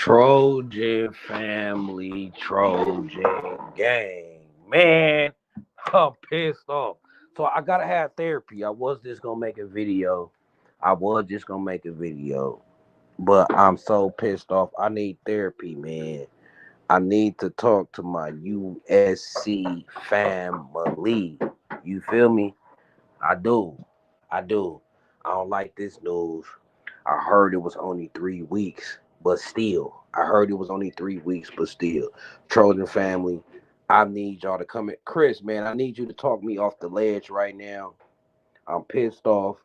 Trojan family, Trojan gang. Man, I'm pissed off. So I gotta have therapy. I was just gonna make a video. But I'm so pissed off. I need therapy, man. I need to talk to my USC family. You feel me? I do. I do. I don't like this news. I heard it was only 3 weeks, but still. I heard it was only 3 weeks, but still. Trojan family, I need y'all to come in. Chris, man, I need you to talk me off the ledge right now. I'm pissed off.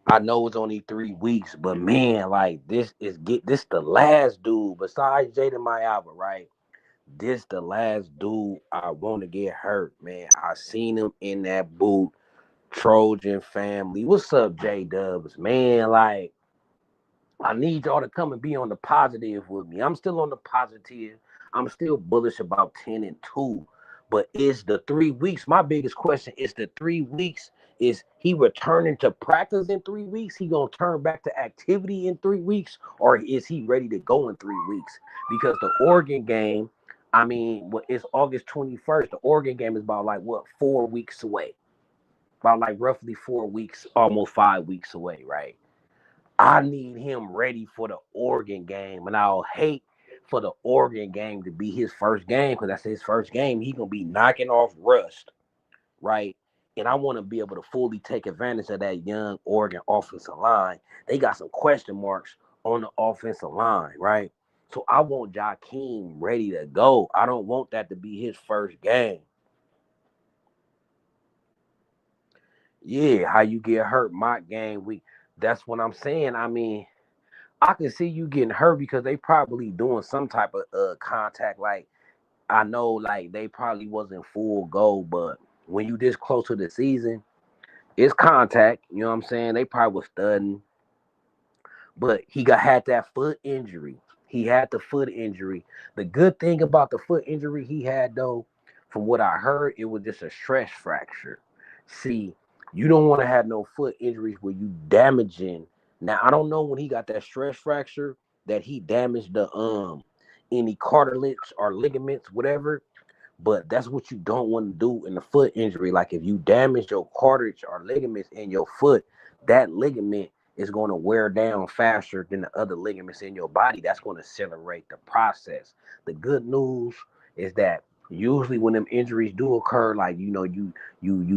I know it's only 3 weeks, but man, like this the last dude besides Jaden Mayaba, right? This the last dude I want to get hurt, man. I seen him in that boot. Trojan family. What's up, J Dubs? Man, like I need y'all to come and be on the positive with me. I'm still on the positive. I'm still bullish about 10-2. But is the 3 weeks? My biggest question is the 3 weeks. Is he returning to practice in 3 weeks? He gonna turn back to activity in 3 weeks, or is he ready to go in 3 weeks? Because the Oregon game, I mean, it's August 21st. The Oregon game is about like what 4 weeks away. About like roughly 4 weeks, almost 5 weeks away, right? I need him ready for the Oregon game, and I'll hate for the Oregon game to be his first game because that's his first game. He's gonna be knocking off rust, right? And I want to be able to fully take advantage of that young Oregon offensive line. They got some question marks on the offensive line, right? So I want Jahkeem ready to go. I don't want that to be his first game. Yeah, how you get hurt mock game week. That's what I'm saying. I mean, I can see you getting hurt because they probably doing some type of contact. Like I know, like they probably wasn't full go, but when you this close to the season, it's contact. You know what I'm saying? They probably was studying, but he had that foot injury. He had the foot injury. The good thing about the foot injury he had though, from what I heard, it was just a stress fracture. See, you don't want to have no foot injuries where you damaging. Now I don't know when he got that stress fracture that he damaged the any cartilage or ligaments, whatever. But that's what you don't want to do in the foot injury. Like if you damage your cartilage or ligaments in your foot, that ligament is going to wear down faster than the other ligaments in your body. That's going to accelerate the process. The good news is that usually when them injuries do occur, like you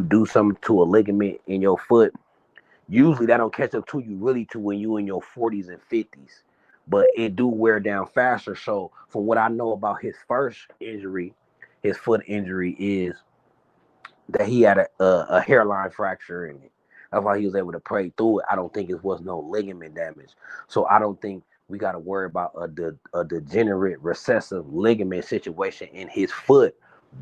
do something to a ligament in your foot, usually that don't catch up to you really to when you in your 40s and 50s. But it do wear down faster. So from what I know about his first injury, his foot injury is that he had a hairline fracture in it. That's why he was able to pray through it. I don't think it was no ligament damage. So I don't think we got to worry about a degenerate recessive ligament situation in his foot.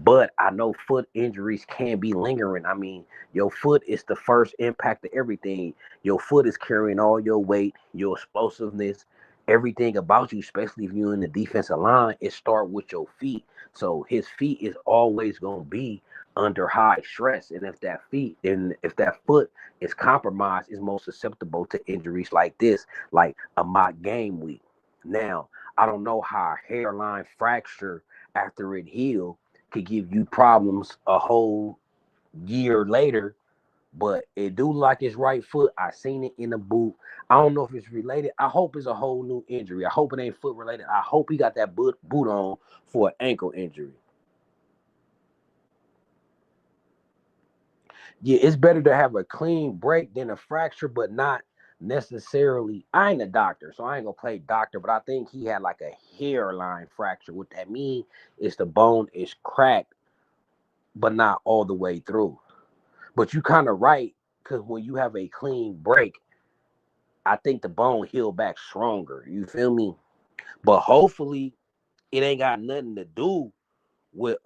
But I know foot injuries can be lingering. I mean, your foot is the first impact of everything. Your foot is carrying all your weight, your explosiveness, everything about you, especially if you're in the defensive line, it start with your feet. So his feet is always going to be under high stress. And if that foot is compromised, is most susceptible to injuries like this, like a mock game week. Now, I don't know how a hairline fracture after it healed could give you problems a whole year later, but it do like his right foot. I seen it in the boot. I don't know if it's related. I hope it's a whole new injury. I hope it ain't foot related. I hope he got that boot on for an ankle injury. Yeah, it's better to have a clean break than a fracture, but not necessarily. I ain't a doctor, so I ain't gonna play doctor, but I think he had like a hairline fracture. What that mean is the bone is cracked, but not all the way through. But you kind of right, because when you have a clean break, I think the bone heal back stronger. You feel me? But hopefully it ain't got nothing to do with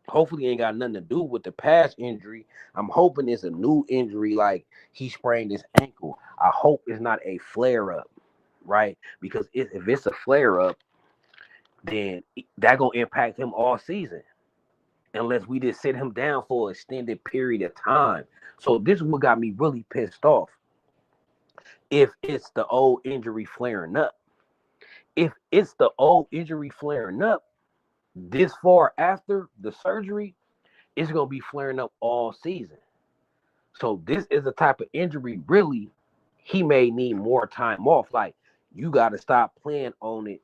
hopefully it ain't got nothing to do with the past injury. I'm hoping it's a new injury, like he sprained his ankle. I hope it's not a flare up, right? Because if it's a flare up, then that gonna impact him all season, unless we just sit him down for an extended period of time. So this is what got me really pissed off. if it's the old injury flaring up. If it's the old injury flaring up this far after the surgery, it's gonna be flaring up all season. So this is a type of injury, really, he may need more time off. Like, you got to stop playing on it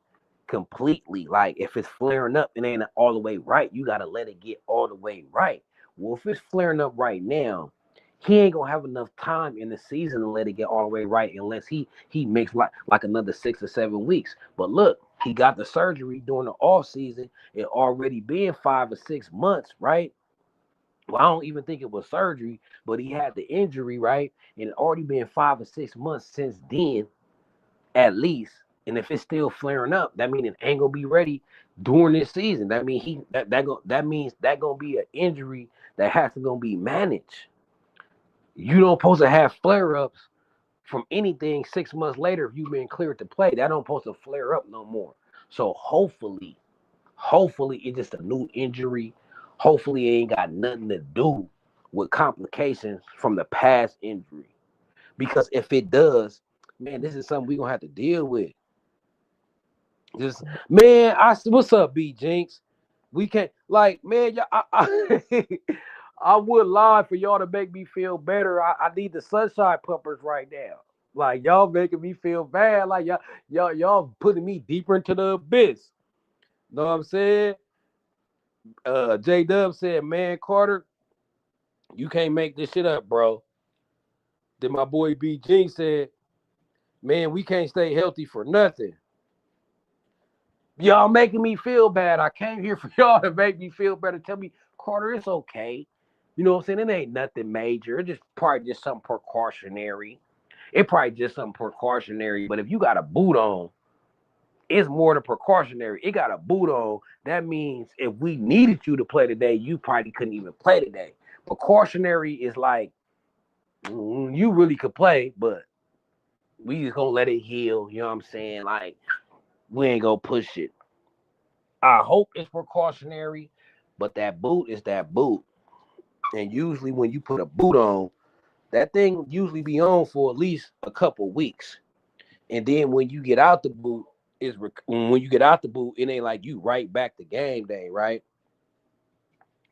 completely. Like, if it's flaring up and ain't all the way right, you got to let it get all the way right. Well, if it's flaring up right now, he ain't gonna have enough time in the season to let it get all the way right unless he makes like another 6 or 7 weeks. But look, he got the surgery during the off season. It already been 5 or 6 months, right? Well, I don't even think it was surgery, but he had the injury, right? And it already been 5 or 6 months since then, at least. And if it's still flaring up, that means it ain't gonna be ready during this season. That means that means that gonna be an injury that has to gonna be managed. You don't supposed to have flare ups from anything 6 months later if you've been cleared to play. That don't supposed to flare up no more. So hopefully it's just a new injury. Hopefully it ain't got nothing to do with complications from the past injury. Because if it does, man, this is something we're gonna have to deal with. Just, man, what's up, B Jinx? We can't, like, man, I would lie for y'all to make me feel better. I need the sunshine pumpers right now. Like, y'all making me feel bad. Like, y'all putting me deeper into the abyss. Know what I'm saying? J Dub said, man, Carter, you can't make this shit up, bro. Then my boy B G said, man, we can't stay healthy for nothing. Y'all making me feel bad. I came here for y'all to make me feel better. Tell me, Carter, it's okay. You know what I'm saying? It ain't nothing major. It's just probably just something precautionary. It probably just something precautionary. But if you got a boot on, it's more than precautionary. It got a boot on. That means if we needed you to play today, you probably couldn't even play today. Precautionary is like, you really could play, but we just gonna let it heal. You know what I'm saying? Like, we ain't gonna push it. I hope it's precautionary, but that boot is that boot. And usually when you put a boot on, that thing usually be on for at least a couple weeks. And then when you get out the boot, when you get out the boot, it ain't like you right back to game day, right?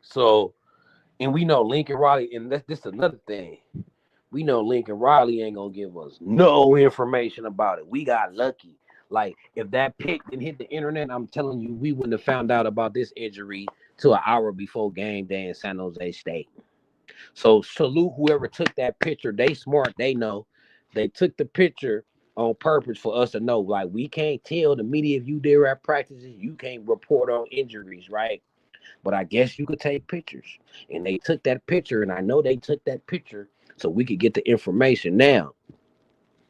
So, and we know Lincoln Riley, and this is another thing. We know Lincoln Riley ain't gonna give us no information about it. We got lucky. Like, if that pick didn't hit the internet, I'm telling you, we wouldn't have found out about this injury till an hour before game day in San Jose State. So salute whoever took that picture. They smart. They know. They took the picture on purpose for us to know. Like, we can't tell the media if you there at practices. You can't report on injuries, right? But I guess you could take pictures. And they took that picture, and I know they took that picture so we could get the information. Now,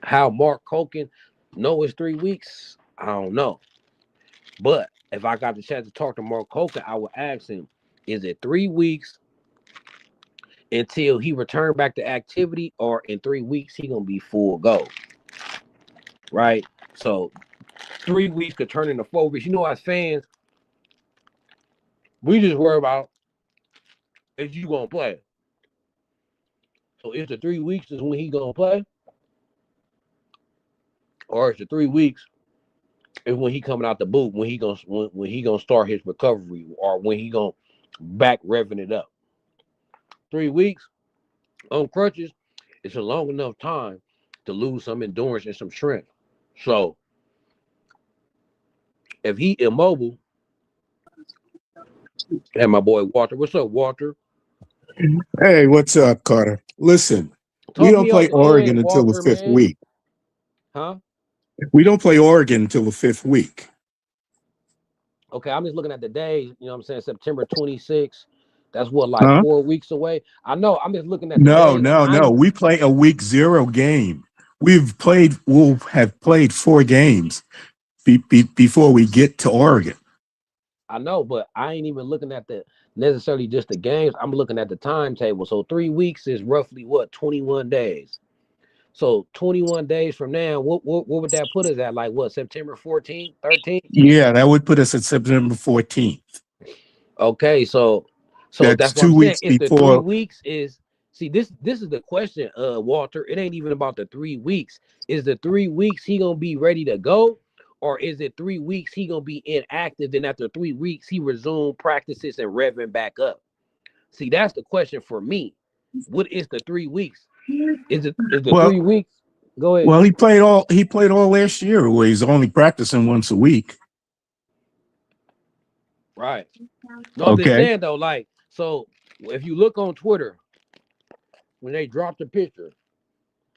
how Mark Koken know it's 3 weeks, I don't know. But if I got the chance to talk to Mark Koken, I would ask him, is it 3 weeks until he returned back to activity, or in 3 weeks he gonna be full go? Right? So 3 weeks could turn into 4 weeks. You know, as fans, we just worry about is you gonna play. So if the 3 weeks is when he gonna play, or is the 3 weeks is when he coming out the boot, when he gonna start his recovery, or when he gonna back revving it up. 3 weeks on crutches, it's a long enough time to lose some endurance and some strength. So if he immobile, and my boy Walter, what's up, Walter? Hey, what's up, Carter? Listen, we Talk don't me off play the ledge, Oregon until the Walter, fifth man. week. Huh? We don't play Oregon until the 5th week. Okay, I'm just looking at the days. You know what I'm saying? September 26th. That's what, like Huh? 4 weeks away. I know. I'm just looking at the No, days. no, no. We play a week 0 game. We'll have played 4 games before we get to Oregon. I know, but I ain't even looking at the necessarily just the games. I'm looking at the timetable. So 3 weeks is roughly what, 21 days. So 21 days from now, what would that put us at? Like what, September 14th, 13th? Yeah, that would put us at September 14th. Okay, so That's that's what I'm 2 saying. weeks If the 3 before. weeks is See, this is the question, Walter. It ain't even about the 3 weeks. Is the 3 weeks he gonna be ready to go, or is it 3 weeks he gonna be inactive? Then after 3 weeks he resume practices and revving back up. See, that's the question for me. What is the 3 weeks? Is the Well, 3 weeks? Go ahead. well, he played all last year where he's only practicing once a week. Right. No, I'm just Okay. saying though, like, so if you look on Twitter when they dropped the picture,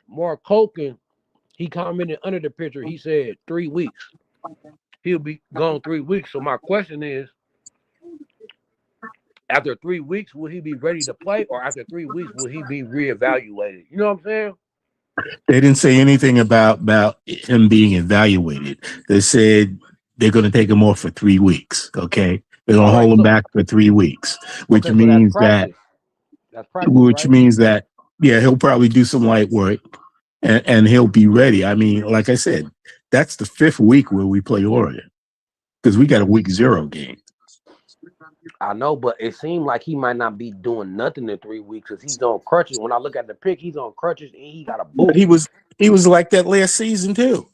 Mark Hogan, he commented under the picture. He said 3 weeks. He'll be gone 3 weeks. So my question is, after 3 weeks, will he be ready to play, or after 3 weeks, will he be reevaluated? You know what I'm saying? They didn't say anything about him being evaluated. They said they're going to take him off for 3 weeks. Okay, they're going All to right. hold him So back for 3 weeks, which okay, so that's means that practice. That's practice, which right? means that yeah, he'll probably do some light work and he'll be ready. I mean, like I said, that's the 5th week where we play Oregon because we got a week 0 game. I know, but it seemed like he might not be doing nothing in 3 weeks because he's on crutches. When I look at the pic, he's on crutches and he got a But boot. he was like that last season too.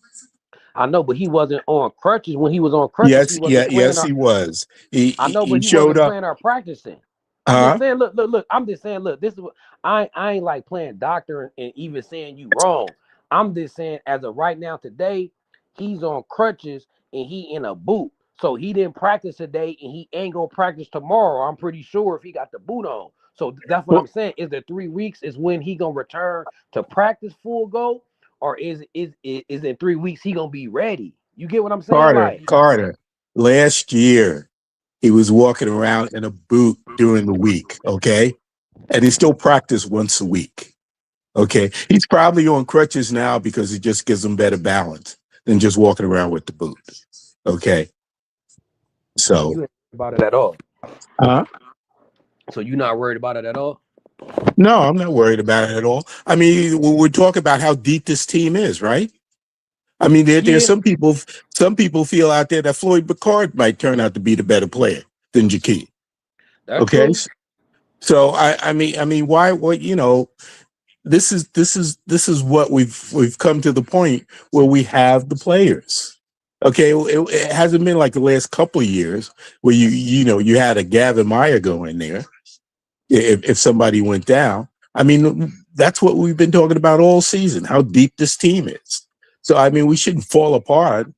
I know, but he wasn't on crutches. When he was on crutches, he Yes, yeah, wasn't playing yes, our. he was. He I he, know, but he he showed wasn't up. playing our practicing. I'm just Uh saying, look. I'm just saying, look. This is what I ain't like playing doctor and even saying you wrong. I'm just saying, as of right now, today, he's on crutches and he in a boot. So he didn't practice today and he ain't gonna practice tomorrow. I'm pretty sure if he got the boot on. So that's what huh. I'm saying. Is the 3 weeks is when he gonna return to practice full go, or is in 3 weeks he gonna be ready? You get what I'm saying? Carter, Like, Carter. Last year, he was walking around in a boot during the week. Okay, and he still practiced once a week. Okay, he's probably on crutches now because it just gives him better balance than just walking around with the boot. Okay, so so you ain't about it at all. uh, So you're not worried about it at all? no, I'm not worried about it at all. I mean, we're talking about how deep this team is, right? I mean, there's Yeah, some people feel out there that Floyd Bacard might turn out to be the better player than Jahkeem. that's Okay, true. so I mean, why? What this is what we've come to the point where we have the players. Okay, it hasn't been like the last couple of years where you had a Gavin Meyer go in there if somebody went down. I mean, that's what we've been talking about all season, how deep this team is. So I mean, we shouldn't fall apart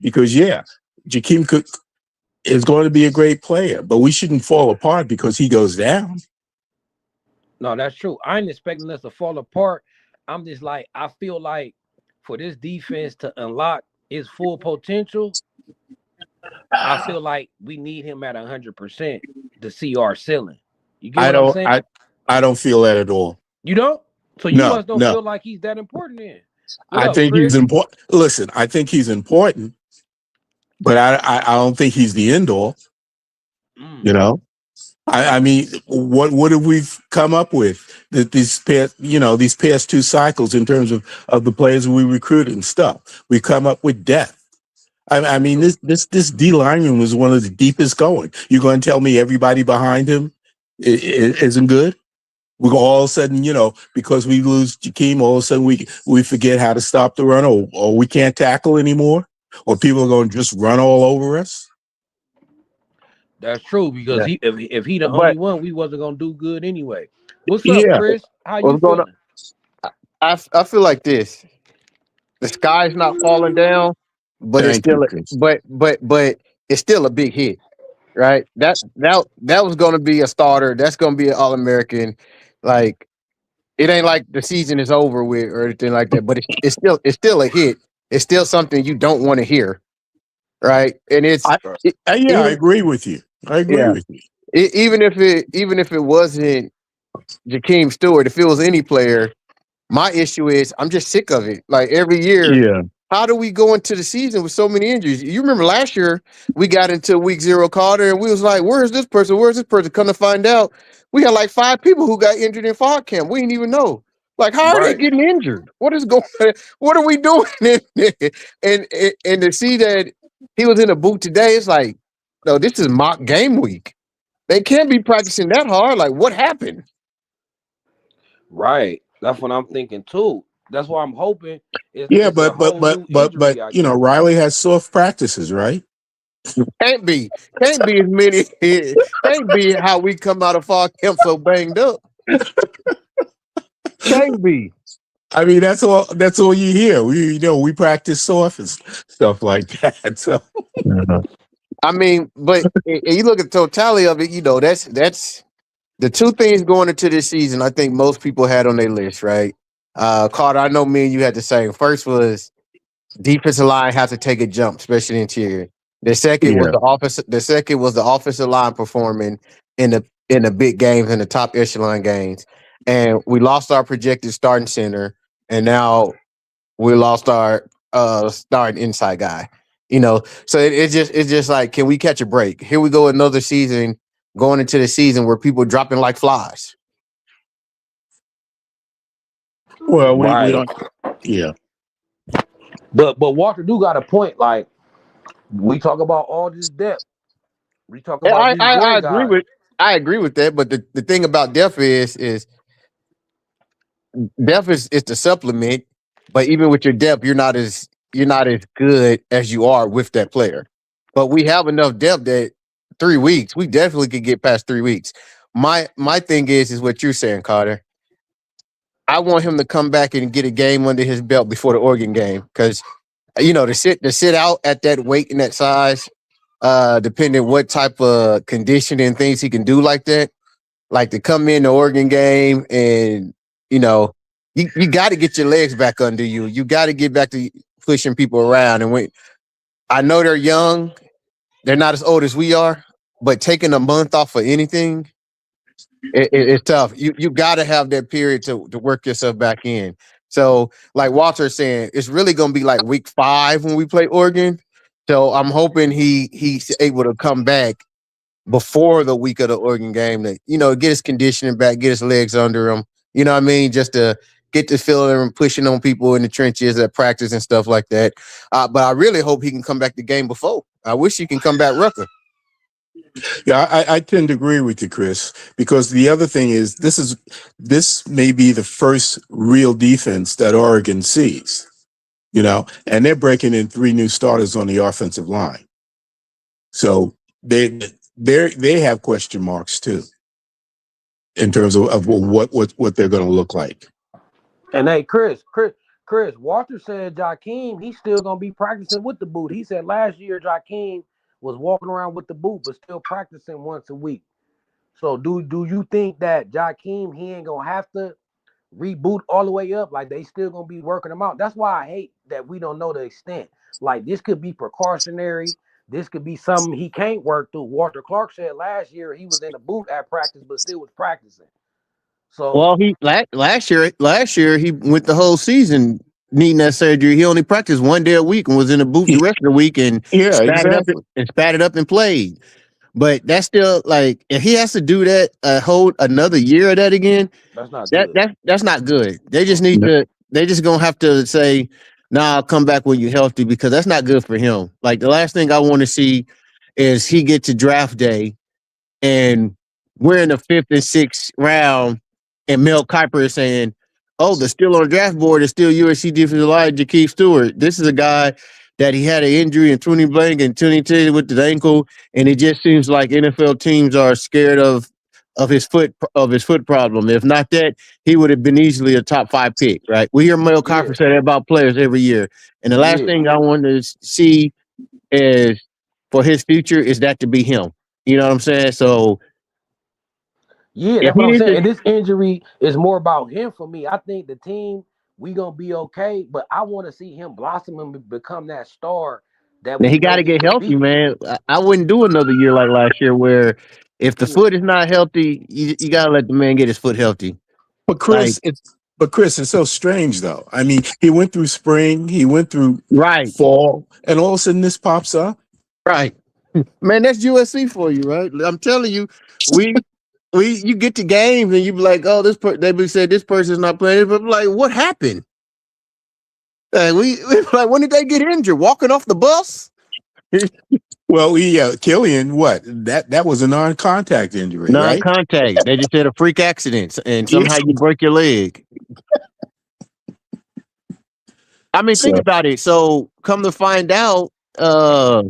because yeah, Jakeem Cook is going to be a great player, but we shouldn't fall apart because he goes down. No, that's true. I ain't expecting us to fall apart. I'm just like, I feel like for this defense to unlock its full potential, I feel like we need him at 100% to see our ceiling. You get I what I'm don't saying? I don't feel that at all. You don't? So you No, must don't no. feel like he's that important then. What I up, think he's Chris? important. Listen, I think he's important, but I don't think he's the end all. Mm, You know, I mean, what have we come up with that these past 2 cycles in terms of the players we recruited and stuff? We come up with depth. I mean, true. this D lineman was one of the deepest going. You're going to tell me everybody behind him isn't good? We all of a sudden, because we lose Jakeem, all of a sudden we forget how to stop the run, or we can't tackle anymore, or people are going to just run all over us. That's true because Yeah, if he the but only one, we wasn't gonna do good anyway. What's up, Yeah, Chris? How you what's going on? feeling? I feel like this. The sky's not falling down, but it's thank you, still Chris. but it's still a big hit, right? That was going to be a starter. That's going to be an All American. Like it ain't like the season is over with or anything like that. But it's still a hit. It's still something you don't want to hear, right? And I, it, yeah, I even agree with you. I agree yeah, with you. even if it wasn't Jakeem Stewart, if it was any player, my issue is I'm just sick of it. Like every year, Yeah, how do we go into the season with so many injuries? You remember last year we got into week 0 Carter and we was like, where's this person? Where's this person? Come to find out, we had like 5 people who got injured in fall camp. We didn't even know. Like, how are they Right. getting injured? What is going what are we doing in there? And to see that he was in a boot today, it's like, no, this is mock game week. They can't be practicing that hard. Like, what happened? Right. That's what I'm thinking too. That's why I'm hoping Yeah, it's a whole new injury, I guess. Riley has soft practices, right? Can't be. Can't be as many. Can't be how we come out of fall camp so banged up. Can't be. I mean, that's all you hear. We practice soft and stuff like that. So I mean, but you look at the totality of it, that's the two things going into this season I think most people had on their list, right? Carter, I know me and you had the same. First was defensive line have to take a jump, especially interior. yeah. The second was the offensive line performing in the big games, in the top echelon games. And we lost our projected starting center, and now we lost our starting inside guy. So it's just like, can we catch a break? Here we go, another season going into the season where people dropping like flies. Well, we Right. don't. Yeah. But Walker do got a point. Like we talk about all this depth. We talk Yeah, about I, these I, I young agree guys. with I agree with that. But the thing about depth is depth is the supplement. But even with your depth, you're not as good as you are with that player. But we have enough depth that 3 weeks, we definitely could get past 3 weeks. My thing is what you're saying, Carter. I want him to come back and get a game under his belt before the Oregon game, because to sit out at that weight and that size, depending what type of conditioning and things he can do like that, like to come in the Oregon game and you know you got to get your legs back under you. You got to get back to pushing people around. And when I know they're young, they're not as old as we are, but taking a month off for anything, it's tough. You got to have that period to work yourself back in. So, like Walter's saying, it's really going to be like week 5 when we play Oregon. So I'm hoping he's able to come back before the week of the Oregon game to, get his conditioning back, get his legs under him. You know what I mean? Just to get the feeling and pushing on people in the trenches at practice and stuff like that. But I really hope he can come back the game before. I wish he can come back rougher. Yeah, I tend to agree with you, Chris, because the other thing is this may be the first real defense that Oregon sees, and they're breaking in 3 new starters on the offensive line. So they have question marks too in terms of what they're going to look like. And hey, Chris, Walter said Jahkeem, he's still gonna be practicing with the boot. He said last year Jahkeem was walking around with the boot, but still practicing once a week. So do you think that Jahkeem he ain't gonna have to reboot all the way up? Like they still gonna be working him out. That's why I hate that we don't know the extent. Like this could be precautionary. This could be something he can't work through. Walter Clark said last year he was in the boot at practice, but still was practicing. So Well, he last year he went the whole season needing that surgery. He only practiced one day a week and was in the booth the rest of the week and Yeah, exactly. spat it up and played. But that's still like, if he has to do that a whole another year of that again, that's not that good. that that's not good. They just need to. They just gonna have to say, "Nah, I'll come back when you're healthy," because that's not good for him. Like the last thing I want to see is he get to draft day and we're in the 5th and 6th round, and Mel Kiper is saying, "Oh, the still on the draft board is still USC defensive line Jahkeem Stewart. This is a guy that he had an injury in 20 blank and 20 with the ankle, and it just seems like NFL teams are scared of his foot problem. If not that, he would have been easily a top 5 pick, right? We hear Mel Yeah, Kiper say that about players every year, and the last yeah. thing I want to see is for his future is that to be him. You know what I'm saying? So Yeah, if that's he what I'm needs saying. to, And this injury is more about him for me. I think the team we gonna be okay, but I want to see him blossom and become that star that then we he got know to he get can healthy, be. man. I wouldn't do another year like last year where if the Yeah, foot is not healthy, you got to let the man get his foot healthy. But Like, Chris, it's so strange though. I mean, he went through spring, he went through right, fall, and all of a sudden this pops up. right. Man, that's USC for you, right? I'm telling you, we you get to games and you be like, oh, they be said this person's not playing, but I'm like, what happened? We like, when did they get injured? Walking off the bus? Well, Killian, what that was a non-contact injury, right? Non-contact. They just had a freak accident, and Yeah. somehow you break your leg. I mean, think So, about it. So, come to find out, I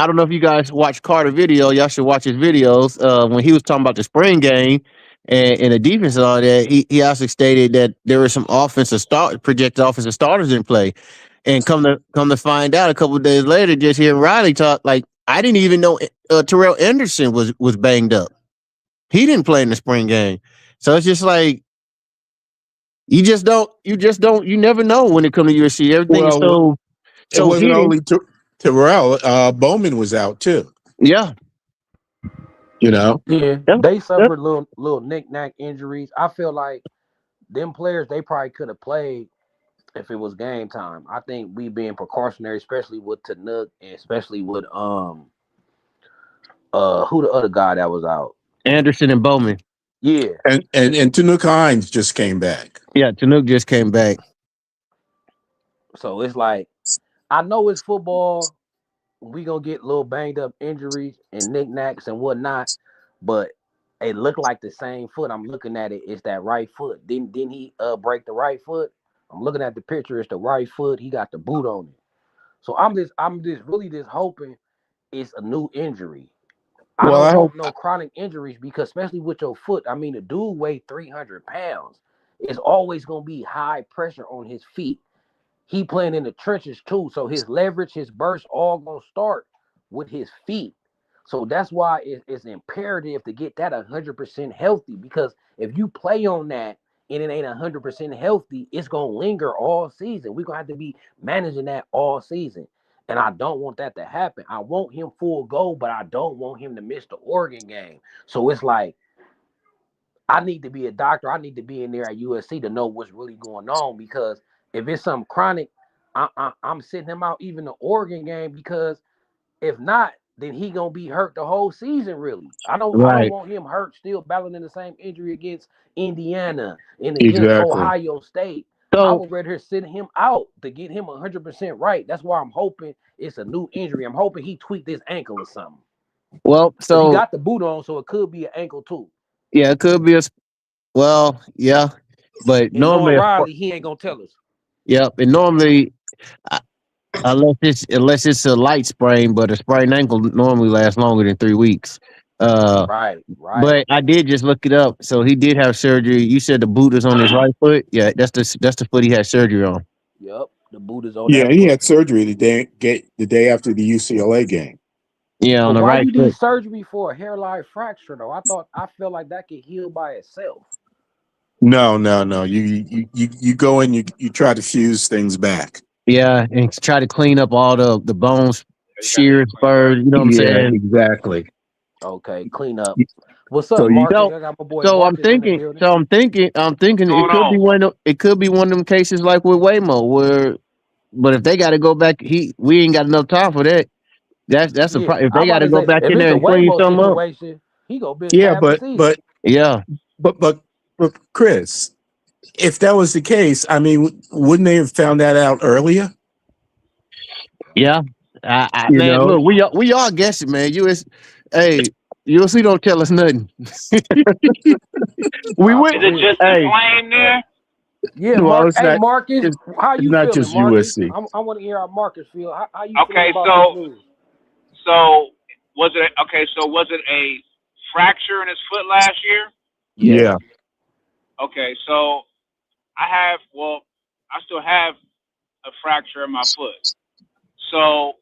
don't know if you guys watch Carter video. Y'all should watch his videos. When he was talking about the spring game and the defense and all that, he also stated that there were some projected offensive starters in play. And come to find out, a couple of days later, just hearing Riley talk, like I didn't even know Terrell Anderson was banged up. He didn't play in the spring game, so it's just like you never know when it comes to USC. Everything is well, it so wasn't hidden. only Terrell. Bowman was out too. Yeah, You know. Yeah, yeah, they yeah. suffered little knick-knack injuries. I feel like them players they probably could have played if it was game time. I think we being precautionary, especially with Tanuk and especially with who the other guy that was out. Anderson and Bowman. Yeah. And Tanuk Hines just came back. Yeah, Tanuk just came back. So it's like I know it's football. We gonna get little banged up injuries and knickknacks and whatnot, but it looked like the same foot. I'm looking at it. It's that right foot. Didn't he break the right foot? I'm looking at the picture. It's the right foot. He got the boot on it. So I'm just really just hoping it's a new injury. I Well, don't I hope. want no chronic injuries because especially with your foot. I mean, the dude weighed 300 pounds. It's always gonna be high pressure on his feet. He playing in the trenches too, so his leverage, his burst, all gonna start with his feet. So that's why it's imperative to get that 100% healthy. Because if you play on that and it ain't 100% healthy, it's gonna linger all season. We're gonna have to be managing that all season, and I don't want that to happen. I want him full go, but I don't want him to miss the Oregon game. So it's like I need to be a doctor. I need to be in there at USC to know what's really going on because if it's something chronic, I'm sitting him out even the Oregon game because if not, then he gonna be hurt the whole season. Really, I don't Right. want him hurt still battling in the same injury against Indiana and against Exactly. Ohio State. I So would rather sit him out to get him 100% right. That's why I'm hoping it's a new injury. I'm hoping he tweaked his ankle or something. well, But he so got the boot on, so it could be an ankle too. yeah, it could be yeah, but And normally knowing Riley, he ain't gonna tell us. yep, and normally uh, unless it's a light sprain, but a sprained ankle normally lasts longer than 3 weeks. Uh, Right, right. but I did just look it up. So he did have surgery. You said the boot is on his right foot. Yeah, that's the foot he had surgery on. Yep, the boot is on Yeah, that he foot. had surgery the day after the UCLA game. Yeah, on But the why right you need foot. surgery for a hairline fracture though? I feel like that could heal by itself. No. You go in, you try to fuse things back. Yeah, and try to clean up all the bones, Yeah, you gotta get it shears, cleaned up. spurs. You know what I'm Yeah, saying? exactly. Okay, clean up. What's up, So you Marcus? So I got my boy so I'm Marcus in the thinking. building. So I'm thinking What's going on? it could be one of them cases like with Waymo where. But if they got to go back, we ain't got enough time for that. That's a Yeah, problem. If I'm they got about to to go say back if in it's there a and clean Waymo something up, situation, he gonna miss yeah, half the but season. but yeah, but but but Chris, if that was the case, I mean, wouldn't they have found that out earlier? yeah. You Man, know, look, we all guessing, man. Hey, USC don't tell us nothing. We Nah, went, Is for it real. just hey, inflamed there? Yeah, well, Mark. it's Hey, not. Marcus, how It's you not feeling, just Marcus? USC. I want to hear how Marcus feel. How you feeling Okay, about this so news? so was it a fracture in his foot last year? Yes. Yeah. Okay, so I still have a fracture in my foot. So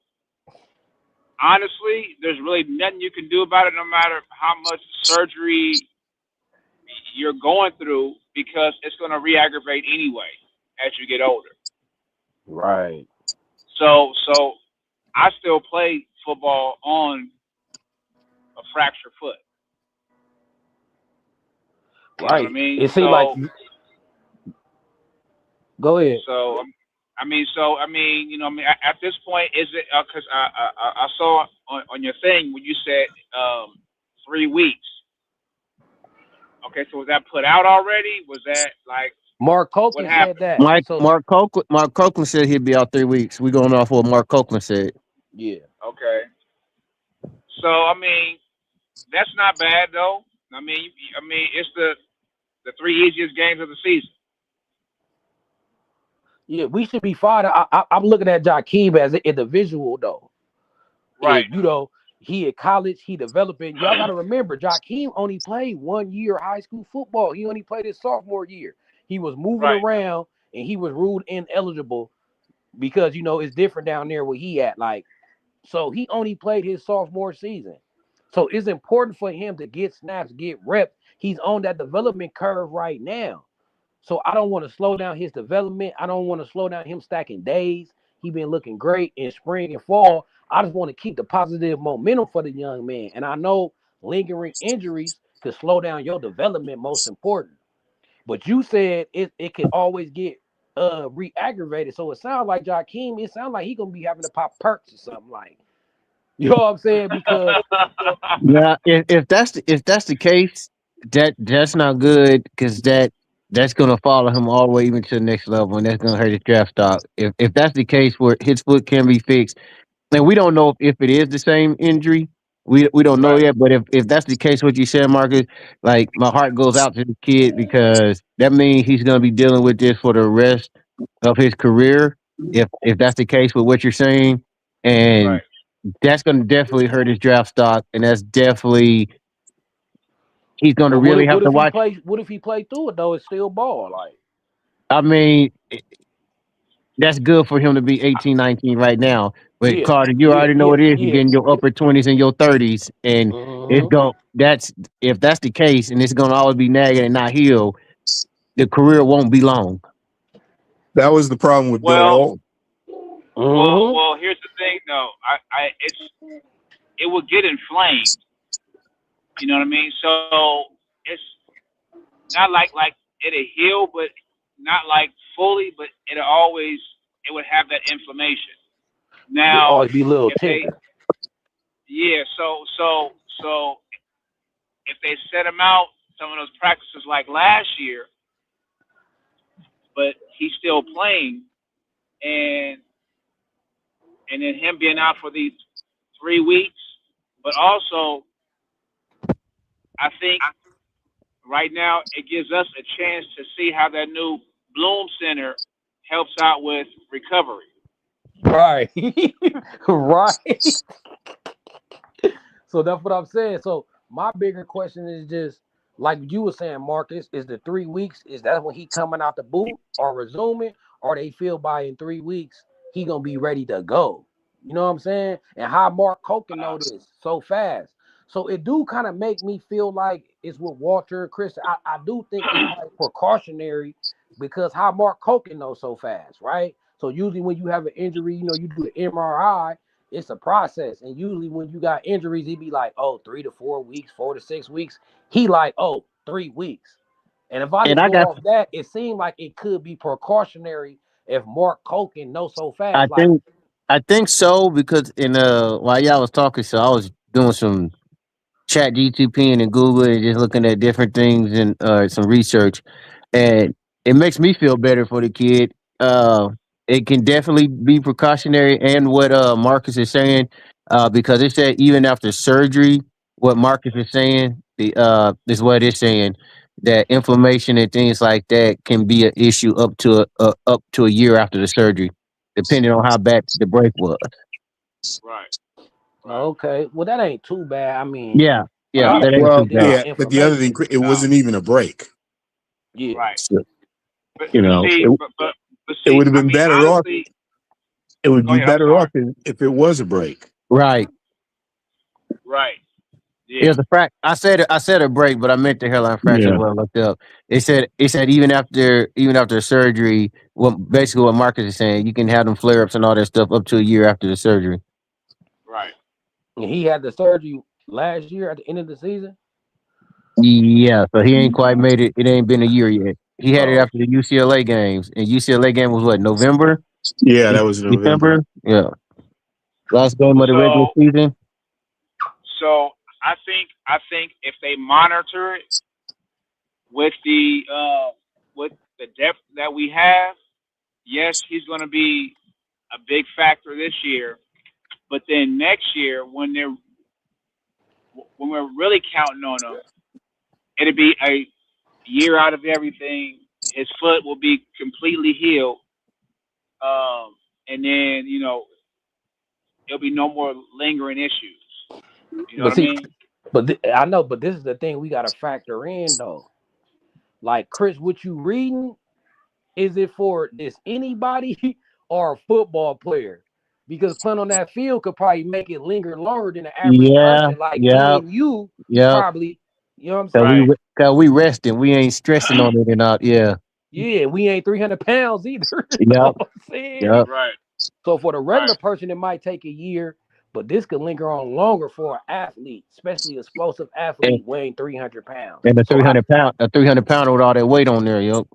honestly, there's really nothing you can do about it, no matter how much surgery you're going through, because it's going to re-aggravate anyway as you get older. Right. So I still play football on a fractured foot. You know what I Right. mean? It seemed like. Go ahead. At this point, is it because I saw on your thing when you said 3 weeks. Okay, so was that put out already? Was that like Mark what Copeland said happened? that. So Mark Copeland said he'd be out 3 weeks. We going off what Mark Copeland said. Yeah. Okay. So I mean, that's not bad though. I mean, it's the three easiest games of the season. Yeah, we should be fine. I'm looking at Jahkeem as an individual though. Right. He at college, he developing. Y'all got to remember, Jahkeem only played 1 year high school football. He only played his sophomore year. He was moving Right. around and he was ruled ineligible because it's different down there where he at. Like, so he only played his sophomore season. So it's important for him to get snaps, get reps. He's on that development curve right now. So I don't want to slow down his development. I don't want to slow down him stacking days. He been looking great in spring and fall. I just want to keep the positive momentum for the young man. And I know lingering injuries could slow down your development, most important. But you said it could always get re-aggravated. So it sounds like Jahkeem, it sounds like he gonna be having to pop perks or something like. You know what I'm saying? Because Yeah, if that's the case, that's not good because that's gonna follow him all the way even to the next level, and that's gonna hurt his draft stock. If that's the case where his foot can be fixed, and we don't know if it is the same injury, we don't know right. yet. But if that's the case, what you said, Marcus, like my heart goes out to the kid because that means he's gonna be dealing with this for the rest of his career. If that's the case with what you're saying, and Right. that's going to definitely hurt his draft stock, and that's definitely he's going to but what really if have what to if he watch. plays what if he played through it though? It's still ball. Like, I mean, that's good for him to be 18, 19 right now. But yeah, Carter, you yeah, already know yeah, what it is. You're yeah. getting your upper 20s and your 30s, and it's Hmm. going. That's if that's the case, and it's going to always be nagging and not heal. The career won't be long. That was the problem with Bill Well, Walton. Hmm. Here's the thing though. It will get inflamed. You know what I mean? So it's not like it'll heal, but not like fully, but it would have that inflammation. It Now, always be a little if they tender. yeah, so if they set him out some of those practices like last year, but he's still playing, and then him being out for these 3 weeks, but also I think right now it gives us a chance to see how that new Bloom Center helps out with recovery. Right. Right. So that's what I'm saying. So my bigger question is just like you were saying, Marcus, is the 3 weeks, is that when he coming out the boot or resuming, or they feel by in 3 weeks he gonna be ready to go? You know what I'm saying? And how Mark Coken know this so fast. So it do kind of make me feel like it's with Walter and Chris. I do think it's like precautionary because how Mark Coken knows so fast, right? So usually when you have an injury, you do the MRI, it's a process. And usually when you got injuries, he be like, oh, 3 to 4 weeks, 4 to 6 weeks. He like, oh, 3 weeks. And if I And just I go got, off that, it seemed like it could be precautionary if Mark Coken knows so I fast. Like, think, I think so because in while y'all was talking, so I was doing some chat GTP and Google and just looking at different things and some research, and it makes me feel better for the kid. It can definitely be precautionary, and what Marcus is saying, because it said even after surgery, what Marcus is saying, the is what it's saying that inflammation and things like that can be an issue up to a year after the surgery, depending on how bad the break was. Right, right. okay, well, that ain't too bad. I mean, Yeah, a yeah, lot of that ain't people too Well, deal bad. with yeah, but the other thing, inflammation. it No, wasn't even a break. Yeah. right. So, But you but know, see, it, but it see, would have I been mean, better off. honestly, It would go be ahead. I'm better sorry. off if it was a break. Right. Right. It Yeah. was a frac. I said a break, but I meant the hairline fracture. Yeah. What I looked up. It said even after surgery, basically what Marcus is saying, you can have them flare ups and all that stuff up to a year after the surgery. Right. And he had the surgery last year at the end of the season. Yeah, so he ain't quite made it. It ain't been a year yet. He had it Oh, after the UCLA games, and UCLA game was what, November, Yeah, that was November. December. Yeah, last game of the regular So season. so I think if they monitor it with the depth that we have, yes, he's going to be a big factor this year. But then next year, when we're really counting on him, it'll be a year out of everything. His foot will be completely healed, and then there'll be no more lingering issues. You know But what I see, mean? I know, but this is the thing we got to factor in though. Like Chris, what you reading? Is it for this anybody or a football player? Because playing on that field could probably make it linger longer than the average Yeah, person. Like me yeah, and you yeah. probably, you know what I'm Cause saying? Right. we, cause we resting. We ain't stressing on it and out. Yeah, Yeah, we ain't 300 pounds either. You know yep, what I'm saying? yep. Right. So for the regular Right. person, it might take a year, but this could linger on longer for an athlete, especially an explosive And, athlete weighing 300 pounds. and the So, 300 pounder with all that weight on there, yo.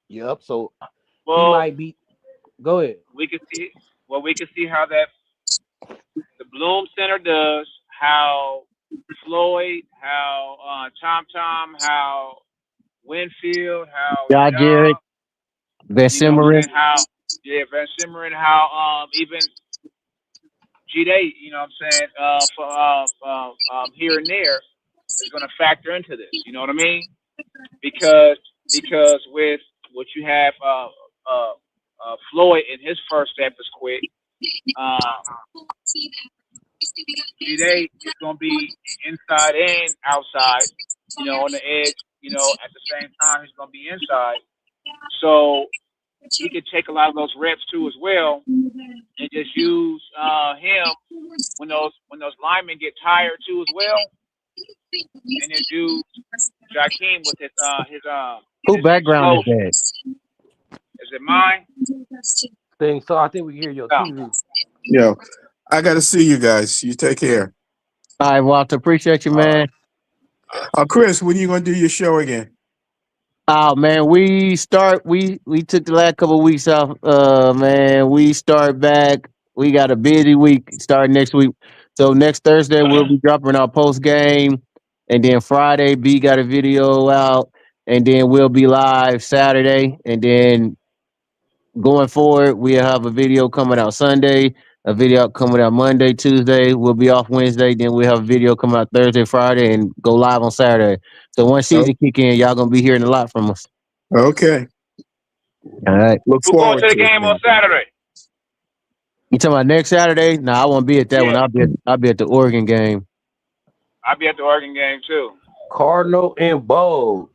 yep. So he Well, might be. Go ahead. we can see. Well, we can see how that the Bloom Center does. How Floyd, how Tom Tom, how Winfield, how Yeah, Jared, Ja. Van You know what I'm Simmering. saying? How Van Simmeren, how even G Day. You know what I'm saying? Here and there is going to factor into this. You know what I mean? Because with what you have, Floyd in his first step is quick. Uh, G Day is going to be inside and outside. On the edge. At the same time, he's going to be inside. So he could take a lot of those reps too as well, and just use him when those linemen get tired too as well, and then use Jahkeem with Who his background is explosion. that? Is it mine? Thing. So I think we hear your No. TV. Yo, I got to see you guys. You take care. All right, Walter. Appreciate you, All right. man. Chris, when you going to do your show again? Oh man, we took the last couple of weeks off. Man, we start back. We got a busy week starting next week. So next Thursday we'll be dropping our post game, and then Friday B got a video out, and then we'll be live Saturday, and then going forward we'll have a video coming out Sunday, a video coming out Monday, Tuesday. We'll be off Wednesday, then we'll have a video come out Thursday, Friday, and go live on Saturday. So once Oh, season kick in, y'all gonna be hearing a lot from us. okay. All right. Look Who going forward to the to it, game on man. Saturday? You talking about next Saturday? No, I won't be at that one. Yeah, I'll be at the Oregon game. I'll be at the Oregon game too. Cardinal and Bold.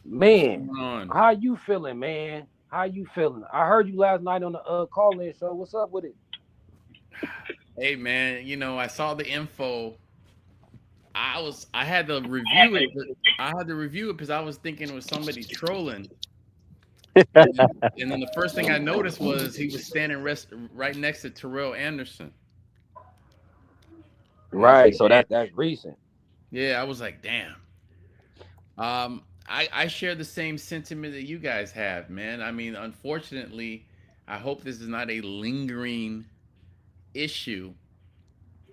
Man, Going on? how you feeling, man? How you feeling? I heard you last night on the call-in show. What's up with it? Hey man, I saw the info. I had to review it. But I had to review it because I was thinking it was somebody trolling. And then the first thing I noticed was he was standing right next to Terrell Anderson. And I was Right. like, So damn. that's recent. Yeah, I was like, damn. I share the same sentiment that you guys have, man. I mean, unfortunately, I hope this is not a lingering issue.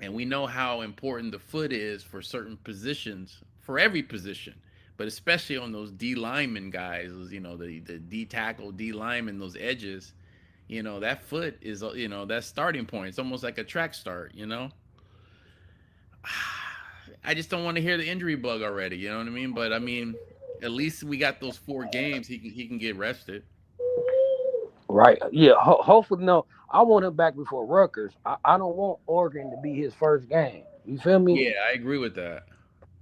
And we know how important the foot is for certain positions, for every position, but especially on those D lineman guys, the D tackle, D lineman, those edges. That foot is, that starting point. It's almost like a track start. I just don't want to hear the injury bug already. You know what I mean? But I mean, at least we got those 4 games. He can get rested. Right. Yeah. Hopefully, no. I want him back before Rutgers. I don't want Oregon to be his first game. You feel me? Yeah, I agree with that.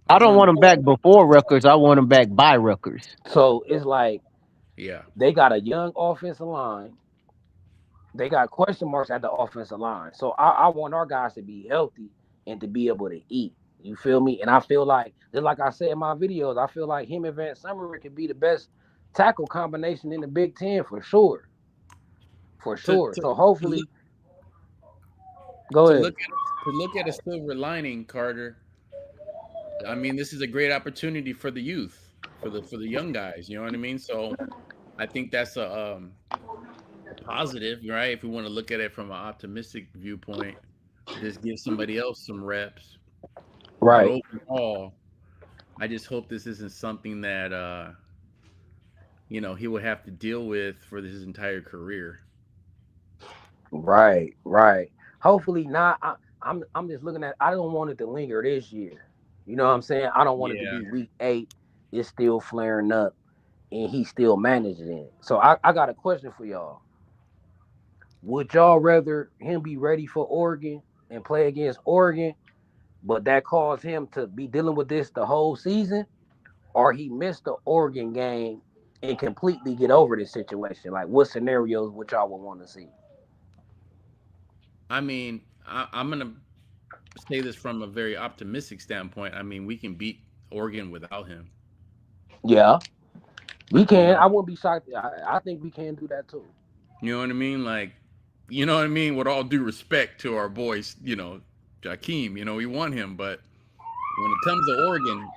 I I don't want want him. him back before Rutgers. I want him back by Rutgers. So it's like Yeah. they got a young offensive line. They got question marks at the offensive line. So I want our guys to be healthy and to be able to eat. You feel me? And I feel like, just like I said in my videos, I feel like him and Van Summerman could be the best tackle combination in the Big Ten for sure. For To sure. to So to look hopefully, go to ahead. look at a silver lining, Carter. I mean, this is a great opportunity for the youth, for the young guys. You know what I mean? So I think that's a positive, right? If we want to look at it from an optimistic viewpoint, this gives somebody else some reps. But Right. overall, I just hope this isn't something that he would have to deal with for his entire career. Right. Right. Hopefully not. I'm just looking at. I don't want it to linger this year. You know what I'm saying? I don't want it to Yeah. be week 8. It's still flaring up, and he's still managing it. So I got a question for y'all. Would y'all rather him be ready for Oregon and play against Oregon, but that caused him to be dealing with this the whole season, or he missed the Oregon game and completely get over this situation? Like, what scenarios would y'all would want to see? I mean, I'm gonna say this from a very optimistic standpoint. I mean, we can beat Oregon without him. Yeah, we You can. know, I wouldn't be shocked. I think we can do that too. you know what I mean? Like, you know what I mean? With all due respect to our boys, Jahkeem, we want him, but when it comes to Oregon,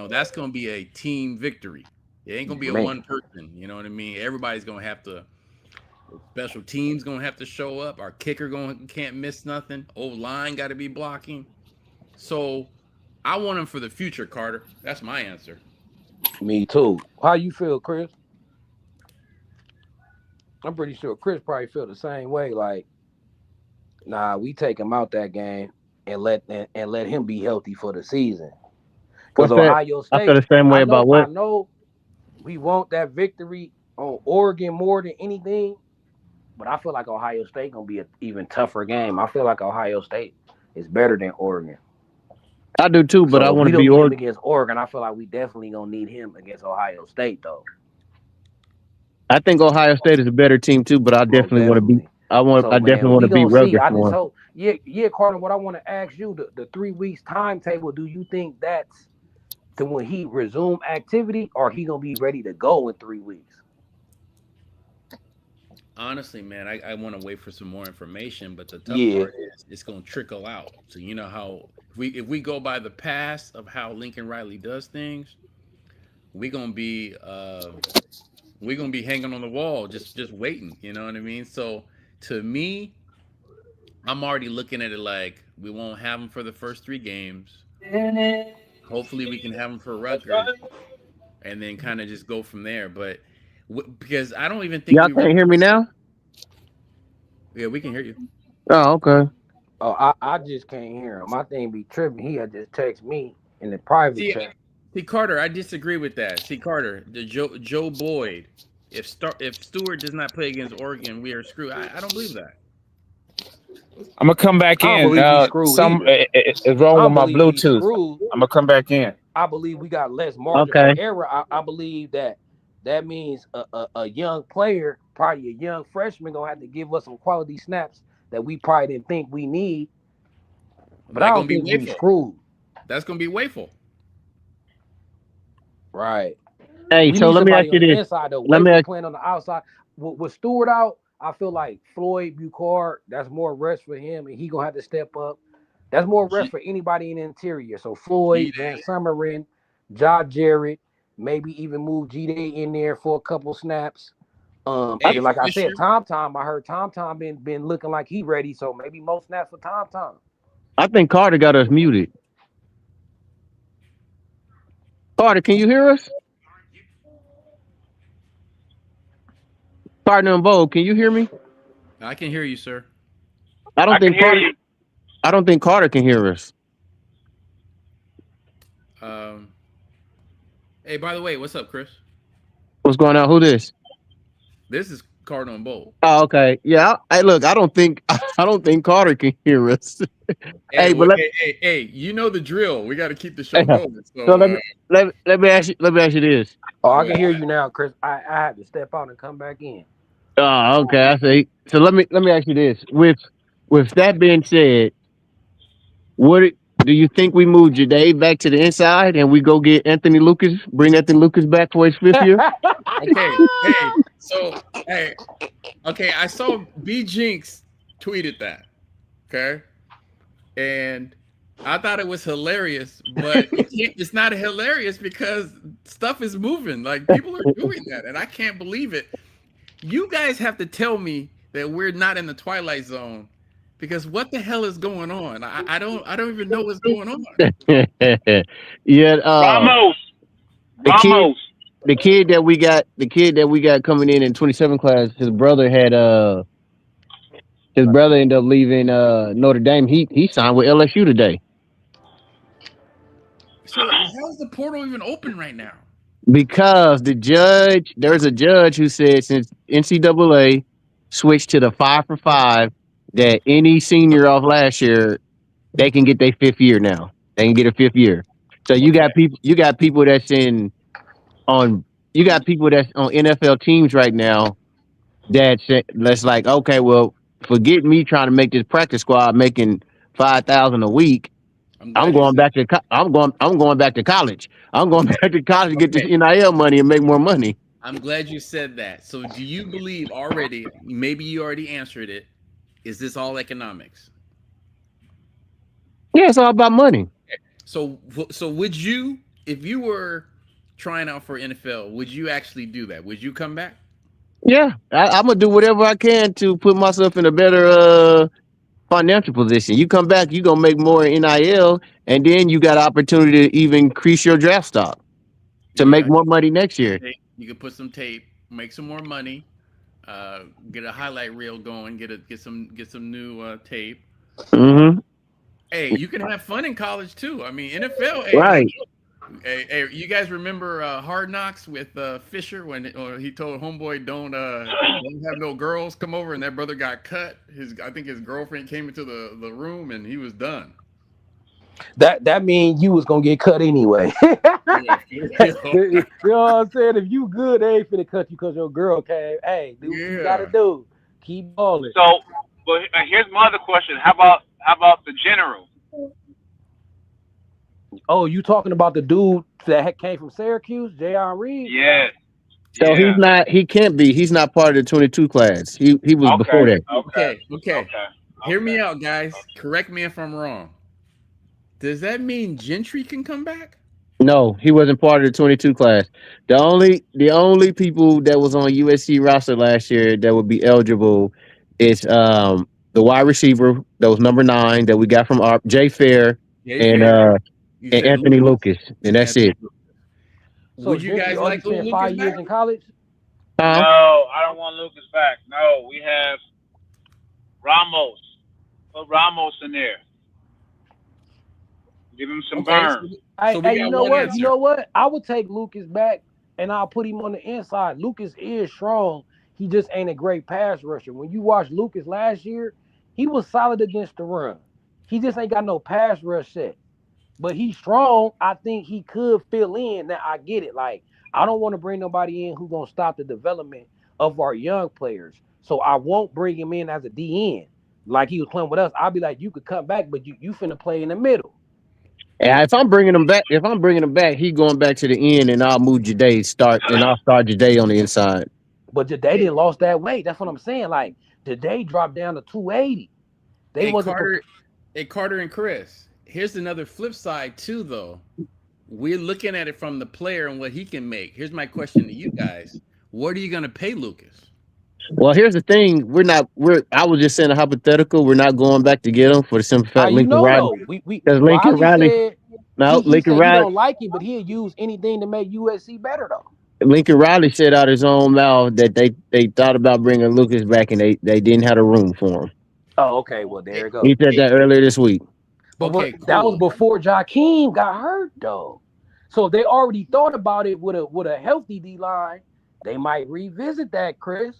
that's gonna be a team victory. It ain't gonna be a Man, one person. You know what I mean? Everybody's gonna have to. Special teams gonna have to show up. Our kicker can't miss nothing. Old line got to be blocking. So I want him for the future, Carter. That's my answer. me too. How you feel, Chris? I'm pretty sure Chris probably feel the same way. Like, nah, we take him out that game and let him be healthy for the season. Because What's that? Ohio I feel State, the same way I about know, I what? know, we want that victory on Oregon more than anything. But I feel like Ohio State gonna be an even tougher game. I feel like Ohio State is better than Oregon. I do too, but I So if want we to be don't get him Oregon. against Oregon, I feel like we definitely gonna need him against Ohio State, though. I think Ohio State is a better team too, but I Most definitely want to beat. definitely. I So definitely man, want we to beat gonna see. Rutgers I just for him. hope. Yeah, yeah, Carter. What I want to ask you, the 3 weeks timetable. Do you think that's to when he resume activity, or he gonna be ready to go in 3 weeks? Honestly, man, I want to wait for some more information, but the tough Yeah, part is it's gonna trickle out. So you know how if we go by the past of how Lincoln Riley does things, we gonna be we gonna be hanging on the wall, just waiting. You know what I mean? So to me, I'm already looking at it like we won't have him for the first 3 games. Hopefully, we can have him for Rutgers, and then kind of just go from there. But because I don't even think Y'all we can't really, hear me now? yeah, we can hear you. Oh, okay. Oh, I just can't hear him. My thing be tripping. He had just text me in the private See, chat. see, Carter, I disagree with that. See, Carter, the Joe Boyd, if Stewart does not play against Oregon, we are screwed. I don't believe that. I'm gonna come back I don't in. believe we screwed either. Is I wrong with don't my believe we Bluetooth. screwed. I'm gonna come back in. I believe we got less margin for Okay. error. I believe that means a young player, probably a young freshman, gonna have to give us some quality snaps that we probably didn't think we need. But I That gonna don't be think we Wayful. screwed. That's gonna be Wayful. Right. Hey, We so need let me ask somebody on you the this. inside though. Let me Wayful ask. playing on the outside. With Stewart out, I feel like Floyd Bucard, that's more rest for him, and he gonna have to step up. That's more rest G for anybody in the interior. So Floyd, Day. Van Summerin, Josh Jarrett, maybe even move G Day in there for a couple snaps. And Hey, then, like I said, Fisher. Tom. I heard Tom been looking like he ready, so maybe most snaps for Tom. I think Carter got us muted. Carter, can you hear us? Partner and Bo, can you hear me? I can hear you, sir. I don't I can think hear Carter. you. I don't think Carter can hear us. Um, hey, by the way, what's up, Chris? What's going on? Who this? This is Cardinal and Bolt. Oh, okay. Yeah. Hey, look, I don't think I don't think Carter can hear us. Hey, Hey, but hey, you know the drill. We got to keep the show let, going. so So, let me ask you this. Oh, I go can ahead. hear you now, Chris. I had to step out and come back in. Oh, okay. I see. So let me ask you this. With that being said, what do you think we move Jade back to the inside and we go get Anthony Lucas, bring Anthony Lucas back for his 5th year? Okay, hey, so hey, okay, I saw B Jinx tweeted that. Okay, and I thought it was hilarious, but it's not hilarious because stuff is moving. Like people are doing that, and I can't believe it. You guys have to tell me that we're not in the Twilight Zone because what the hell is going on? I don't even know what's going on. Yeah, Ramos. the kid Ramos. the kid that we got coming in 27 class, his brother had His brother ended up leaving Notre Dame. He signed with LSU today So how's the portal even open right now? because there's a judge who said since NCAA switched to the 5-for-5, that any senior off last year they can get their fifth year now. They can get a fifth year. So you Okay. got people. You got people that's on. You got people that's on NFL teams right now. That's like, okay, well, forget me trying to make this practice squad making 5,000 a week. I'm I'm glad you going said back to I'm going back to college. I'm going back to college to get this okay. NIL money and make more money. I'm glad you said that. So do you believe already, maybe you already answered it, is this all economics? Yeah, it's all about money. So would you, if you were trying out for NFL, would you actually do that? Would you come back? Yeah, I'm gonna do whatever I can to put myself in a better financial position. You come back, you gonna make more in NIL, and then you got opportunity to even increase your draft stock to make Yeah, more money next year. you could put some tape, make some more money, get a highlight reel going, get some new tape. Hmm. Hey, you can have fun in college too. I mean, NFL. Hey, look. Right. Hey, you guys remember Hard Knocks with Fisher when he told homeboy don't have no girls come over, and that brother got cut. I think his girlfriend came into the room and he was done. That means you was gonna get cut anyway. Yeah, You know what I'm saying? If you good, they ain't finna cut you because your girl came. Hey, do what you gotta yeah. do. Keep balling. So, but here's my other question: how about the general? Oh, you talking about the dude that came from Syracuse, J.R. Reed? Yes. So Yeah. he can't be. He's not part of the 22 class. He was Okay. before that. Okay. Okay. Okay. Hear me Okay. out, guys. Correct me if I'm wrong. Does that mean Gentry can come back? No, he wasn't part of the 22 class. The only people that was on USC roster last year that would be eligible is the wide receiver that was number 9 that we got from Jay Fair Jay and Fair. You said Anthony Lucas. Lucas, and that's Anthony it. Lucas. So Would you Gentry guys already like spent Lucas 5 years back? in college. Huh? No, I don't want Lucas back. No, we have Ramos. Put Ramos in there. Give him some Okay, burn. Hey, so we hey, you got know one what? You answer. know what? I would take Lucas back and I'll put him on the inside. Lucas is strong. He just ain't a great pass rusher. When you watch Lucas last year, he was solid against the run. He just ain't got no pass rush set. But he's strong. I think he could fill in. Now I get it. Like, I don't want to bring nobody in who gonna stop the development of our young players. So I won't bring him in as a DN. Like he was playing with us. I'll be like, you could come back, but you finna play in the middle. And if I'm bringing him back, he going back to the end, and I'll move I'll start Jade on the inside. But today they lost that weight. That's what I'm saying. Like today dropped down to 280. They Hey wasn't. Carter, hey Carter and Chris. Here's another flip side too, though. We're looking at it from the player and what he can make. Here's my question to you guys: what are you gonna pay Lucas? Well, here's the thing: I was just saying a hypothetical. We're not going back to get him for the simple How fact you Lincoln know Riley, though? We because Lincoln Riley Riley, said no, he said he don't like it, but he'll use anything to make USC better though. Lincoln Riley said out his own mouth that they thought about bringing Lucas back, and they didn't have a room for him. Oh, okay. Well, there Hey, it goes. He said that earlier this week. But okay, that was cool. before Jahkeem got hurt though. So if they already thought about it with a healthy D line, they might revisit that, Chris.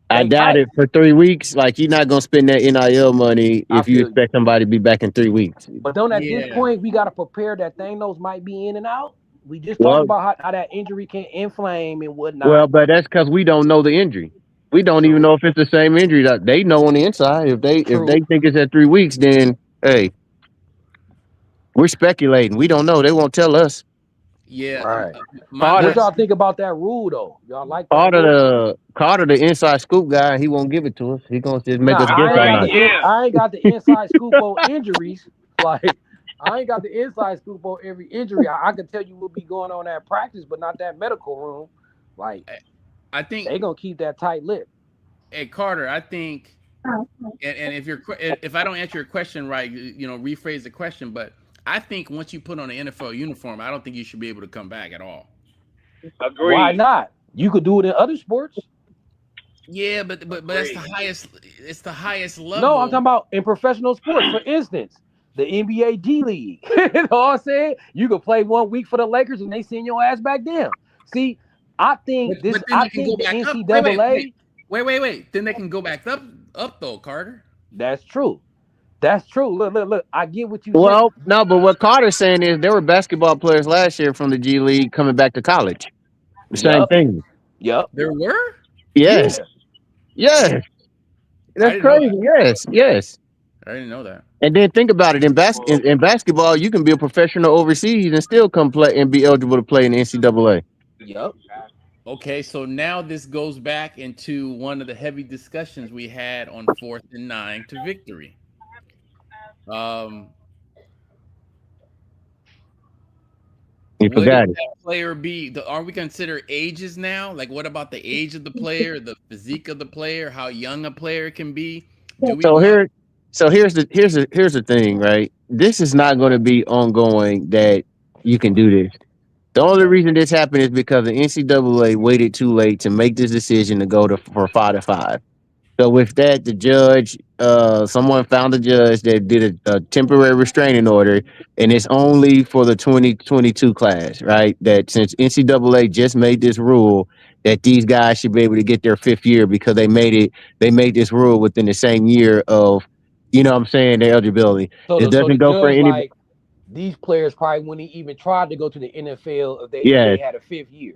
I They doubt might. it for 3 weeks. Like, you're not gonna spend that NIL money I if you feel you. expect somebody to be back in 3 weeks. But don't at this Yeah, point we got to prepare that Thanos might be in and out. We just talked Well, about how that injury can inflame and whatnot. but that's because we don't know the injury. We don't even True, know if it's the same injury that they know on the inside. If they true. think it's at 3 weeks, then hey, we're speculating. We don't know. They won't tell us. yeah. Right. My What Carter, y'all last. think about that rule though? Y'all like that Carter, rule? the inside scoop guy. He won't give it to us. He gonna just make Nah, us guess all night. Yeah. I ain't got the inside scoop on injuries. Like I ain't got the inside scoop on every injury. I can tell you what be going on at practice, but not that medical room. Like I think, they gonna keep that tight lip. hey Carter, I think, and if I don't answer your question right, rephrase the question. But I think once you put on an NFL uniform, I don't think you should be able to come back at all. Why Agreed. not? You could do it in other sports. Yeah, but that's the Agreed. highest. It's the highest No, I'm level. talking about in professional sports. For instance, the NBA G League. You know what I'm saying? You could play 1 week for the Lakers and they send your ass back down. See, I But think this. but then I they can go think the back up. Wait, wait, wait, NCAA. wait, wait, wait. Then they can go back up though, Carter. That's true. That's true. Look, look, look. I get what you saying. Well, no, but what Carter's saying is there were basketball players last year from the G League coming back to college. The same Yup. thing. Yup. There were. Yes. Yeah. Yes. I That's didn't know crazy. that. Yes. Yes. I didn't know that. And then think about it. Well, In basketball, you can be a professional overseas and still come play and be eligible to play in the NCAA. Yup. Okay, so now this goes back into one of the heavy discussions we had on 4th and 9 to victory. Um, You would forgot it. that player be? Are we consider ages now? Like, what about the age of the player, the physique of the player, how young a player can be? Do we So want? here, here's the thing, right? This is not going to be ongoing. That you can do this. The only reason this happened is because the NCAA waited too late to make this decision to go to for 5-5. So with that, the judge, someone found a judge that did a temporary restraining order, and it's only for the 2022 class, right? That since NCAA just made this rule that these guys should be able to get their fifth year because they made this rule within the same year of, you know what I'm saying, their eligibility. So It the doesn't go for judge any. like these players probably wouldn't even try to go to the NFL if Yeah. they had a fifth year.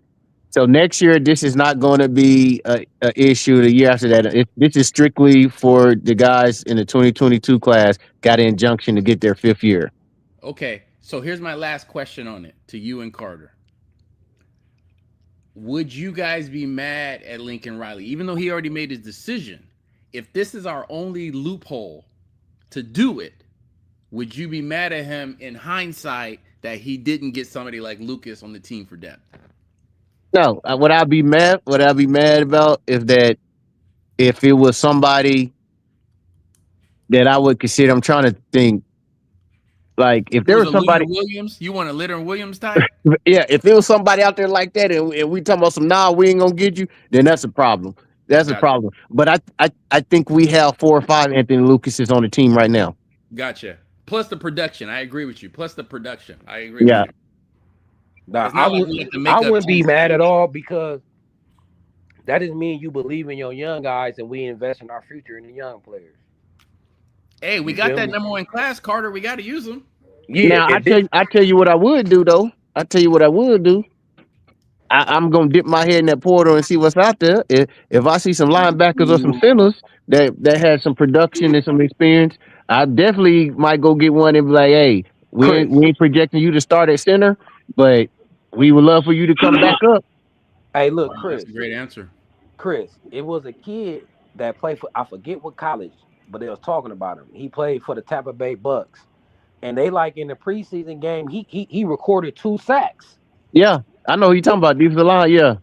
So next year, this is not going to be a issue. The year after that, this is strictly for the guys in the 2022 class got an injunction to get their fifth year. Okay, so here's my last question on it to you and Carter. Would you guys be mad at Lincoln Riley, even though he already made his decision? If this is our only loophole to do it, would you be mad at him in hindsight that he didn't get somebody like Lucas on the team for depth? No, what I'd be mad, about if it was somebody that I would consider. I'm trying to think. Like if If it there was was a Leonard somebody, Williams, you want a Leonard Williams type? yeah, if there was somebody out there like that, and we talking about some, nah, we ain't gonna get you, then that's a problem. That's a Gotcha. problem. But I think we have 4 or 5 Anthony Lucases on the team right now. Gotcha. Plus the production. I agree with you. Plus the production. I agree Yeah. with you. Nah, It's not like we have to make I up wouldn't be teams. mad at all because that just mean you believe in your young guys and we invest in our future in the young players. Hey, we You got feel that me? number 1 class, Carter. We got to use them. Yeah, Now if this, I tell you what I would do though. I tell you what I would do. I'm gonna dip my head in that portal and see what's out there. If I see some linebackers or some centers that had some production and some experience, I definitely might go get one and be like, hey, Chris. we ain't projecting you to start at center, but we would love for you to come back up. Hey, look, Oh, that's Chris. a great answer. Chris, it was a kid that played for I forget what college, but they was talking about him. He played for the Tampa Bay Bucks, and they like in the preseason game he recorded 2 sacks. Yeah, I know who you talking about, defensive line. Yeah,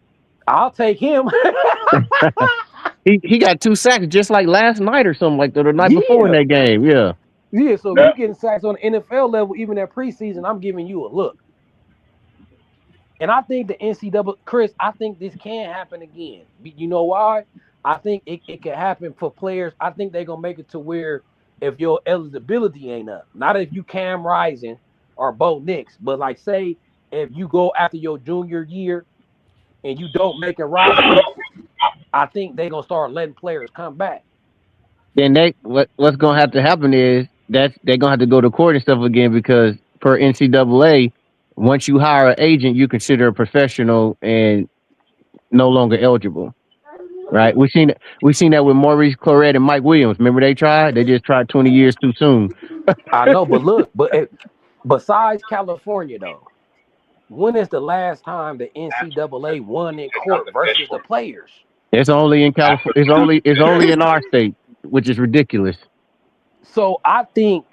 I'll take him. he got 2 sacks just like last night or something like that, or the night before in Yeah, that game. Yeah, yeah. So if you getting sacks on the NFL level, even at preseason, I'm giving you a look. And I think the NCAA, Chris, I think this can happen again. You know why? I think it can happen for players. I think they're gonna make it to where if your eligibility ain't up, not if you Cam Rising or Bo Nix, but like say if you go after your junior year and you don't make a roster, I think they're gonna start letting players come back. then what's gonna have to happen is that they're gonna have to go to court and stuff again because per NCAA, once you hire an agent, you consider a professional and no longer eligible. Right? We seen that with Maurice Claret and Mike Williams. Remember they tried? They just tried 20 years too soon. I know, but look, besides California though, when is the last time the NCAA won in court versus the players? It's only in California. It's only in our state, which is ridiculous. So I think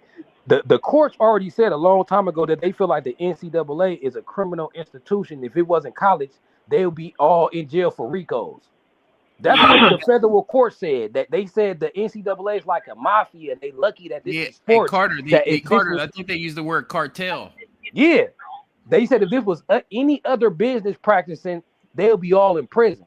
the courts already said a long time ago that they feel like the NCAA is a criminal institution. If it wasn't college, they would be all in jail for RICOs. That's what the federal court said. That they said the NCAA is like a mafia. They lucky that this Yeah. is Hey, sports. Carter. That Hey, if this Carter. was, I think they use the word cartel. yeah, they said if this was any other business practicing, they'll be all in prison.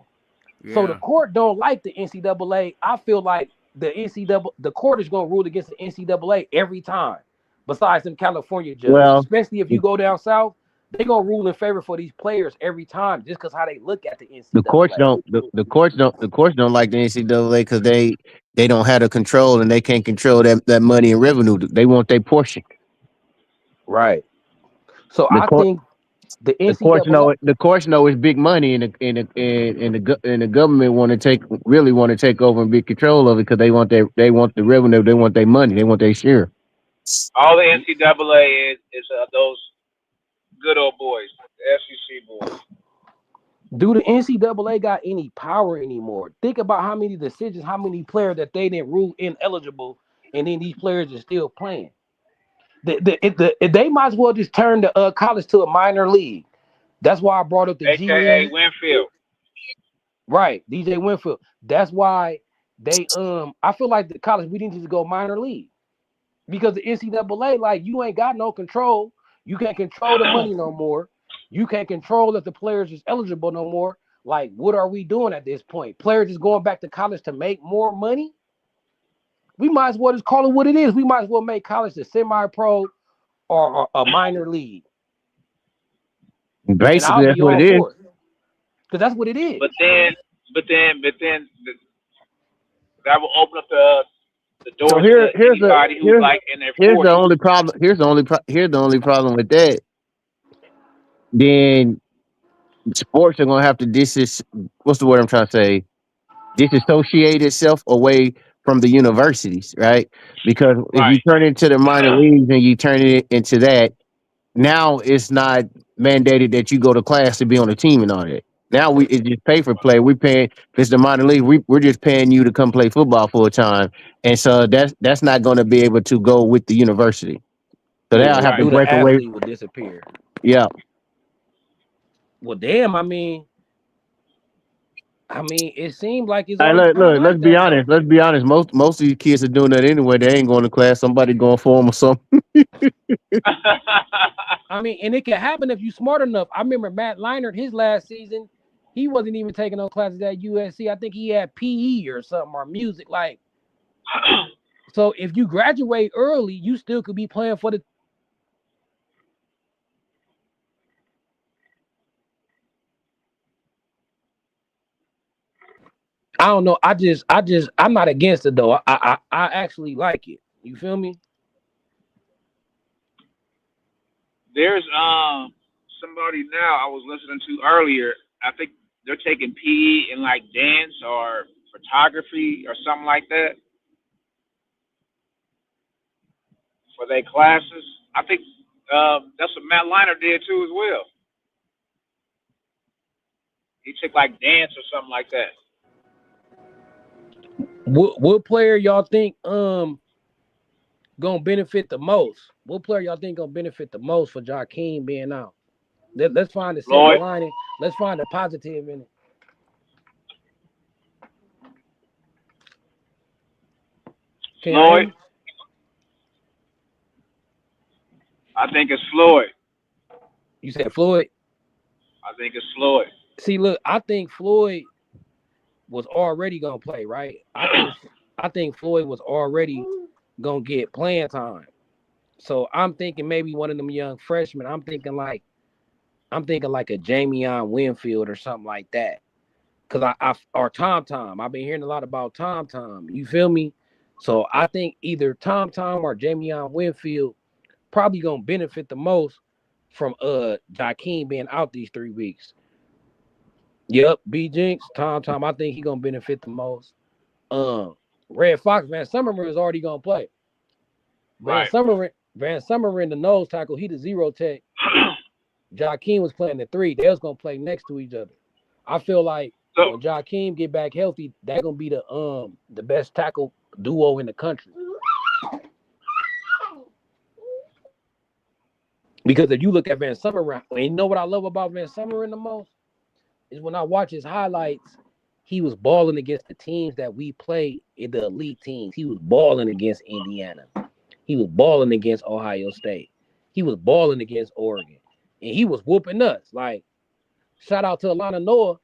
So the Yeah. court don't like the NCAA. I feel like the court is gonna rule against the NCAA every time. Besides them California judges, Well, especially if you go down south, they gonna rule in favor for these players every time, just because how they look at the the courts NCAA. don't the courts don't like the NCAA because they don't have the control and they can't control that money and revenue. They want their portion. Right. So The I court think the the courts NCAA. know it's big money and the government want to take over and be control of it because they want the revenue, they want their money, they want their share. All the NCAA is those good old boys, the SEC boys. Do the NCAA got any power anymore? Think about how many decisions, how many players that they didn't rule ineligible, and then these players are still playing. They might as well just turn the college to a minor league. That's why I brought up the G AKA League. Winfield. Right, DJ Winfield. That's why they I feel like the college we need to go minor league because the NCAA, like, you ain't got no control. You can't control the money no more. You can't control if the players is eligible no more. Like, what are we doing at this point? Players is going back to college to make more money. We might as well just call it what it is. We might as well make college a semi-pro or a minor league, and I'll Basically, that's be what all it is. for it because that's what it is. But then that will open up the So doors to anybody who's like in their here's the 40s. only problem. Here's the only problem with that. Then sports are gonna have to what's the word I'm trying to say? Disassociate itself away from the universities, right? Because if you Right. turn it into the minor leagues and you turn it into that, now it's not mandated that you go to class to be on a team and all that. Now it's just pay for play. We paying if it's the minor league, we're just paying you to come play football full time, and so that's not going to be able to go with the university. So Yeah, they'll the have to Right. student break away. athlete will disappear. Yeah, Well, damn. I mean, it seems like it's hey, already look, kind of look, let's like be that honest. though. Let's be honest. Most of these kids are doing that anyway. They ain't going to class. Somebody going for them or something. I mean, and it can happen if you're smart enough. I remember Matt Leinart, his last season, he wasn't even taking no classes at USC. I think he had PE or something or music. Like, so if you graduate early, you still could be playing for the. I don't know. I'm not against it though. I actually like it. You feel me? There's somebody now I was listening to earlier. I think they're taking PE in like dance or photography or something like that for their classes. I think that's what Matt Leinart did too as well. He took like dance or something like that. What player y'all think gonna benefit the most? What player y'all think gonna benefit the most for Jahkeem being out? Let's find the silver Floyd, lining. Let's find the positive in it. Can y'all hear Floyd. me? I think it's Floyd. You said Floyd. I think it's Floyd. See, look, I think Floyd was already gonna play, right? I think Floyd was already gonna get playing time. So I'm thinking maybe one of them young freshmen. I'm thinking like a Jamion Winfield or something like that. Cause I or Tom Tom. I've been hearing a lot about Tom Tom. You feel me? So I think either Tom Tom or Jamion Winfield probably gonna benefit the most from Jahkeem being out these 3 weeks. Yep, B Jinx, Tom Tom. I think he gonna benefit the most. Um, Red Fox, Van Summerman is already gonna play. Right. Van Summerman, the nose tackle, he the zero tech. Jahkeem was playing the three. They was gonna play next to each other. I feel like So when Jahkeem get back healthy, that gonna be the best tackle duo in the country. Because if you look at Van Summerman, and you know what I love about Van Summerman the most is when I watch his highlights, he was balling against the teams that we play in the elite teams. He was balling against Indiana. He was balling against Ohio State. He was balling against Oregon. And he was whooping us. Like, shout out to Alana Noah.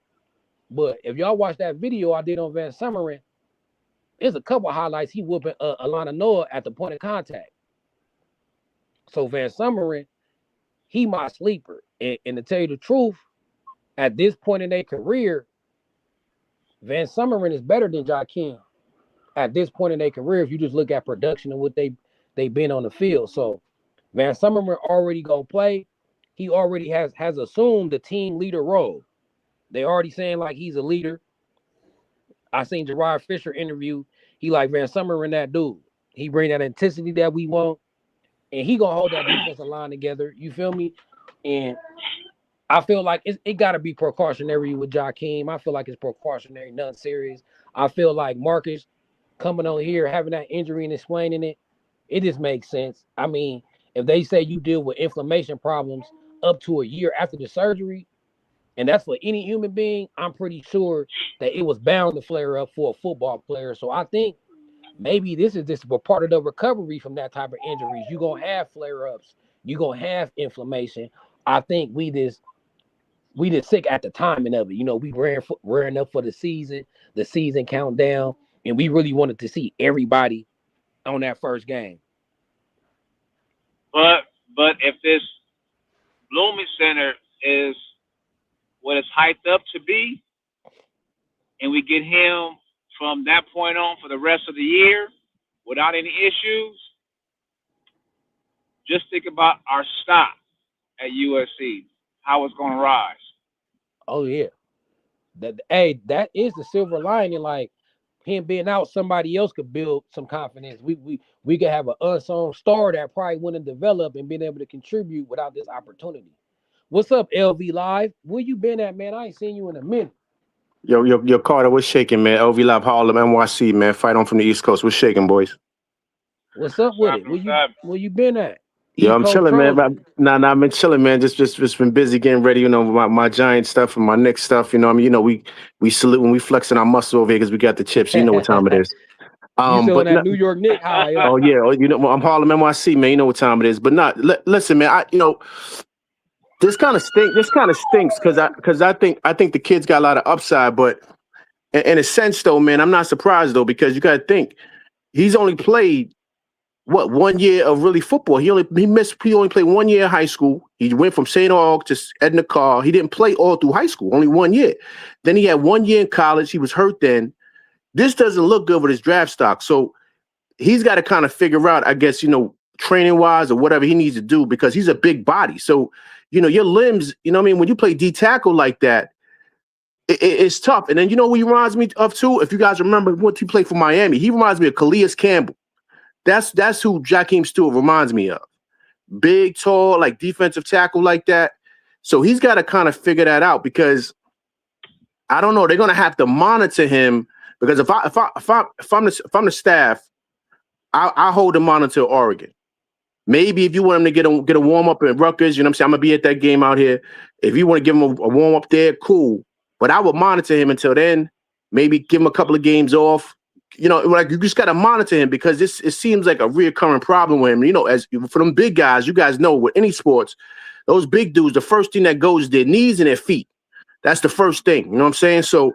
But if y'all watch that video I did on Van Summerin, there's a couple highlights he whooping Alana Noah at the point of contact. So Van Summerin, he my sleeper. And to tell you the truth, at this point in their career, Van Summerin is better than Jahkeem. At this point in their career, if you just look at production and what they been on the field. So Van Summerin already gonna play. He already has assumed the team leader role. They already saying like he's a leader. I seen Gerard Fisher interview. He like Van Summerin, that dude. He bring that intensity that we want, and he gonna hold that defensive line together. You feel me? And I feel like it got to be precautionary with Jahkeem. I feel like it's precautionary, nothing serious. I feel like Marcus coming on here, having that injury and explaining it, it just makes sense. I mean, if they say you deal with inflammation problems up to a year after the surgery, and that's for any human being, I'm pretty sure that it was bound to flare up for a football player. So I think maybe this is just a part of the recovery from that type of injuries. You're going to have flare-ups. You're going to have inflammation. I think we just sick at the timing of it. You know, we rearing up for the season countdown, and we really wanted to see everybody on that first game. But if this Blooming Center is what it's hyped up to be, and we get him from that point on for the rest of the year without any issues, just think about our stock at USC, how it's going to rise. Oh yeah, that is the silver lining. Like him being out, somebody else could build some confidence. We could have an unsung star that probably wouldn't develop and been able to contribute without this opportunity. What's up, LV Live? Where you been at, man? I ain't seen you in a minute. Yo, Carter, what's shaking, man? LV Live Harlem, NYC, man. Fight on from the East Coast. What's shaking, boys? What's up with it? Where you been at? Yo, East I'm Coast chilling, man. Trojans. Nah, I've been chilling, man. Just been busy getting ready, my Giant stuff and my Knicks stuff. You know, I mean, we salute when we flexing our muscle over here because we got the chips. You know what time it is. You still on But that New York Knicks high? oh yeah, I'm Harlem NYC, man. You know what time it is. But not listen, man. This kind of stinks because I think the kid's got a lot of upside, but in a sense, though, man, I'm not surprised though because you got to think he's only played. What 1 year of really football? He only played 1 year in high school. He went from St. Aug to Edna Carr. He didn't play all through high school, only 1 year. Then he had 1 year in college. He was hurt then. This doesn't look good with his draft stock. So he's got to kind of figure out, I guess, training wise or whatever he needs to do because he's a big body. So, your limbs, what I mean? When you play D tackle like that, it's tough. And then what he reminds me of too? If you guys remember what he played for Miami, he reminds me of Calais Campbell. That's who Jahkeem Stewart reminds me of. Big, tall, like defensive tackle like that. So he's got to kind of figure that out because I don't know. They're going to have to monitor him because if I'm the staff, I hold the monitor Oregon. Maybe if you want him to get a warm up in Rutgers, you know what I'm saying? I'm gonna be at that game out here. If you want to give him a warm up there, cool. But I would monitor him until then. Maybe give him a couple of games off. Like you just got to monitor him because it seems like a reoccurring problem with him. As for them big guys, you guys know with any sports, those big dudes, the first thing that goes is their knees and their feet. That's the first thing. You know what I'm saying? So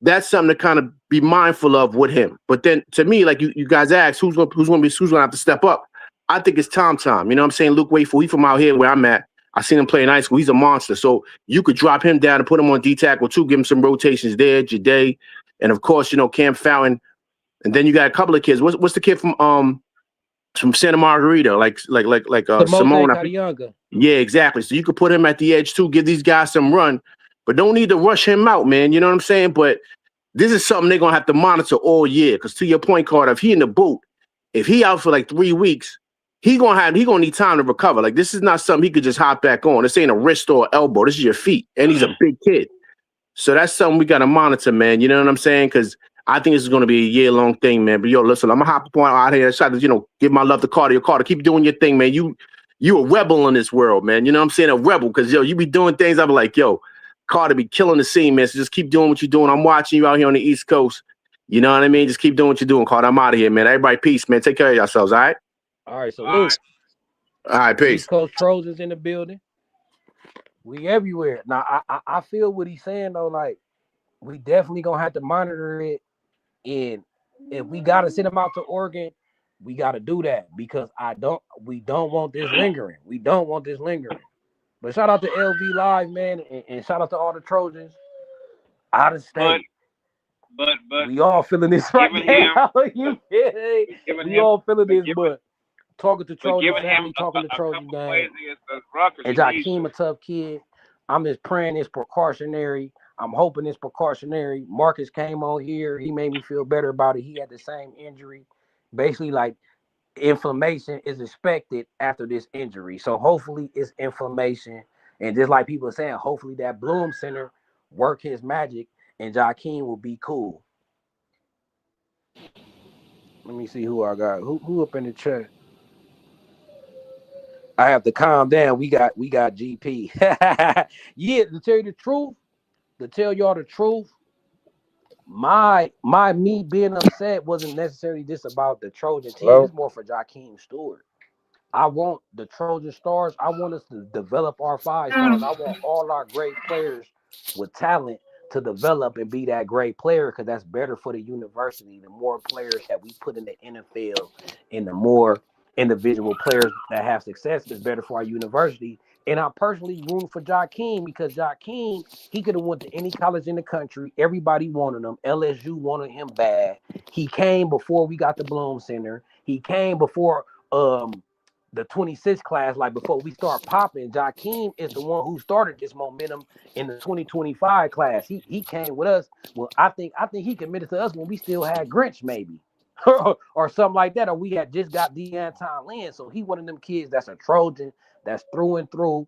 that's something to kind of be mindful of with him. But then to me, like you guys asked, who's gonna have to step up? I think it's Tom. You know what I'm saying? Luke Wakeful, he's from out here where I'm at. I seen him play in high school. He's a monster. So you could drop him down and put him on D tackle too, give him some rotations there, Jade, and of course, Cam Fountain. And then you got a couple of kids. What's the kid from Santa Margarita, like Simone? Yeah, exactly. So you could put him at the edge too, give these guys some run, but don't need to rush him out, man. You know what I'm saying? But this is something they're gonna have to monitor all year. Because to your point, Carter, if he in the boot, if he out for like 3 weeks, he gonna need time to recover. Like this is not something he could just hop back on. This ain't a wrist or elbow. This is your feet, and he's a big kid. So that's something we gotta monitor, man. You know what I'm saying? Because I think this is going to be a year-long thing, man. But, listen, I'm going to hop up out here and try to, give my love to Carter. Carter, keep doing your thing, man. You a rebel in this world, man. You know what I'm saying? A rebel because, you be doing things. I'm like, Carter be killing the scene, man. So just keep doing what you're doing. I'm watching you out here on the East Coast. You know what I mean? Just keep doing what you're doing, Carter. I'm out of here, man. Everybody, peace, man. Take care of yourselves, all right? All right, so Luke. All right, peace. East Coast Trojans in the building. We everywhere. Now, I feel what he's saying, though, like, we definitely gonna have to monitor it. And if we gotta send him out to Oregon, we gotta do that because we don't want this lingering. We don't want this lingering. But shout out to LV Live, man, and shout out to all the Trojans out of But state. but We all feeling this right giving him now. You feel me? giving We him all feeling but this, giving but talking to but Trojan giving him family, talking to a Trojan couple gang, plays against the Rutgers, and he needs Jahkeem to. a tough kid. I'm just praying it's precautionary. I'm hoping it's precautionary. Marcus came on here. He made me feel better about it. He had the same injury. Basically, like inflammation is expected after this injury. So hopefully it's inflammation. And just like people are saying, hopefully that Bloom Center work his magic and Jahkeem will be cool. Let me see who I got. Who up in the chat? I have to calm down. We got GP. Yeah, to tell you the truth, to tell y'all the truth, my me being upset wasn't necessarily just about the Trojan team. Hello? It's more for Jahkeem Stewart. I want the Trojan stars. I want us to develop our 5 stars. I want all our great players with talent to develop and be that great player because that's better for the university. The more players that we put in the NFL and the more individual players that have success is better for our university. And I'm personally rooting for Jahkeem because Jahkeem, he could have went to any college in the country. Everybody wanted him. LSU wanted him bad. He came before we got the Bloom Center. He came before the 26 class, like before we start popping. Jahkeem is the one who started this momentum in the 2025 class. He came with us. Well, I think he committed to us when we still had Grinch, maybe. Or something like that. Or we had just got Deanton Lynn. So he one of them kids that's a Trojan, that's through and through.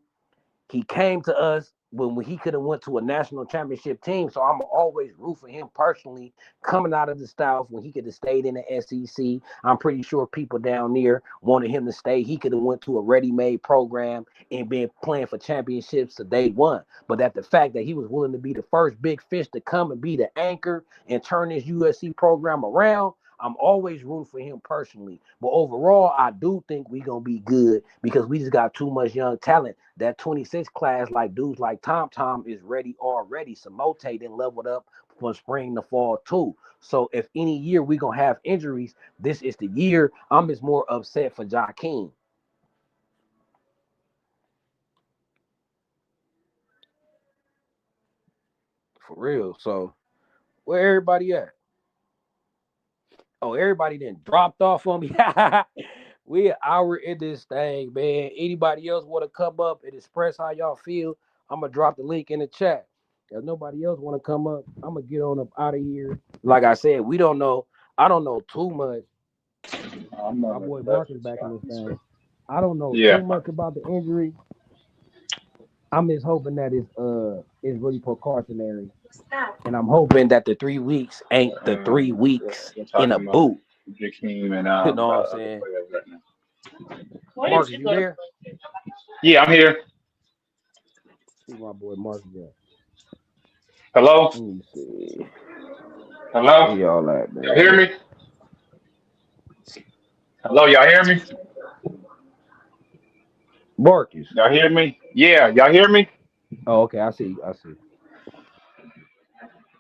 He came to us when he could have went to a national championship team. So I'm always root for him personally coming out of the South when he could have stayed in the SEC. I'm pretty sure people down there wanted him to stay. He could have went to a ready-made program and been playing for championships to day one. But that the fact that he was willing to be the first big fish to come and be the anchor and turn this USC program around, I'm always rooting for him personally. But overall, I do think we're going to be good because we just got too much young talent. That 26 class, like dudes like Tom is ready already. Samote then leveled up from spring to fall too. So if any year we're going to have injuries, this is the year. I'm just more upset for Jahkeem. For real. So where everybody at? Oh, everybody then dropped off on me. We an hour in this thing, man. Anybody else want to come up and express how y'all feel? I'm gonna drop the link in the chat. If nobody else want to come up, I'm gonna get on up out of here. Like I said, we don't know. I don't know too much. I'm My not boy that Mark is back in this thing. I don't know Yeah. too much about the injury. I'm just hoping that it's really precautionary, and I'm hoping that the 3 weeks ain't the 3 weeks We're in a talking about boot. Jahkeem and You know the what I'm other saying? players right now. Marcus, you there? Yeah, I'm here. See my boy Marcus at. Hello? Let me see. Where Hello? y'all at, Y'all hear man? me? Hello, y'all hear me? Marcus. Y'all hear me? Yeah, y'all hear me? Oh, okay. I see. I see.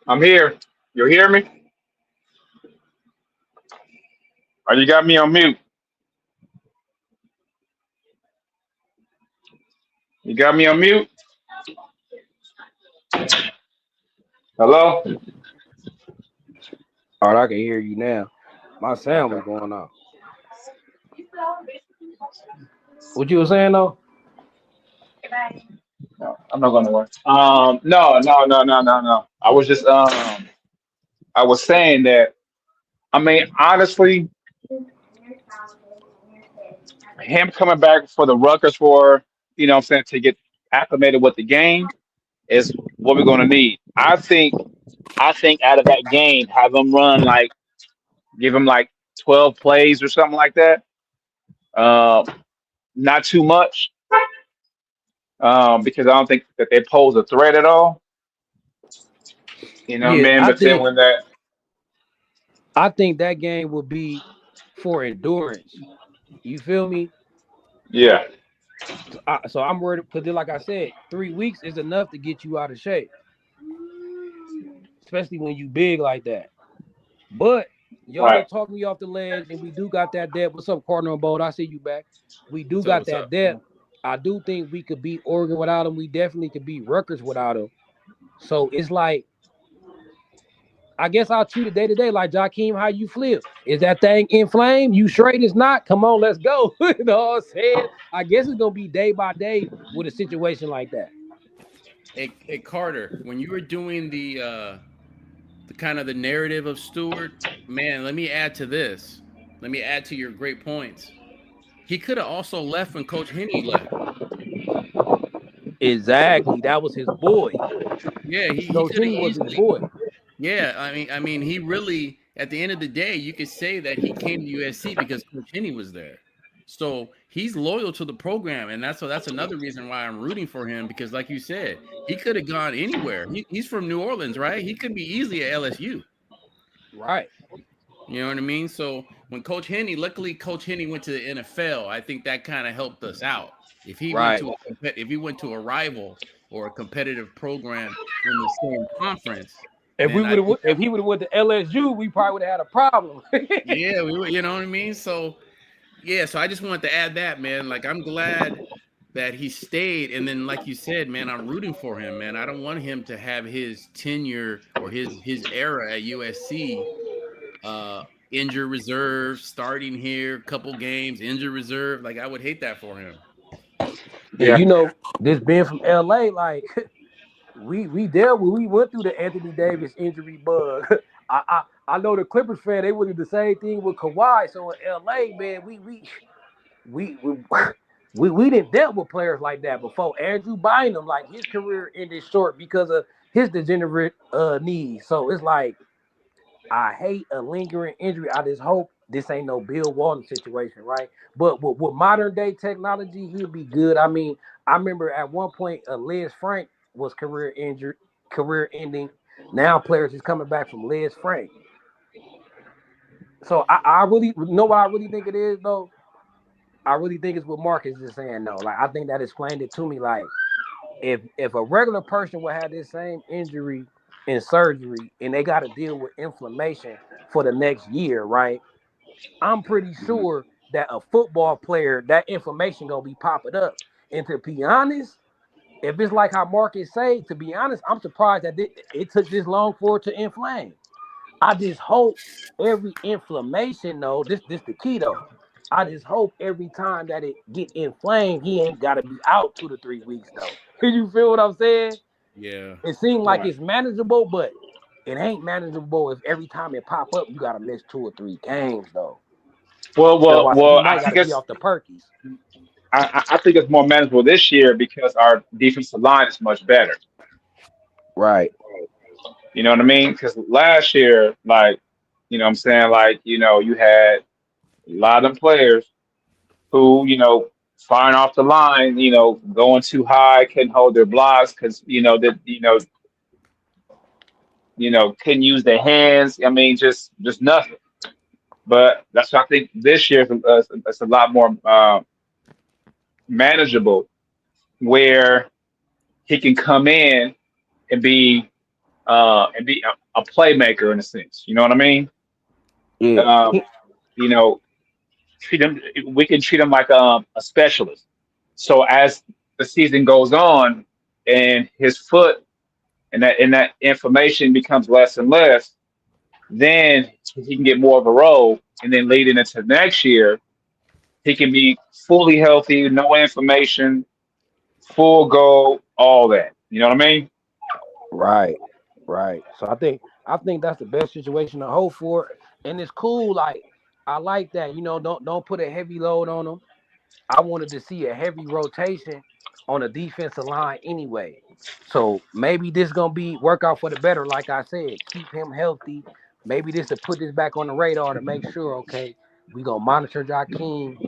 I'm here. You hear me? Or you got me on mute? You got me on mute? Hello? All right, I can hear you now. My sound was Okay. going off. What you were saying though? No, I'm not gonna work. No. I was saying that. I mean, honestly, him coming back for the Rutgers for what I'm saying, to get acclimated with the game is what we're gonna need. I think out of that game, have them run like give him like 12 plays or something like that. Um, Not too much, because I don't think that they pose a threat at all. You know what I Yeah, mean? I But then think when that, I think that game will be for endurance. You feel me? yeah, So I'm worried because, like I said, 3 weeks is enough to get you out of shape. especially when you big like that. But y'all Right. done talk me off the ledge, and we do got that depth. What's up, Cardinal Bolt? I see you back. We do What's up? got What's that up? depth. I do think we could beat Oregon without him. We definitely could beat Rutgers without him. So it's like, I guess I'll treat it day to day. Like, Jahkeem, how you flip? Is that thing inflamed? You straight is not? Come on, let's go. You know what I'm saying? I guess it's gonna be day by day with a situation like that. Hey Carter, when you were doing the kind of the narrative of Stewart, man, let me add to this. Let me add to your great points. He could have also left when Coach Henney left. Exactly. That was his boy. Yeah, he Coach could have Henny was his easily. boy. Yeah, I mean, he really, at the end of the day, you could say that he came to USC because Coach Henney was there. So he's loyal to the program, and that's another reason why I'm rooting for him because, like you said, he could have gone anywhere. He's from New Orleans, right? He could be easily at LSU. Right. You know what I mean? So when luckily Coach Henney went to the NFL, I think that kind of helped us out. Right. If he went to a rival or a competitive program in the same conference, If we then I would have, think if he would have went to LSU, we probably would have had a problem. yeah, we were, you know what I mean? So yeah, so I just wanted to add that, man. Like I'm glad that he stayed, and then like you said, man, I'm rooting for him, man. I don't want him to have his tenure or his era at USC injured reserve, starting here, couple games, injured reserve. Like I would hate that for him. And Yeah. this being from LA, like we went through the Anthony Davis injury bug. I know the Clippers fan, they would do the same thing with Kawhi. So in LA, man, we we, we didn't dealt with players like that before. Andrew Bynum, like his career ended short because of his degenerate knees. So it's like, I hate a lingering injury. I just hope this ain't no Bill Walton situation, right? But with modern day technology, he'll be good. I mean, I remember at one point, Liz Frank was career ending. Now players is coming back from Liz Frank. So I really know what I really think it is though. I really think it's what Marcus is saying though. Like I think that explained it to me. Like if a regular person would have this same injury in surgery and they got to deal with inflammation for the next year, right? I'm pretty sure that a football player, that inflammation gonna be popping up. And to be honest, if it's like how Marcus say, to be honest, I'm surprised that it took this long for it to inflame. I just hope every inflammation, though, this the key though. I just hope every time that it get inflamed, he ain't gotta be out 2 to 3 weeks though. You feel what I'm saying? Yeah. It seems like Right. it's manageable, but it ain't manageable if every time it pop up, you gotta miss 2 or 3 games though. Well, That's well, why he well. might gotta be off the Perkies. I think it's more manageable this year because our defensive line is much better. Right. You know what I mean? Because last year, like, what I'm saying, like, you had a lot of them players who, firing off the line, going too high, couldn't hold their blocks because, that, couldn't use their hands. I mean, just nothing. But that's why I think this year it's a lot more manageable, where he can come in and be a playmaker in a sense. You know what I mean? Yeah. Um, you know, treat him. We can treat him like a specialist. So as the season goes on, and his foot and that information becomes less and less, then he can get more of a role, and then leading into next year, he can be fully healthy, no inflammation, full go, all that. You know what I mean? Right. Right. So I think that's the best situation to hope for. And it's cool. Like I like that. Don't put a heavy load on them. I wanted to see a heavy rotation on a defensive line anyway. So maybe this gonna be work out for the better. Like I said, keep him healthy. Maybe this to put this back on the radar to make sure, okay, we gonna monitor Jahkeem.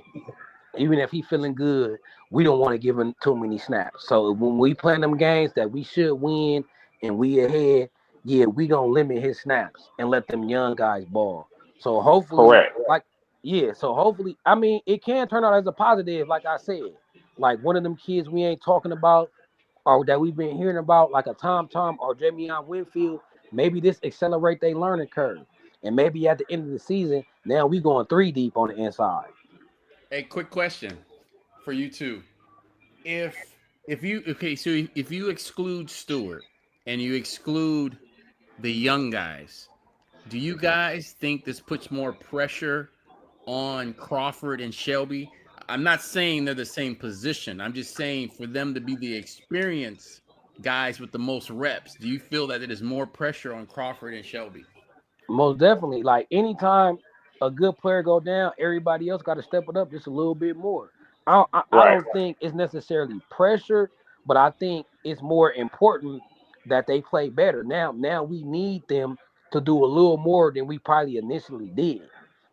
Even if he feeling good, we don't want to give him too many snaps. So when we play them games that we should win and we ahead, yeah, we gonna limit his snaps and let them young guys ball. So hopefully, Correct. like, yeah, so hopefully, I mean, it can turn out as a positive, like I said. Like one of them kids we ain't talking about or that we've been hearing about, like a Tom or Jamion Winfield, Maybe this accelerate their learning curve. And maybe at the end of the season, now we going 3 deep on the inside. A quick question for you two. If you exclude Stewart and you exclude the young guys, do you guys think this puts more pressure on Crawford and Shelby? I'm not saying they're the same position. I'm just saying for them to be the experienced guys with the most reps, do you feel that it is more pressure on Crawford and Shelby? Most definitely. Like anytime a good player go down, everybody else got to step it up just a little bit more. I Right. don't think it's necessarily pressure, but I think it's more important that they play better. Now we need them to do a little more than we probably initially did.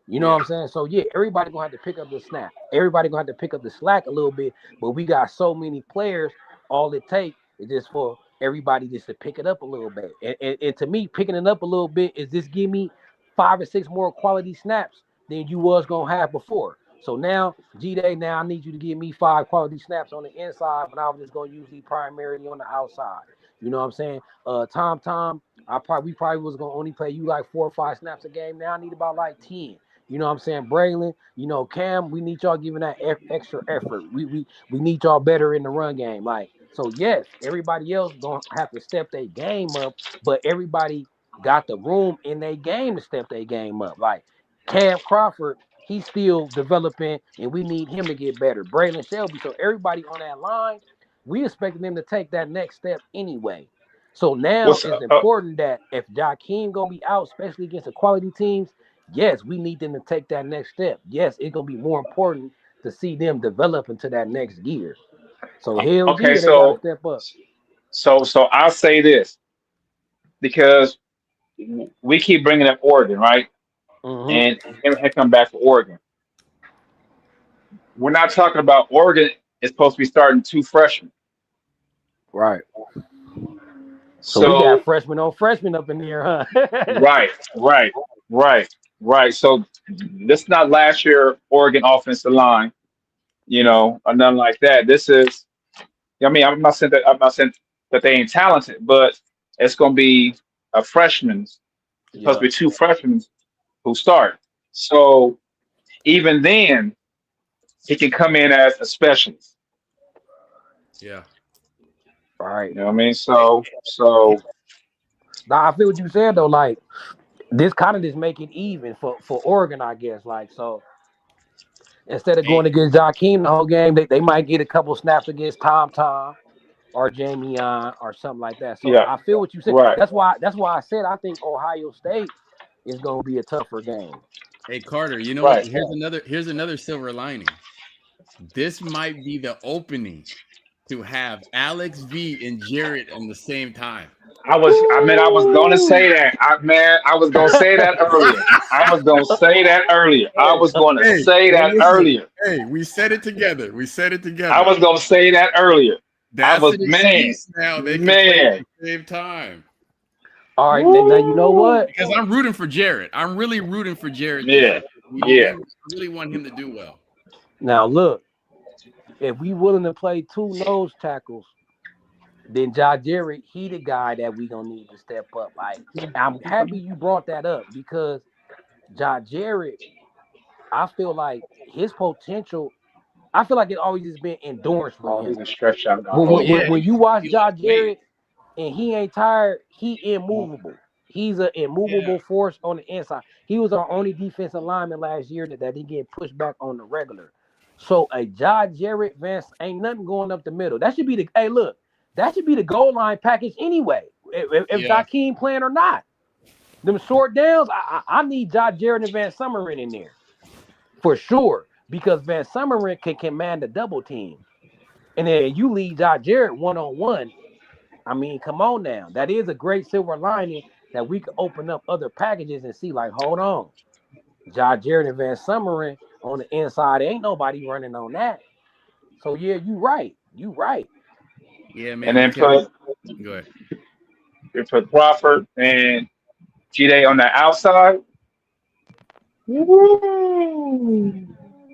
You know what Yeah. I'm saying? So yeah, everybody gonna have to pick up the snap. Everybody gonna have to pick up the slack a little bit. But we got so many players. All it takes is just for everybody just to pick it up a little bit. And to me, picking it up a little bit is just give me 5 or 6 more quality snaps than you was gonna have before. So now, G-Day, now I need you to give me 5 quality snaps on the inside, but I was just gonna use these primarily on the outside. You know what I'm saying? Tom, we probably was gonna only play you like 4 or 5 snaps a game. Now I need about like 10. You know what I'm saying? Braylon, Cam, we need y'all giving that extra effort. We need y'all better in the run game. Like, so yes, everybody else gonna have to step their game up, but everybody got the room in their game to step their game up. Like Cam Crawford, he's still developing, and we need him to get better. Braylon Shelby. So everybody on that line, we expecting them to take that next step anyway. So now What's it's important that if Jahkeem gonna be out, especially against the quality teams, yes, we need them to take that next step. Yes, it's gonna be more important to see them develop into that next gear. So hell okay? yeah, they gotta step up. So I'll say this because we keep bringing up Oregon, right? Hmm. And him had come back for Oregon. We're not talking about Oregon is supposed to be starting 2 freshmen. Right. So we got So freshmen on freshmen up in here, huh? right, right, right, right. So this is not last year Oregon offensive line, or nothing like that. This is, I mean, I'm not saying that they ain't talented, but it's going to be a freshman, supposed Yeah. to be 2 freshmen who start. So even then, he can come in as a specialist. Yeah. All right. You know what I mean? So Now I feel what you said though. Like this kind of just make it even for Oregon, I guess. Like so, instead of going Hey, against Jahkeem the whole game, they might get a couple snaps against Tom or Jamie or something like that. So yeah, I feel what you said. right. That's why I said I think Ohio State is gonna be a tougher game. hey Carter, you know what? Right. Here's another silver lining. This might be the opening to have Alex V and Jarrett on the same time. I was gonna Woo! say that. I was gonna say that earlier. I was gonna say that earlier. I was gonna Hey, say well, that listen. earlier. Hey, we said it together. We said it I together. was gonna say that earlier. I That's was an man, excuse now. They can play at man. the same time. All right, now you know Woo! what? Because I'm rooting for Jarrett. I'm really rooting for Jarrett this Yeah, year. yeah. I really want him to do well. Now look, if we willing to play 2 nose tackles, then Josh Jarrett, he the guy that we gonna need to step up. Like I'm happy you brought that up because Josh Jarrett, I feel like his potential. I feel like it always has been endurance with Oh, him. he's a stretch out. When Oh when, yeah, when, when you watch he lost Josh weight. Jarrett and he ain't tired, he immovable. He's an Yeah, immovable force on the inside. He was our only defensive lineman last year that didn't get pushed back on the regular. So a Josh Jarrett Vance ain't nothing going up the middle. That should be the hey look. That should be the goal line package anyway. If yeah, Jahkeem playing or not, them short downs, I need Josh Jarrett and Van Summerin in there for sure because Van Summerin can command a double team, and then you lead Josh Jarrett 1-on-1. I mean, come on now. That is a great silver lining that we could open up other packages and see, like, hold on. Josh Jarrett and Van Summerin on the inside. Ain't nobody running on that. So yeah, you right. You right. yeah, And man. then Because put go ahead. Crawford and G-Day on the outside. Woo!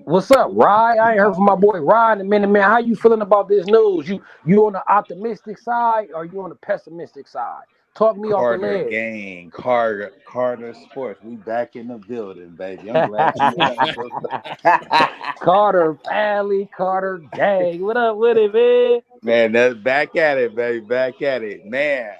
What's up, Rye? I ain't heard from my boy Rye in a minute, man. How you feeling about this news? You on the optimistic side or you on the pessimistic side? Talk me off the Carter ledge. gang, Carter Sports. We back in the building, baby. I'm glad you remember those. Carter Valley, Carter Gang. What up with it, man? Man, that's back at it, baby. Back at it. Man,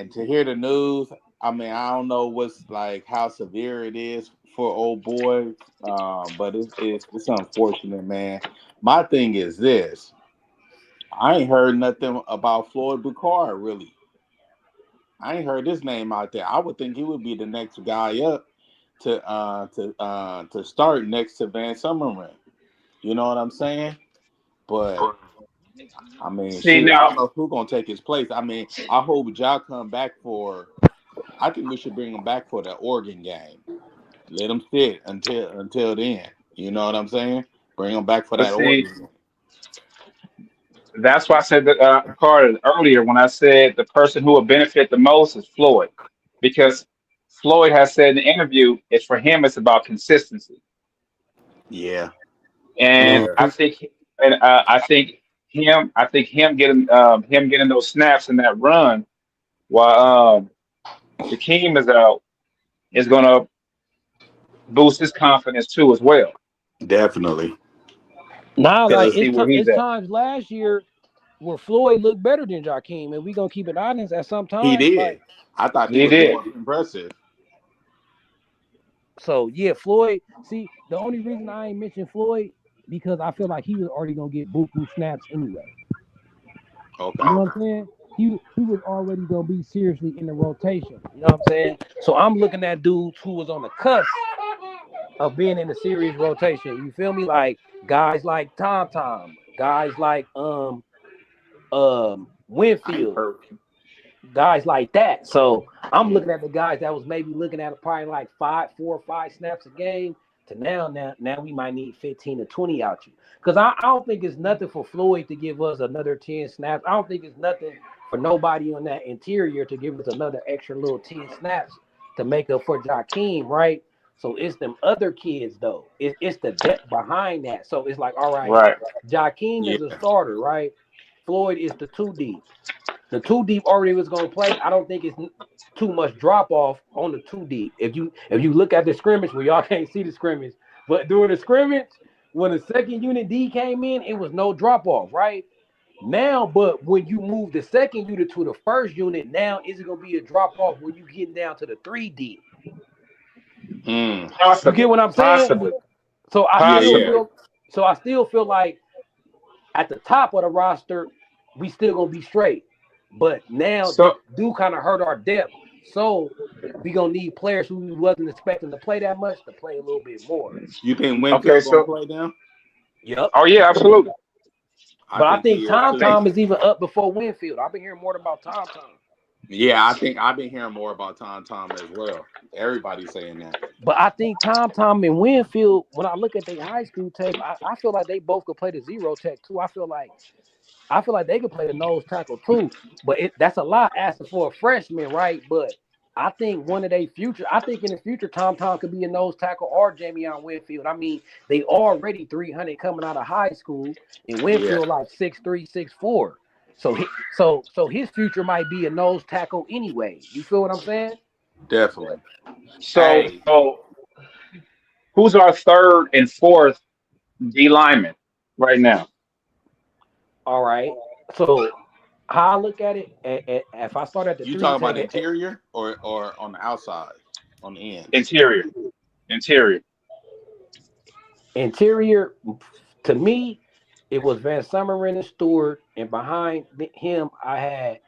to hear the news, I mean, I don't know what's like how severe it is for old boy, but it's unfortunate, man. My thing is this: I ain't heard nothing about Floyd Boucard really. I ain't heard his name out there. I would think he would be the next guy up to start next to Van Summerman. You know what I'm saying? But I mean, See shoot, I now, don't know who's gonna take his place. I mean, I hope Ja come back for. I think we should bring him back for the Oregon game. Let him sit until then. You know what I'm saying? Bring him back for but that see, Oregon game. that's why I said that Carter earlier when I said the person who will benefit the most is Floyd, because Floyd has said in the interview, it's for him. It's about consistency, Yeah, and yeah, I think him getting those snaps in that run while Jahkeem is out is going to boost his confidence too as well. definitely. Nah, Because to like Cause see where he's it's at. times last year where Floyd looked better than Jahkeem, and we gonna keep it honest at some he times. did. Like I thought he He was did. more impressive. so, yeah, Floyd. See, the only reason I ain't mentioned Floyd because I feel like he was already gonna get buku snaps anyway. Okay. You know what I'm saying? He was already gonna be seriously in the rotation. You know what I'm saying? So I'm looking at dudes who was on the cusp of being in the serious rotation. You feel me? Like guys like Tom, guys like I ain't Winfield, heard. guys like that. So I'm looking at the guys that was maybe looking at probably like 4 or 5 snaps a game to now we might need 15 to 20 out you. Because I don't think it's nothing for Floyd to give us another 10 snaps. I don't think it's nothing for nobody on that interior to give us another extra little 10 snaps to make up for Jahkeem, right? So it's them other kids though. It's the depth behind that. So it's like, all right, Right. Jahkeem Yeah, is a starter, right? Floyd is the 2 deep. The 2 deep already was going to play. I don't think it's too much drop off on the 2 deep. If you look at the scrimmage, well, y'all can't see the scrimmage, but during the scrimmage, when the second unit D came in, it was no drop off, right? Now, but when you move the second unit to the first unit, now is it going to be a drop off when you get down to the 3 deep? You get Possibly. what I'm saying? Possibly. So I yeah, still yeah. Possibly. feel so I still feel like at the top of the roster, we still gonna be straight. But now they So do kind of hurt our depth. So we gonna need players who we wasn't expecting to play that much to play a little bit more. You think okay, Winfield gonna so play now? Yep. oh yeah, absolutely. I But I think think he is Tom too. Hey, Tom is even up before Winfield. I've been hearing more about Tom Tom. Yeah, I think I've been hearing more about Tom as well. Everybody's saying that. But I think Tom Tom and Winfield, when I look at their high school tape, I feel like they both could play the zero tech too. I feel like they could play the nose tackle too, but that's a lot asking for a freshman, right? But I think I think in the future, Tom Tom could be a nose tackle or Jamion Winfield. I mean, they already 300 coming out of high school, and Yeah, Winfield like 6'3", 6'4". So his future might be a nose tackle anyway. You feel what I'm saying? definitely. so Hey, who's our third and fourth D lineman right now? All right. So how I look at it, if I start at the you three talking about tech, interior or on the outside, on the ends? Interior. Interior. interior, to me, it was Van Summerin and Stewart, and behind him, I had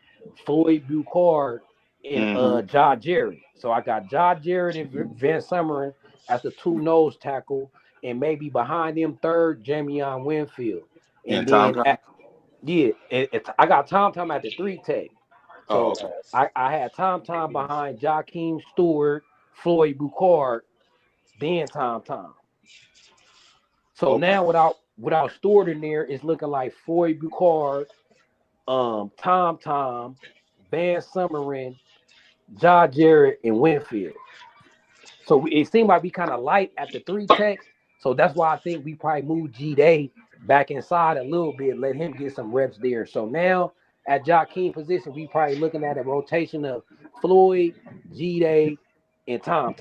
Floyd Bucard and Mm-hmm. Josh Jarrett. So I got Josh Jarrett and Van Summerin as the two nose tackle, and maybe behind them third, Jamion Winfield. And And Tom then, Tom. I got Tom Tom at the 3 tech. Oh, So okay. I had Tom Tom behind Jahkeem Stewart, Floyd Bucard, then Tom Tom. So Okay. now without Stewart in there, it's looking like Floyd Bucard, Tom Tom, Van Summerin, Josh Jarrett, and Winfield. So it seemed like we kind of light at the 3 tech. So that's why I think we probably moved G Day back inside a little bit, let him get some reps there. So now at Jahkeem position, we probably looking at a rotation of Floyd, G-Day, and Tom.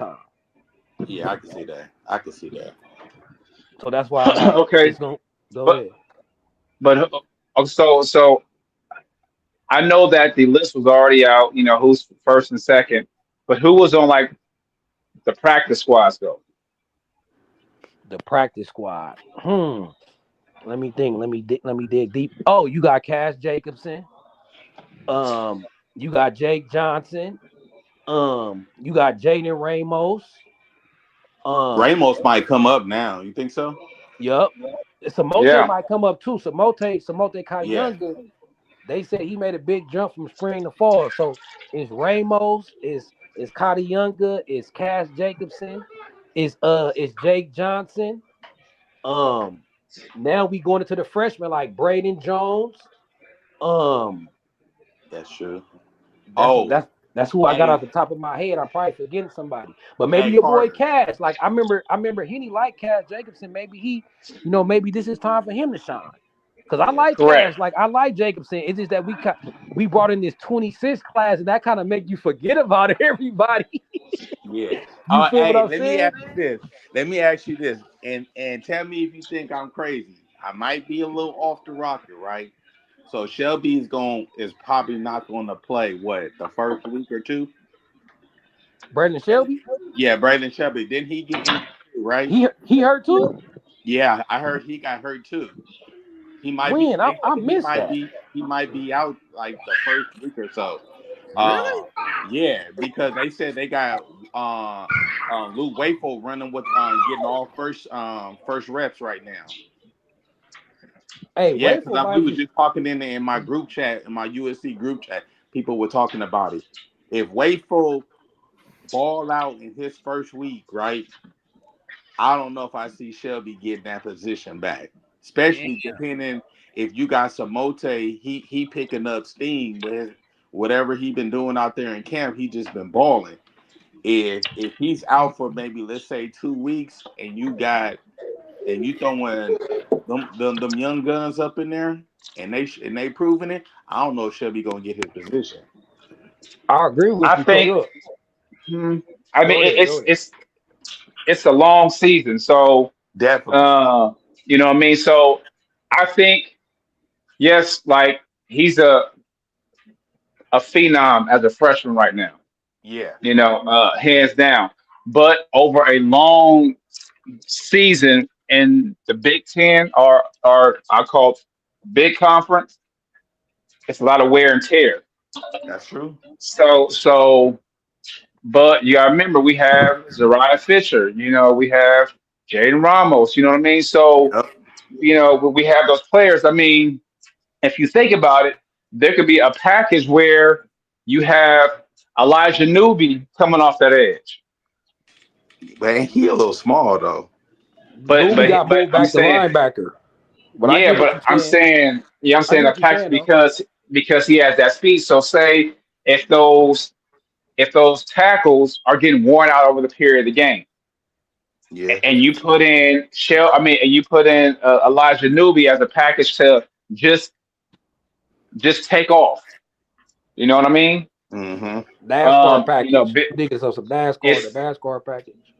Yeah, I can see that. I can see that. So that's why I got Okay, it's gonna go but ahead. so I know that the list was already out. You know who's first and second, but who was on like the practice squads though? The practice squad. Let me think. Let me dig deep. Oh, you got Cash Jacobson. You got Jake Johnson. You got Jaden Ramos. Ramos might come up now. You think so? Yup. Samote Yeah, might come up too. Samote Yeah, Kayunga. They said he made a big jump from spring to fall. So it's Ramos, it's Kayunga, it's Cash Jacobson, it's Jake Johnson. Um, Now we going into the freshmen like Braden Jones. Um, that's true. that's Oh, that's who I got off hey, the top of my head. I'm probably forgetting somebody, but maybe hey, your boy Carter. Cash. Like I remember Henny liked Cash Jacobson. Maybe maybe this is time for him to shine. Cause I Yeah, like correct. Cash, like I like Jacobson. It's just that we brought in this 26 class, and that kind of make you forget about everybody. yeah. You feel what Hey, I'm let me saying? ask you this. Let me ask you this, and tell me if you think I'm crazy. I might be a little off the rocker, right? So is probably not going to play what the first week or two. Brandon Shelby, Yeah, Braden Shelby. Didn't he get injured too, right? he hurt too. Yeah, I heard he got hurt too. He might be. When They I said he missed might that. be. He might be out like the first week or so. Really? Yeah, because they said they got Luke Wayful running with getting all first reps right now. Hey, Yeah, wait because for we might was be. just talking in my group chat, in my USC group chat. People were talking about it. If Wayful ball out in his first week, right? I don't know if I see Shelby getting that position back, Damn. especially depending if you got Samote, he picking up steam with whatever he been doing out there in camp. He just been balling. If he's out for maybe let's say 2 weeks, and you throwing them young guns up in there, and they proving it, I don't know if Shelby gonna get his position. I agree with I you. So think. look, Hmm, I mean, go ahead, go ahead. it's a long season, so Definitely, uh, you know what I mean. So I think yes, like he's a phenom as a freshman right now. yeah, You know, hands down. But over a long season in the Big Ten or I call it big conference, it's a lot of wear and tear. that's true. So but you gotta remember we have Zariah Fisher, you know, we have Jaden Ramos, you know what I mean? So, Yep. you know, we have those players. I mean, if you think about it, there could be a package where you have Elijah Newby coming off that edge. But he a little small though. Newbie got But moved I'm back to saying, linebacker, but I yeah, get what you're but I'm saying. saying, yeah, I'm I saying get a what you're package saying though. because he has that speed. So say if those tackles are getting worn out over the period of the game, Yeah. and you put in and you put in Elijah Newby as a package to just just take off. You know what I mean? Mm-hmm. NASCAR You know, package. You digging some NASCAR, the it's NASCAR package,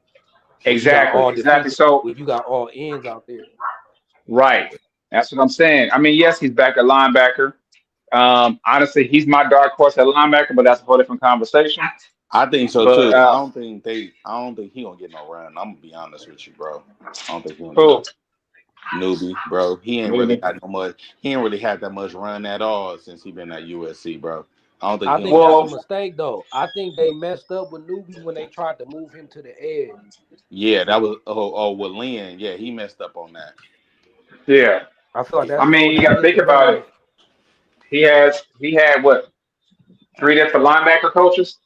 where you got all exactly. defensive, So where you got all ends out there. right, that's what I'm saying. I mean, yes, he's back at linebacker. Honestly, he's my dark horse at linebacker, but that's a whole different conversation. I think so But too. I don't think he gonna get no run. I'm gonna be honest with you, bro. I don't think he gonna get no cool, newbie, bro. He ain't really maybe. got no much. He ain't really had that much run at all since he been at USC, bro. I don't think I he gonna think get that's a no. Well, mistake though. I think they messed up with Newbie when they tried to move him to the edge. Yeah, that was with Lynn. Yeah, he messed up on that. yeah. I feel like I mean, you that got to missed think the boat about on it. it. He had what, three different linebacker coaches?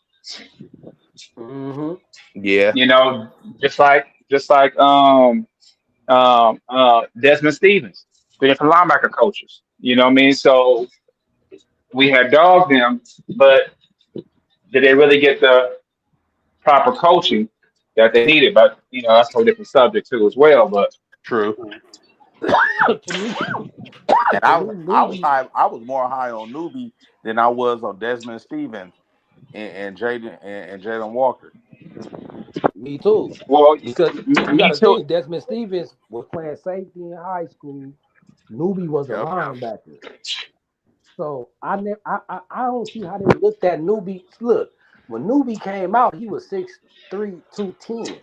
Mm-hmm. Yeah, You know, just like Desmond Stevens, three different linebacker coaches. You know what I mean? So we had dogged them, but did they really get the proper coaching that they needed? But you know, that's a whole different subject too as well. But true. To me, And to me, Newbie. I was more high on Newbie than I was on Desmond Stevens and Jalen Walker. Me too. Well, Because you got me to too. think, Desmond Stevens was playing safety in high school. Newbie was a Yep. linebacker. So I don't see how they looked at Newbie. Look, when Newbie came out, he was 6'3", 210.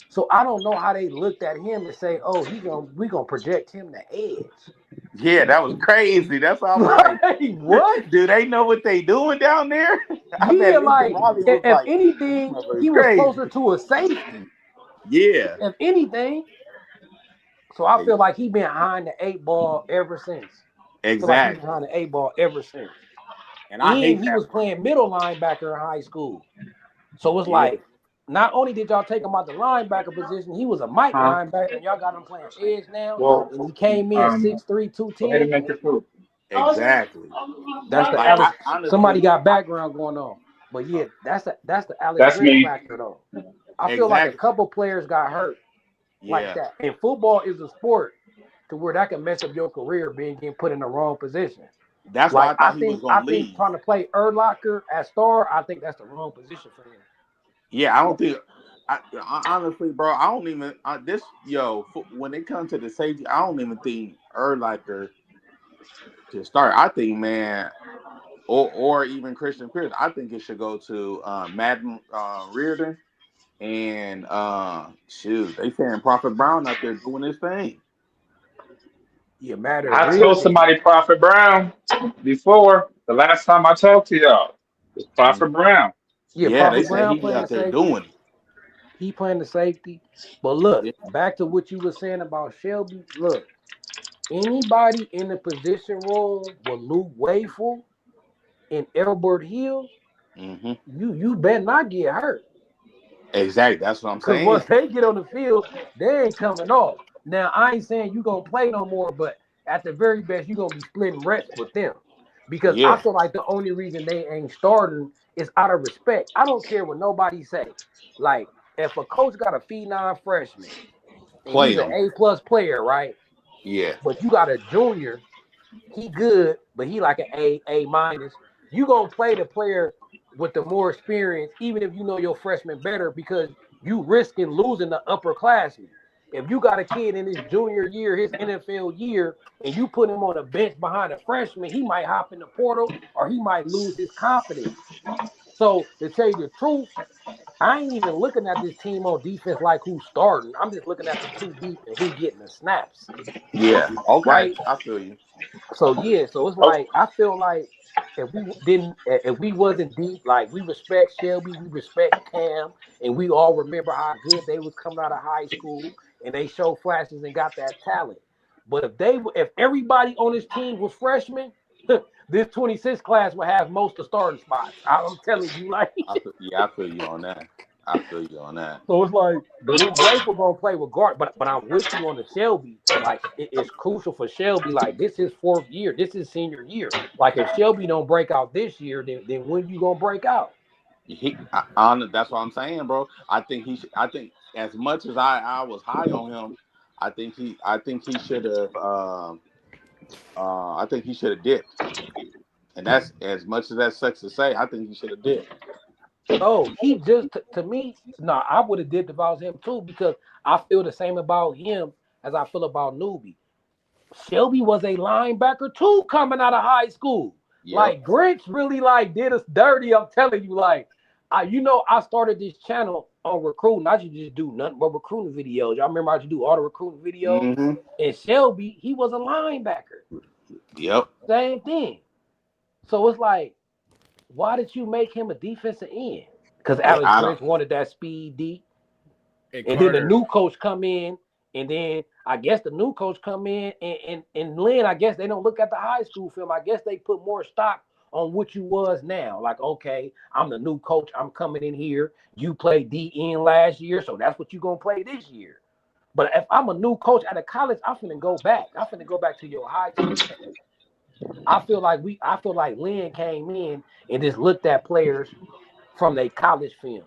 So I don't know how they looked at him and say, "Oh, we gonna project him to edge." Yeah, that was crazy. That's why I was like, Like what? do they know what they doing down there? I Yeah, bet Lincoln like Riley was if like, this anything, motherfucker is he was crazy. closer to a safety. Yeah. If anything, so I feel like he been behind the eight ball ever since. I feel like he been Exactly. behind the eight ball ever since. And I And hate he that was for him. playing middle linebacker in high school. So it's Yeah. like, not only did y'all take him out the linebacker position, he was a Mike Huh? linebacker, and y'all got him playing edge now. Well, And he came in 6'3", go ahead 210. and make your food. Exactly. That's the Like I Alex. Somebody honestly got background going on. But yeah, that's the Alex That's Grinch me. factor though. I feel like a exactly. couple players got hurt like Yeah. that. And football is a sport to where that can mess up your career being getting put in the wrong position. That's why Like I thought he was I gonna think leave. trying to play Urlacher at star, I think that's the wrong position for him. Yeah, I don't think. Honestly, bro, I don't even when it comes to the safety, I don't even think Erlacher to start. I think, man, or even Christian Pierce. I think it should go to Madden Reardon and shoot, they saying Prophet Brown out there doing his thing. Yeah, matter I told Reardon. somebody Prophet Brown before the last time I talked to y'all. It's Mm. Prophet Brown. Yeah, Yeah, they Prophet say Brown he playing out there safety. doing it. He playing the safety. But look, Yeah. back to what you were saying about Shelby. Look, anybody in the position room with Luke Wayful and Elbert Hill, Hmm. you better not get hurt. Exactly. That's what I'm Because once saying. they get on the field, they ain't coming off. Now, I ain't saying you going to play no more, but at the very best, you're going to be splitting reps with them. Because I Yeah. feel like the only reason they ain't starting is out of respect. I don't care what nobody say. Like, if a coach got a phenom freshman and Play he's an him. A+ player, right? Yeah. But you got a junior, he good, but he like an A minus. You gonna play the player with the more experience, even if you know your freshman better, because you risking losing the upperclassmen. If you got a kid in his junior year, his NFL year, and you put him on a bench behind a freshman, he might hop in the portal or he might lose his confidence. So to tell you the truth, I ain't even looking at this team on defense like who's starting. I'm just looking at the two deep and who getting the snaps, Yeah. Okay. right? I feel you. So yeah, so it's Oh, like I feel like if we wasn't deep, like we respect Shelby, we respect Cam, and we all remember how good they was coming out of high school and they showed flashes and got that talent. But if everybody on this team was freshmen, this 26 class would have most of the starting spots. I'm telling you, like I feel you on that. I feel you on that. so it's like Luke Wafer gonna play with guard, but I'm with you on the Shelby. Like it's crucial for Shelby. Like this is fourth year, this is senior year. Like if Shelby don't break out this year, then when you gonna break out? That's what I'm saying, bro. I think he. I think as much as I was high on him, I think he should have. I think he should have dipped, and that's as much as that sucks to say. I think he should have dipped. Oh, he just to me, no, I would have did if I was him too because I feel the same about him as I feel about Newbie. Shelby was a linebacker too coming out of high school. Yep. Like Grinch really like did us dirty. I'm telling you, like I started this channel on recruiting. I should just do nothing but recruiting videos. Y'all remember I used to do all the recruiting videos? Hmm. And Shelby, he was a linebacker. Yep. Same thing. So it's like, why did you make him a defensive end? Because Yeah. Alex I don't. Grinch wanted that speed D. Hey And then the Carter, new coach come in, and then I guess the new coach come in, and Lynn, I guess they don't look at the high school film. I guess they put more stock on what you was now. Like, okay, I'm the new coach. I'm coming in here. You played DN last year, so that's what you're going to play this year. But if I'm a new coach out of college, I'm finna go back. I'm finna go back to your high school tape. I feel like Lynn came in and just looked at players from their college film.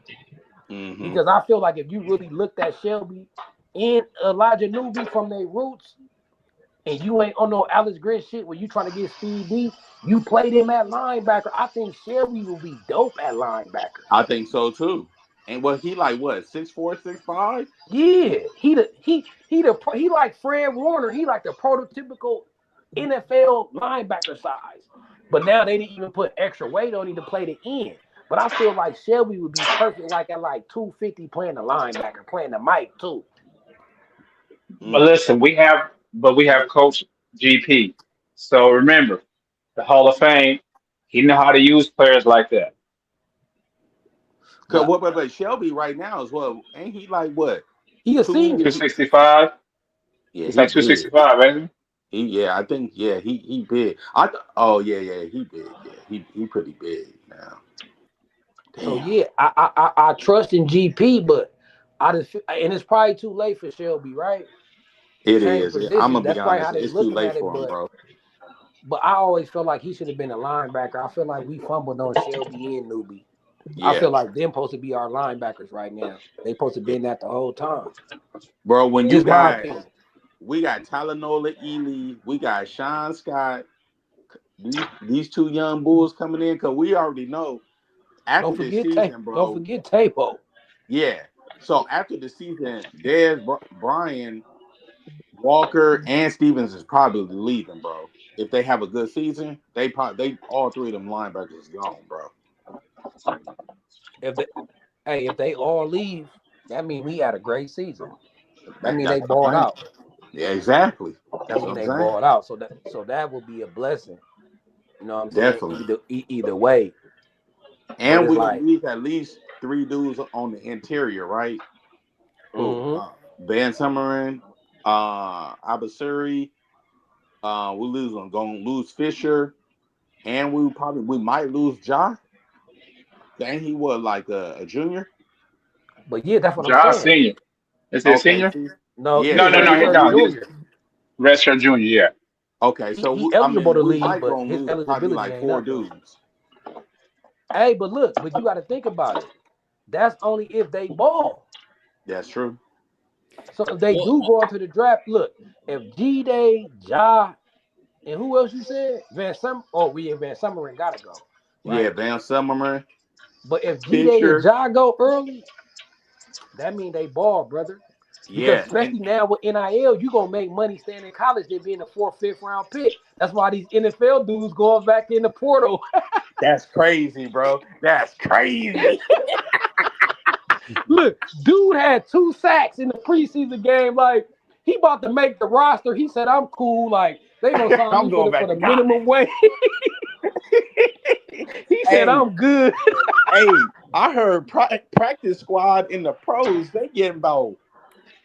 Hmm. Because I feel like if you really looked at Shelby and Elijah Newby from their roots, and you ain't on no Alex Grinch shit where you trying to get speed deep, you play them at linebacker. I think Shelby will be dope at linebacker. I think so too. And what he like? What 6'4", 6'5"? Yeah, he like Fred Warner. He like the prototypical NFL linebacker size. But now they didn't even put extra weight on him to play the end. But I feel like Shelby would be perfect like at like 250 playing the linebacker, playing the Mike too. But listen, we have Coach GP. So remember, the Hall of Fame. He know how to use players like that. Cause But what Shelby right now is what? Ain't he like what? he a Two? senior. 265. Yeah, He's he like big. 265, ain't he? I think he big. He big. Yeah, he pretty big now. So Damn. yeah, I trust in GP, but and it's probably too late for Shelby, right? To It change is. I'm positions. gonna be That's probably how honest. they It's too looking late at it, for him, bro. but I always feel like he should have been a linebacker. I feel like we fumbled on Shelby and Newbie. I Yeah, feel like them supposed to be our linebackers right now. They supposed to yeah. been that the whole time. Bro. When you Just my got opinion. we got Talanola Ely, we got Sean Scott. These two young bulls coming in because we already know after this season, Don't bro. forget Tapo. Yeah. So after the season, Brian, Walker, and Stevens is probably leaving, bro. If they have a good season, they all three of them linebackers is gone, bro. If they if they all leave, that means we had a great season. That means they That's what balled I'm saying. out. Yeah, exactly. That That's means what I'm they saying. balled out. So that would be a blessing. You know what I'm saying? Definitely. Either way. But And it's we're gonna like, leave at least three dudes on the interior, right? Who? mm-hmm. Van Summeren, Abasuri. Gonna lose Fisher, and we might lose Ja. Dang, he was like a junior. But yeah, that's what I'm John saying. Senior. Is he a Okay, senior? see, No, he yeah. a No, no, So no, we're redshirt gonna no. He's lose. junior. Redshirt Junior. Yeah. Okay, He, so he eligible to we leave, might but gonna his lose probably eligibility like ain't four up though. dudes. Hey, but look, but you got to think about it. That's only if they ball. That's true. So if they Well, do go into the draft, look, if G Day, Ja, and who else you said? Van Summeren gotta go, Yeah, right? Van Summerman, But if G Day and Fisher. Ja go early, that means they ball, brother. Because Yeah, and especially now with NIL, you gonna make money staying in college than being a fourth, fifth round pick. That's why these NFL dudes going back in the portal. that's crazy, bro. That's crazy. Look, dude had 2 sacks in the preseason game. Like, he about to make the roster. He said, I'm cool. Like, they gonna sign I'm me for going the back to college. minimum wage. He said, Hey, I'm good. hey, I heard practice squad in the pros, they getting about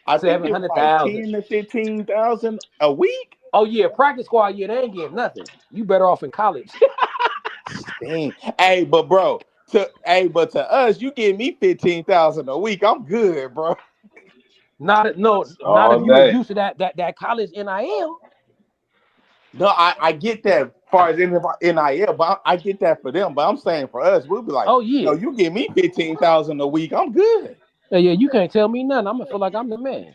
I think it was like 700,000. 10 to 15,000 a week. Oh yeah, practice squad. Yeah, they ain't getting nothing. You better off in college. Dang. But to us, you give me 15,000 a week. I'm good, bro. Not All if you was day. used to that college NIL. No, I get that as far as NIL, but I get that for them. But I'm saying for us, we'll be like, Oh yeah. yo, you give me 15,000 a week. I'm good. Yeah, you can't tell me nothing. I'm gonna feel like I'm the man.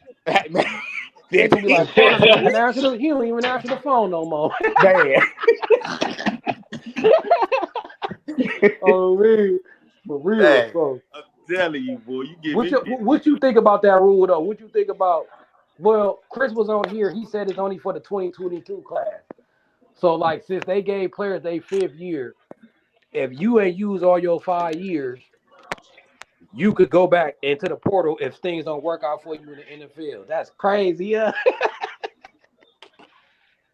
They gonna be like, 15 Porter don't even answer he don't even answer the phone no more. man. Oh man, for real. Hey, So I'm telling you, boy, you give me 15. what you think about that rule though? What you think about? Well, Chris was on here. He said it's only for the 2022 class. So like, since they gave players their 5th year, if you ain't used all your 5 years, you could go back into the portal if things don't work out for you in the NFL. That's crazy, yeah.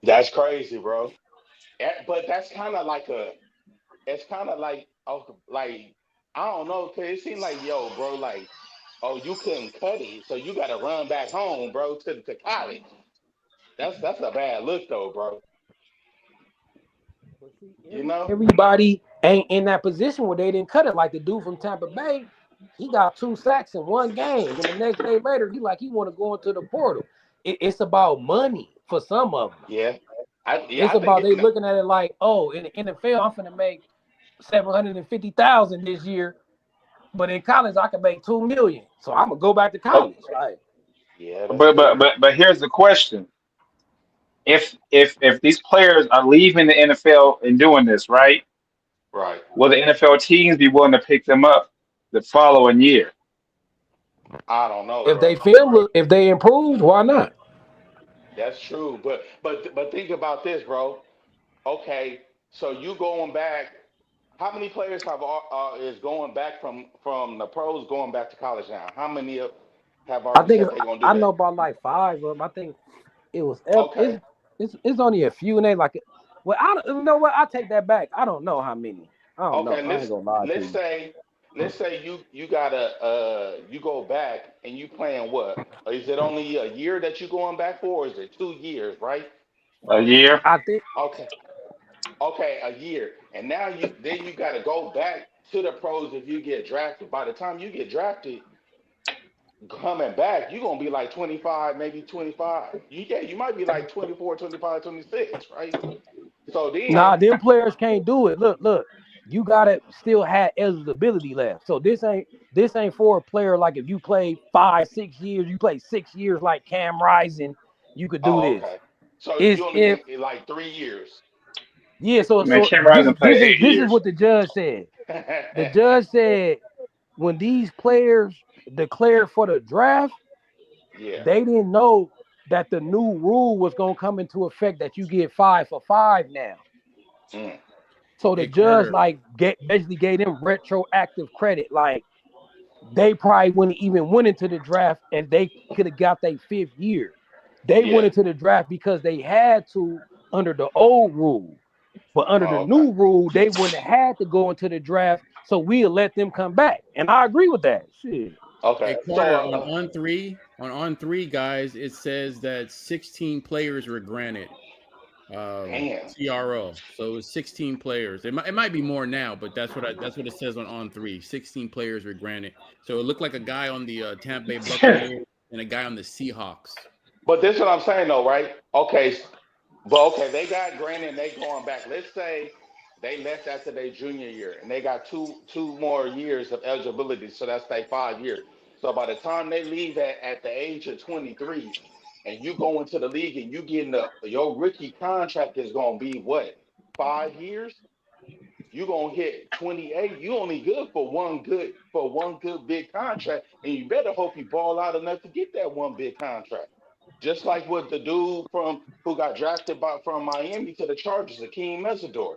That's crazy, bro. But that's kind of like it's kind of like, oh, like, I don't know, cause it seemed like, yo, bro, like, oh, you couldn't cut it, so you got to run back home, bro, to college. That's a bad look, though, bro. But see, You know? everybody ain't in that position where they didn't cut it. Like the dude from Tampa Bay, he got 2 sacks in one game. Then the next day later, he want to go into the portal. It's about money for some of them. Yeah. It's I think about they looking at it like, oh, in the NFL, I'm finna make 750,000 this year, but in college I can make 2 million. So I'm gonna go back to But college. Like, yeah, that's but but true. but but here's the question: if these players are leaving the NFL and doing this, right? Right. Will the NFL teams be willing to pick them up the following year? I don't know, If they bro. feel if they improved, why not? That's true. But think about this, bro. Okay, so you going back? How many players is going back from the pros going back to college now? How many have I already think said they're gonna do I know that? about like 5 of them. I think it was Okay, it's only a few, and they like well, I don't, you know what? I take that back. I don't know how many. I don't know. okay. I ain't gonna lie to Let's you. say let's say you gotta you go back and you playing what? Is it only a year that you going back for, or is it 2 years? Right? A year? I think Okay, okay, a year, and now you gotta go back to the pros if you get drafted. By the time you get drafted, coming back, you're gonna be like 25, maybe 25. You might be like 24, 25, 26, right? So nah, then, them players can't do it. Look, you gotta still have eligibility left. So this ain't for a player like if you play 5, 6 years, you play 6 years like Cam Rising, you could do oh, this. okay. So Is you only if get like 3 years. yeah, so Man, so Cam this Rising is played this is 8 years. what the judge said. The judge said when these players declared for the draft, Yeah. they didn't know that the new rule was gonna come into effect that you get 5 for 5 now. Mm. So the Hey judge Carter, like basically gave them retroactive credit. Like they probably wouldn't even went into the draft and they could have got their 5th year. They went Yeah. into the draft because they had to under the old rule. But under the Oh, okay. new rule, they wouldn't have had to go into the draft. So we'll let them come back. And I agree with that. Shit. hey Okay. So, Carter, on on three guys, it says that 16 players were granted damn. TRO. So it was 16 players. It might be more now, but that's what it says on three. 16 players were granted. So it looked like a guy on the Tampa Bay Buccaneers and a guy on the Seahawks. But this is what I'm saying though, right? Okay, but okay, they got granted and they going back. Let's say they left after their junior year and they got two more years of eligibility, so that's like 5 years. So by the time they leave at the age of 23, and you go into the league and you getting your rookie contract is gonna be what, 5 years? You're gonna hit 28. You only good for one good big contract, and you better hope you ball out enough to get that one big contract. Just like with the dude from who got drafted from Miami to the Chargers, Akeem Mesidor.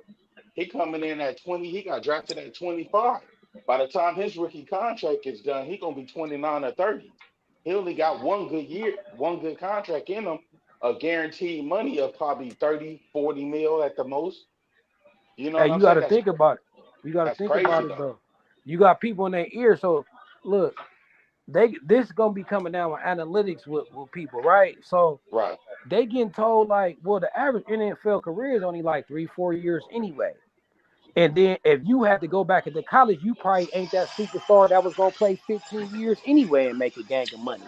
He coming in at 20, he got drafted at 25. By the time his rookie contract is done, he gonna be 29 or 30. He only got one good year, one good contract in him, a guaranteed money of probably 30, 40 mil at the most. You know Hey, what I'm you saying? gotta think about it. You gotta That's think crazy about it though. though. You got people in their ear. So look, this is gonna be coming down with analytics with people, right? So Right. they getting told like, well, the average NFL career is only like 3, 4 years anyway. And then if you had to go back into college, you probably ain't that superstar that was gonna play 15 years anyway and make a gang of money.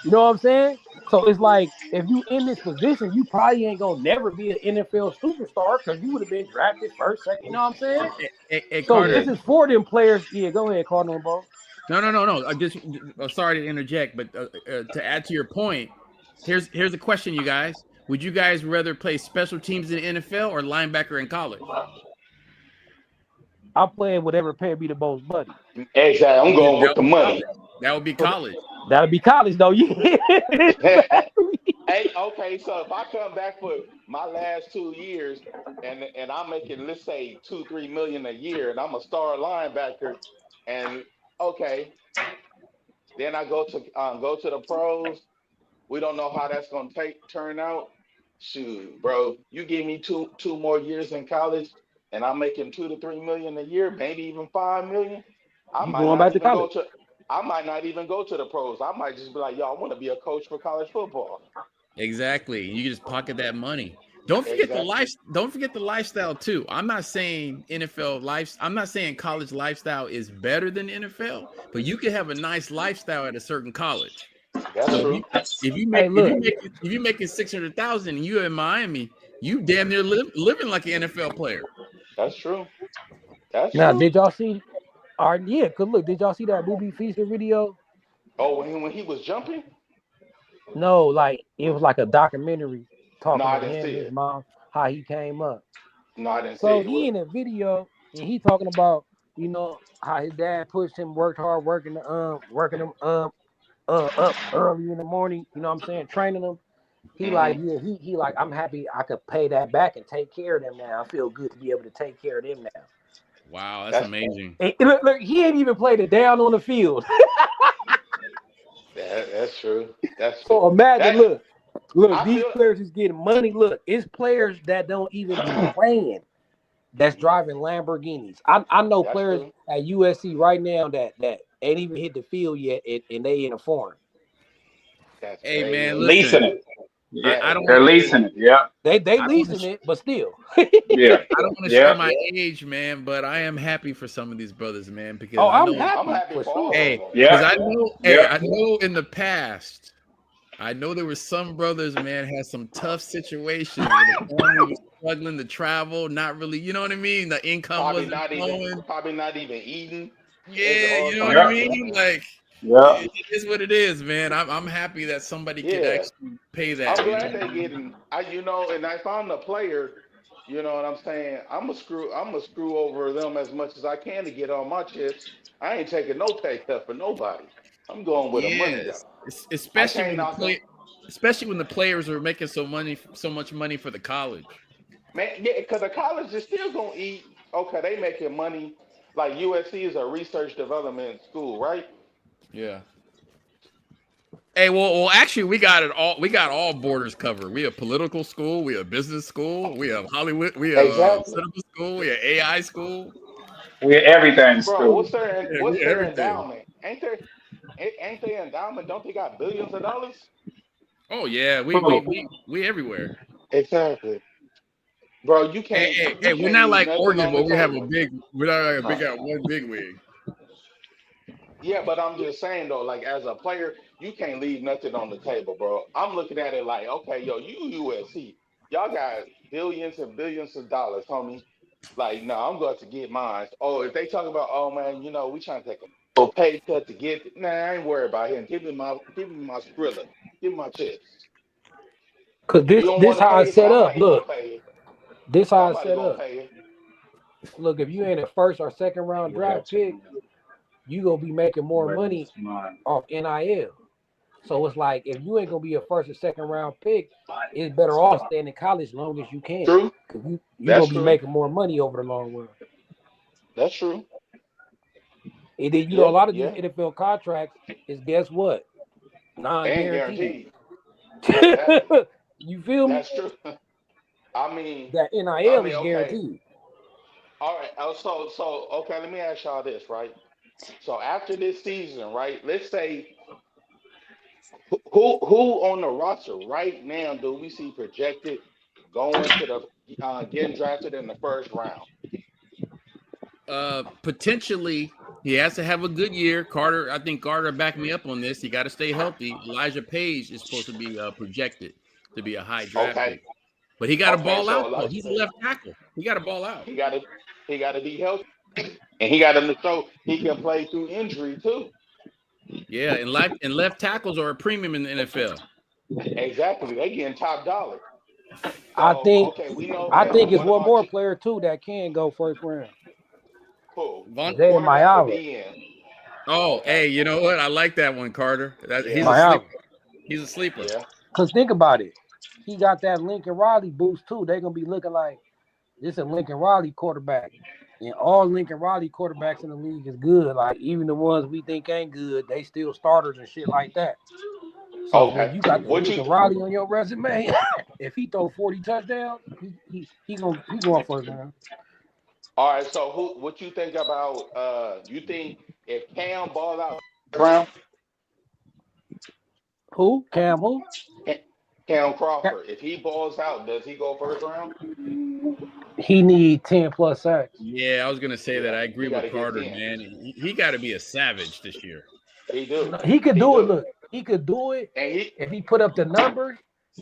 You know what I'm saying? So it's like if you in this position, you probably ain't gonna never be an NFL superstar because you would have been drafted first, second. You know what I'm saying? Hey, So Yeah. this Carter. is for them players. Yeah, go ahead, Cardinal, bro. No. I just sorry to interject, but to add to your point, here's a question, you guys. Would you guys rather play special teams in the NFL or linebacker in college? I'm playing whatever paid me the most money. Exactly. I'm going with That the would be money. college. That would be So college. that'll be college though. Yeah, exactly. Hey, okay, so if I come back for my last 2 years and I'm making, let's say, 2, 3 million a year, and I'm a star linebacker, and okay, then I go to the pros. We don't know how that's gonna turn out. Shoot, bro, you give me two more years in college, and I'm making 2 to 3 million a year, maybe even 5 million. I You might going not back to even go college? to. I might not even go to the pros. I might just be like, yo, I want to be a coach for college football. Exactly. You can just pocket that money. Don't forget the Exactly. life. Don't forget the lifestyle too. I'm not saying NFL life. I'm not saying college lifestyle is better than NFL, but you can have a nice lifestyle at a certain college. That's So if true. you if you Hey, make if look. you make if you making 600,000 and you in Miami, you damn near living like an NFL player. That's true. That's Now, true. did y'all see? Yeah, cause look, did y'all see that Movie Feaster video? Oh, when he was jumping. No, like it was like a documentary talking I to didn't him, see his it. mom, how he came up. No, I didn't So see it. he in a video and he talking about, how his dad pushed him, worked hard, working him up early in the morning, you know what I'm saying, training him. He like, yeah, he like, I'm happy I could pay that back and take care of them now. I feel good to be able to take care of them now. Wow, that's amazing. And look, he ain't even played it down on the field. That's true. That's true. So imagine, look, I these feel players is getting money. Look, it's players that don't even be playing that's driving Lamborghinis. I know that's players true. at USC right now that ain't even hit the field yet, and they in a foreign. That's Hey man, crazy. listen. Leasing it. Yeah, I don't they're leasing it. Yeah. They I don't leasing it, but still. Yeah. I don't want to share Yeah. my age, man, but I am happy for some of these brothers, man, because Oh, I I'm know, I'm happy happy for for all sure. of hey, them. because Yeah. I know, Yeah. I know in the past, I know there were some brothers, man, had some tough situations where the family was struggling to travel, not really, you know what I mean? The income Probably wasn't not flowing. even eating and Yeah, all you know what types I of Yeah. stuff. mean? Like, Yeah. it is what it is, man. I'm happy that somebody could Yeah. actually pay I'm that, you glad know? they getting and if I'm the player, you know what I'm saying, I'm gonna screw over them as much as I can to get on my chips. I ain't taking no pay cut for nobody. I'm going where the money go. Yes, I can't knock them. especially when the players are making so much money for the college. Man, yeah, because the college is still gonna eat. Okay, they making money. Like USC is a research development school, right? Yeah. Hey, actually, we got it all. We got all borders covered. We have political school, we have business school, we have Hollywood, we have Exactly. cinema school, we have AI school. We everything Bro, school. Yeah, what's we their everything. endowment? Ain't they endowment? Don't they got billions of dollars? Oh yeah, Cool. we everywhere. Exactly. Bro, Hey, you we're can't not leave like nothing Oregon on the where we have table. we're not like a big got one big wig. Yeah, but I'm just saying though, like as a player, you can't leave nothing on the table, bro. I'm looking at it like, okay, yo, you USC, y'all got billions and billions of dollars, homie. Like, no, I'm going to get mine. Oh, if they talk about, oh man, we trying to take a little pay cut to get it. Nah, I ain't worried about him. Give me my Skrilla. Give me my chips. Cause You this don't this want to how pay it's it, set up. somebody gonna Look, pay it. this how it's Somebody set gonna up. pay it. Look, if you ain't a first or second round draft pick, you gonna be making more money off NIL. So it's like if you ain't gonna be a first or second round pick, it's better off staying in college long as you can. True. Cause you That's gonna be true. making more money over the long run. That's true. And then a Yeah, lot of these yeah. NFL contracts is guess what? They ain't Non-guaranteed. guaranteed. Exactly. You feel me? That's true. I mean, That NIL is okay. guaranteed. All right. Okay, let me ask y'all this, right? So after this season, right? Let's say who on the roster right now do we see projected going to the getting drafted in the first round? Potentially, he has to have a good year. Carter, I think Carter backed me up on this. He got to stay healthy. Elijah Page is supposed to be projected to be a high draft Okay. pick, but he got to Okay, ball so out though. Elijah He's a Page, left tackle. He got to ball out. he gotta be healthy. And he got to show he can play through injury too. Yeah, and left tackles are a premium in the NFL. Exactly. They getting top dollar. I So think okay, we know I that. think it's What one about more you? player too that can go first round. Who? Von, Jay Cornerback or Mayala. DN? oh, Okay. hey, you know what? I like that one, Carter. He's Yeah. a Mayala. sleeper. He's a sleeper. Yeah. Cause think about it. He got that Lincoln Riley boost too. They're gonna be looking like this is a Lincoln Riley quarterback. And all Lincoln Riley quarterbacks in the league is good. Like even the ones we think ain't good, they still starters and shit like that. So when Okay. you got the What you Lincoln Riley on your resume, if he throw 40 touchdowns, he going first round. All right, so what you think about you think if Cam ball out round, Who? Cam who? Cam Crawford, if he balls out, does he go first round? He need 10 plus sacks. Yeah, I was gonna say that. Yeah, I agree he got with to get Carter, 10. man. He got to be a savage this year. He do. No, he could He do it. do. Look, he could do it And he if he put up the numbers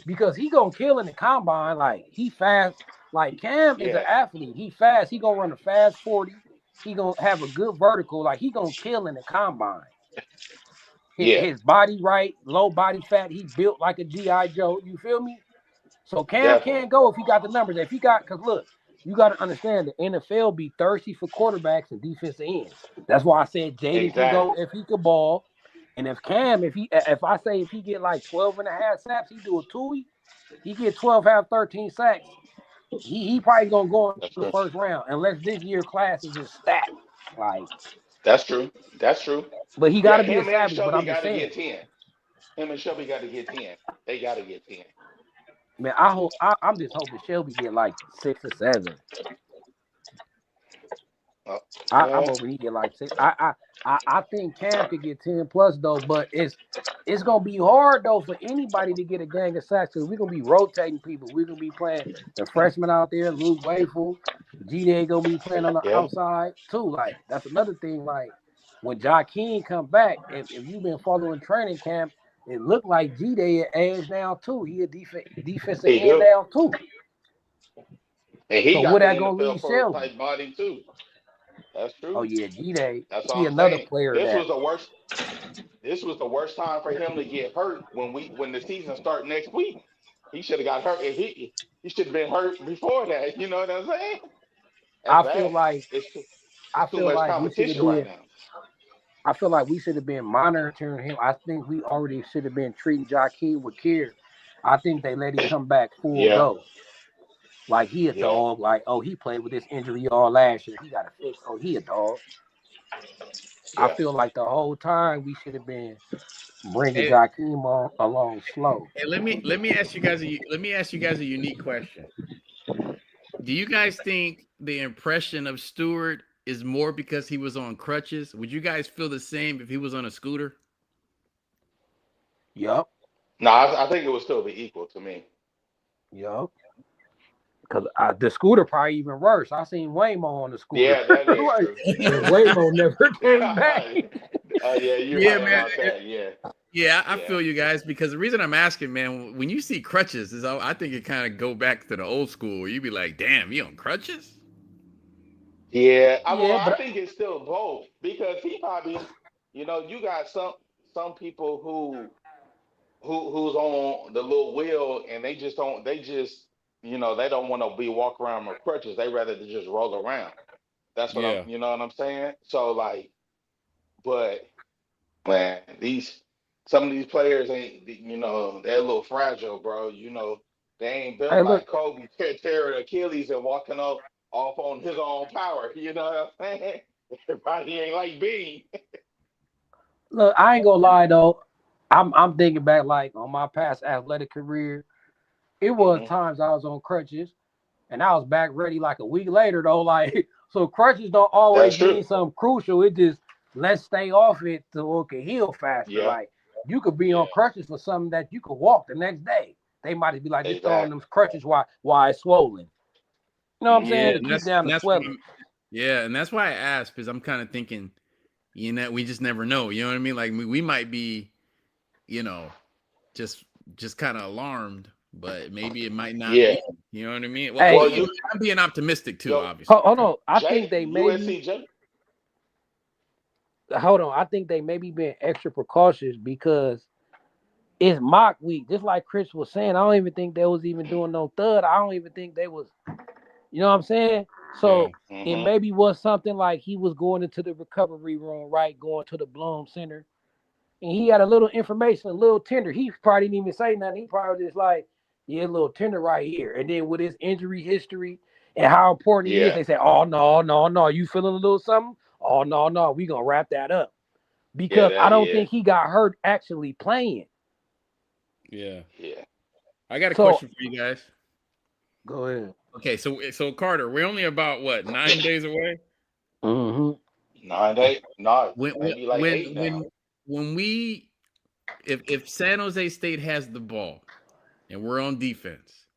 because he gonna kill in the combine. Like he fast. Like Cam is an yeah, athlete. He fast. He gonna run a fast 40. He gonna have a good vertical. Like he gonna kill in the combine. yeah. His body right, low body fat. He built like a GI Joe. You feel me? So Cam Definitely. can go if he got the numbers. If he got, because look, you got to understand the NFL be thirsty for quarterbacks and defensive ends. That's why I said Jaden can go Exactly. if he could ball. And if Cam, if I say if he get like 12 and a half sacks, he do a Tui, he get 12, have 13 sacks. He probably gonna go in That's the true. first round unless this year class is just stacked. Like, That's true. That's true. but he got Yeah, to be him and established. But Shelby I'm just got to saying, get 10. Him and Shelby got to get 10. They got to get 10. man. I hope I'm just hoping Shelby get like 6 or 7. Uh, I'm well, hoping he get like 6. I think Cam could get 10 plus though, but it's gonna be hard though for anybody to get a gang of sacks because we're gonna be rotating people. We're gonna be playing the freshman out there, Luke Wayful, G-Day gonna be playing on the yeah. outside too. Like that's another thing. Like when Jahkeem come back, if you've been following training camp, it looked like G-Day at edge down too. He a defensive He end do. down too. And he So got where the that gonna NFL leave first Shelby? type body too. That's Oh true. yeah, G-Day. That's He all I'm another saying. player This that. was the worst. This was the worst time for him to get hurt when the season start next week. He should have got hurt. He should have been hurt before that. You know what I'm saying? That's I feel bad. like It's I too feel much like we should have competition right been. now. I feel like we should have been monitoring him. I think we already should have been treating Jahkeem with care. I think they let him come back full Yeah, go. Like he a yeah, dog. Like, oh, he played with this injury all last year. He got to fix. Oh, he a dog. I yeah. feel like the whole time we should have been bringing Hey, Jahkeem on along slow. hey, let me ask you guys a unique question. Do you guys think the impression of Stewart is more because he was on crutches? Would you guys feel the same if he was on a scooter? Yup. No, I think it would still be equal to me. Yup. Because the scooter probably even worse. I seen Waymo on the scooter. Yeah, that is Like, true. and Waymo never came back. Yeah, you're Yeah, right man. about that. Yeah, Yeah, I yeah, feel you guys because the reason I'm asking, man, when you see crutches, is I think it kind of go back to the old school. Where you be like, "Damn, you on crutches?" yeah. Well, Yeah, I but think it's still both because he probably, you got some people who's on the little wheel and they just don't. They just, they don't want to be walk around with crutches. They rather to just roll around. That's what Yeah. you know what I'm saying. So like, but man, some of these players ain't, they're a little fragile, bro. They ain't hey, built look, like Kobe tearing Achilles and walking off on his own power. You know what I'm saying? Everybody ain't like Bean. look. I ain't gonna lie though. I'm thinking back like on my past athletic career. It was Hmm. times I was on crutches and I was back ready like a week later though. Like so, crutches don't That's always true. mean something crucial. It just let's stay off it so it can heal faster. Yeah, Like you could be on yeah, crutches for something that you could walk the next day. They might be like just throwing them exactly. crutches while it's swollen. You know what I'm Hmm. Yeah, saying to keep down and the that's why swelling. and that's why I asked because I'm kind of thinking, we just never know. You know what I mean? Like we might be, you know, just just kind of alarmed, but maybe it might not Yeah. be. You know what I mean? Well, Hey, Well, I'm being optimistic too, yo, obviously. hold on. I think Jay, they maybe USC Jay. hold on. I think they maybe been extra precautious because it's mock week. Just like Chris was saying, I don't even think they was even doing no thud. I don't even think they was, you know what I'm saying? Yeah. So it Hmm. maybe was something like he was going into the recovery room, right? Going to the Bloom Center. And he had a little information, a little tender. He probably didn't even say nothing. He probably just like, yeah, a little tender right here. And then with his injury history and how important he is, Yeah, they say, oh no, no, no. You feeling a little something? Oh no, no, we gonna wrap that up. yeah, Because I that, don't yeah, think he got hurt actually playing. Yeah. yeah. I got a So question for you guys. go ahead. Okay, so Carter, we're only about what 9 days away. Mm-hmm. 9 days? No, When maybe like when eight now. when when we if San Jose State has the ball and we're on defense,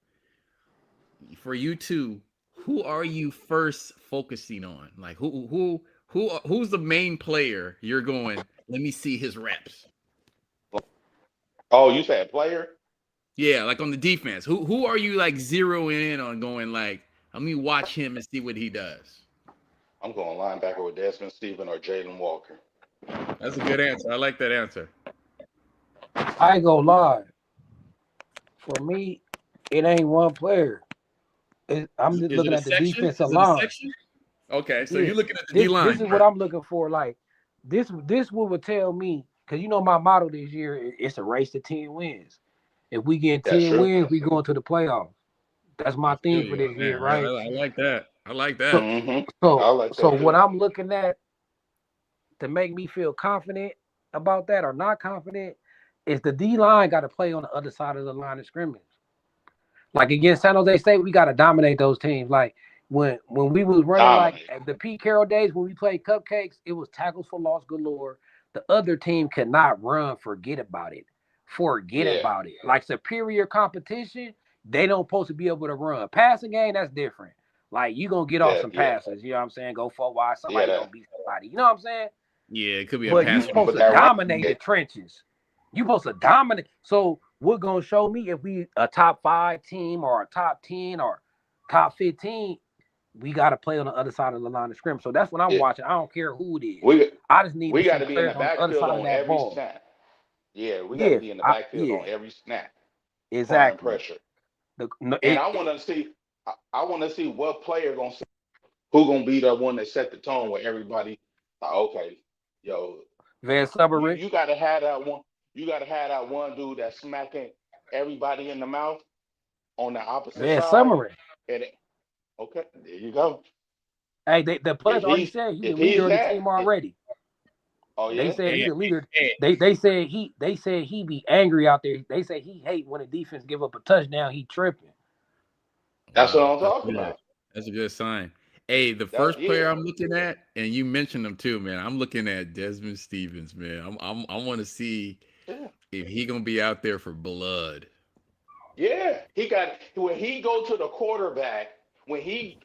for you two, who are you first focusing on? Like who's the main player you're going? Let me see his reps. Oh, you said player? Yeah, like on the defense. Who are you like zeroing in on going like, let me watch him and see what he does? I'm going linebacker with Desmond Stephen or Jalen Walker. That's a good answer. I like that answer. I ain't gonna lie. For me, It ain't one player. I'm just Is it looking a at the section? defensive Is it a line. section? Okay, so Yeah, you're looking at the D this line. is what I'm looking for. Like this what would tell me, because you know my motto this year it's a race to 10 wins. If we get That's 10 true. wins, we go into the playoffs. That's I my feel theme for you this on year, that. right? I like that. I like that. So Mm-hmm. I so like so that what too. I'm looking at to make me feel confident about that or not confident is the D line got to play on the other side of the line of scrimmage. Like against San Jose State, we got to dominate those teams. Like when we was running like Dominate. at the Pete Carroll days when we played cupcakes, it was tackles for loss galore. The other team could not run. Forget about it. Forget Yeah. about it. Like superior competition, they don't supposed to be able to run. Passing game, that's different. Like you gonna get off some Yeah. passes. You know what I'm saying? Go for wide. Yeah. Somebody gonna beat somebody. You know what I'm saying? Yeah, it could be a But you pass supposed But to that running dominate the game, trenches. You supposed to dominate. So we're gonna show me if we a top 5 team or a top 10 or top 15. We got to play on the other side of the line of scrimmage. So that's what I'm yeah, watching. I don't care who it is. we I just need we to got see to be in the players on the other backfield side of on that every ball. snap. Yeah, we got to Yeah, be in the backfield yeah, on every snap, applying exactly. pressure. No, And I want to see, I want to see what player gonna who gonna be the one that set the tone with everybody. Like, okay, yo, Van you, Subberick, you gotta have that one. You gotta have that one dude that's smacking everybody in the mouth on the opposite Van side. Summering. And okay, there you go. Hey, the players If already he's said he's the if leader he's of the that, team already. oh They yeah, said he's and, the leader. and, They said he be angry out there. They say he hate when the defense give up a touchdown. He tripping. that's what wow, I'm that's talking good. about. That's a good sign. Hey, the That first yeah, player I'm looking at, and you mentioned him too, man. I'm looking at Desmond Stevens, man. I want to see yeah, if he gonna be out there for blood. yeah. He got when he go to the quarterback. When he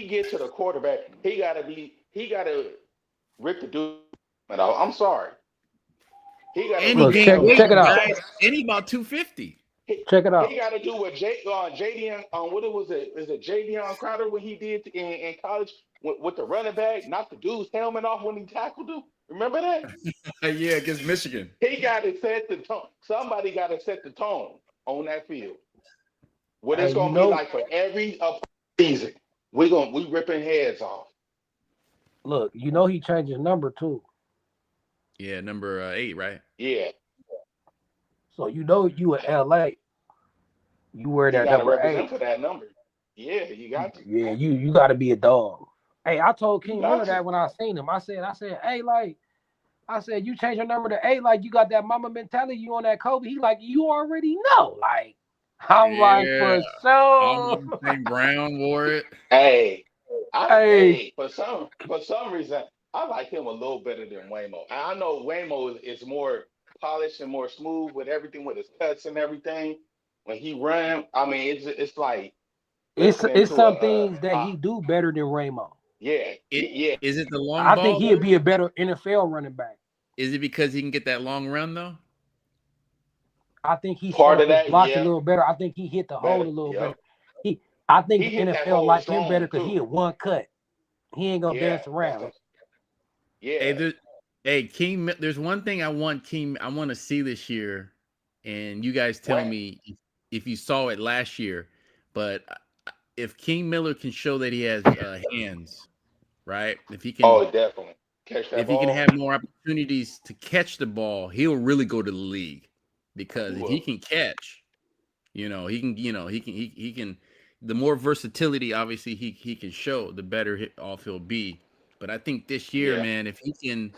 get to the quarterback, he gotta rip the dude. I'm sorry. He got to And he rip Look, his gained helmet check weight, it off. out. guys. And he about 250. He, Check it he out. got to do what JD what it was it is it Jadion Crowder when he did in college with the running back, knocked the dude's helmet off when he tackled him. Remember that? Yeah, against Michigan. He got to set the tone. Somebody got to set the tone on that field. What Hey, it's you gonna be know, like for every season. We ripping heads off. look, you know he changed his number too. Yeah, number 8, right? Yeah, So you know you in LA, you wear you that got to number represent 8. for that number. Yeah, you got to. Yeah, you got to be a dog. Hey, I told You King Miller got to. that when I seen him. Hey, like, I said, you change your number to 8, like you got that mama mentality. You on that Kobe? He like, you already know. Like, I'm like, Yeah. for sure. Almost St. Brown wore it. Hey, Hey, for some reason I like him a little better than Waymo. I know Waymo is more polished and more smooth with everything with his cuts and everything. When he run, I mean it's like listening it's to some things that a he do better than Ramo. yeah, It yeah. is it the long I think ball he'd though? be a better NFL running back. Is it because he can get that long run though? I think he set Part up of his that, blocks a yeah, little better. I think he hit the hole better. a little better. Yep. He, I think He the hit that NFL hole like him better strong because he too. had one cut. He ain't gonna Yeah, dance that's around. a yeah. Hey, King. There's one thing I want King. I want to see this year, and you guys tell What? me if you saw it last year. But if King Miller can show that he has hands, right? Oh, definitely. Catch that If he can ball. have more opportunities to catch the ball, he'll really go to the league. He Because if he will. can catch, he can. The more versatility, obviously, he can show, the better off he'll be. But I think this year, Yeah. man, if he can,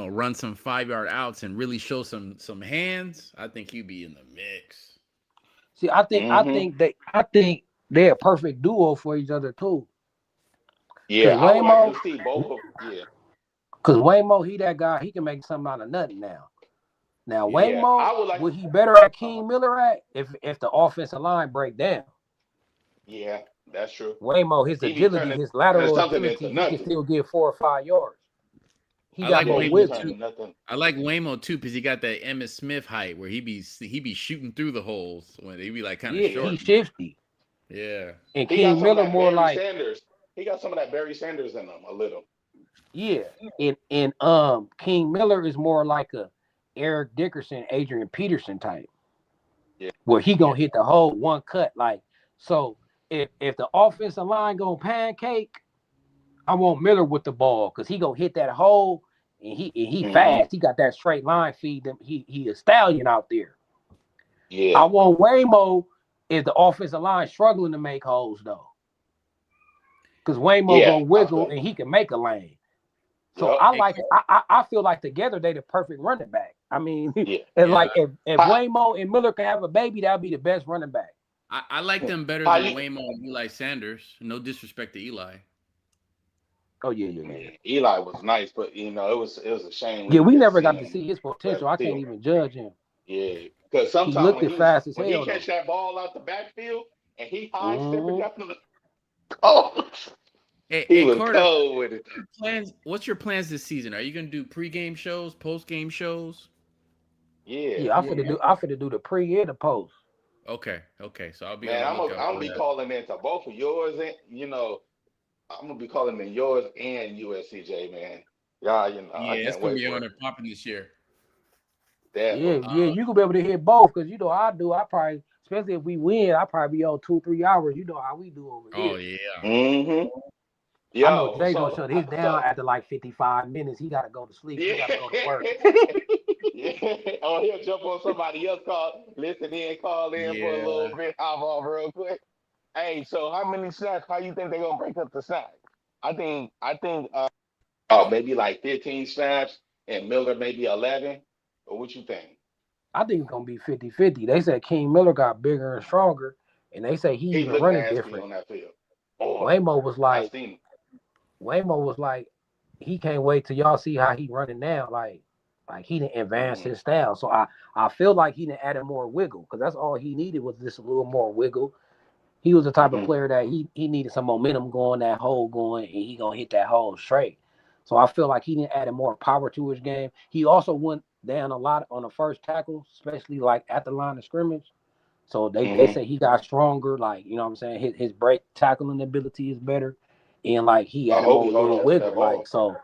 run some 5-yard outs and really show some hands, I think he'd be in the mix. See, I Mm-hmm. think they're a perfect duo for each other too. Yeah, Cause I would like Waymo, to see both of. Yeah. cause Waymo, he that guy. He can make something out of nothing now. Now Yeah, Waymo, I would like. would he better at Uh-huh. King Miller at if the offensive line break down? Yeah, that's true. Waymo, his He be agility, turning his lateral something into agility, he can nothing. still get 4 or 5 yards. He I got like Yeah, more he be Waymo wiggle. too. turning nothing. I like Waymo too because he got that Emmitt Smith height where he be shooting through the holes when he be like kind of Yeah, Yeah. he's short. shifty. Yeah. And He got King some of Miller that more Barry like, Sanders. He got some of that Barry Sanders in him a little. yeah. And King Miller is more like a Eric Dickerson, Adrian Peterson type. where he Yeah. gonna hit the hole one cut. Like, so if the offensive line gonna pancake, I want Miller with the ball because he gonna hit that hole and he Mm-hmm. fast. He got that straight line feed. Them he a stallion out there. I Yeah. want Waymo if the offensive line struggling to make holes though, because Waymo Yeah. gonna I wiggle feel. and he can make a lane. So Yep. I Hey, like I feel like together they the perfect running back. I mean, Yeah. and yeah, like if How, Waymo and Miller can have a baby, that'd be the best running back. I like them better how than you? Waymo and Eli Sanders. No disrespect to Eli. Oh yeah, yeah, yeah. Man, Eli was nice, but it was a shame we Yeah, didn't we get to never see got to him see his as potential. a I can't field. even judge him. Yeah, because He sometimes looked when as fast as when he hell catch though. that ball out the backfield and he high stepping Mm-hmm. up, oh, he Hey, was Carter, cold with it. plans? What's your plans this season? Are you gonna do pregame shows, postgame shows? Yeah, Yeah, I finna do the pre and the post. Okay. So I'll be on man, the I'm lookout gonna for be that. calling into both of yours, and I'm gonna be calling in yours and USCJ, man. Yeah, I Yeah, it's can't gonna wait be for on it. and popping this year. Yeah, Definitely. yeah, you gonna be able to hit both because you know I do. I probably, especially if we win, I probably be on 2 3 hours. You know how we do over Oh here. yeah. Mm-hmm. I know Yo, Jay gonna shut his down so after like 55 minutes. He gotta go to sleep. He yeah. gotta go to work. Yeah. Oh, he'll jump on somebody else listen in, call in for a little Yeah. bit, hop off real quick. Hey, so how many snaps? How you think they're gonna break up the snaps? I think oh, maybe like 15 snaps and Miller maybe 11. Or what you think? I think it's gonna be 50-50. They said King Miller got bigger and stronger, and they say he He even looked running nasty different. on that field. Oh, Waymo was I like, seen him. Waymo was like, he can't wait till y'all see how he running now. Like he didn't advance Mm-hmm. his style. So I feel like he didn't added more wiggle because that's all he needed was just a little more wiggle. He was the type of Mm-hmm. player that he needed some momentum going, that hole going, and he gonna hit that hole straight. So I feel like he didn't add more power to his game. He also went down a lot on the first tackle, especially like at the line of scrimmage. So they Mm-hmm. say he got stronger, like you know what I'm saying. His break tackling ability is better, and like he I added hope more he hold little on to that wiggle. Like ball. so,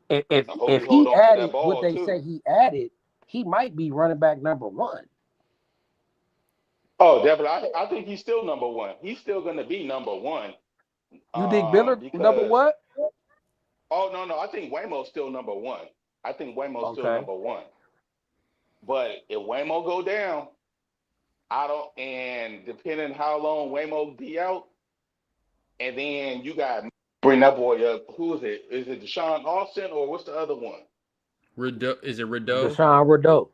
if I hope he if hold he on to that added what ball they too. say he added, he might be running back number one. Oh, definitely. I think he's still number one. He's still going to be number one. You think Miller number Because what? oh no, I think Waymo's still number one. I think Waymo's still Okay. number one. But if Waymo go down, I don't. And depending how long Waymo be out, and then you got bring that boy up. Who is it? Is it Deshaun Austin or what's the other one? Rideau, is it Rideau? Deshaun Rideau.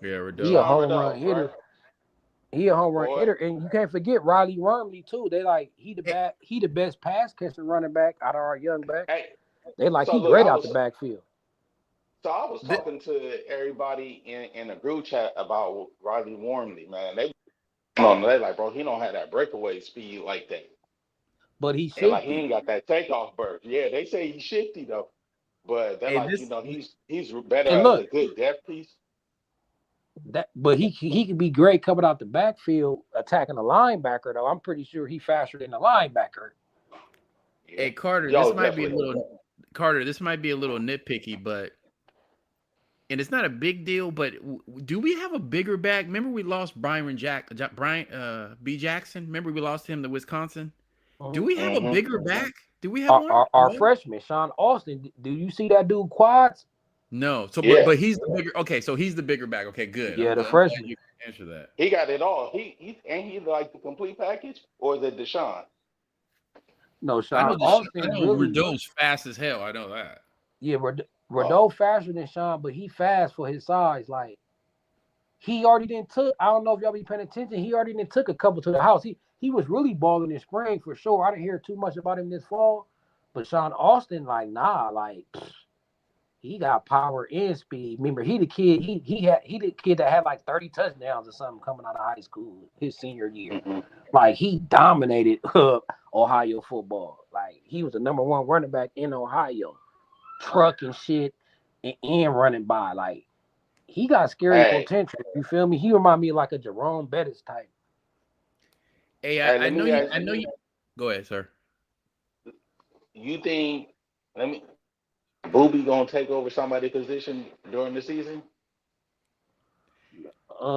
Yeah, He a Rideau. Deshaun home run Riddle, right? hitter. He a home run Boy, hitter, and you can't forget Riley Wormley too. They like Hey, he the best pass catching running back out of our young backs. hey. They like So he look, great out the backfield. I was th- talking to everybody in a group chat about Riley Wormley, man. They like, bro, he don't have that breakaway speed like that. But he's And like he shifty. ain't got that takeoff burst. Yeah, they say he's shifty though. But they're hey, like, this he's better And as a look, good depth piece. but he could be great coming out the backfield attacking the linebacker though. I'm pretty sure he's faster than the linebacker. Yeah. hey Carter, Yo, definitely. This might be a little nitpicky, but and it's not a big deal, but do we have a bigger back? Remember we lost Brian B Jackson. Remember we lost him to Wisconsin. Do Mhm. we have a Mm-hmm. bigger back? Do we have one? Our No. freshman Sean Austin. Do you see that dude quads? No. So, Yeah. but he's the bigger. Okay, so he's the bigger back. Okay, good. Yeah, the I'm glad freshman. you answer that. He got it all. He like the complete package, or is it Deshaun? No, I Sean know I Austin know really. Rideau's fast as hell. I know that. Yeah, Oh. Rideau faster than Sean, but he fast for his size. Like he already didn't took. I don't know if y'all be paying attention. He already didn't took a couple to the house. He was really balling in spring for sure. I didn't hear too much about him this fall, but Sean Austin, like nah, like he got power and speed. Remember, he the kid. He the kid that had like 30 touchdowns or something coming out of high school his senior year. Mm-hmm. Like he dominated Ohio football. Like he was the number one running back in Ohio, trucking shit and running by. Like he got scary Hey, potential. You feel me? He remind me of like a Jerome Bettis type. Hey, hey, I let know me you. ask I know you. you. Go ahead, sir. You think let me Booby gonna take over somebody's position during the season?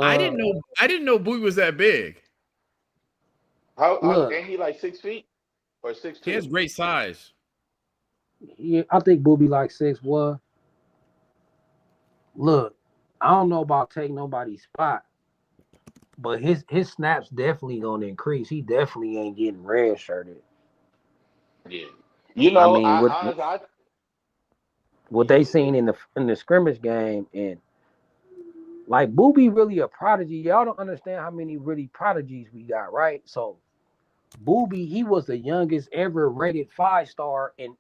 I Uh, didn't know. I didn't know Bowie was that big. How look, ain't he like 6 feet or six He has two? great size. I think Booby like 6'1". Look, I don't know about taking nobody's spot, but his snaps definitely gonna increase. He definitely ain't getting red shirted. Yeah. I I mean, honestly, what they seen in the scrimmage game, and like Booby really a prodigy. Y'all don't understand how many really prodigies we got, right? So Booby, he was the youngest ever rated 5-star in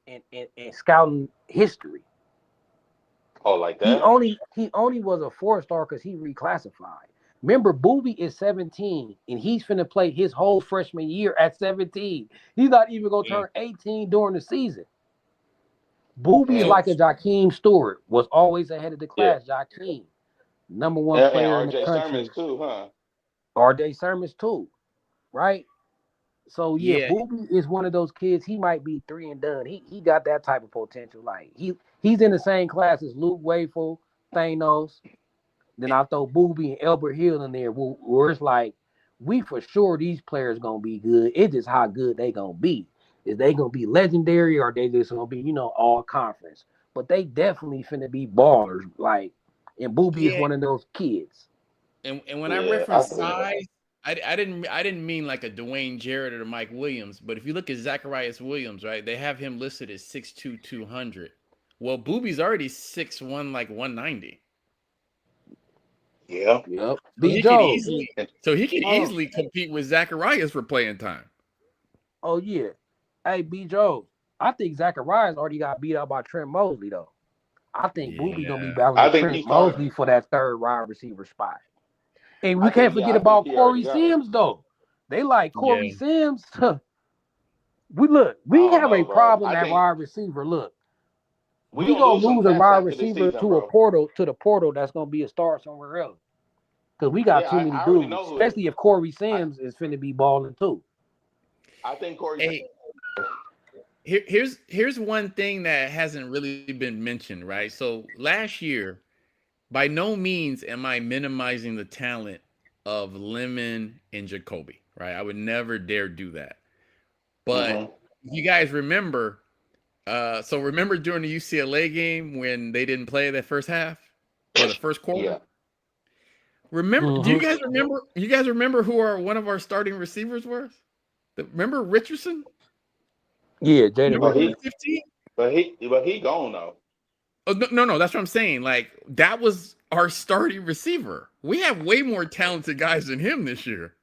scouting history. oh, like He that. only was a 4-star because he reclassified. Remember, Booby is 17 and he's finna play his whole freshman year at 17. He's not even gonna Mm. turn 18 during the season. Booby is And like a Jahkeem Stewart, was always ahead of the yeah, class. Jahkeem, number one and player in the R.J. country. Sermons too, huh? RJ Sermons too, right? So yeah, Yeah, Booby is one of those kids. He might be three and done. He got that type of potential. Like he's in the same class as Luke Wayful, Thanos. Then I throw Booby and Albert Hill in there, where it's like we for sure these players gonna be good. It's just how good they gonna be. Is they gonna be legendary or they just gonna be all conference? But they definitely finna be ballers. Like, and Booby is yeah. one of those kids. And when I Yeah, I reference feel that. size, I didn't mean like a Dwayne Jarrett or Mike Williams, but if you look at Zacharias Williams, right, they have him listed as 6'2", 200. Well, Booby's already 6'1", like 190. Yeah. Yep. So B he could Joe. easily And, so he could oh, easily compete with Zacharias for playing time. Oh yeah. Hey B Joe. I think Zacharias already got beat out by Trent Mosley though. I think Booby gonna be Yeah. battling I think Trent he started. Mosley for that third wide receiver spot. And we I think can't yeah, forget I think about he already Corey got him. Sims though. They like Yeah. Corey Sims. We look, I we don't have a know, bro. problem I at think wide receiver. Look, we we gonna gonna lose some lose a cats wide after this receiver season, to bro. the portal that's gonna be a star somewhere else. Cause we got Yeah, too many I already know dudes, who it is. especially if Corey I Sims is finna be balling too. I think Corey. Hey, here's one thing that hasn't really been mentioned, right? So last year, by no means am I minimizing the talent of Lemon and Jacoby, right? I would never dare do that. But Mm-hmm. you guys remember, so remember during the UCLA game when they didn't play that first half or the first quarter? Yeah. Remember, do you Mm-hmm. guys remember? You guys remember who one of our starting receivers was? Remember Richardson? Yeah, Jaden Remember But number he, Richardson. 15? but he gone though. Oh, no, no, no, that's what I'm saying. Like that was our starting receiver. We have way more talented guys than him this year.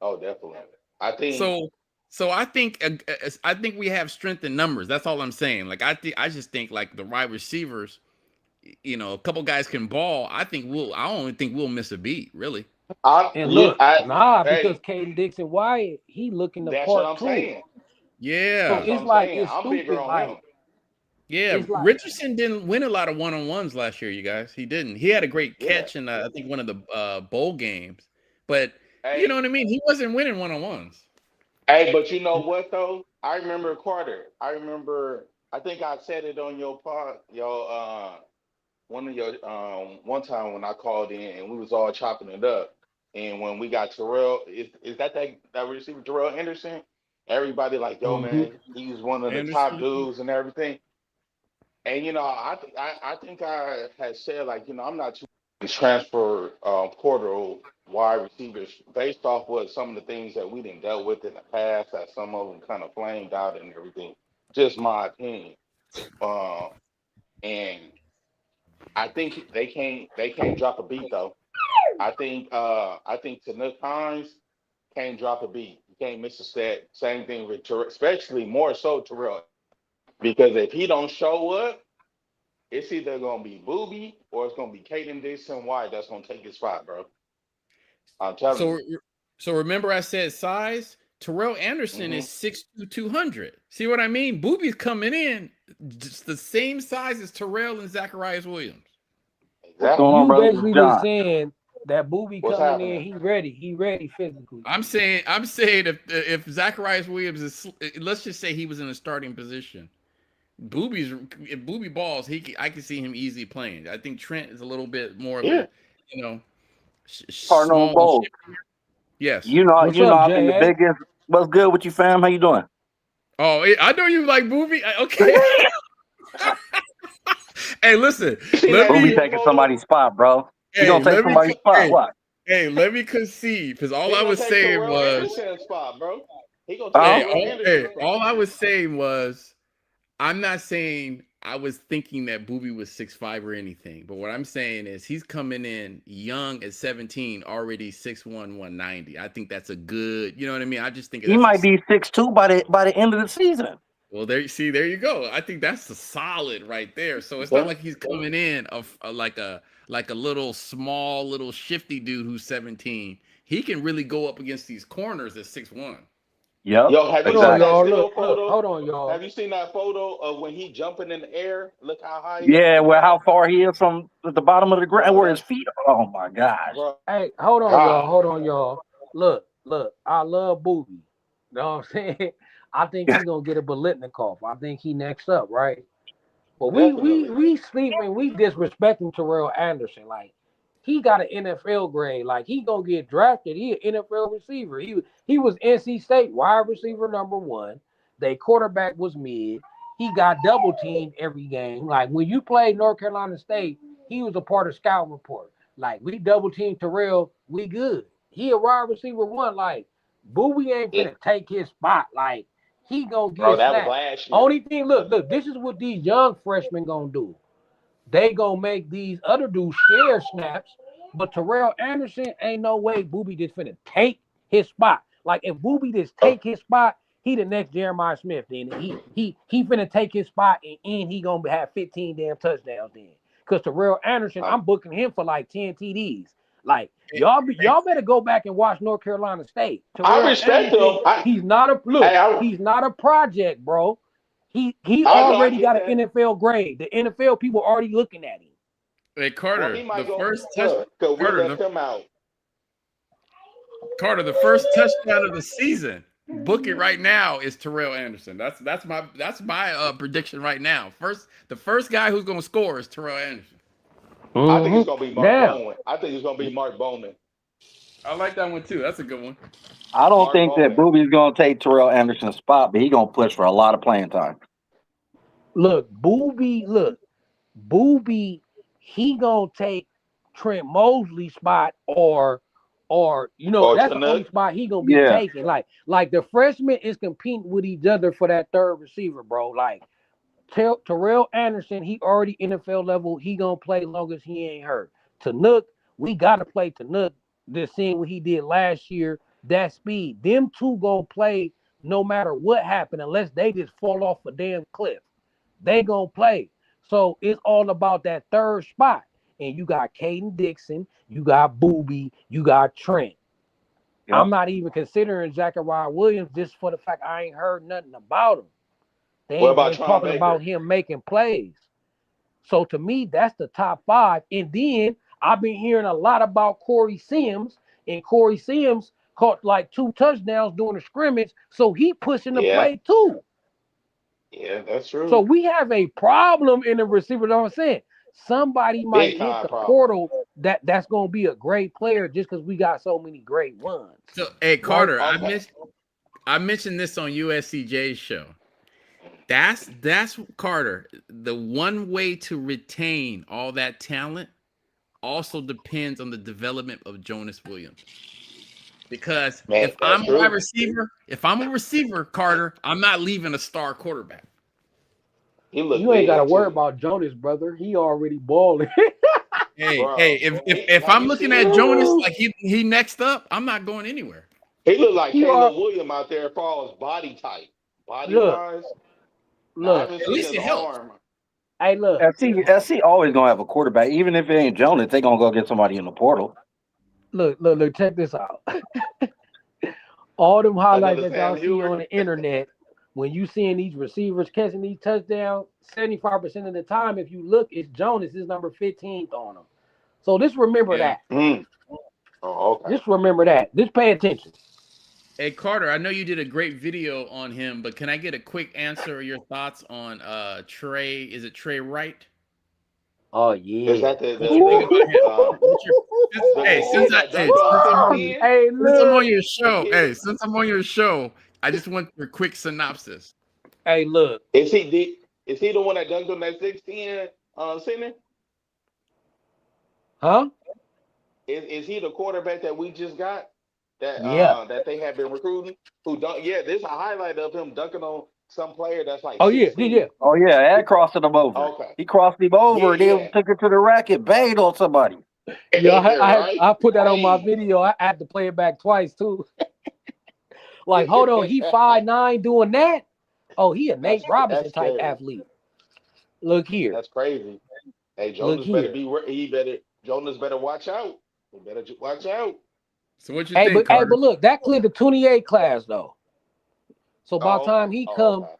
Oh, definitely. I think. So, so I think we have strength in numbers. That's all I'm saying. Like I just think like the wide receivers, a couple guys can ball. I don't think we'll miss a beat, really. And look, because Hey, Caden Dixon Wyatt, he looking the that's what part I'm too. saying. So Yeah. That's what it's I'm like saying. it's I'm bigger stupid. on him. Like Yeah, it's like Richardson didn't win a lot of one-on-ones last year, you guys. He didn't. He had a great Yeah. catch in I think one of the bowl games, but you know Hey, what I mean. He wasn't winning one-on-ones. hey, but you know what though? I remember Carter. I remember. I think I said it on your pod, your one of your one time when I called in and we was all chopping it up. And when we got Terrell, is that receiver Terrell Henderson? Everybody like, yo, mm-hmm. man, he's one of the top Anderson. dudes and everything. And I think I had said like, I'm not too transfer portal wide receivers based off what some of the things that we didn't dealt with in the past that some of them kind of flamed out and everything. Just my opinion. Uh, and I think they can't drop a beat though. I think Tanuk Hines can't drop a beat. You can't miss a set. Same thing with Terrell, especially more so Terrell. Because if he don't show up, it's either gonna be Booby or it's gonna be Caden Dixon White that's gonna take his spot, bro. I'm telling So, you. so remember I said size. Terrell Anderson Hmm. is 6'2", 200. See what I mean? Booby's coming in just the same size as Terrell and Zacharias Williams. What's So going Exactly. on, you brother? This is basically just John. saying that Booby What's coming in, happening? he ready physically. I'm saying if Zacharias Williams let's just say he was in a starting position. If Booby balls, I can see him easily playing. I think Trent is a little bit more of Yeah. a, you know, Cardinal small. Bowl. Yes. You know, What's up, I'm in the J.A.? biggest. What's good with you, fam? How you doing? Oh, I know you like movie. Okay. Hey, listen. You seen Let that Who be me. Instagram taking photo? somebody's spot, bro? He Hey, gonna take let me. somebody's spot. Hey, What? hey, let me concede because all He I gonna was take saying Terrell was, Anderson's spot, bro. He gonna take Huh? Terrell Anderson's spot. all I was saying was, I'm not saying I was thinking that Booby was 6'5" or anything, but what I'm saying is he's coming in young at 17, already 6'1", 190. I think that's a good, you know what I mean? I just think He that's might be 6'2" by the end of the season. well, there you go. I think that's a solid right there. So it's not Yeah. like he's coming in like a little small, little shifty dude who's 17. He can really go up against these corners at 6'1". Yep, Yo, have you Hold on, seen exactly. that y'all. still Look. photo? Hold on, y'all. Have you seen that photo of when he jumping in the air? Look how high he off Yeah, the well, how ground, far he is from the bottom of the ground, bro. where his That's feet are. Oh my gosh. bro. Hey, hold on, y'all. God, Hold on, y'all. Look. I love Booby. You know what I'm saying? I think he gonna get a Bolitnikoff. I think he next up, right? But we we definitely. we sleeping, we disrespecting Terrell Anderson. Like he got an NFL grade. Like he gonna get drafted. He an NFL receiver. He was NC State wide receiver #1. They quarterback was mid. He got double teamed every game. Like when you played North Carolina State, he was a part of scout report. Like we double teamed Terrell, we good. He a wide receiver one. Like Bowie ain't Yeah, finna take his spot. Like he gonna bro. get That was snapped. last year. Only thing, look, this is what these young freshmen gonna do. They gonna make these other dudes share snaps, but Terrell Anderson ain't no way Booby just finna take his spot. Like if Booby just Oh, take his spot, he the next Jeremiah Smith. Then he finna take his spot and he gonna have 15 damn touchdowns then. Cause Terrell Anderson, I, I'm booking him for like 10 TDs. Like Hey, hey, y'all better go back and watch North Carolina State. I Terrell respect Anderson, him. he's not a look, Hey, I, he's not a project, bro. He I know. I already get got that. an NFL grade. The NFL people already looking at him. hey, Well, he Carter, might go cause we Carter, left him out. The first touchdown of the season. Book it right now is Terrell Anderson. That's my prediction right now. The first guy who's gonna score is Terrell Anderson. I think it's gonna be Mark Now, Bowen. I think it's gonna be Mark Bowman. I like that one too. That's a good one. I don't Mark think that Bowman. Booby's gonna take Terrell Anderson's spot, but he gonna push for a lot of playing time. look, Booby, he gonna take Trent Mosley's spot or Or that's the only Chinook. spot he gonna be Yeah. taking. Like the freshmen is competing with each other for that third receiver, bro. Like Terrell Anderson, he already NFL level. He gonna play long as he ain't hurt. Tanuk, we gotta play Tanuk. This seeing what he did last year, that speed. Them two gonna play no matter what happened, unless they just fall off a damn cliff. They gonna play. So it's all about that third spot. And you got Caden Dixon, you got Booby, you got Trent. I'm Yep. not even considering Zachariah Williams just for the fact I ain't heard nothing about him. They What ain't about been Tron talking Baker? about him making plays. So to me, that's the top five. And then I've been hearing a lot about Corey Sims, and Corey Sims caught like 2 touchdowns during the scrimmage, so he pushing the Yeah, play too. yeah, that's So true. we have a problem in the receiver. You know what I'm saying? Somebody might Big hit time the problem. portal that's gonna be a great player just because we got so many great ones, So, hey, right? Carter, Okay. I mentioned this on USCJ's show. That's Carter. The one way to retain all that talent also depends on the development of Jonas Williams. Because Man, that's true. if I'm a receiver, Carter, I'm not leaving a star quarterback. He looked You ain't got to big worry too. about Jonas, brother. He already balling. Hey, Bro. if Have I'm you looking seen at him? Jonas like he next up, I'm not going anywhere. He looked like he are Caleb Williams out there as far as body type. Body look, wise. Now, I look. haven't At seen least his it helps. arm. Hey, look. SC always gonna have a quarterback, even if it ain't Jonas. They gonna go get somebody in the portal. Look. Check this out. All them highlights Another that Sam y'all see Hewitt. on the internet, when you seeing these receivers catching these touchdowns, 75% of the time, if you look, it's Jonas is number 15th on them. So just remember Yeah. that. Mm. Oh, okay. Just remember that. Just pay attention. Hey Carter, I know you did a great video on him, but can I get a quick answer or your thoughts on Trey? Is it Trey Wright? Oh Is yeah. that the What you think the about him? the What's your since that dunked on 16. Hey, since I'm look. on your show, Kid. since I'm on your show, I just want your quick synopsis. Hey, look. Is he the one that dunked on that 16 center? Huh? Is he the quarterback that we just got Yeah. that they have been recruiting? Who dunk? Yeah, there's a highlight of him dunking on some player that's like Oh, yeah. 16. Oh yeah, and crossing him over. Okay. He crossed him over and Yeah, then took it to the racket, banged on somebody. Yeah, right. I put that on my Hey, video. I had to play it back twice too. Like, hold on, he that's 5'9" doing that? Oh, he a Nate Robinson that's type scary. athlete. Look here, That's crazy. Hey, look here. Jonas better watch out. He better watch out. So what you think, Hey, Carter? but look, that cleared the 28 class though. So by the Oh, time okay. he Oh, come, okay.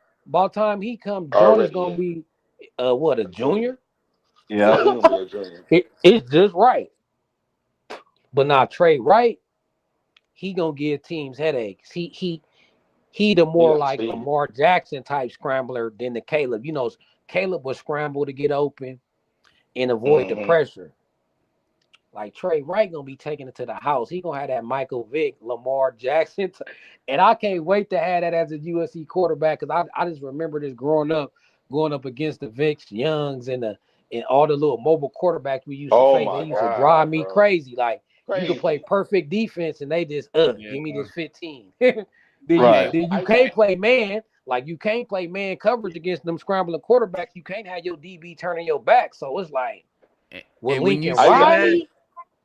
Jonas Already gonna in. be what, a A junior. junior? Yeah, Yeah. he gonna be a junior. It's just right. But now Trey Wright, he gonna give teams headaches. He the He more got like speed. Lamar Jackson type scrambler than the Caleb. You know, Caleb would scramble to get open and avoid the Hmm. pressure. Like Trey Wright gonna be taking it to the house. He gonna have that Michael Vick, Lamar Jackson, and I can't wait to have that as a USC quarterback because I just remember this growing up, going up against the Vicks, Youngs, and all the little mobile quarterbacks we used to Oh face. They my used to drive God, me bro. crazy. Like you could play Crazy. perfect defense and they just Yeah. give me this 15. then Right. you can't play man. Like you can't play man coverage against them scrambling quarterbacks. You can't have your DB turning your back. So it's like with And when you Lincoln I used say to that, Riley.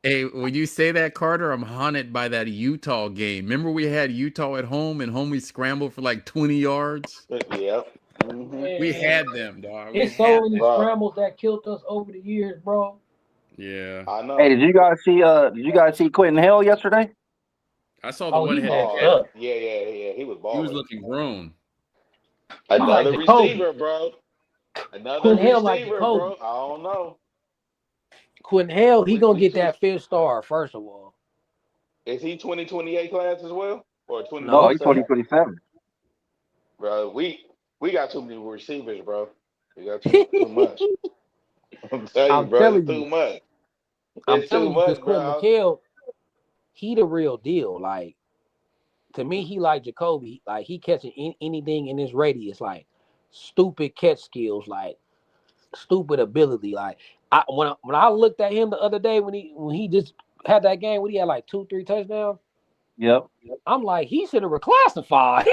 hey, when you say that, Carter, I'm haunted by that Utah game. Remember we had Utah at home and homie scrambled for like 20 yards? Yep. Hmm. We Man, had them, dog. We it's so had many them. Bro, scrambles that killed us over the years, bro. Yeah. I Hey, know. did you guys see Quentin Hale yesterday? I saw the Oh, one he headed washed Oh catch. up. yeah. He was He was balling. looking grown. He like Another Jacoby. receiver, bro. Another Quentin Hale like receiver, Jacoby. bro. I don't know. Quentin Hale, he gonna We get too. that fifth star first of all. Is he 2028 class as well or No, No, he's 2027? 2027. Bro, we got too many receivers, bro. We got too much. I'm telling you, I'm bro. telling It's you, too much. It's too because much, Quentin bro. McHale, he the real deal. Like to me, he like Jacoby. Like he catching anything in his radius. Like stupid catch skills. Like stupid ability. Like when I looked at him the other day when he just had that game when he had like 2-3 touchdowns. Yep. I'm like, he should have reclassified.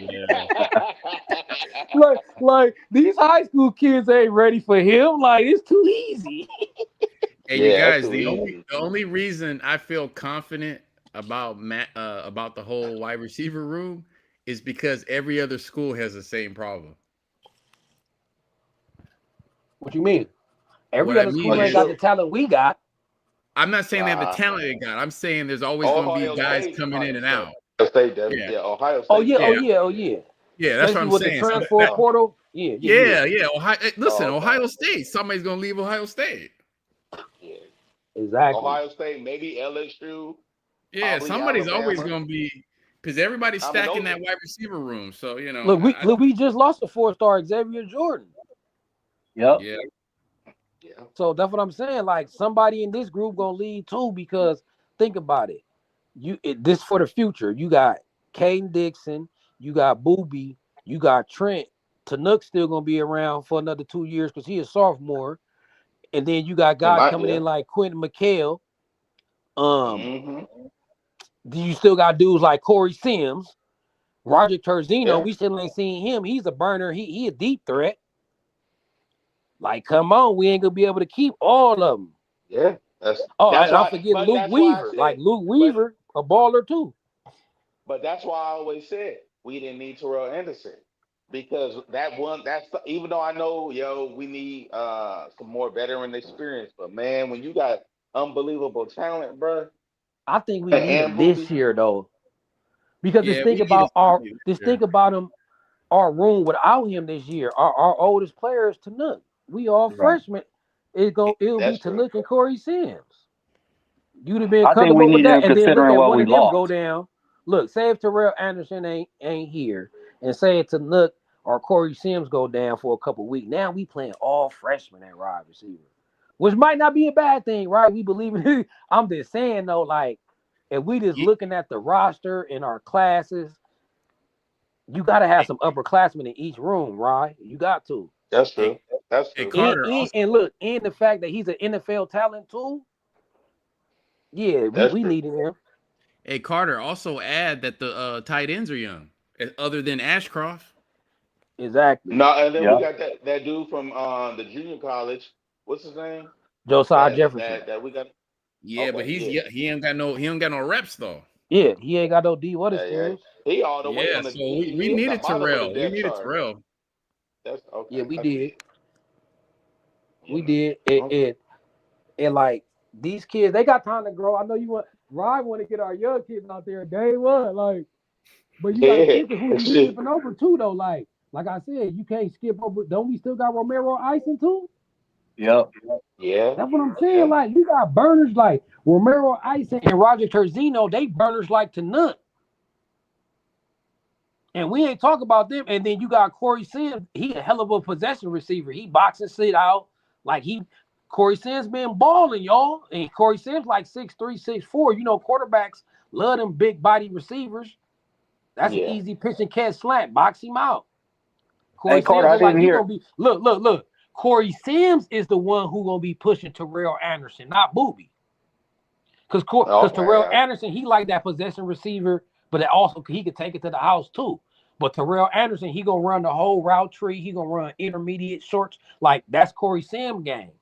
Yeah. like these high school kids ain't ready for him. Like it's too easy. Hey, you Yeah, that's guys, too easy. the only reason I feel confident about about the whole wide receiver room is because every other school has the same problem. What you mean? Every What I other mean school ain't That's got is, the true. talent we got. I'm not saying they have the Nah. talent they got. I'm saying there's always going to be Ohio guys State, coming in and 100%. out. Ohio State, Yeah, yeah, Ohio Oh State yeah, oh yeah, yeah, oh definitely is. yeah. yeah. That's what Especially I'm with the saying. So transfer that, portal. Yeah. yeah. Ohio, listen, Oh, okay. Ohio State. Somebody's going to leave Ohio State. Yeah. Exactly. Ohio State, maybe LSU, Yeah, probably somebody's always Alabama. going to be because everybody's I mean, stacking those. that wide receiver room. So We just lost a 4-star Xavier Jordan. Yep. yeah. Yeah. So that's what I'm saying. Like somebody in this group gonna lead too, because think about it. This for the future. You got Caden Dixon, you got Booby, you got Trent. Tanuk's still gonna be around for another 2 years because he is sophomore. And then you got It guys might. coming Yeah. in like Quentin McHale. Um, Hmm. then you still got dudes like Corey Sims, Roger Terzino. Yeah. We still ain't seen him. He's a burner. He a deep threat. Like, come on, we ain't gonna be able to keep all of them. Yeah. Oh, That's and I'm why. forgetting But Luke that's why I Weaver. Like said. Luke But Weaver, a baller too. but that's why I always said we didn't need Terrell Anderson because that one. That's even though I know, we need some more veteran experience. But man, when you got unbelievable talent, bro, I think we need and him this Booby. year though, because Yeah, we need somebody just there. think about him. Our room without him this year. Our oldest player is Tanuk. We all Right. freshmen. It'll be That's true. Tanuk and Corey Sims. You'd have been I think we comfortable with need that, him and then look considering at what one we of them go lost. down. Look, say if Terrell Anderson ain't here, and say it's Tanuk or Corey Sims go down for a couple weeks. Now we playing all freshmen at wide receiver. which might not be a bad thing, right? We believe in it. I'm just saying though, like if we just looking at the roster in our classes, you got to have some upperclassmen in each room, right? You got to. That's Hey, true. That's hey, true. Carter. And look, and the fact that he's an NFL talent too. Yeah, That's we true. needed him. Hey, Carter. Also add that the tight ends are young, other than Ashcroft. Exactly. No, and then we Yeah. got that dude from the junior college. What's his name? Josiah That Jefferson. that that we got. Yeah, but Okay, yeah, he ain't got no reps though. Yeah, he ain't got no D. What is yeah. skills? He all the way Yeah, on the. so we He at the needed bottom of the Terrell. We depth needed chart. Terrell. That's Yeah, okay. we I see. did. Yeah. We did. Okay. And like these kids, they got time to grow. I know you want Ryan want to get our young kids out there day one, like, but you got to Yeah. think of who you Shit. skipping over too, though. Like I said, you can't skip over. Don't we still got Romero Ison too? Yep. Yeah. That's what I'm saying. Yeah. Like you got burners like Romero Ison and Roger Terzino. They burners like to nut. And we ain't talk about them. And then you got Corey Sims. He a hell of a possession receiver. He boxing sit out. Like Corey Sims been balling, y'all. And Corey Sims like 6'3", 6'4". You know, quarterbacks love them big body receivers. That's an Yeah. easy pitch and catch slant. Box him out. Hey, Corey Carter, Sims I look like didn't he hear. gonna be look. Corey Sims is the one who gonna be pushing Terrell Anderson, not Booby. Because Terrell Okay. Anderson, he like that possession receiver, but it also he could take it to the house too. But Terrell Anderson, he gonna run the whole route tree. He gonna run intermediate shorts. Like that's Corey Sam game.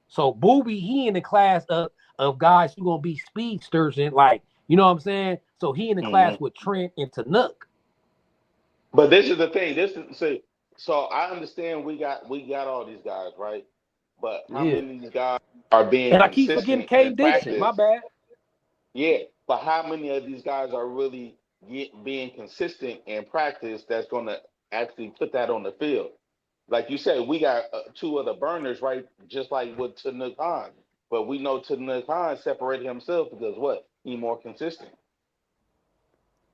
So Booby, he in the class of guys who gonna be speedsters and like, you know what I'm saying? So he in the Hmm. class with Trent and Tanuk. But this is the thing. This is see. So I understand we got all these guys right, but how Yeah. many of these guys are being And I keep forgetting consistent in Cade Dixon. My practice? bad. Yeah, but how many of these guys are really being consistent in practice that's going to actually put that on the field? Like you said, we got two of the burners, right? Just like with Tanuk Khan. But we know Tanuk Khan separated himself because what? He more consistent.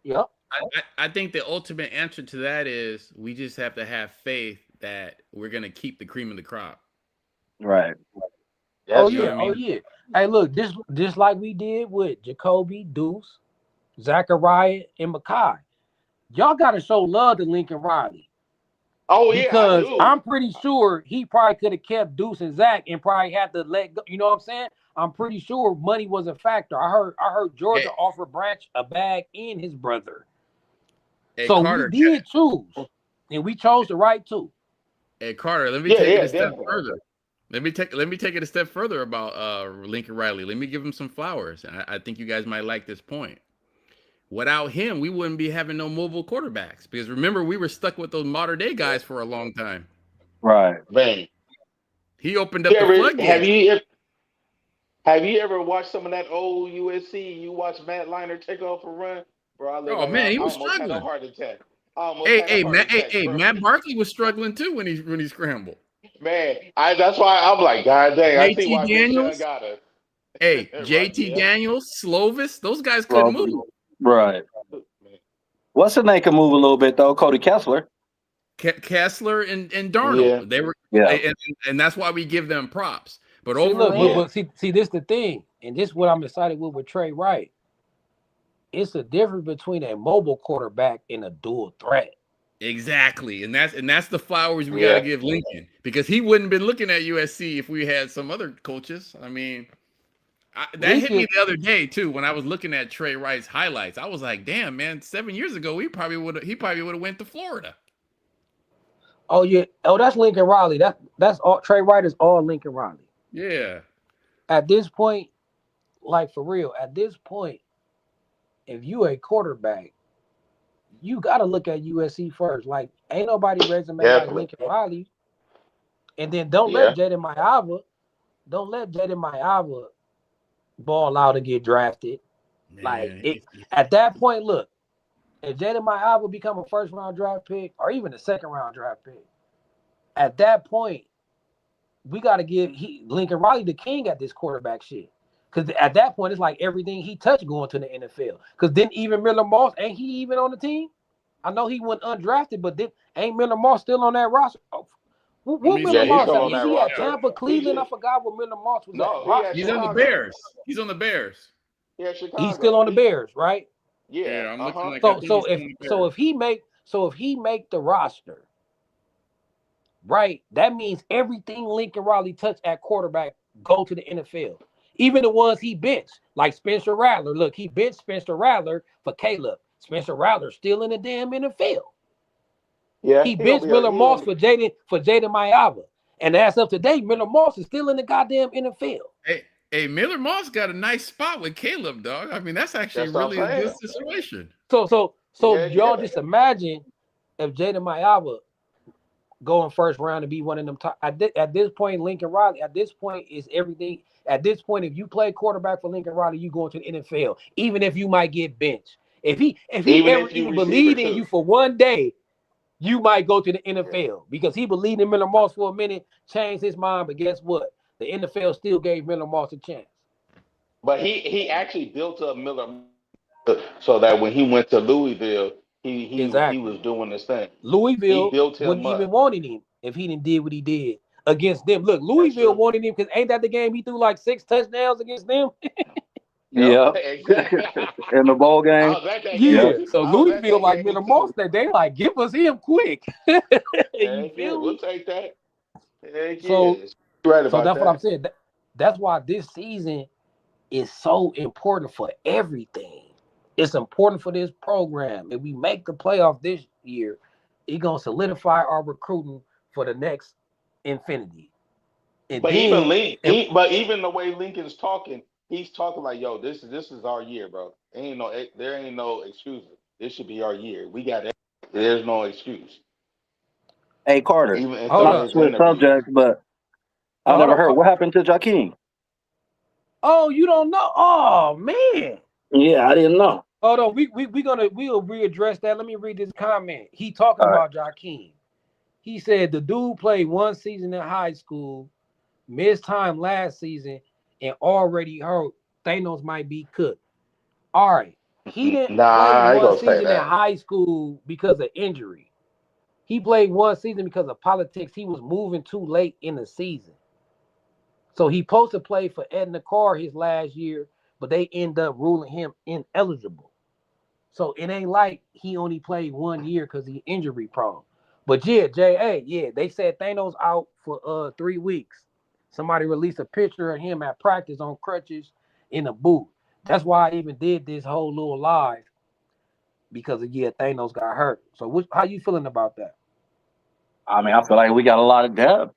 Yep. I think the ultimate answer to that is we just have to have faith that we're gonna keep the cream of the crop. Right. Oh That's You know what yeah. I true. Oh mean? yeah. Hey, look, this like we did with Jacoby, Deuce, Zachariah, and Makai. Y'all got to show love to Lincoln Riley Oh yeah, I because do. I'm pretty sure he probably could have kept Deuce and Zach and probably had to let go. You know what I'm saying? I'm pretty sure money was a factor. I heard Hey, Georgia offer Branch a bag and his brother. hey So we Carter, did choose, and we chose the right two. hey Carter, let me Yeah, take it yeah, a step definitely. further. Let me take it a step further about Lincoln Riley. Let me give him some flowers. I think you guys might like this point. Without him, we wouldn't be having no mobile quarterbacks because remember we were stuck with those modern day Yeah, guys for a long time. Right. man. He opened You up the ever floodgates. have you ever watched some of that old USC? You watch Matt Leinart take off a run, bro. I look Oh like man, he I was almost had a struggling. heart attack. I almost had a heart attack, Hey, bro. Matt Barkley was struggling too when he scrambled. Man, I that's why I'm like, God dang, I see JT why Big Sean Daniels, got us. hey, Right? JT Yeah. Daniels, Slovis, those guys couldn't Well, move. right. Man. What's the name can move a little bit though? Cody Kessler. Kessler and Darnold, Yeah. they were, Yeah. and that's why we give them props. But See, look, Yeah. overall, see, this the thing, and this is what I'm excited with Trey Wright. It's the difference between a mobile quarterback and a dual threat. exactly, and that's the flowers we got to Yeah. give Lincoln because he wouldn't been looking at USC if we had some other coaches. I mean, that hit me Lincoln, the other day too when I was looking at Trey Wright's highlights. I was like, damn man, 7 years ago he probably would have went to Florida. oh yeah, oh that's Lincoln Riley. That's all. Trey Wright is all Lincoln Riley. Yeah, At this point, like for real, at this point, if you a quarterback, you got to look at USC first. Like, ain't nobody resume like Definitely. Lincoln Riley. And then Yeah. don't let Jaden Mayava ball out and get drafted. Like man. it at that point, look, if Jaden Mayava become a first round draft pick or even a second round draft pick, at that point, we got to give Lincoln Riley the king at this quarterback shit. Because at that point, it's like everything he touched going to the NFL. Because then even Miller Moss, ain't he even on the team? I know he went undrafted, but then ain't Miller Moss still on that roster? What he's Miller Yeah, still he's Moss still at? on Is that he at roster. Tampa, Cleveland? I forgot where Miller Moss was at. No, he at He's on the Chicago. Bears. He's on the Bears. He at He's still Chicago. on the Bears, right? Yeah, Yeah, I'm looking like I So think he's still on the Bears. if he make the roster, right, that means everything Lincoln Riley touched at quarterback go to the NFL. Even the ones he benched, like Spencer Rattler. Look, he benched Spencer Rattler for Caleb. Spencer Rattler's still in the damn NFL. yeah, He benched Miller Moss for Jaden Mayava. And as of today, Miller Moss is still in the goddamn NFL. Hey, Miller Moss got a nice spot with Caleb, dog. I mean, that's actually That's what I'm really a good saying. situation. So Yeah, y'all yeah. just imagine if Jaden Mayava go in first round and be one of them top. At this point, Lincoln Riley, at this point, is everything. At this point, if you play quarterback for Lincoln Riley, you going to the NFL, even if you might get benched. If he Even ever if you even receiver believed in you too. for one day, you might go to the Yeah. NFL because he believed in Miller Moss for a minute, changed his mind. But guess what? The NFL still gave Miller Moss a chance. But he actually built up Miller so that when he went to Louisville, he Exactly. was doing this thing. He Louisville built wouldn't him even up. wanted him if he didn't did what he did against them. Look, That's Louisville true. wanted him because ain't that the game he threw like 6 touchdowns against them? Yep, Yep. exactly. In the bowl I game. was at that Yep. Yeah. game. So I was at Louisville that like game Miller Moss too. that they like give us him quick. You Heck yeah, feel we'll me? take that. Heck So yes. You're right so about that's what I'm that. saying. That's why this season is so important for everything. It's important for this program. If we make the playoff this year, it's gonna solidify our recruiting for the next infinity. And But even then but even the way Lincoln's talking, he's talking like, "Yo, this is our year, bro. There ain't no excuses. This should be our year. We got it. There's no excuse." Hey, Carter. Even in hold some of Not to up. his switch interviews. subjects, but I No, hold never up. heard what happened to Jahkeem. Oh, you don't know? Oh man. Yeah, I didn't know. Hold on. We'll readdress that. Let me read this comment. He talking All right. about Jahkeem. He said the dude played one season in high school, missed time last season, and already hurt. Thanos might be cooked. All right. He didn't Nah, play I ain't one gonna say season in that. high school because of injury. He played one season because of politics. He was moving too late in the season. So he supposed to play for Edna Carr his last year, but they end up ruling him ineligible. So it ain't like he only played 1 year because he injury prone. But yeah, J.A., yeah, they said Thanos out for 3 weeks. Somebody released a picture of him at practice on crutches in a booth. That's why I even did this whole little live because Thanos got hurt. So how you feeling about that? I mean, I feel like we got a lot of depth.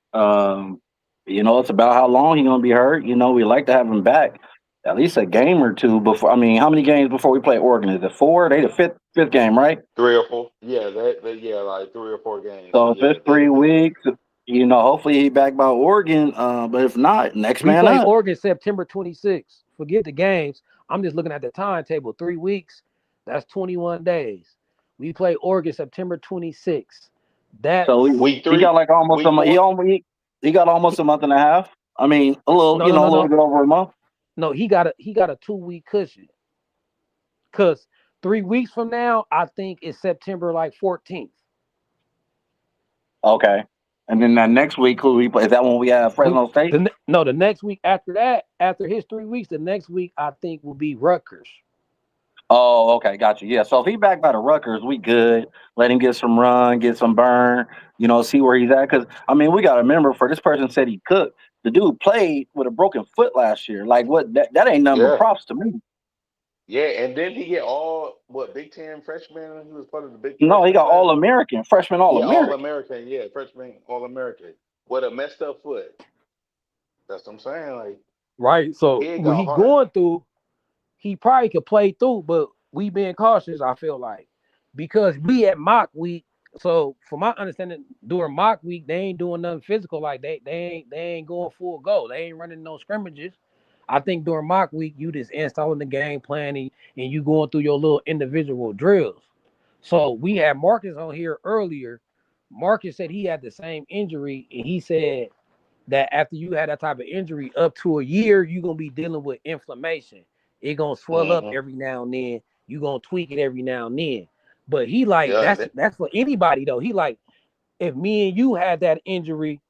It's about how long he's gonna be hurt. We like to have him back at least a game or two before. I mean, how many games before we play Oregon? Is it four? They the fifth game, right? 3 or 4. Yeah, yeah, like 3 or 4 games. So So if yeah, it's they the 3 weeks, hopefully he back by Oregon. But if not, next We man play up. Oregon September 26th. Forget the games. I'm just looking at the timetable. 3 weeks, that's 21 days. We play Oregon September 26th. So That's week he got three, like almost a week month. He four. almost he got almost a month and a half. I mean, a little, no, no, a no, little no, bit over a month. no. He got a 2 week cushion. Cause 3 weeks from now, I think it's September like 14th. Okay. And then that next week, who we play? Is that when we have We Fresno State? the next week after that, after his 3 weeks, the next week I think will be Rutgers. Oh, okay, got you. Yeah, so if he back by the Rutgers, we good. Let him get some run, get some burn. See where he's at. Because I mean, we got to remember. For this person said he cooked. The dude played with a broken foot last year. Like what? That ain't nothing but Yeah, props to me. yeah, and then he get all what Big Ten freshman. He was part of the big No, he freshman got class. All American, freshman All Yeah, All American. American. Yeah, freshman All American with a messed up foot. That's what I'm saying. Like Right. So he what got he heart. going through, he probably could play through, but we being cautious, I feel like. Because we at mock week. So from my understanding, during mock week, they ain't doing nothing physical. Like they ain't going full go. They ain't running no scrimmages. I think during mock week, you just installing the game planning and you going through your little individual drills. So we had Marcus on here earlier. Marcus said he had the same injury, and he said that after you had that type of injury up to a year, you're gonna be dealing with inflammation. It gonna swell up Hmm. every now and then. You gonna tweak it every now and then. But he like Yeah, that's for anybody though. He like if me and you had that injury,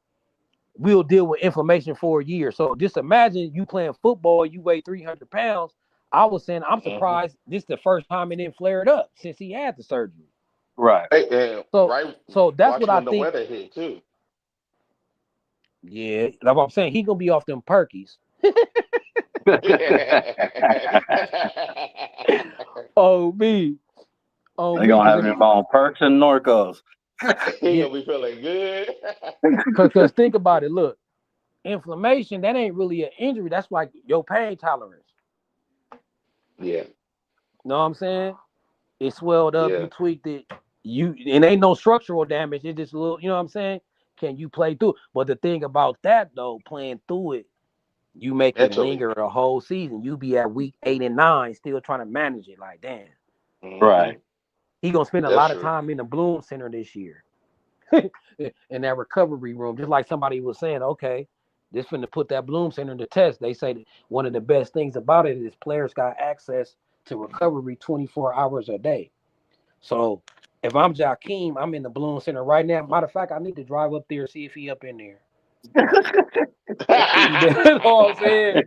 we'll deal with inflammation for a year. So just imagine you playing football, you weigh 300 pounds. I was saying, I'm surprised this is the first time it didn't flare it up since he had the surgery. Right. So, Right. so that's Watch what I when the think. weather hit too. Yeah, that's what I'm saying. He gonna be off them perkies. Oh me, oh They me, gonna because have him on Perks and Norcos. He yeah, gonna be feeling good. because think about it. Look, inflammation that ain't really an injury. That's like your pain tolerance. Yeah, Know what I'm saying? It swelled up. yeah. You tweaked it. You and ain't no structural damage. It's just a little. You know what I'm saying? Can you play through? But the thing about that though, playing through it, you make it Mentally. linger a whole season. You be at week 8 and 9 still trying to manage it. Like damn, Right. he gonna spend a That's lot of true. time in the Bloom Center this year. In that recovery room, just like somebody was saying, okay, this finna put that Bloom Center to test. They say that one of the best things about it is players got access to recovery 24 hours a day. So if I'm Jahkeem, I'm in the Bloom Center right now. Matter of fact, I need to drive up there see if he up in there. You know what I'm saying?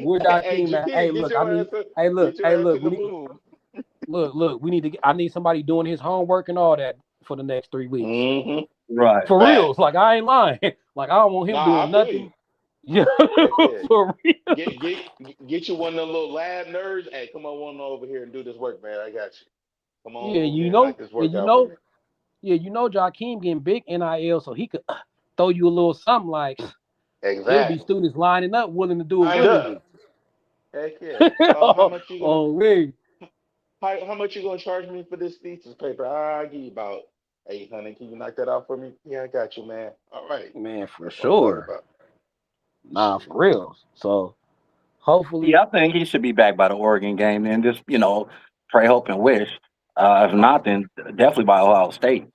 Where Hey, Jahkeem at? Hey, Jahkeem, look, I need. Hey, get look, your hey, ass look. in the We need. boom. Look. We need to. I need somebody doing his homework and all that for the next 3 weeks. Right. For Fact. reals, like I ain't lying. Like I don't want him Nah, doing I feel you. nothing. Yeah, Heck yeah. for real. Get you one of them little lab nerds. Hey, come on over here and do this work, man. I got you. Come on Yeah, over you here and knock know, this yeah, work out for me. Jahkeem getting big NIL, so he could throw you a little something like it'll be Exactly. students lining up willing to do it Lined willingly. up. Heck yeah. How Oh, much you gonna oh man, how much you gonna charge me for this thesis paper? I'll give you about 800. Can you knock that out for me? Yeah, I got you, man. All right. man, for That's what I'm talking sure. about. Nah, Shit. for real. So hopefully, Yeah, I think he should be back by the Oregon game. Then just pray, hope, and wish. If not, then definitely by Ohio State.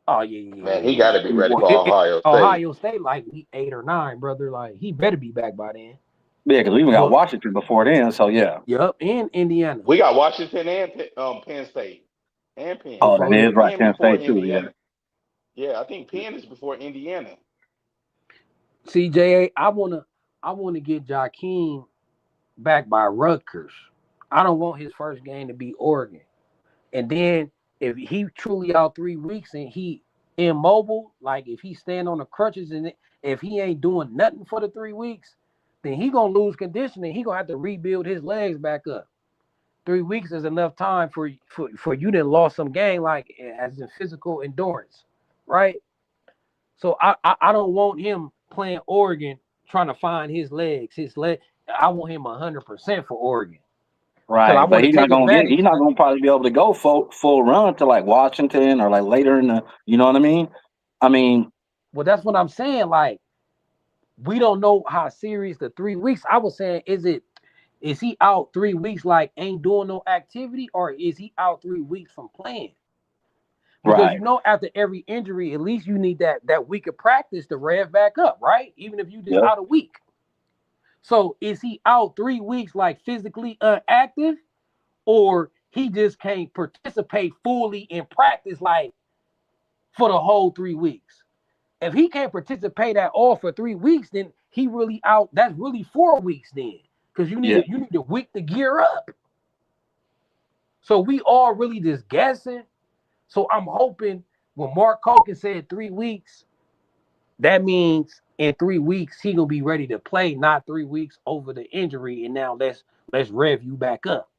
oh yeah, Man, he gotta be ready for It, Ohio State. Ohio State like week 8 or 9, brother. Like he better be back by then. Yeah, because we even got But Washington before then. So yeah. yep, and Indiana We got Washington and Penn State. And Penn. Oh, I that before think is then. right. Penn Penn before State too. Yeah. Indiana. Yeah, I think Penn is before Indiana. CJ, I wanna get Jahkeem back by Rutgers. I don't want his first game to be Oregon. And then if he truly out 3 weeks and he immobile, like if he stand on the crutches and if he ain't doing nothing for the 3 weeks, then he gonna lose conditioning. He gonna have to rebuild his legs back up. 3 weeks is enough time for you to lost some game, like as in physical endurance, right? So I don't want him playing Oregon trying to find his legs, his leg. I want him 100% for Oregon because I Right, but want to he's not take gonna get. advantage. He's not gonna probably be able to go full run to like Washington or like later in the. You know what I mean? I mean, Well, that's what I'm saying. Like we don't know how serious the 3 weeks. I was saying, is he out 3 weeks like ain't doing no activity, or is he out 3 weeks from playing? Because right. after every injury, at least you need that week of practice to rev back up, right? Even if you just Yep. out a week. So is he out 3 weeks like physically inactive, or he just can't participate fully in practice like for the whole 3 weeks? If he can't participate at all for 3 weeks, then he really out. That's really 4 weeks then, because Yeah. you need a week to gear up. So we all really just guessing. So I'm hoping when Mark Culkin said 3 weeks, that means in 3 weeks he gonna be ready to play, not 3 weeks over the injury. And now let's rev you back up.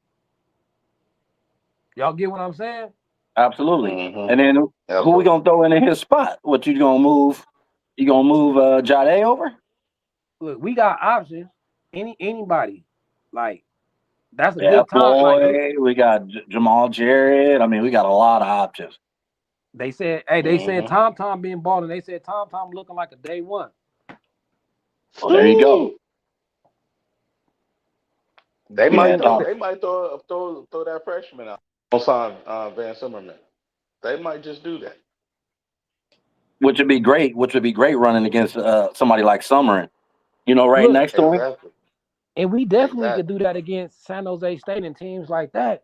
Y'all get what I'm saying? Absolutely. And then who we Absolutely. gonna throw in his spot? What you gonna move? You gonna move Jade over? Look, we got options. Anybody, like that's a Yeah, good time. Like boy. We got Jamal Jarrett. I mean, we got a lot of options. they said, hey, they said Mm-hmm. Tom being bald, and they said Tom looking like a day one. Oh, there you go. They Yeah, might throw. They might throw that freshman out on sign Van Zimmerman. They might just do that. which would be great. Which would be great running against somebody like Summer. Right Look, next to him. Exactly. and we definitely could Exactly. do that against San Jose State and teams like that.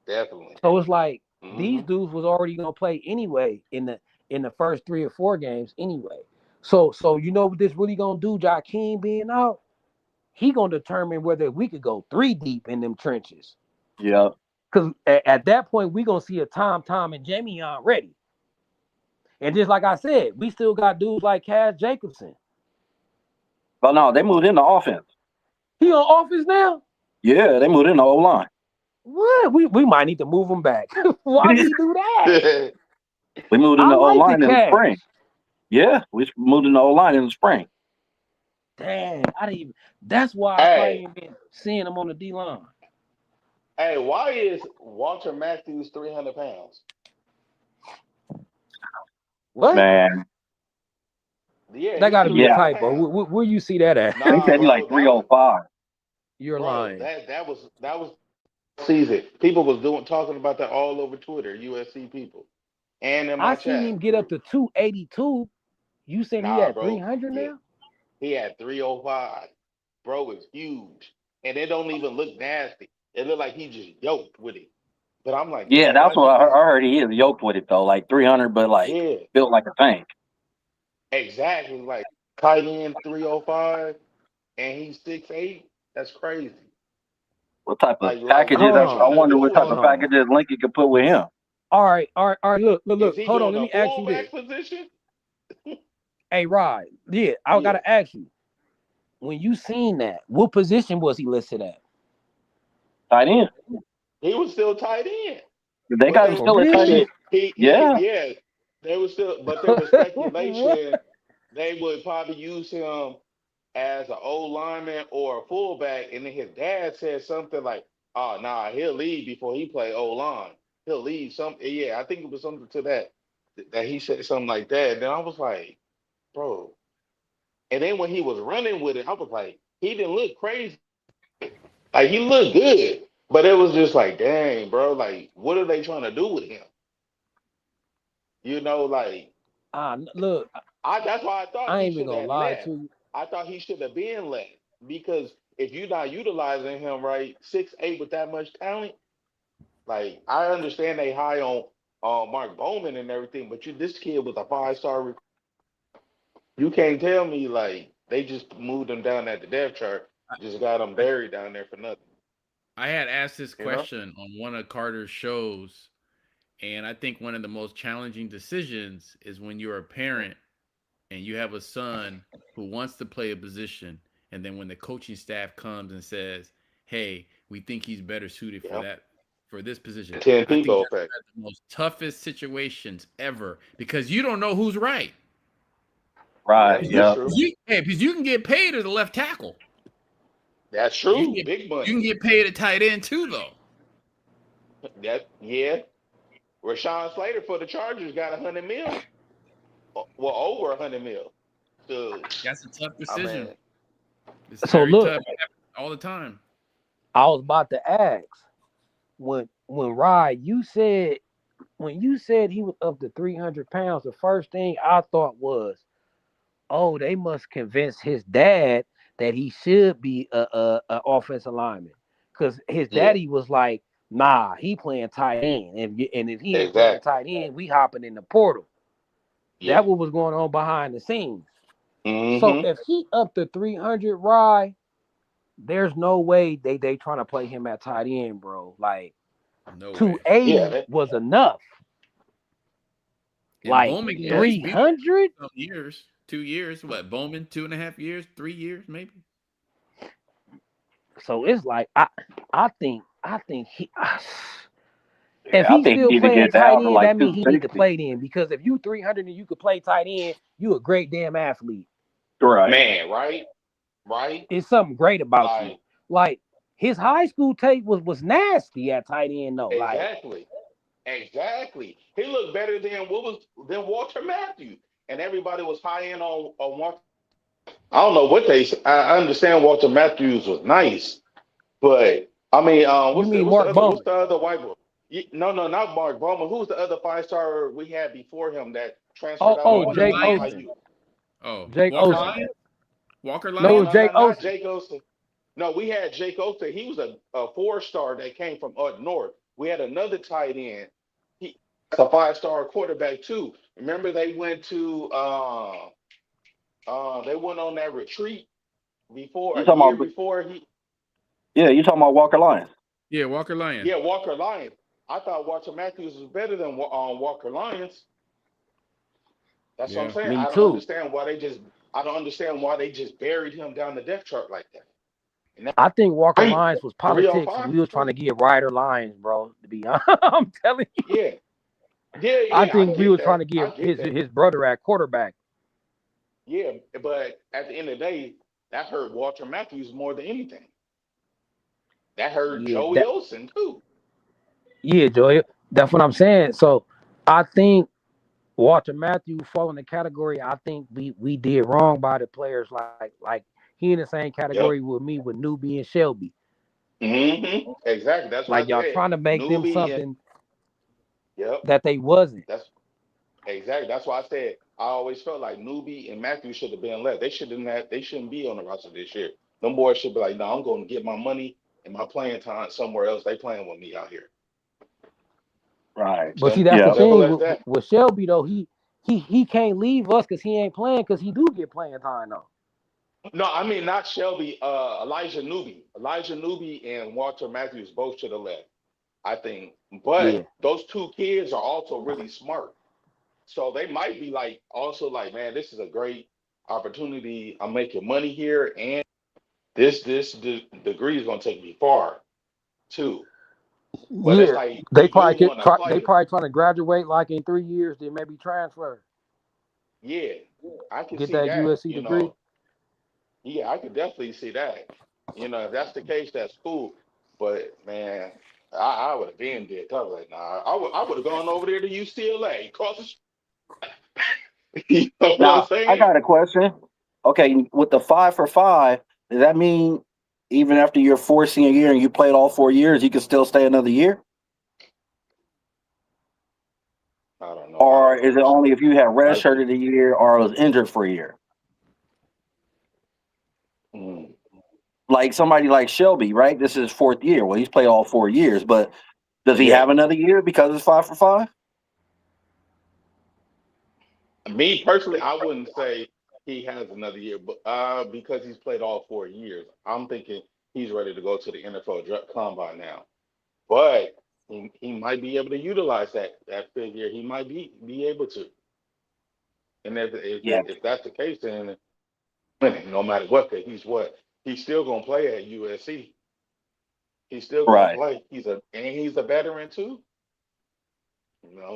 Definitely. So it's like These Mm-hmm. dudes was already gonna play anyway in the first 3 or 4 games anyway. So you know what this really gonna do, Jahkeem being out? He gonna determine whether we could go 3 deep in them trenches. Yeah. Cause at that point we gonna see a Tom, and Jamie on ready. And just like I said, we still got dudes like Cass Jacobson. But no, they moved into offense. He on offense now? Yeah, they moved into O-line. What? We might need to move him back. Why we do that? We moved I into like the O-line in the Cash. spring. Yeah, we moved into O-line in the spring. Dang, I didn't even. That's why I probably Hey, ain't been seeing him on the D line. hey, why is Walter Matthews 300 pounds? What? Man, Yeah, That he's got to be a 300 yeah. typo. pounds. Where you see that at? They Nah, said he like bro, that was 305. You're bro. lying. That was season. People was talking about that all over Twitter. USC people and in I my seen him chat get up group. to 282. You saying he Nah, at bro. 300 Yeah, now? he had 305. Bro, it's huge, and it don't even look nasty. It look like he just yoked with it. But I'm like, Yeah, damn, that's that's what I crazy. heard. He is yoked with it though, like 300, but like Yeah, built like a tank. exactly. Like tight end 305, and he's 6'8". That's crazy. What type of What packages? Hold they I on. trying to wonder do what with type Hold of him? on. packages Lincoln could put with him. All right. Is he Hold on. doing Let a me ask you this. fullback position? Hey, Rod. Yeah, I Yeah, gotta ask you. When you seen that, what position was he listed at? Tight end. he was still tight end. They But got they him was For still at tight real? end. speculation. Yeah. Yeah, they was still, but there was What? speculation they would probably use him as an old lineman or a fullback, and then his dad said something like, "Oh, nah, he'll leave before he play old line. He'll leave some." Yeah, I think it was something to that he said something like that. And then I was like, bro. And then when he was running with it, I was like, he didn't look crazy. Like he looked good, but it was just like, dang, bro. Like, what are they trying to do with him? Like Look, that's why I thought I he ain't even should gonna have lie left. to you. I thought he should have been left because if you're not utilizing him right, 6'8" with that much talent, like I understand they high on Mark Bowman and everything, but this kid was a 5-star. You can't tell me like they just moved him down at the depth chart, just got him I, buried down there for nothing. I had asked this You know? question on one of Carter's shows, and I think one of the most challenging decisions is when you're a parent and you have a son who wants to play a position, and then when the coaching staff comes and says, "Hey, we think he's better suited for Yeah. that for this position," The Ten I think Tebow that's effect. one of the most toughest situations ever because you don't know who's right. Right. Yep, that's Yeah. true. Because you can get paid as a left tackle. That's You can true. get Big you can money. get paid at tight end too, though. Yeah. Rashawn Slater for the Chargers got 100 mil. Well, over 100 mil. So That's a tough I decision. mean, It's So very look, tough. It happens all the time. I was about to ask when Rod, when you said he was up to 300 pounds, the first thing I thought was, oh, they must convince his dad that he should be a offensive lineman, because his yeah, daddy was like, nah, he playing tight end, and if he ain't playing exactly. tight end, we hopping in the portal. Yeah. That what was going on behind the scenes. So Mm-hmm. if he up to 300, Rye, there's no way they trying to play him at tight end, bro. Like No way. 280 Yeah. was enough. And Like Bowman can at Yeah. least be there 300. some years, 2 years. What Bowman 2.5 years, 3 years maybe. So it's like I think he if Yeah. I he think he still need to playing get tight down to end, like that means he need to 260. play then. Because if you 300 and you could play tight end, you a great damn athlete. Right. Man, right? Right? It's something great about you. Like, Like his high school tape was nasty at tight end though. Like exactly. Exactly. He looked better than Walter Matthews. And everybody was high end on Walter. I don't know what I understand Walter Matthews was nice, but I mean, you mean what's the Mark other what's Bowman? the other white boy? No, no, not Mark Bowman. Who's the other 5-star we had before him that transferred out Oh, on Walker Jake Lyons. Osen. IU? Oh, Jake Walker Osen. Lyons. Walker No, it No, was Lyons. no, Jake no, not Osen. Jake Osen. No, we had Jake Osen. He was a 4-star that came from up north. We had another tight end. That's a 5-star quarterback too. Remember they went on that retreat before You a talking year about? before he Yeah, you talking about Walker Lyons? Yeah, Walker Lion. yeah, Walker Lyons. I thought Walter Matthews was better than Walker Lyons. That's what I'm Yeah. saying. Me too. I don't understand why they just buried him down the depth chart like that. And that I think Walker ain't Lyons was politics, and 305. we was trying to get Ryder Lyons, bro. To be honest, I'm telling you, Yeah, yeah, I yeah. I think we get was trying that. to get I get that. his brother at quarterback. Yeah, but at the end of the day, that hurt Walter Matthews more than anything. That hurt Yeah, Joey that Olsen too. yeah, Joy. That's what I'm saying. So I think Walter Matthews fall in the category. I think we did wrong by the players. Like he in the same category Yep. with me with Newbie and Shelby. Exactly. That's what Like I y'all said. trying to make them Newbie and something yep. that they wasn't. That's exactly. That's why I said I always felt like Newbie and Matthews should have been left. They shouldn't have. They shouldn't be on the roster this year. Them boys should be like, no, I'm going to get my money and my playing time somewhere else. They playing with me out here. Right. But see, that's the Yeah. Simple thing as that. with Shelby though. He can't leave us because he ain't playing because he do get playing time though. No, I mean not Shelby. Elijah Newby. Elijah Newby and Walter Matthews both should have left. I think. Yeah. But those two kids are also really smart. So they might be like also like, man, this is a great opportunity. I'm making money here, and this degree is gonna take me far too. But it's Yeah. like, do you want to They play? probably trying to graduate like in 3 years, then maybe transfer, Yeah, I can get see that that. USC degree. Yeah, I could definitely see that. If that's the case, that's cool. But man, I would have been there. I was like, nah, I would have gone over there to UCLA, across the you know what I'm Now I saying? got a question. Okay, with the 5 for 5, does that mean even after your fourth senior year and you played all 4 years, you can still stay another year? I don't know. I Or don't is it only understand. if you had I, redshirted a year or was injured for a year? mm, Like somebody like Shelby, right? This is his fourth year. Well, he's played all 4 years, but does he yeah. have another year because it's 5 for 5? Me personally, I wouldn't say he has another year, but because he's played all 4 years, I'm thinking he's ready to go to the NFL combine now. But he might be able to utilize that fifth year. He might be able to. And Yeah, if that's the case, then no matter what, 'cause he's still gonna play at USC. He's still gonna right. play. He's a veteran too.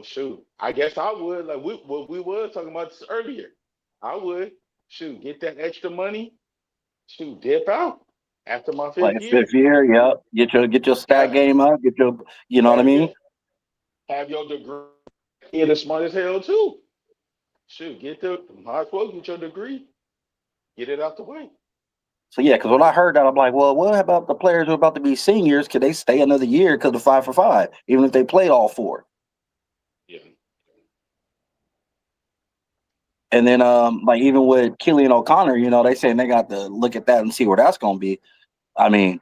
Shoot. I guess I would like we were talking about this earlier. I would shoot get that extra money. Shoot, dip out after my Like fifth fifth year. year, yep. Get your stat Have game up. Get your, you know what I heck mean? yeah. Have your degree. Kid is smart as hell too. Shoot, might as well get your degree. Get it out the way. So yeah, because when I heard that, I'm like, well, what about the players who are about to be seniors? Could they stay another year because of 5 for 5, even if they played all 4? Yeah. And then, like even with Killian O'Connor, they saying they got to look at that and see where that's going to be. I mean,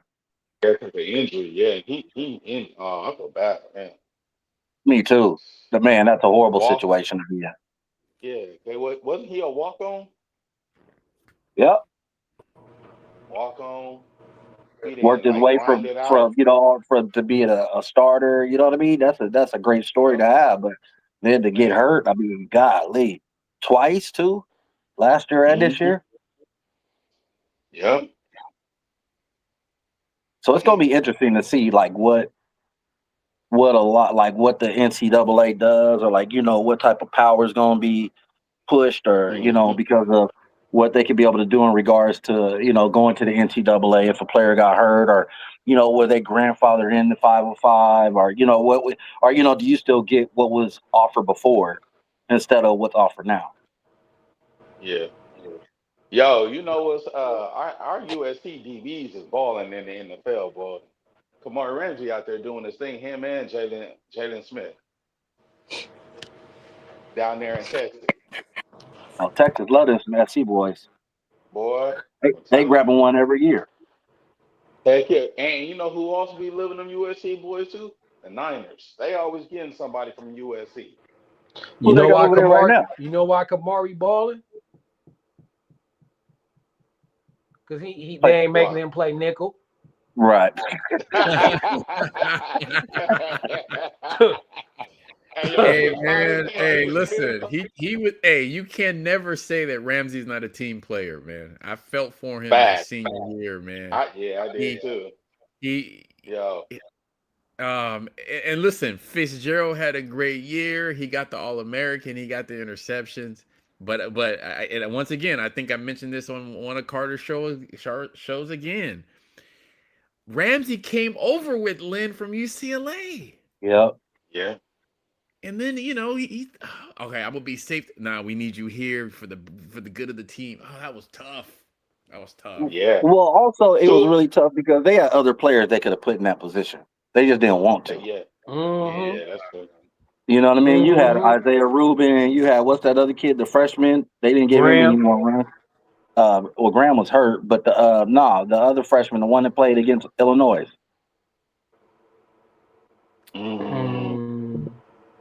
Yeah, 'cause the injury. Yeah, he in. I feel bad for him. me too. But man, that's a horrible Walk. situation to be in. Yeah. Wasn't he a walk on? Yep. Walk on. He Worked didn't his like way grind from it from out. you know from to being a starter. You know what I mean? That's a great story Yep. to have. But then to get Man. hurt, I mean, golly, twice too, last year and this Mm-hmm. year. Yep. So it's gonna be interesting to see like what a lot like what the NCAA does, or like what type of power is gonna be pushed, or Mm-hmm. because of what they could be able to do in regards to going to the NCAA if a player got hurt, or were they grandfathered in the 505, or or do you still get what was offered before instead of what's offered now? Yeah. Yo, what's our USC DBs is balling in the NFL, boy. Kamari Ramsey out there doing his thing. Him and Jalen Smith down there in Texas, Oh, Texas love them some SC boys. boy. I'm They telling you. grabbing one every year. Heck yeah. And you know who also be living them USC boys too? The Niners. They always getting somebody from USC. Who they got over there right now? You know why Kamari balling? Because they ain't making him play nickel. Right. Hey man, hey, listen. He would. Hey, you can never say that Ramsey's not a team player, man. I felt for him that senior year, man. I did too. And listen, Fitzgerald had a great year. He got the All-American. He got the interceptions. And once again, I think I mentioned this on one of Carter's shows again. Ramsey came over with Lynn from UCLA. Yep. Yeah. And then he okay. I'm gonna be safe. Nah, we need you here for the good of the team. Oh, that was tough. Yeah. Well, also it was really tough because they had other players they could have put in that position. They just didn't want to. Yeah. Mm-hmm. Yeah, that's true. You know what I mean? You had Isaiah Rubin. You had what's that other kid, the freshman? They didn't give him any more run. Well, Graham was hurt, but the other freshman, the one that played against Illinois.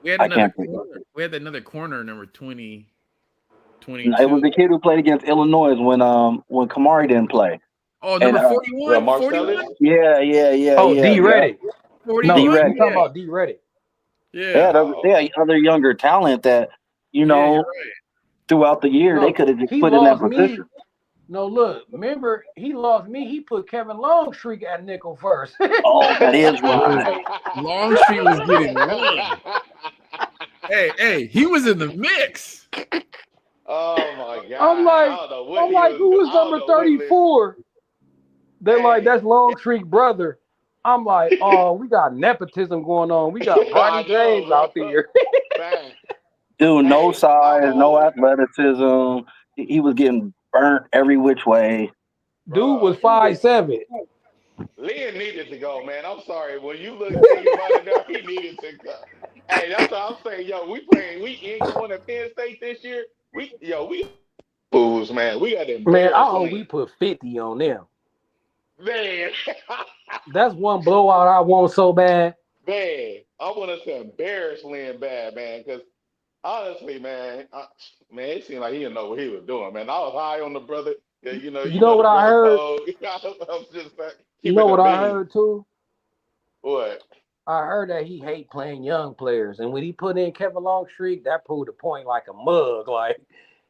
We had another corner, number 20. It was the kid who played against Illinois when Kamari didn't play. Oh, number 41? 41? Yeah. Oh, D. Reddick. No, D. Reddick. Talking about D. Reddick. Yeah. They had other younger talent that, throughout the year, they could have just put in that position. No, look, remember, he lost me. He put Kevin Longstreet at nickel first. Oh, that is right. Longstreet was getting run. Hey, he was in the mix. Oh my God! I'm like, who was number 34? They're like, that's Longstreet's brother. I'm like, oh, we got nepotism going on. We got Ronnie James out there. Dude, no size, no athleticism. He was getting burnt every which way. Dude was 5'7". Lynn needed to go, man. I'm sorry. When you look at anybody there, he needed to go. Hey, that's what I'm saying. Yo, we ain't going to Penn State this year. We fools, man. We got to man. I hope we put 50 on them. Man, that's one blowout I want so bad. Man, I want us to embarrass Lynn bad, man. Because honestly, man, it seemed like he didn't know what he was doing, man. I was high on the brother. You know what I heard? You know what I heard too? What? I heard that he hate playing young players, and when he put in Kevin Longstreet, that proved a point like a mug. Like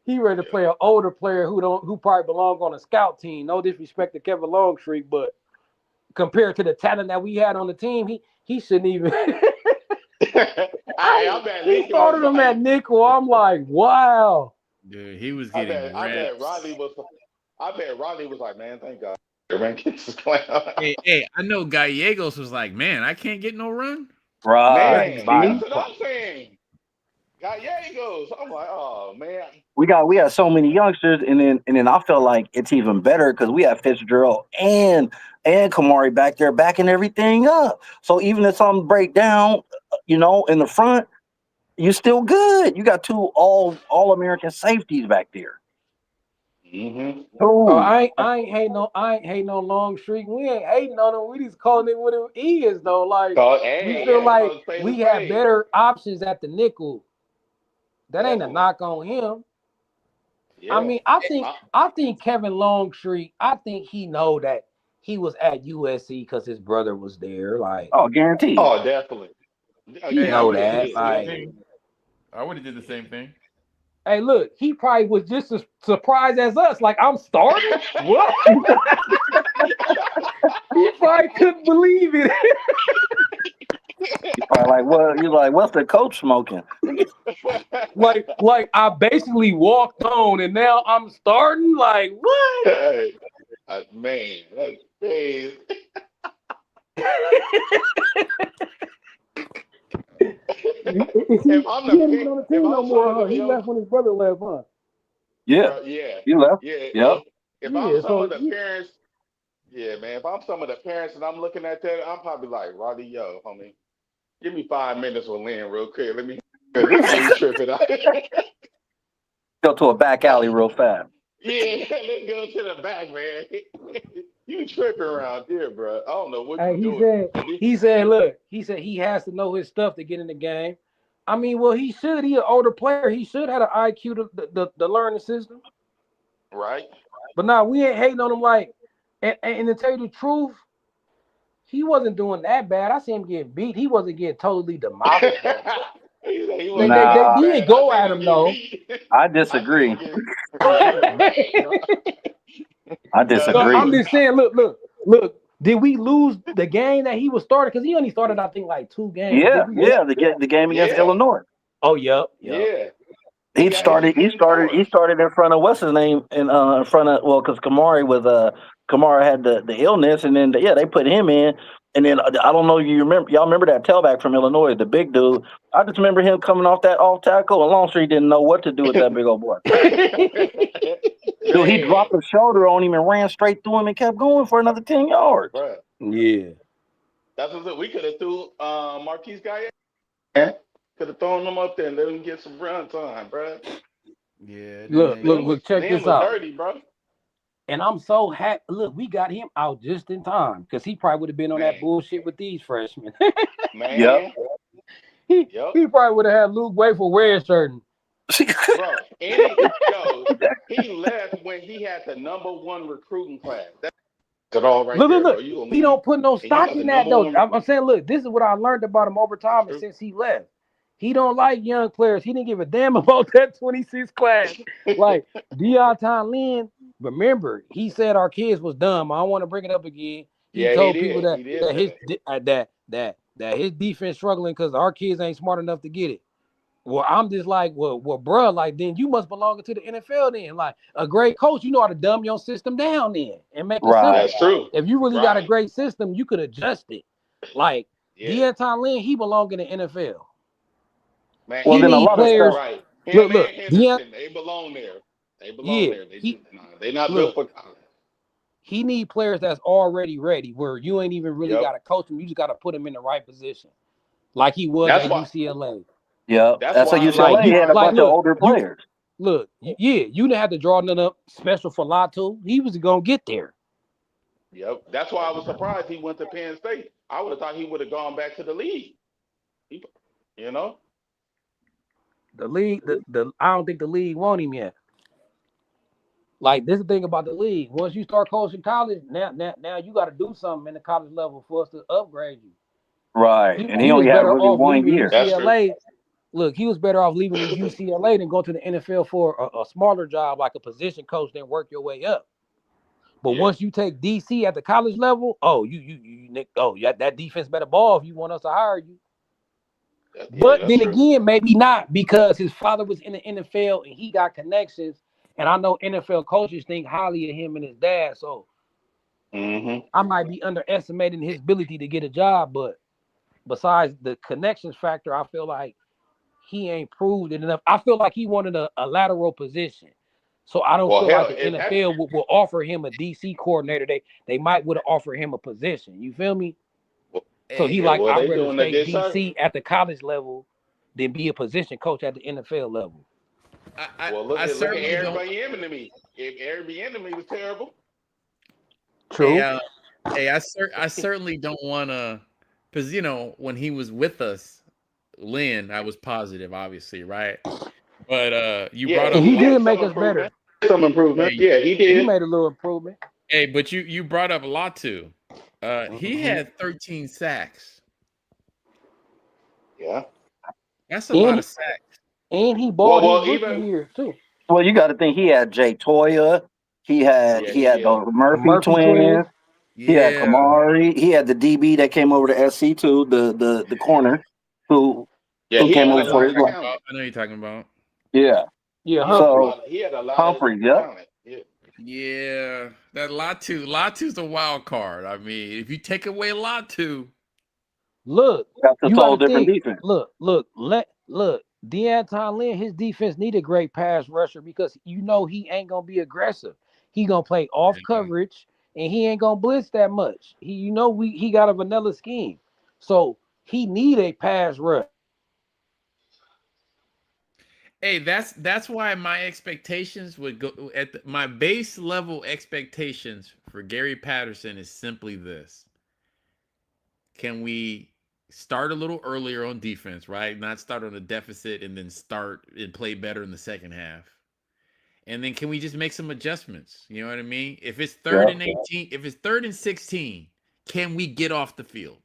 he ready to play an older player who probably belong on a scout team. No disrespect to Kevin Longstreet, but compared to the talent that we had on the team, he shouldn't even. He started him at nickel. I'm like, wow. Dude, he was getting. I bet Rodney was like, man, thank God. Hey, I know Gallegos was like, man, I can't get no run. Right. Man, that's what I'm saying. Gallegos. I'm like, oh man. We had so many youngsters, and then I felt like it's even better because we had Fitzgerald and Kamari back there backing everything up. So even if something break down, in the front, you're still good. You got two all-American safeties back there. Mm-hmm. Oh, I ain't hating no Longstreet. We ain't hating on him. We just calling it what it is, though. Like we feel like we have better options at the nickel. That ain't a knock on him. Yeah. I mean, I think Kevin Longstreet. I think he know that he was at USC because his brother was there. Like, guaranteed. Oh, definitely. He know that. Like, I would have did the same thing. Hey, look, he probably was just as surprised as us. Like, I'm starting? What? He probably couldn't believe it. You're probably like, what? You're like, what's the coach smoking? like I basically walked on, and now I'm starting? Like, what? Hey, man, that's crazy. He ain't on the team no more, huh? He left when his brother left, huh? Yeah. He left. Yeah. Yep. If I'm some of the parents, man, if I'm some of the parents and I'm looking at that, I'm probably like, Roddy, yo, homie, give me 5 minutes with Lynn real quick. Let me tripping out. Go to a back alley real fast. Yeah, let's go to the back, man. You tripping around here, bro. I don't know what Hey, you doing. look, he said he has to know his stuff to get in the game. I mean, well, he should. He an older player. He should have an IQ to learn the system. Right? But now we ain't hating on him like. And to tell you the truth, he wasn't doing that bad. I see him getting beat. He wasn't getting totally demolished though. He said he wasn't They doing that Nah, did bad. I go seen at him him get though. beat. I I seen him disagree. getting banged. I No, disagree. I'm just saying. Look. Did we lose the game that he was starting? Because he only started, I think, like 2 games. Yeah, Did we lose? yeah. The game against Yeah, Illinois. Oh, yep. yeah. He He started. He couldn't started. score. He started in front of what's his name, in front of because Kamari had the illness, and then they put him in, and then I don't know y'all remember that tailback from Illinois, the big dude. I just remember him coming off that off tackle, and Longstreet didn't know what to do with that big old boy. Dude, he Man, dropped his shoulder on him and ran straight through him and kept going for another 10 yards. bro. Yeah. That's what we could have threw Marquise guy. Man, could have thrown him up there and let him get some run time, bro. Yeah, it didn't Look, make look, it. look. Check Lynn this was out. dirty, bro. And I'm so happy. Look, we got him out just in time because he probably would have been on that Man, bullshit with these freshmen. Yep. man. he Yep. he probably would have had Luke wait for red shirt. Bro, he left when he had the #1 recruiting class. That's it all right there, bro. Look. You gonna He leave don't put no and you stock got the in that number though. one I'm saying, look, this is what I learned about him over time, and true. since he left, he don't like young players. He didn't give a damn about that 26 class. Like Deontay Lynn, remember, he said our kids was dumb. I don't want to bring it up again. He Yeah, he told people did. that He did say that his defense struggling because our kids ain't smart enough to get it. Well, I'm just like, well, bro, like then you must belong to the NFL then. Like a great coach, you know how to dumb your system down then and make it Right. simple. that's true. If you really got a Right. great system, you could adjust it. Like Yeah. Deontay Lynn, he belong in the NFL. Man, Well, He then a need lot of players. stuff. right. Him and Deontay, Henderson, they belong there. They belong yeah, there. he They not built look, for college. he need players that's already ready, where you ain't even really Yep. got to coach them. You just got to put them in the right position, like he was That's at why. UCLA. Yeah, That's that's a why I'm Like UCLA you, had a like bunch of look, older players. yeah, you didn't have to draw nothing up special for Latu. He was gonna get there. Yep. That's why I was surprised he went to Penn State. I would have thought he would have gone back to the league. He, you know. The league, the I don't think the league want him yet. Like this is the thing about the league. Once you start coaching college, now you got to do something in the college level for us to upgrade you. Right. And he He was only had better really off 1 leaving year. That's true. UCLA. Look, he was better off leaving in UCLA than going to the NFL for a smaller job like a position coach, then work your way up. But Yeah. once you take DC at the college level, oh, yeah, that defense better ball if you want us to hire you. Yeah, But that's then true. again, maybe not because his father was in the NFL and he got connections. And I know NFL coaches think highly of him and his dad. So Mm-hmm. I might be underestimating his ability to get a job. But besides the connections factor, I feel like he ain't proved it enough. I feel like he wanted a lateral position. So I don't Well, feel like hell, the if that's NFL will offer him a DC coordinator. They might would have offered him a position. You feel me? So he Hey, yeah, like, well, I'd they rather doing a stay disservice. DC at the college level than be a position coach at the NFL level. Well, I look at certainly Eric don't. Bieniemy. If Eric Bieniemy was terrible, Hey, True. I certainly don't want to, because when he was with us, Lynn, I was positive, obviously, right? But you yeah, brought And up he he lot. did did some make us better. improvement. Some improvement. Hey, Yeah, he He did. made a little improvement. hey, but you brought up Latu. He Mm-hmm. had 13 sacks. Yeah. That's a lot And of sacks. he balled his Well, rookie even year too. Well, you got to think he had Jay Toya. He had yeah, he he had did. the Murphy Murphy twins. twins. He had Yeah, Kamari. He had the DB that came over to SC too, the corner who Yeah, who he came had I over a know you're for lot his of life. talking talent. about. I know you're talking about. Yeah. Yeah, He had a Humphrey. So lot. He had a lot of Humphrey, yep. talent. Yeah. Yeah, that Latu's a wild card. I mean, if you take away Latu, Look, That's a you got total to different think. defense. Look. Deontay Lynn, his defense need a great pass rusher because he ain't gonna be aggressive. He gonna play off yeah. coverage and he ain't gonna blitz that much. He got a vanilla scheme, so he need a pass rush. Hey, that's why my expectations would go at my base level expectations for Gary Patterson is simply this. Can we start a little earlier on defense, right? Not start on a deficit and then start and play better in the second half. And then can we just make some adjustments? You know what I mean? If it's third Yeah. and 18, if it's third and 16, can we get off the field?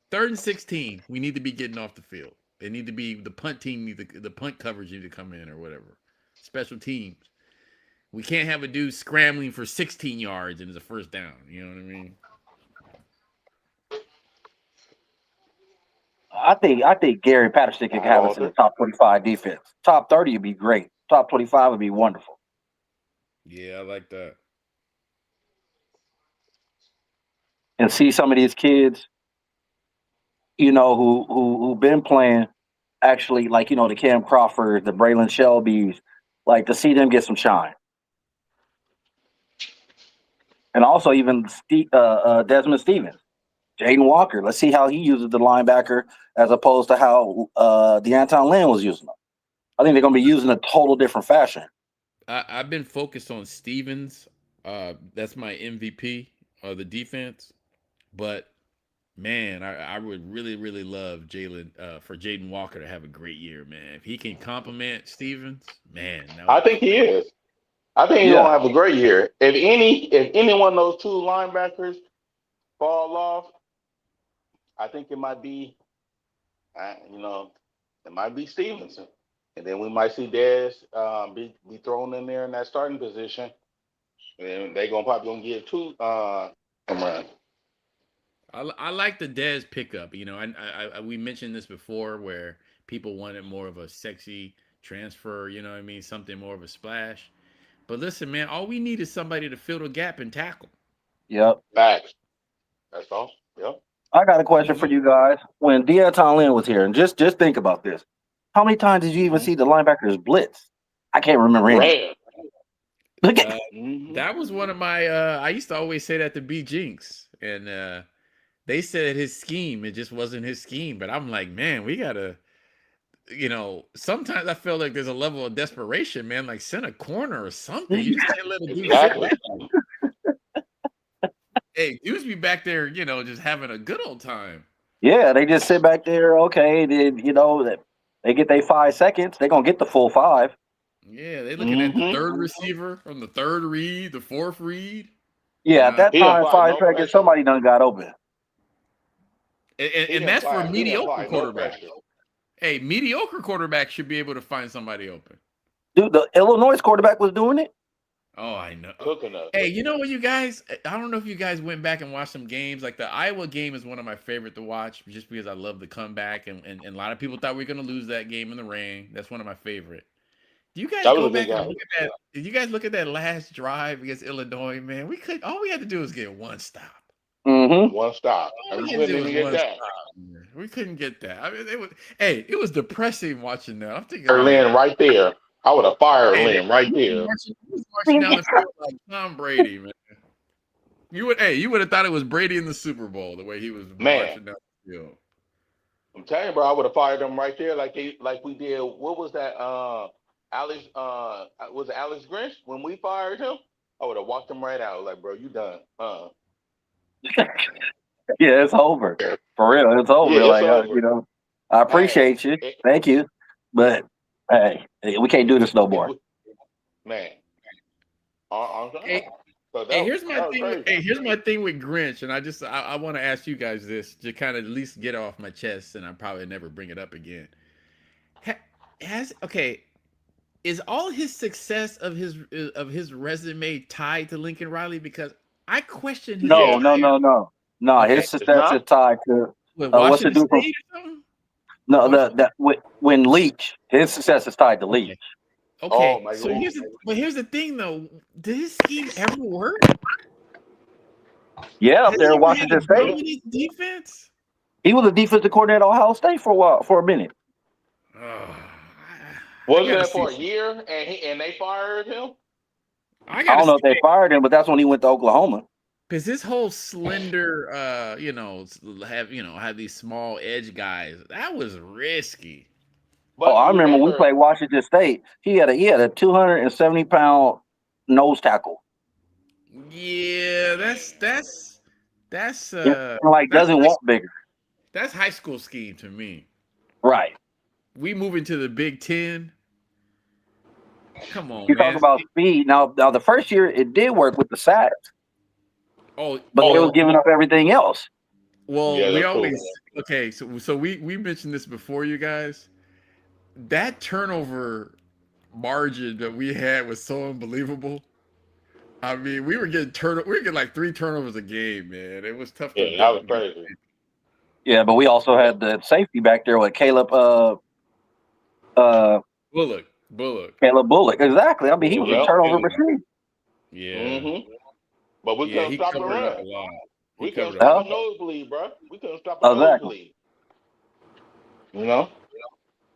Third and 16, we need to be getting off the field. They need to be the punt team, the punt coverage need to come in or whatever. Special teams. We can't have a dude scrambling for 16 yards and it's a first down. You know what I mean? I think Gary Patterson could have us in the Walter. top 25 defense. Top 30 would be great. Top 25 would be wonderful. Yeah, I like that. And see some of these kids, who been playing actually, like, the Cam Crawfords, the Braylon Shelbys, like to see them get some shine. And also even Desmond Stevens, Jaden Walker. Let's see how he uses the linebacker as opposed to how DeAnton Lynn was using them. I think they're going to be using a total different fashion. I've been focused on Stevens. That's my MVP of the defense. But man, I would really, really love for Jaden Walker to have a great year, man. If he can complement Stevens, man. I think he is. I think he's Yeah. gonna have a great year. If any one of those two linebackers fall off, I think it might be, it might be Stevenson, and then we might see Dez be thrown in there in that starting position, and they're probably gonna give two run. I like the Dez pickup. We mentioned this before where people wanted more of a sexy transfer. You know what I mean? Something more of a splash. But listen, man, all we need is somebody to fill the gap and tackle. Yep. Facts. That's all. Yep. I got a question for you guys. When DeAnton Lynn was here, and just think about this. How many times did you even see the linebackers blitz? I can't remember any. Rare. Look at That was one of my I used to always say that to B Jinx. And they said his scheme, it just wasn't his scheme. But I'm like, man, we gotta, sometimes I feel like there's a level of desperation, man. Like send a corner or something. You just can't let a dude sit back. Hey, dudes be back there, just having a good old time. Yeah, they just sit back there. Okay, then they get their 5 seconds. They're gonna get the full 5. Yeah, they looking at the third receiver from the third read, the fourth read. Yeah, at that He time, applied 5 no seconds, pressure. somebody done got open. And that's for mediocre quarterbacks. pressure. Hey, mediocre quarterbacks should be able to find somebody open. Dude, the Illinois quarterback was doing it. Oh, I know. Cooking up. Hey, you know what, you guys? I don't know if you guys went back and watched some games. Like the Iowa game is one of my favorite to watch, just because I love the comeback, and a lot of people thought we were going to lose that game in the rain. That's one of my favorite. Do you guys go back and look at that? Did you guys look at that last drive against Illinois, man? All we had to do was get one stop. Mm-hmm. One stop. All We we had to couldn't do even was get one that. stop. We couldn't get that. I mean, it was depressing watching that. I'm thinking, Lynn right there. I would have fired Hey, Lynn right he there. was marching down the field like Tom Brady, man. You would have thought it was Brady in the Super Bowl the way he was marching down the field. I'm telling you, bro, I would have fired them right there, like we did. What was that? Alex, was it Alex Grinch when we fired him? I would have walked him right out, like, bro, you done? Yeah, it's over. For real, it's over. Yeah, it's over. I appreciate you. Thank you. But hey, we can't do this no more. Man. Hey, here's my thing. Here's my thing with Grinch, and I want to ask you guys this to kind of at least get it off my chest, and I probably never bring it up again. Is all his success of his resume tied to Lincoln Riley? Because I question his. No. Okay. His success is tied to what's the Washington State or something? No, when Leach, his success is tied to Leach. Okay, so here's the thing though. Did his scheme ever work? Yeah, up there in Washington State. Defense. He was a defensive coordinator at Ohio State for a minute. Was that for a year and they fired him? I don't know if they fired him, but that's when he went to Oklahoma. Because this whole slender, have these small edge guys, that was risky. Oh, But I you remember we remember, played Washington State. He had a 270-pound nose tackle. Yeah, And like that's doesn't walk bigger. that's high school scheme to me. Right. We move into the Big Ten. Come on, You talk man. about speed. Now the first year it did work with the sacks, Oh, but they was well, giving up everything else. well, yeah, we that's true. always okay. So we mentioned this before, you guys. That turnover margin that we had was so unbelievable. I mean, we were getting like 3 turnovers a game, man. It was tough to Yeah, that beat. was crazy. Yeah, but we also had the safety back there with uh Bullock. Caleb Bullock. Exactly. I mean, he was a Yep. turnover machine. Yeah, Mm-hmm. But we yeah, couldn't he stop the covered up a run. lot. He We couldn't covered up a stop Yeah, a lot. nosebleed, bro. We couldn't stop a exactly. nosebleed. You know.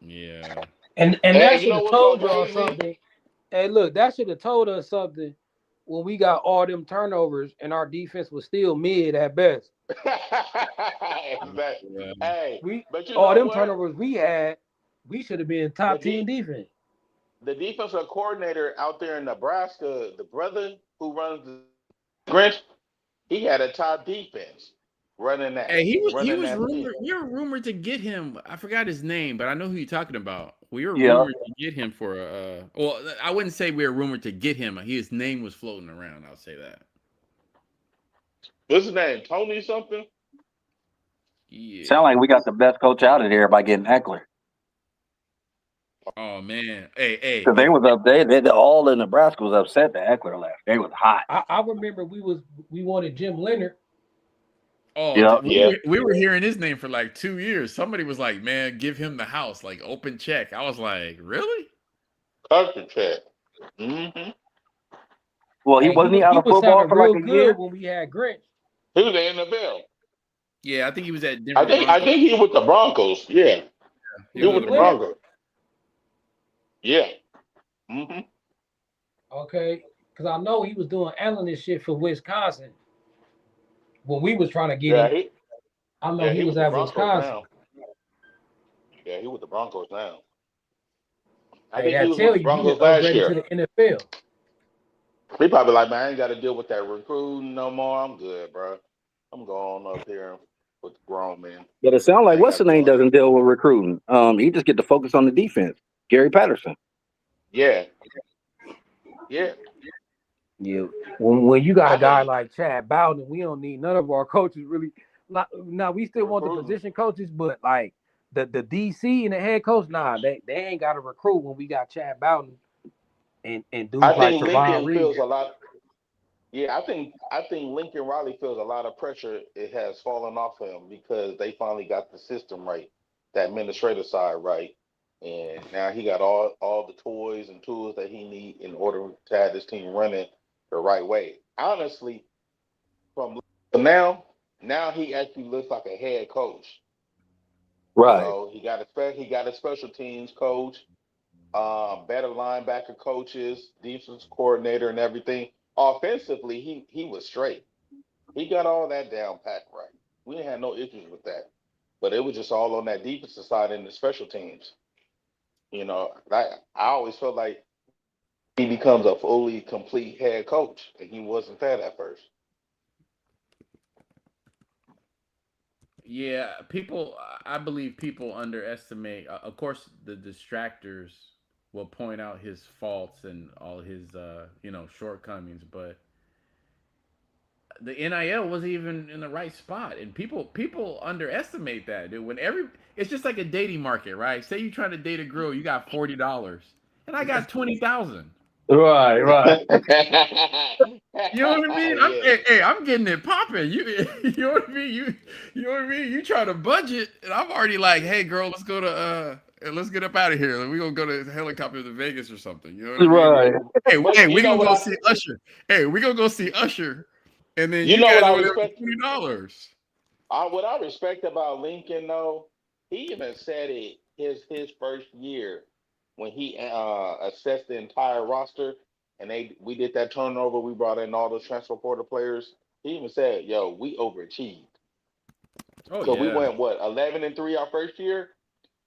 Yeah. And Hey, that you should know have what's so told y'all crazy? something. Hey, look, that should have told us something when we got all them turnovers and our defense was still mid at best. Exactly. Yeah. Hey, We but you all know them what? turnovers we had, we should have been The top 10 de- defense. the defensive coordinator out there in Nebraska, the brother who runs the Grinch, he had a top defense Hey, he running was that team. rumored. We were rumored to get him. I forgot his name, but I know who you're talking about. We were Yeah. rumored to get him for a. Well, I wouldn't say we were rumored to get him. His name was floating around. I'll say that. What's his name? Tony something? Yeah. Sound like we got the best coach out of there by getting Eckler. Oh man. Hey. Because they was up there. They all in Nebraska was upset that Eckler left. They was hot. I remember we wanted Jim Leonard. Yeah. Yeah. We were hearing his name for like 2 years. Somebody was like, "Man, give him the house, like open check." I was like, "Really?" Culture check. Mm-hmm. Well, he Hey, wasn't he out he of was football sounding for like real a good year. when we had Grinch. He was in the NFL. Yeah, I think he was at I Denver think I Broncos. think he with the Broncos. Yeah. He He was Jim with with the the Broncos. Leonard. Broncos. Yeah. Mm-hmm. Okay, because I know he was doing analyst shit for Wisconsin when we was trying to get Yeah, him. I know he he was with the at Broncos Wisconsin. now. Yeah, he with the Broncos now. I Hey, think he that was with tell the you he Broncos done last upgraded to year. the NFL. He probably like, man, I ain't got to deal with that recruiting no more. I'm good, bro. I'm going up here with the grown men. But it sounds I like ain't what's got the to do name all that. doesn't deal with recruiting. He just get to focus on the defense. Gary Patterson. Yeah, yeah. Yeah, when you got a I guy think like Chad Bowden, we don't need none of our coaches really. Now we still want the recruiting. position coaches, but like the DC and the head coach, nah, they ain't got to recruit when we got Chad Bowden and I dudes like think Tavon Lincoln Reed. feels a lot. Yeah, I think Lincoln Riley feels a lot of pressure. It has fallen off him because they finally got the system right, the administrative side right, and now he got all the toys and tools that he need in order to have this team running the right way. Honestly, from now he actually looks like a head coach. You Right. know, he got a special teams coach, better linebacker coaches, defense coordinator, and everything. Offensively, he was straight. He got all that down pat right. We didn't have no issues with that. But it was just all on that defensive side and the special teams. You know, I always felt like he becomes a fully complete head coach, and he wasn't that at first. Yeah, people. I believe people underestimate. Of course, the distractors will point out his faults and all his, shortcomings. But the NIL wasn't even in the right spot, and people underestimate that. Dude. It's just like a dating market, right? Say you trying to date a girl, you got $40, and I got 20,000. Right. You know what I mean? Yeah. I'm getting it popping. You know what I mean? You know what I mean? You try to budget, and I'm already like, hey, girl, let's get up out of here. We gonna go to helicopter to Vegas or something. You know what I mean? Right. But We you know gonna what go see Usher. Hey, we gonna go see Usher, and then you what guys I over there for respect $20. what I respect about Lincoln though, he even said it his first year when he assessed the entire roster and we did that turnover, we brought in all those transfer portal players. He even said, "Yo, we overachieved." Oh So we yeah, went what 11-3 our first year.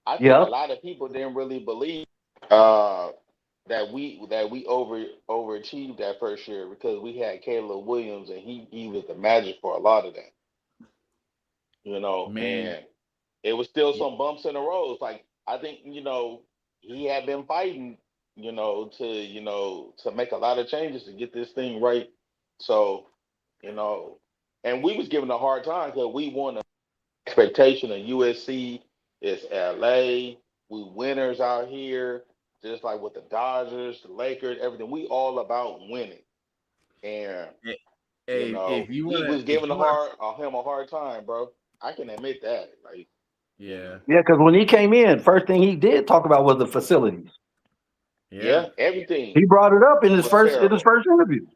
I think a Yep. lot of people didn't really believe uh, that we overachieved that first year because we had Caleb Williams and he was the magic for a lot of that, Man, and it was still y- some bumps in the road. Like I think he had been fighting, to make a lot of changes to get this thing right. So you know, and we was given a hard time because we won the expectation of USC. It's LA. We winners out here, just like with the Dodgers, the Lakers, everything. We all about winning, and eh, hey, we was giving him a hard time, bro. I can admit that. Like, you know, yeah, Yeah, because when he came in, first thing he did talk about was the facilities. yeah, yeah, everything He brought it up in his was first terrible. interview.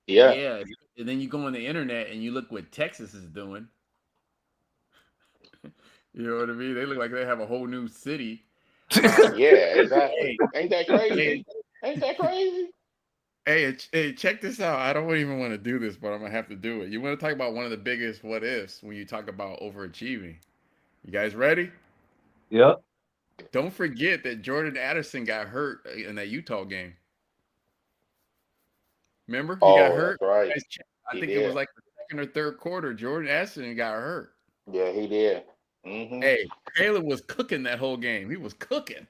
Yeah, yeah. And then you go on the internet and you look what Texas is doing. You know what I mean? They look like they have a whole new city. yeah, Hey, exactly. Ain't that hey, crazy? Ain't that crazy? hey, check this out. I don't even want to do this, but I'm gonna have to do it. You want to talk about one of the biggest what ifs when you talk about overachieving? You guys ready? Yep. Don't forget that Jordan Addison got hurt in that Utah game. Remember, he got Oh, that's hurt. right. I He think it was did. like the second or third quarter. Jordan Addison got hurt. Yeah, he did. Hmm. Hey, Caleb was cooking that whole game. He was cooking.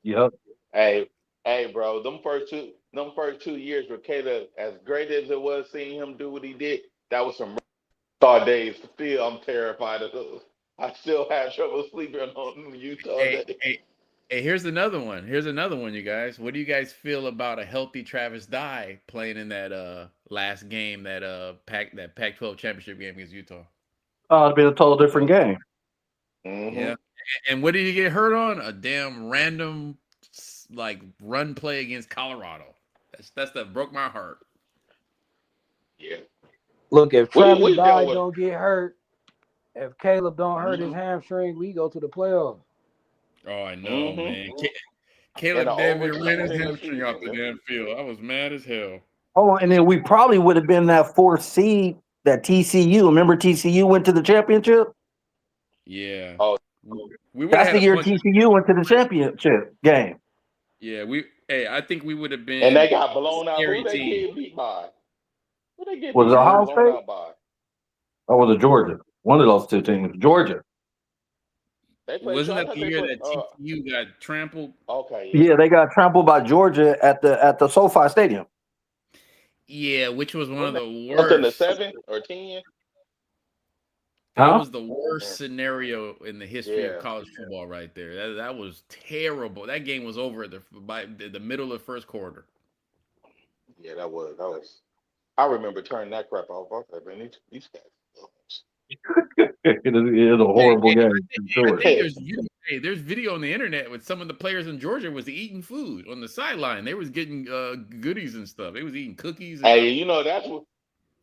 Yep. Hey, hey, bro. Them first two years with Caleb, as great as it was seeing him do what he did, that was some Utah days. Still, I'm terrified of those. I still have trouble sleeping on Utah Hey, days. hey, hey, here's another one. Here's another one, you guys. What do you guys feel about a healthy Travis Dye playing in that last game, Pac-12 championship game against Utah? Oh, it'd been a total different Mm-hmm. game. Yeah. And what did he get hurt on? A damn random like run play against Colorado. That's that broke my heart. Yeah. Look, if We Travis we dealt Dye with. don't get hurt, if Caleb don't hurt his Hmm. hamstring, we go to the playoffs. Oh, I know, Hmm. man. In Caleb an damn near ran his overachieving hamstring off season. the Yeah. damn field. I was mad as hell. Oh, and then we probably would have been that fourth seed that TCU. Remember TCU went to the championship? Yeah. Oh, We would have That's had the a year bunch of TCU went to the championship game. yeah, I think we would have and they been got a blown out. Who scary they team. get beat by? Who they get Was it beat by? Ohio Blown State out by? or was it Georgia? One of those two teams. Georgia. They played. Wasn't I that thought the they year played. that TCU got trampled? Okay, yeah. Yeah, they got trampled by Georgia at the SoFi Stadium. Yeah, which was one of Wasn't the that something to worst. 7 or 10? That Huh? was the worst scenario in the history of Yeah, college football, right there. That was terrible. That game was over by the middle of the first quarter. yeah. That was. I remember turning that crap off. I was like, man, these guys. It is a Hey, horrible game for I sure. think there's video on the internet with some of the players in Georgia was eating food on the sideline. They was getting goodies and stuff. They was eating cookies and Hey,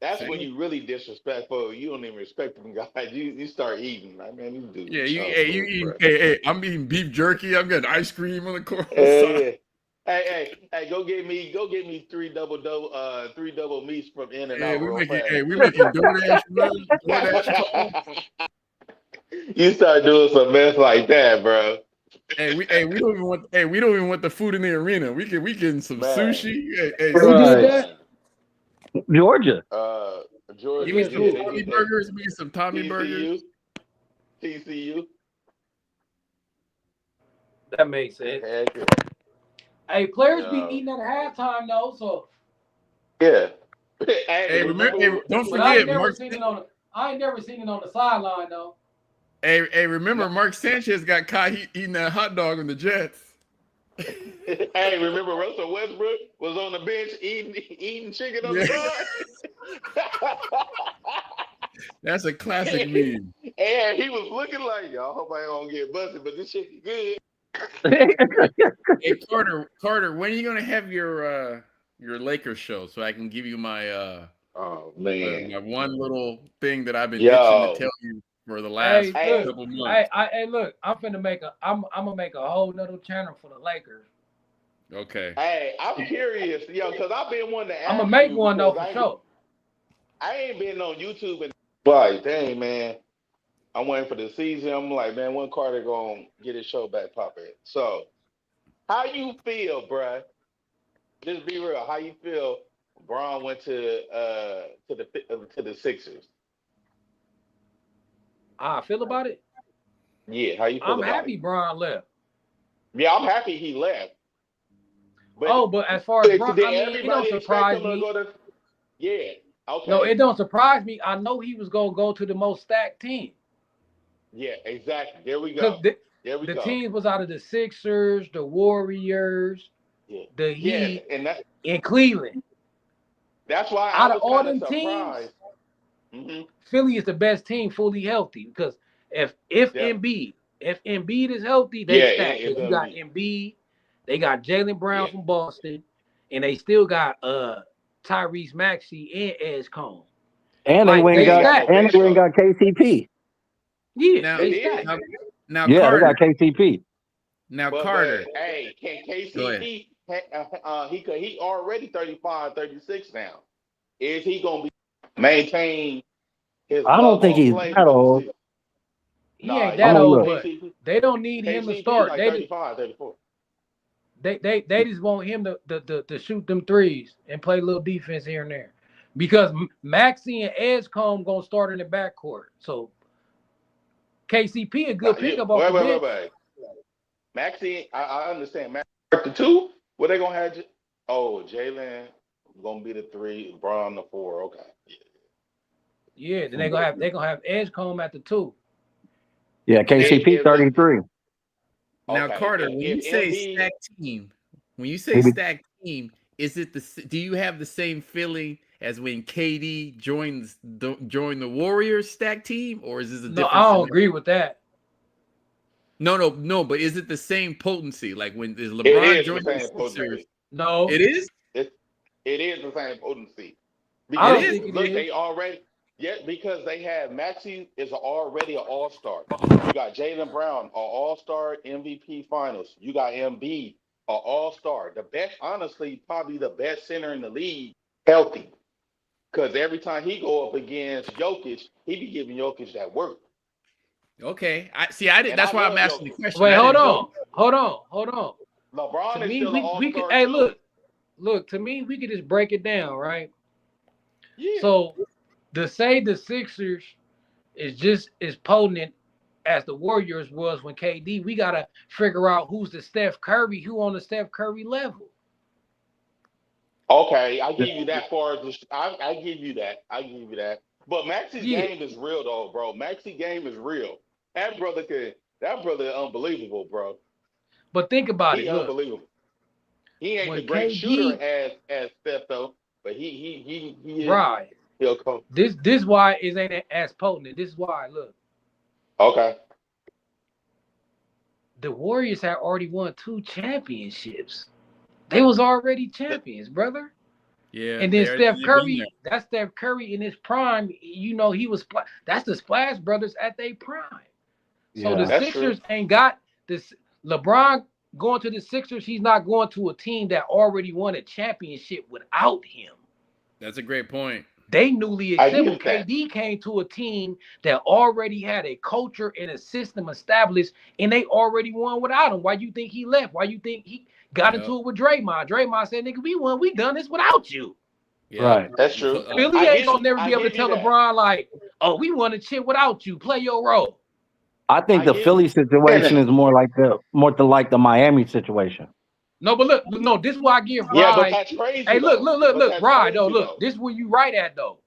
that's when see? you really disrespectful. You don't even respect them guys. You start eating. Like, man, these dudes Yeah, are you chump eating. bro. I'm eating beef jerky. I'm getting ice cream on the course. Yeah. Hey, go get me three double meats from In and Hey, Out real fast. we making DoorDash runs, DoorDash calls. You start doing some mess like that, bro. We don't even want the food in the arena. We getting some Man, sushi. Hey, Who did Right. that? man. Georgia. give me Georgia, some yeah, they Tommy get that burgers. We get some Tommy burgers. TCU, TCU. That makes sense. Heck yeah. Hey, players be Yeah. eating at halftime though, so Yeah. Hey, Hey, remember? remember? Hey, don't but I ain't forget never Mark. seen it on the I ain't never seen it on the sideline though. Hey, remember Mark Sanchez got caught eating that hot dog on the Jets. Hey, remember Russell Westbrook was on the bench eating chicken on the Yeah, side? that's a classic and meme. he was looking like, y'all hope I don't get busted, but this chicken good. Hey, Carter, when are you gonna have your Lakers show so I can give you my Oh man. my one little thing that I've been itching to Yo. tell you for the last Hey, Hey, look. couple months. Hey, look. I'm gonna make a whole nother channel for the Lakers. Okay. hey, I'm curious, yo, because I've been wanting to I'm gonna ask make you one though because for sure. I ain't been on YouTube and like, dang man. I'm waiting for the season. I'm like, man, when Carter gonna get his show back popping? So, how you feel, bruh? Just be real. How you feel? Braun went to the Sixers. How I feel about it? Yeah, how you feel I'm about happy it? Braun left. Yeah, I'm happy he left. But as far as Braun, did I mean, it don't everybody expect surprise him to me. go to? Yeah. No, Okay. it don't surprise me. I know he was gonna go to the most stacked team. Yeah, exactly. There we Because go. There we the go. teams was out of the Sixers, the Warriors, Yeah. the Yes, Heat, and and Cleveland. that's why I Out of was all kind of them teams, surprised. Mm-hmm. Philly is the best team fully healthy. Because if Yeah. Embiid is healthy, they Yeah, stack. it's Because you gonna got be. Embiid, they got Jalen Brown Yeah. from Boston, and they still got Tyrese Maxey and Edgecombe. And they Like went and They they ain't got got stack. no and bench they went and though. got KCP. Yeah, Now, They they did. stack. now, now Yeah, they got Carter. KCP. Now But Carter. hey, can Go ahead. KCP? He already 35, 36 now. Is he gonna be maintain his I don't think level of he's play that for the old. season? He ain't I'm that gonna old, look. but KCP. they don't need him to KCP start. like 35, 34. They just want him to shoot them threes and play a little defense here and there. Because Maxey and Edgecombe gonna start in the backcourt. So KCP a Now, good pickup off the bench. wait. Maxie, I understand. Maxie the two. What they gonna have? Oh, Jalen gonna be the three. Braun the four. Okay. Yeah, then they gonna have Edgecombe at the two. Yeah, KCP If 33. Now okay, Carter, when you if say Embiid, stacked team, when you say He be- stacked team, is it do you have the same feeling as when KD joined the Warriors stacked team, or is this a No, different I don't scenario? agree with that. No. But is it the same potency? Like when is it LeBron is the joined the same Sixers? potency. No, It is. It is the same potency I It don't because is. think it look, is. they already because they have Maxie is already an all star. You got Jalen Brown, an all star MVP Finals. You got Embiid, an all star. The best, honestly, probably the best center in the league, healthy. Because every time he go up against Jokic, he be giving Jokic that work. Okay. I see. I didn't. And I That's why I'm love asking the Jokic. question. Wait, I hold didn't know. on. To LeBron is me, still an we could. all-star Hey, too. look. To me, we could just break it down, right? Yeah. So, to say the Sixers is just as potent as the Warriors was when KD, we gotta figure out who's the Steph Curry, who on the Steph Curry level. Okay, I give you that far as I give you that. I give you that. But Maxi's Yeah, game is real though, bro. Maxi game is real. That brother is unbelievable, bro. but think about He it. Look, unbelievable. He ain't the when great shooter KD, as Steph though, but he is right, he'll come. this why it ain't as potent. This is why. Look, Okay. the Warriors had already won 2 championships. They was already Th- champions, brother. Yeah, And then they've Steph been there. Curry, that's Steph Curry in his prime. You know, that's the Splash Brothers at their prime. So the Yeah. That's true. Sixers ain't got this. LeBron going to the Sixers, he's not going to a team that already won a championship without him. That's a great point. They newly I give assembled. you that. KD came to a team that already had a culture and a system established, and they already won without him. Why you think he left? Why you think he got Yep. into it with Draymond? Draymond said, "Nigga, we won. We done this without you." Yep. Right. That's true. Philly ain't gonna never I be able to give you tell that. LeBron like, "Oh, we won a chip without you. Play your role." I think I the give Philly situation is more like the Miami situation. No, but look, no, this is why I give Yeah, but Rye. that's crazy Hey, though. But look, that's Rye, though, crazy look, though. this is where you right at though.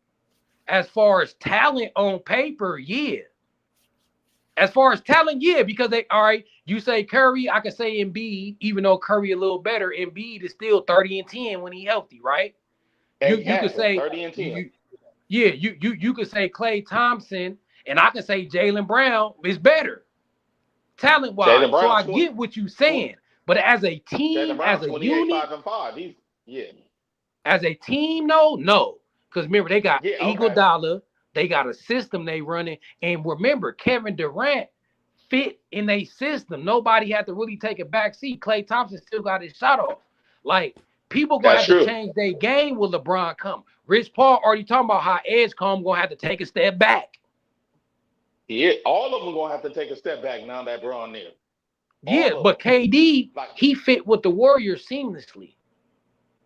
As far as talent on paper, yeah. As far as talent, yeah, because they all right. You say Curry, I can say Embiid, even though Curry a little better. Embiid is still 30 and 10 when he healthy, right? You could Exactly. say 30 and 10. you could say Klay Thompson, and I can say Jalen Brown is better talent Jalen wise. So Brown I 20, get what you're saying, but as a Jalen team, Brown as a 28, unit, 5 and 5. Yeah. as a team, no. Because remember, they got Yeah, okay. Iguodala, they got a system they running, and remember, Kevin Durant fit in a system. Nobody had to really take a back seat. Klay Thompson still got his shot off. Like, people gonna That's have to true. change their game with LeBron come. Rich Paul already talking about how Edgecombe gonna have to take a step back. All of them gonna have to take a step back now that Braun there. Yeah, All of but them. KD, Like he fit with the Warriors seamlessly.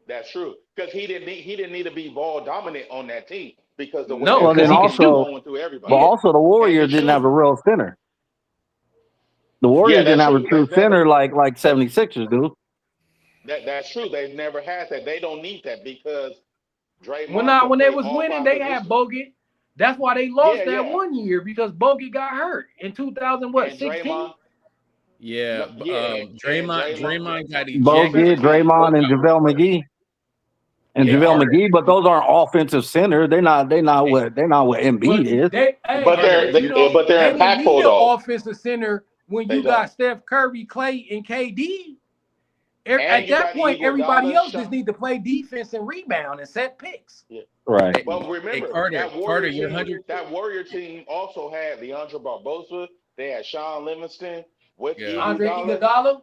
that's true because he didn't need to be ball dominant on that team because the way No, that Well, because then he Braun can was shoot. also, flowing through but everybody Yeah, also the and Warriors his didn't have a shooting. real center. The Yeah, Warriors didn't that's have a true. true They've never center like 76ers do. that's true. They've never had that. They don't need that because when Draymond I can when they play was all winning, five they had positions. Bogut. That's why they Yeah, lost that yeah. one year because Bogut got hurt in 2000 what And 16. Draymond, Yeah, no, yeah, and Draymond, Draymond got ejected. Bogut, 17. Draymond, and JaVale McGee. And Hey, JaVale Carter. McGee, but those aren't offensive center. Hey, they're not what Well, Embiid is. they hey, hey, But Carter. they're but you know but they they're didn't need impactful an though. offensive center when They you don't. got Steph Curry, Clay, and KD. And At you that got point, everybody Iguodala else just shot. need to play defense and rebound and set picks. Yeah. Right. Hey, But hey, remember Carter. Carter, you're 100. That Warrior team also had Leandro Barbosa. They had Sean Livingston with Yeah. Andre Iguodala. Iguodala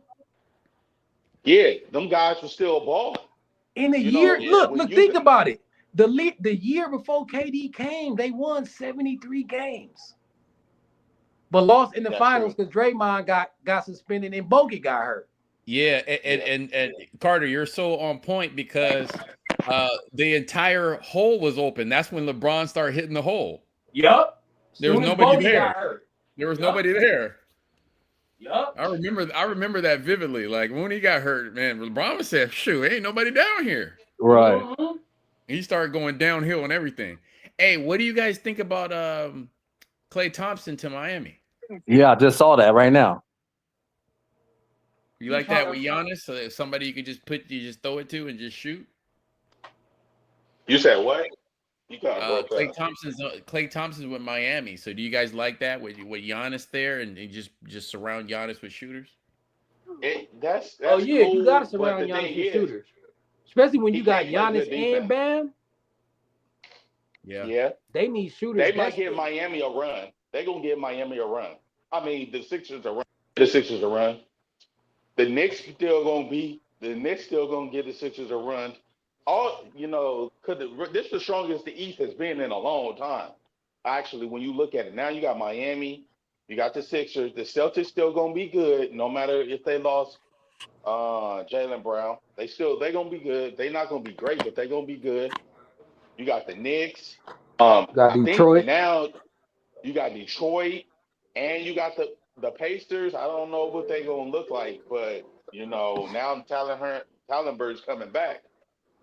Yeah, them guys were still balling. in the You year. know, Look, when you think about it. The year before KD came, they won 73 games, but lost in the that's finals true. because Draymond got suspended and Bogut got hurt. Yeah, Yeah. and Carter, you're so on point because the entire hole was open. That's when LeBron started hitting the hole. Yup. There was Soon as nobody Bogut there. got hurt. There was Yup. nobody there. Yup. I remember that vividly. Like when he got hurt, man, LeBron said, "Shoot, ain't nobody down here." Right. Mm-hmm. He started going downhill and everything. Hey, what do you guys think about Klay Thompson to Miami? Yeah, I just saw that right now. You like that with Giannis? So somebody you just throw it to and just shoot. You said what? You kind of broke up. Klay Thompson's with Miami. So do you guys like that with Giannis there and just surround Giannis with shooters? That's Oh yeah, you gotta cool. But surround the Giannis thing with is, shooters, especially when he you got can't play Giannis good and defense. Bam. Yeah. Yeah. They need shooters. They might give desperate. Miami a run. They're gonna give Miami a run. I mean, the Sixers a run. The Sixers a run. The Knicks still gonna be. The Knicks still gonna give the Sixers a run. All because this is the strongest the East has been in a long time. Actually, when you look at it now, you got Miami, you got the Sixers. The Celtics still gonna be good, no matter if they lost Jaylen Brown. They gonna be good. They're not gonna be great, but they're gonna be good. You got the Knicks. Got I think Detroit. now you got Detroit and you got the Pacers. I don't know what they're gonna look like, but now Tallenberg's coming back.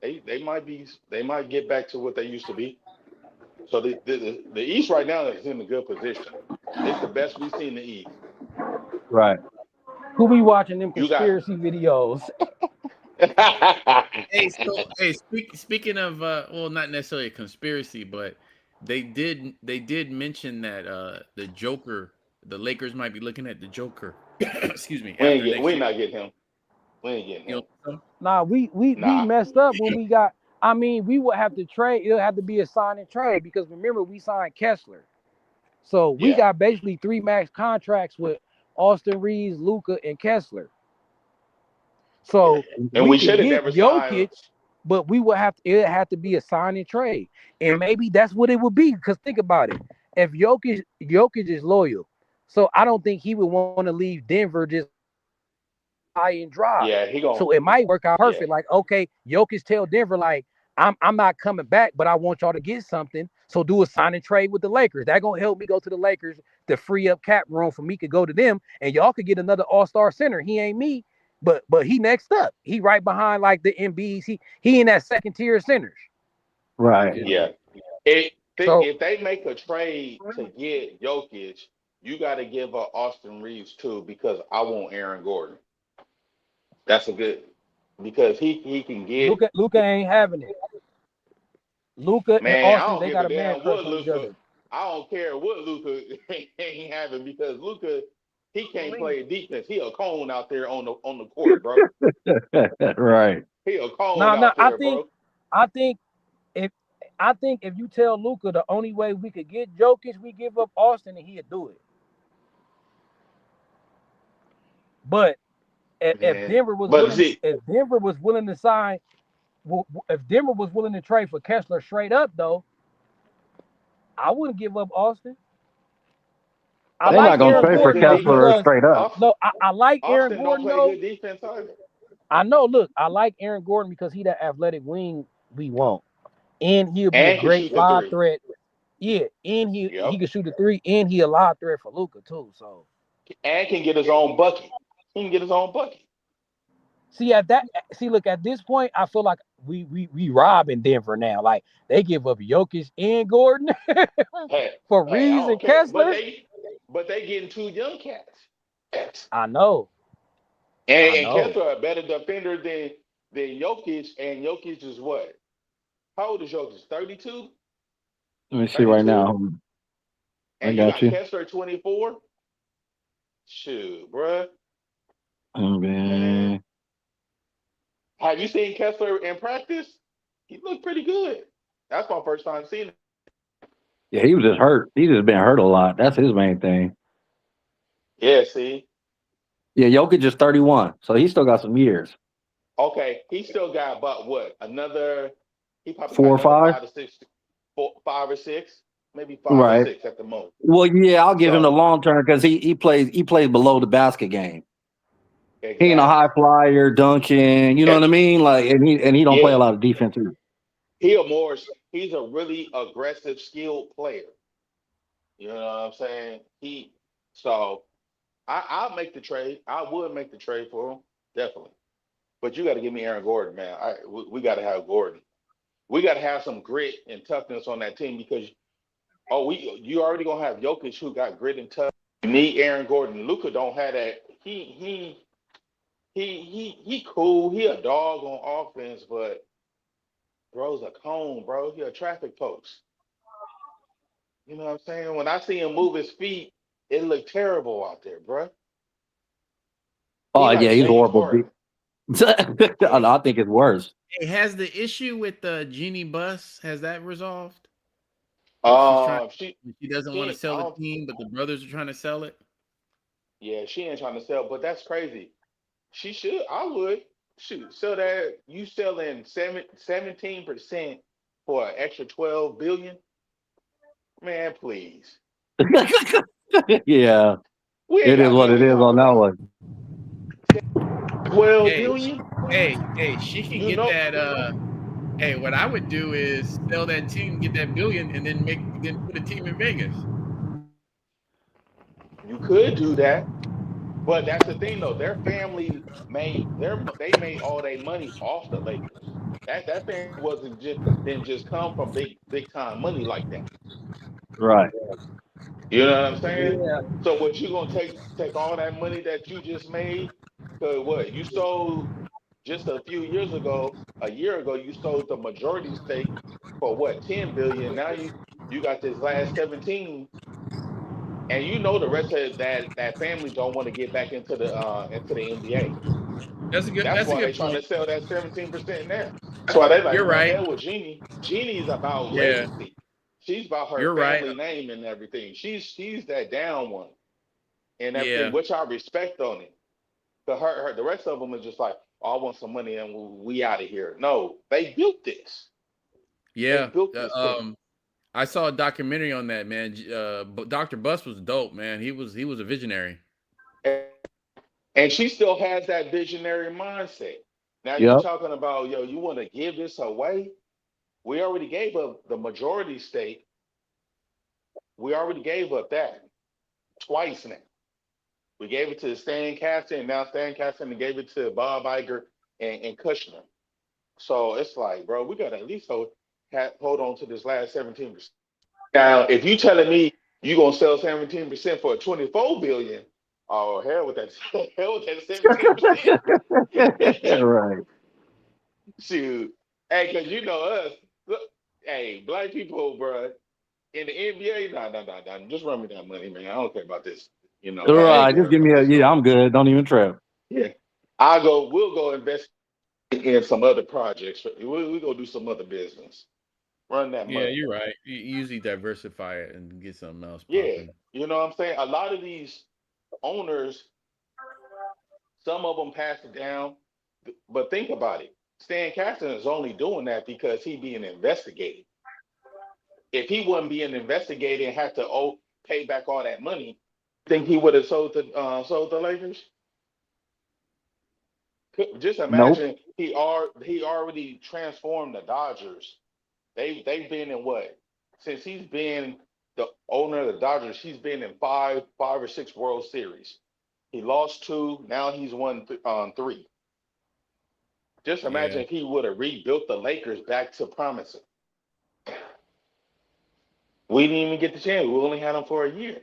They might get back to what they used to be. So the East right now is in a good position. It's the best we've seen the East. Right. Who be watching them You got conspiracy videos? Speaking of well, not necessarily a conspiracy, but they did mention that the Joker, the Lakers might be looking at the Joker. Excuse me, after next we're year. not getting him. We ain't getting You him. know, Nah, we Nah. messed up when we got. I mean, we would have to trade. It'll have to be a sign and trade because remember we signed Kessler, so we Yeah. got basically 3 max contracts with Austin Reeves, Luka, and Kessler. So And we we could should have get never signed. Jokic, but we would have to. It had to be a sign and trade, and maybe that's what it would be. Because think about it: if Jokic is loyal, so I don't think he would want to leave Denver just high and dry. Yeah, he gonna. So it might work out Yeah. perfect. Like, okay, Jokic tell Denver, like, I'm not coming back, but I want y'all to get something. So do a sign and trade with the Lakers. That gonna help me go to the Lakers to free up cap room for me to go to them, and y'all could get another all-star center. He ain't me, but he next up. He right behind like the MBs. He in that second tier of centers. Right. Yeah. So If they make a trade to get Jokic, you got to give up Austin Reeves too because I want Aaron Gordon. That's a good because he can get. Luka ain't having it. Luka and Man, I Austin, don't they give got a a man damn what crush on each Luca. other. I don't care what Luca ain't having because Luca he can't play defense. He a cone out there on the court, bro. Right. He a cone No, out there, bro. I think if if you tell Luka the only way we could get Jokic, we give up Austin and he'll do it. But if Man. Denver was But willing, see, if Denver was willing to sign, if Denver was willing to trade for Kessler straight up, though, I wouldn't give up Austin. I They're like not gonna Aaron trade for Gordon though Kessler because straight up. Austin, no, I like Aaron Austin don't Gordon play though. good defense either. I know. Look, I like Aaron Gordon because he that athletic wing we want, and he'll be a And can great shoot the live three. threat. Yeah, and he Yep. can shoot the three, and he a live threat for Luca too. So And can get his own bucket. He can get his own bucket. look at this point, I feel like we robbing Denver now. Like they give up Jokic and Gordon Hey, for hey, I Reeves don't and care. Kessler. But they getting two young cats. I know, I And know. Kessler a better defender than Jokic, and Jokic is what? How old is Jokic? 32? Let me see right 32? now. I And you got got you. Kessler 24? Shoot, bruh. Oh, Man. man. Have you seen Kessler in practice? He looked pretty good. That's my first time seeing him. Yeah, he was just hurt. He's just been hurt a lot. That's his main thing. Yeah, see? Yeah, Jokic is 31, so he still got some years. Okay, he still got about what? He probably got 4 or another 5. 5 or 6, maybe 5 or Right. 6 at the most. Well, yeah, I'll give him the So long term because he plays below the basket game. He ain't a high exactly. flyer, dunking. You know what I mean? Like, and he don't play a Yeah, lot of defense either. he a more he's a really aggressive, skilled player. You know what I'm saying? So I'll make the trade. I would make the trade for him, definitely. But you got to give me Aaron Gordon, man. We got to have Gordon. We got to have some grit and toughness on that team because you already gonna have Jokic who got grit and tough. You need Aaron Gordon. Luka don't have that. He cool. He a dog on offense, but bro's a cone, bro. He a traffic post. You know what I'm saying? When I see him move his feet, it look terrible out there, bro. He Oh yeah, like he's James horrible. Harden. I think it's worse. Hey, has the issue with the Jeannie Buss has that resolved? Where She she doesn't want to I sell the don't. team, but the brothers are trying to sell it. Yeah, she ain't trying to sell, but that's crazy. She should. I would. Shoot. So that you selling 17% for an extra 12 billion? Man, please. Yeah, We ain't it is got what nothing it to is talk on that about. one. 12 Hey, billion? she can You get know, that. Hey, what I would do is sell that team, get that billion, and then put a team in Vegas. you could do that. But that's the thing though. Their family they made all their money off the Lakers. That family wasn't just didn't just come from big time money like that. Right. You know what I'm saying? Yeah, So what you gonna take all that money that you just made? Cause what you sold just a few years ago, a year ago, you sold the majority stake for what 10 billion. Now you got this last 17, and you know the rest of that family don't want to get back into the NBA. That's That's a why they good trying to point. sell that 17% now. That's why they like, You're man, right. hell with Jeannie. Jeannie's about Yeah, legacy. She's about her you're right. family name and everything. She's that down one and everything, Yeah, which I respect on it. The rest of them is just like, oh, I want some money and we out of here. No, they built this. They yeah. built this thing. I saw a documentary on that, man. Dr. Buss was dope, man. He was a visionary. And, and she still has that visionary mindset. Now you Yep. talking about, yo, you want to give this away? We already gave up the majority stake. We already gave up that twice now. We gave it to Stan Kasten, and now Stan Kasten gave it to Bob Iger and Kushner. So it's like, bro, we got to at least hold on to this last 17%. Now, if you telling me you gonna sell 17% for 24 billion, oh hell with that, hell with that 17%. Right. Shoot, hey, cause you know us. Look, hey, black people, bro, in the NBA, nah. Just run me that money, man. I don't care about this. You know, I ain't Right. Just worried give me about a this yeah. no I'm more. good. Don't even trip. Yeah, we'll go invest in some other projects. We go do some other business. Run that Yeah, money. you're right. You usually diversify it and get something else Yeah, popping. you know what I'm saying. A lot of these owners, some of them pass it down, but think about it. Stan Kasten is only doing that because he being investigated. If he wasn't being investigated and had to pay back all that money, Think he would have sold the Lakers? Just Nope. imagine he already transformed the Dodgers. They've been in what, since he's been the owner of the Dodgers, he's been in five or six World Series. He lost two. Now he's won three. Just imagine Yeah. if he would have rebuilt the Lakers back to promising. We didn't even get the chance. We only had him for a year,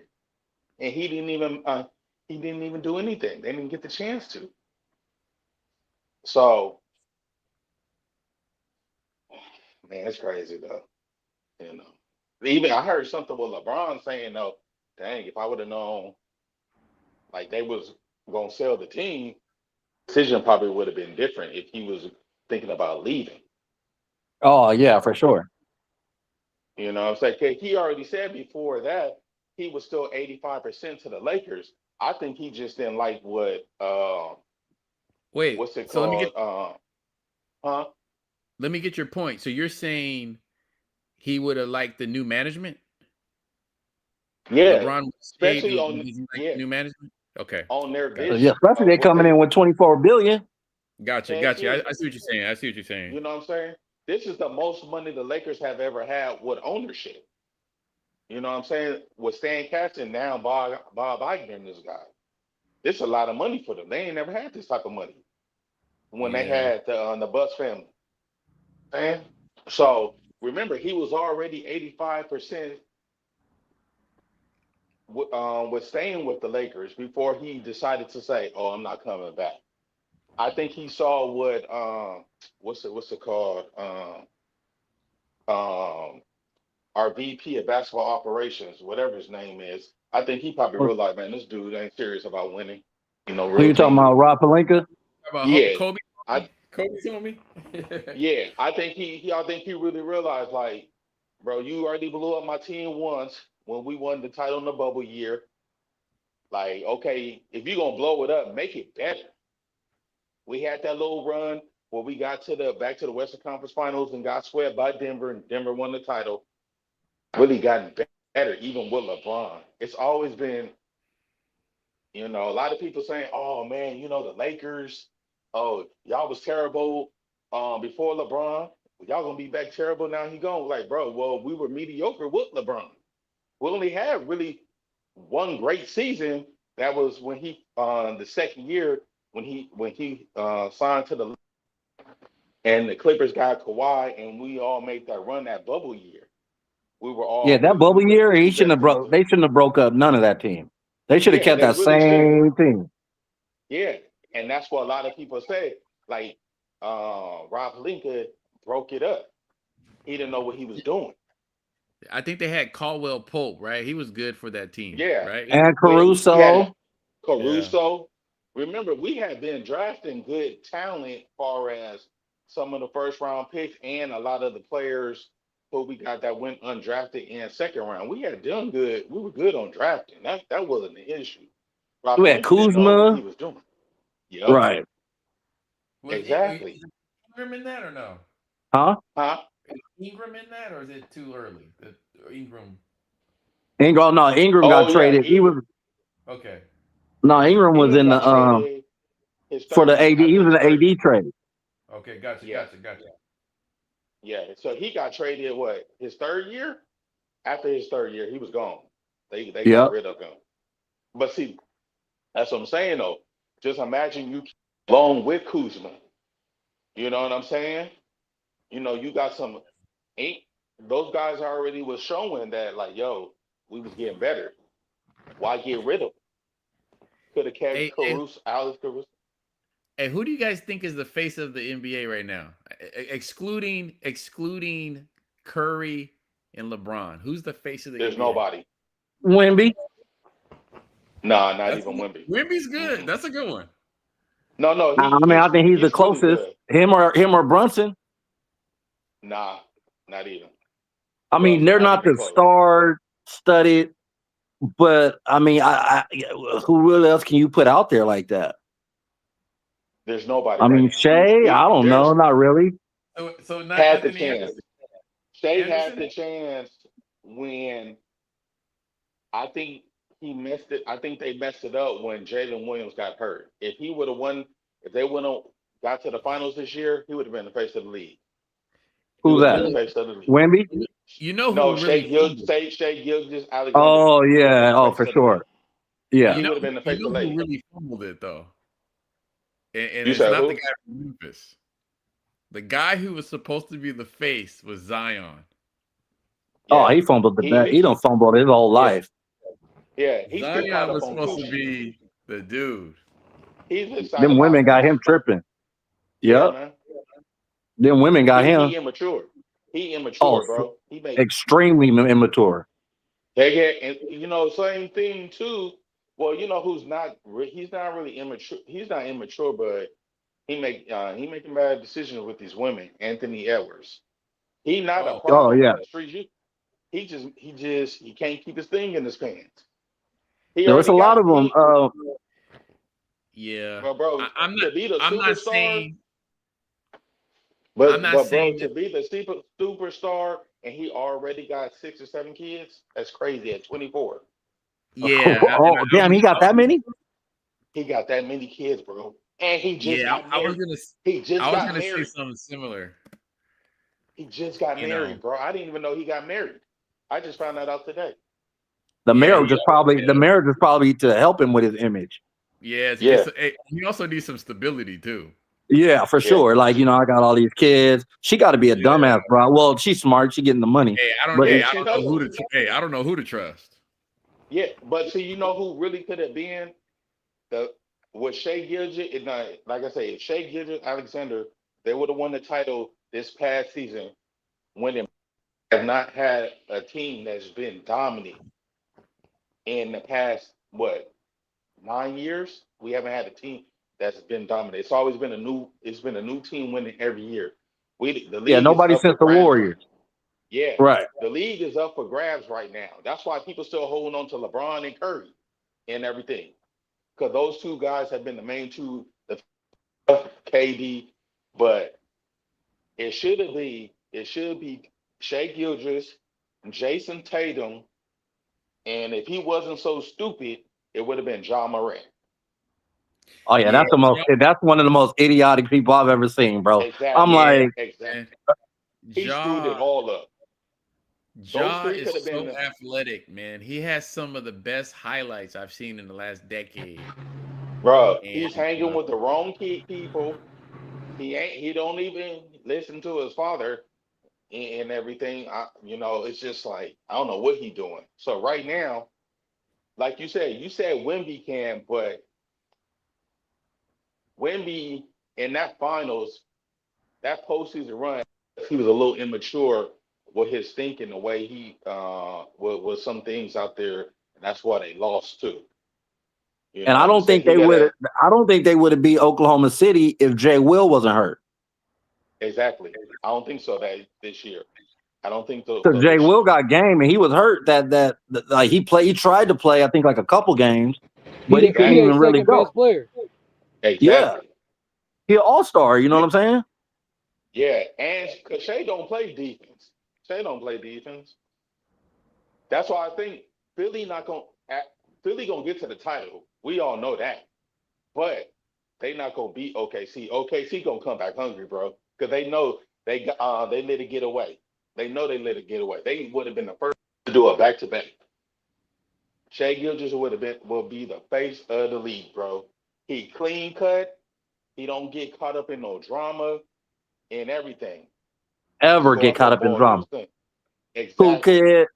and he didn't even do anything. They didn't get the chance to. So, man, it's crazy though. You know, even I heard something with LeBron saying though, dang, if I would have known like they was gonna sell the team, decision probably would have been different if he was thinking about leaving. Oh yeah, for sure. You know what I'm saying? 'Cause he already said before that he was still 85% to the Lakers. I think he just didn't like Wait. what's it So called? Huh? let me get your point. So you're saying he would have liked the new management? Yeah. LeBron stayed Especially because on he liked yeah, the new management? Okay. on their Gotcha. Yeah, vision especially of they what coming they in with 24 billion. Gotcha. heck Gotcha. yeah. I see what you're saying. I see what you're saying. You know what I'm saying? This is the most money the Lakers have ever had with ownership. You know what I'm saying? With Stan Cash and now Bob Iger and this guy. This is a lot of money for them. They ain't never had this type of money when they Yeah. had the Bucks family. Man. So remember, he was already 85% with staying with the Lakers before he decided to say, "Oh, I'm not coming back." I think he saw what what's it called um, our VP of basketball operations, whatever his name is. I think he probably Who realized, man, this dude ain't serious about winning. Real you talking team. about, Rob Pelinka? How about Yeah, Kobe? I Kobe told me. yeah, I think he really realized, like, bro, you already blew up my team once when we won the title in the bubble year. Like, okay, if you're gonna blow it up, make it better. We had that little run where we got to the back to the Western Conference Finals and got swept by Denver, and Denver won the title. Really gotten better, even with LeBron. It's always been, a lot of people saying, "Oh man, the Lakers, oh y'all was terrible before LeBron. Y'all gonna be back terrible now he gone." Like, bro, well, we were mediocre with LeBron. We only had really one great season. That was when he the second year when he signed to the and the Clippers got Kawhi and we all made that run that bubble year. We were Yeah, all that we bubble were year, the he shouldn't best have team. broke. They shouldn't have broke up none of that team. They should have Yeah, kept they that really shouldn't. same team. Yeah, and that's what a lot of people say. Like Rob Lincoln broke it up. He didn't know what he was doing. I think they had Caldwell Pope, right? He was good for that team, Yeah, right? And we had Caruso. Yeah. Caruso. Remember, we had been drafting good talent, far as some of the first round picks and a lot of the players who we got that went undrafted in second round. We had done good. We were good on drafting. That wasn't the issue. Rob We had Lincoln didn't know what he Kuzma. was doing. Yep, Right. exactly. Is Ingram in that or no? Huh? Huh? Is Ingram in that or is it too early? Ingram. Ingram. No, Ingram got Oh yeah, traded. He was Okay. no Ingram was Ingram in got the traded his for third the year, AD. He after was his in the third year. AD trade. Okay. Gotcha. Yeah, Gotcha. Gotcha. yeah. So he got traded what, his third year? After his third year, he was gone. They got Yep. rid of him. But see, that's what I'm saying though. Just imagine you along with Kuzma. You know what I'm saying? You got some ain't those guys already was showing that like, yo, we was getting better. Why get rid of him? Could have kept Hey, hey, Caruso, Alex Caruso. hey, who do you guys think is the face of the NBA right now? Excluding Curry and LeBron. Who's the face of the There's NBA? nobody. Wemby. Nah, not That's even Wimby. Wimby's good. Mm-mm. That's a good one. No, I mean, I think he's the he's really closest. good. Him or Brunson. Nah, not even. I mean, Brunson they're not not even the close. star-studded, but I mean, who really else can you put out there like that? There's nobody I right mean, now. Shea. I don't know, There's not really. So not had the Anthony chance. Anderson. Shea had Anderson? the chance when I think he messed it. I think they messed it up when Jalen Williams got hurt. If he would have won, if they would have got to the finals this year, he would have been the face of the league. He Who's would have been that? the face of the league. Wemby? You know No, who really fumbled? Shea Gilgeous Alexander Oh would have been yeah. the Oh, face for of the league. sure. Yeah. He would have been the You face of know the who league. really fumbled it though, and You it's said not the who? guy from Memphis. The guy who was supposed to be the face was Zion. Oh, Yeah, he fumbled the bat. He he don't fumble his whole yeah life. yeah. He's still caught Zion up was on supposed to Coochie. be the dude. He's excited Them about women got Bron. him tripping. Yeah, Yep. man. Them women got him. He immature. He Oh, immature, bro. He make extremely immature. they get and same thing too. Well, who's not? He's not really immature. He's not immature, but he making bad decisions with these women. Anthony Edwards. He not a Oh, Oh problem yeah. in the streets. He can't keep his thing in his pants. He There was a already lot got of them. yeah. bro. I'm not. To be the I'm not superstar, saying. I'm not bro, saying to that. be the superstar, and he already got 6 or 7 kids. That's crazy at 24. Yeah. Oh damn, he got that many? He got that many kids, bro, and he just Yeah. got I was married. gonna. He just I was got gonna say married. something similar. He just got You know. married, bro. I didn't even know he got married. I just found that out today. The Yeah. marriage is probably to help him with his image. Yeah. Yeah, He also needs some stability too. Yeah, for yeah. sure. Like, I got all these kids. She got to be a Yeah. dumbass, bro. Well, she's smart. She getting the money. Hey, I don't. But Hey, And I she don't know knows. who to. I don't know who to trust. Yeah, but see, who really could have been the with Shea Gilgit? And like I say, if Shea Gilgit Alexander, they would have won the title this past season. When they have not had a team that's been dominant in the past 9 years. We haven't had a team that's been dominant. It's always been a new. It's been a new team winning every year. The yeah, league is nobody up for since the grabs right Warriors. now. Yeah, Right. the league is up for grabs right now. That's why people still holding on to LeBron and Curry and everything, because those two guys have been the main two, the KD. But it should be Shea Gilgeous, Jason Tatum, and if he wasn't so stupid, it would have been John Morant. Oh yeah, Yeah. that's one of the most idiotic people I've ever seen, bro. I'm Exactly, Yeah. like, exactly. Man. He screwed it Ja. all up. Those Ja three is could have so been, athletic, man. He has some of the best highlights I've seen in the last decade. bro. And He's hanging with the wrong people. He ain't. He don't even listen to his father and everything. It's just like I don't know what he's doing. So right now, like you said Wemby can, but Wemby in that finals, that postseason run, he was a little immature with his thinking, the way he with some things out there, and that's why they lost too. and I You don't say think he they got would. a I don't think they would have beat Oklahoma City if Jay Will wasn't hurt. exactly. I don't think so that this year. I don't think so, Because so Jay this Will year. got game and he was hurt. Like he tried to play. I think like a couple games, He but he the couldn't NBA even really second go. best player. Yeah, Exactly. he an all-star. You know what I'm saying? Yeah, and because Shea don't play defense. Shea don't play defense. That's why I think Philly not gonna Philly gonna get to the title. We all know that, but they not gonna beat OKC. OKC gonna come back hungry, bro, because they know they let it get away. They know they let it get away. They would have been the first to do a back to back. Shea Gilgis will be the face of the league, bro. He clean cut. He don't get caught up in no drama and everything. Just Ever go get out there caught and up in ball his drama? thing. Cool Exactly. kid,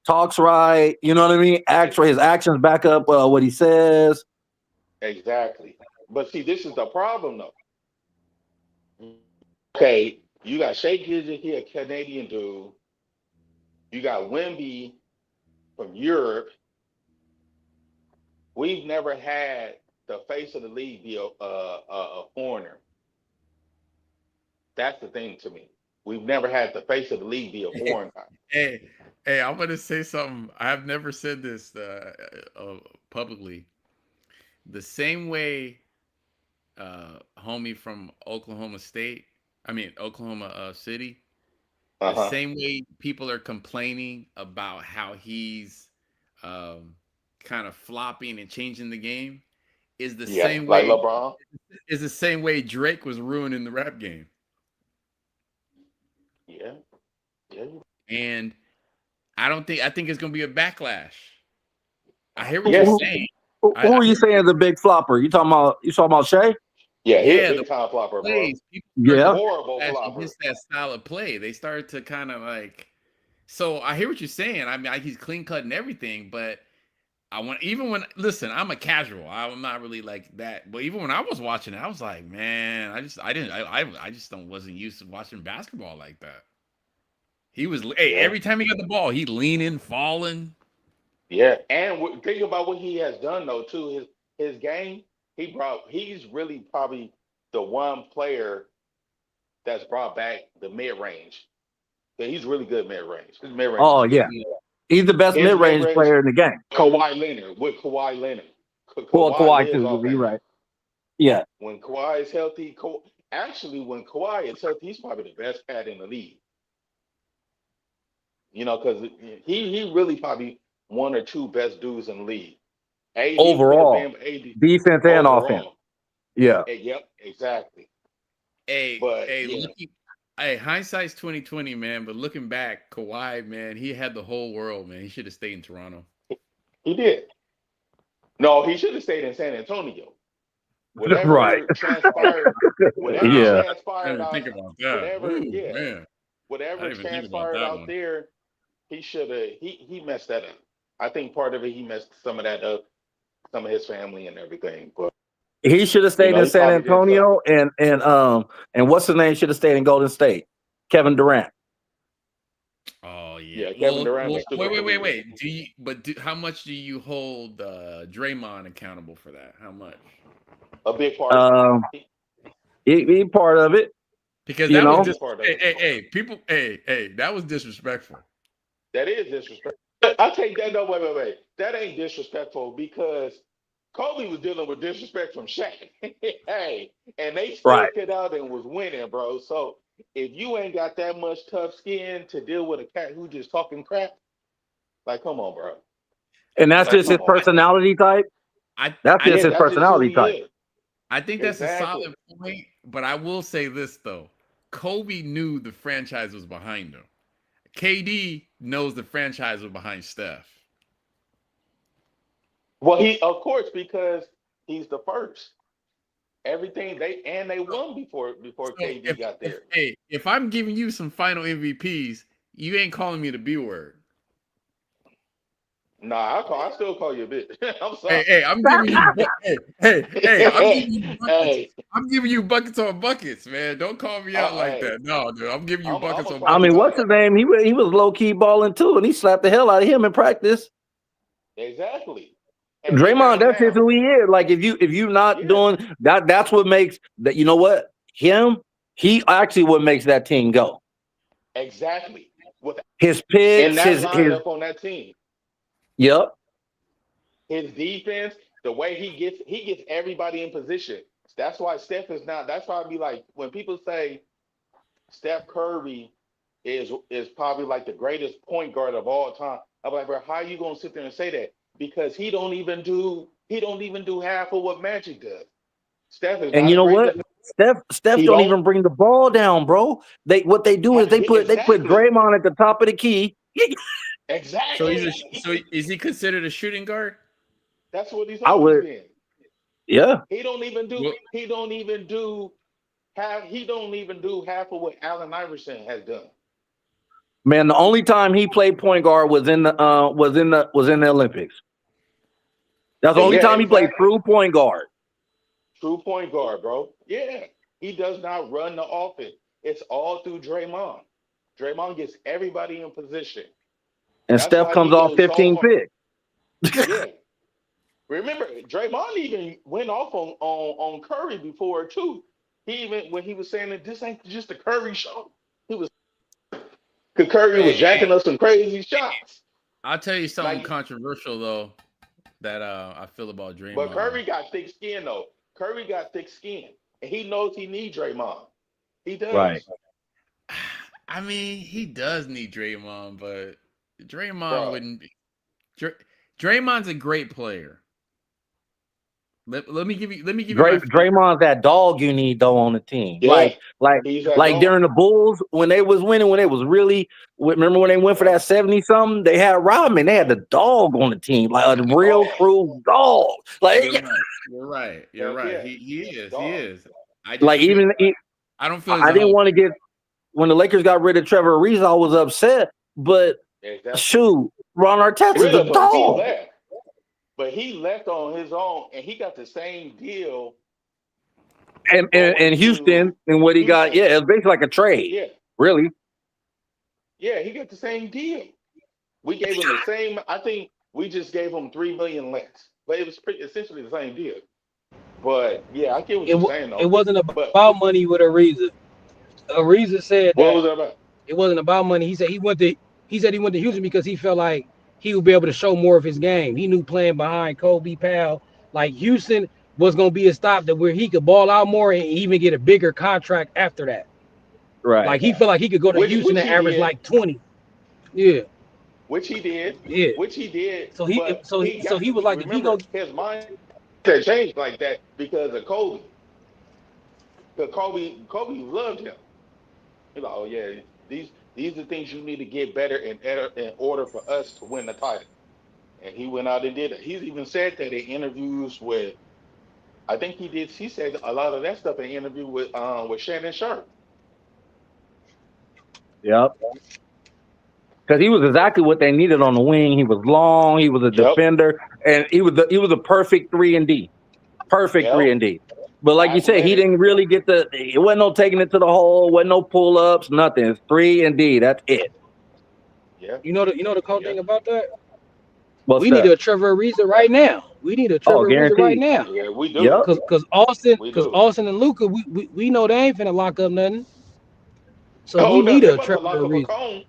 talks right. You know what I mean? His actions back up what he says. Exactly. But see, this is the problem though. Okay, you got Shea Gilgis here, a Canadian dude. You got Wemby from Europe. We've never had the face of the league be a foreigner. That's the thing to me. We've never had the face of the league be a foreign guy. hey, hey, I'm gonna say something. I have never said this publicly. The same way, homie from Oklahoma State, I mean Oklahoma City, Uh the huh. same way people are complaining about how he's um, kind of flopping and changing the game is the Yeah, same like way LeBron. is the same way Drake was ruining the rap game. Yeah, yeah, And I think it's gonna be a backlash. I hear what Who, you're yeah, who, saying. who are you saying is the big flopper? You talking about Shea? yeah. He a Yeah, the big time flopper, bro. plays, people start to Yeah. Horrible backlash flopper. against that style of play. They started to kind of like. So I hear what you're saying. I mean, he's clean cutting everything, but I want even when listen, I'm a casual. I'm not really like that. But even when I was watching it, I was like, man, I just don't wasn't used to watching basketball like that. He was Yeah, every time he got the ball, he leaning, falling. yeah. And think about what he has done though too. His game. He's really probably the one player that's brought back the mid range. He's really good mid range. His mid range Oh is good. yeah. He's the best His mid mid range range, player in the game. Kawhi Leonard with Kawhi Leonard. Well, Kawhi Kawhi lives too. off You're that. right. Yeah. When Kawhi is healthy, actually when Kawhi is healthy, he's probably the best pad in the league. You know, because he really probably one or two best dudes in the league. AD could have Overall, been AD defense and offense. overall. Yeah. Yep, exactly. Hey, But yeah, hindsight's 2020, man. But looking back, Kawhi, man, he had the whole world, man. He should have stayed in Toronto. he did. No, he should have stayed in San Antonio. Right. Whatever transpired, whatever Yeah. I transpired didn't out, think about that. whatever, Ooh, yeah, man. I whatever didn't even think about transpired that out one. there, he should have. He messed that up. I think part of it, he messed some of that up, some of his family and everything. But He should have stayed in he San probably did something. Antonio and what's his name should have stayed in Golden State? Kevin Durant. Oh yeah. Yeah, Kevin Durant was stupid. Wait. How much do you hold Draymond accountable for that? How much? A big part. He part of it. Because You that was know? just people. That was disrespectful. That is disrespectful. I take that. No, wait. That ain't disrespectful because Kobe was dealing with disrespect from Shaq. Hey, and they still Right. stood out and was winning, bro. So if you ain't got that much tough skin to deal with a cat who just talking crap, like, come on, bro. And that's Like, just his personality type. That's just his that's just who personality he type. is. I think that's Exactly. a solid point, but I will say this though. Kobe knew the franchise was behind him. KD knows the franchise was behind Steph. Well, of course, because he's the first. Everything they won before KD got there. If I'm giving you some final MVPs, you ain't calling me the B word. Nah, I still call you a bitch. I'm sorry. Hey, I'm giving you I'm giving you buckets. Hey. I'm giving you buckets on buckets, man. Don't call me out like that. No, dude, I'm giving you buckets on buckets. I mean, what's his name? He was low key balling too, and he slapped the hell out of him in practice. Exactly. And Draymond, that's just who he is. Like if you not doing that, that's what makes that. You know what? He actually what makes that team go. Exactly. With his picks, and that lineup on that team. Yep. His defense, the way he gets everybody in position. That's why Steph is not. That's why I be like when people say Steph Curry is probably like the greatest point guard of all time. I'm like, bro, how are you gonna sit there and say that? Because he don't even do half of what Magic does. Steph is and you know what? Steph don't even bring the ball down, bro. They do is they put Draymond at the top of the key. Exactly. So is he considered a shooting guard? That's what he's always been. Yeah. He don't even do half of what Allen Iverson has done. Man, the only time he played point guard was in the Olympics. That's the only time he played true point guard. True point guard, bro. Yeah. He does not run the offense. It's all through Draymond. Draymond gets everybody in position. And Steph comes off 15 picks. Yeah. Remember, Draymond even went off on Curry before too. He even when he was saying that this ain't just a Curry show. He was because Curry was jacking up some crazy shots. I'll tell you something controversial though that I feel about Draymond. But Curry got thick skin though. Curry got thick skin, and he knows he needs Draymond. He does. Right. I mean, he does need Draymond, but Draymond wouldn't be. Draymond's a great player. Let me give you my Draymond's that dog you need though on the team. Yeah, Like he's that dog. during the Bulls when they was winning, when they was really remember when they went for that 70 something, they had Rodman, they had the dog on the team, like a real true dog. Like You're right. Yeah. He is. Dog. He is. I just like even I don't feel I didn't want to get when the Lakers got rid of Trevor Ariza, I was upset, but shoot, Ron Arteta's a dog. He left. But he left on his own, and he got the same deal. And Houston, and what he got, it was basically like a trade. Yeah. Really? Yeah, he got the same deal. We gave him the same. I think we just gave him $3 million less, but it was essentially the same deal. But yeah, I get what you're saying. Though. It wasn't about money with Ariza. Ariza said what was that about? It wasn't about money. He said he went to Houston because he felt like he would be able to show more of his game. He knew playing behind Kobe Powell, like Houston was going to be a stop that where he could ball out more and even get a bigger contract after that. Right. Like he felt like he could go to Houston and average like 20. Yeah. Which he did. Yeah. Which he did. So he was like, if he go, his mind had changed like that because of Kobe. Because Kobe loved him. He's like, oh yeah, these are things you need to get better in order for us to win the title. And he went out and did it. He's even said that in interviews with, I think he said a lot of that stuff in an interview with Shannon Sharp. Yep. Because he was exactly what they needed on the wing. He was long, he was a defender, and he was a perfect 3-and-D. Perfect 3-and-D. But like you said, he didn't really get it wasn't no taking it to the hole, wasn't no pull-ups, nothing. It's 3-and-D. That's it. Yeah. You know the cool thing about that? We need a Trevor Ariza right now. We need a Trevor Ariza right now. Yeah, we do. Because Austin and Luka, we know they ain't finna lock up nothing. So we need a Trevor Ariza.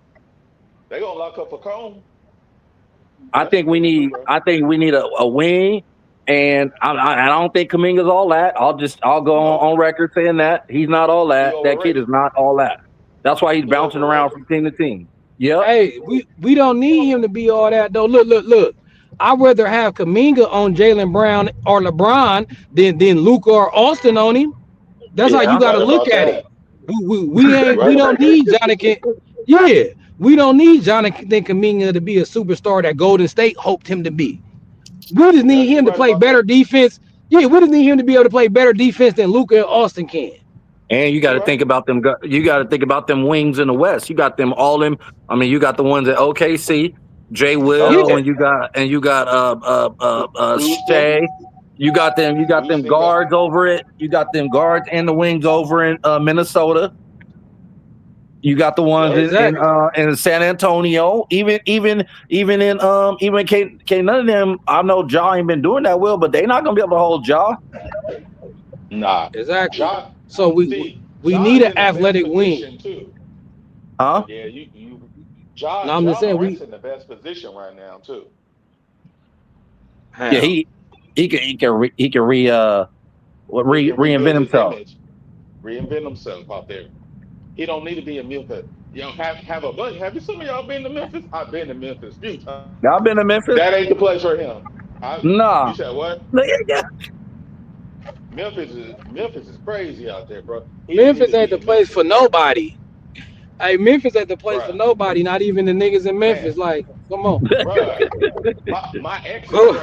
They gonna lock up a cone. I think we need a wing, and I don't think Kuminga's all that. I'll go on record saying that he's not all that. That kid is not all that. That's why he's bouncing around from team to team. Yeah. Hey, we don't need him to be all that though. Look. I'd rather have Kuminga on Jaylen Brown or LeBron than Luka or Austin on him. That's how you gotta look at it. We don't need Jonathan. Yeah, we don't need Jonathan Kuminga to be a superstar that Golden State hoped him to be. We just need him to play better defense. Yeah, we just need him to be able to play better defense than Luka and Austin can. And you got to think about them. You got to think about them wings in the West. You got them all in. I mean, you got the ones at OKC, Jay Will, and you got Shea. You got them guards over it. You got them guards and the wings over in Minnesota. You got the ones in San Antonio. Even in none of them. I know Ja ain't been doing that well, but they're not gonna be able to hold Ja. Nah, exactly. So we need an athletic wing. Too. Huh? Yeah, Ja. No, I'm just saying we're in the best position right now too. Yeah, he can reinvent himself. Reinvent himself out there. He don't need to be in Memphis. Have a bunch. Have you some of y'all been to Memphis? I've been to Memphis a few times. Y'all been to Memphis? That ain't the place for him. Nah. You said what? Yeah. Memphis is crazy out there, bro. Memphis ain't the place for nobody. Hey, Memphis ain't the place for nobody, not even the niggas in Memphis. Man. Like, come on. My ex is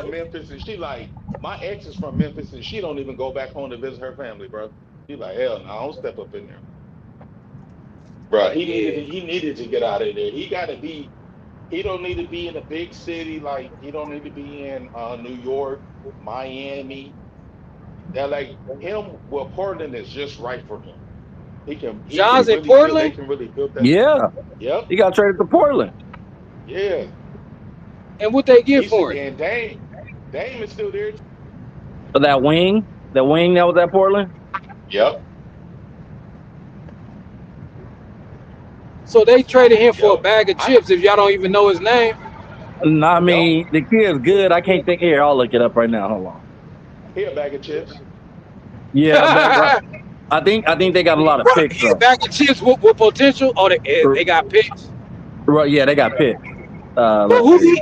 from Memphis, and she don't even go back home to visit her family, bro. She's like, hell no, I don't step up in there. Bro, he needed to get out of there. He don't need to be in a big city, like he don't need to be in New York, Miami. That like him, well, Portland is just right for him. John's in Portland? They can really build that. Yeah. Yep. He got traded to Portland. Yeah. And what they get for it? And Dame is still there. For that wing that was at Portland? Yep. So they traded him for a bag of chips if y'all don't even know his name? No, I mean, the kid's good. I can't think. Here, I'll look it up right now. Hold on. Here, a bag of chips. Yeah, I think they got a lot of picks. A bag of chips with potential? Oh, they got picks? Right, yeah, they got picks. Who's he?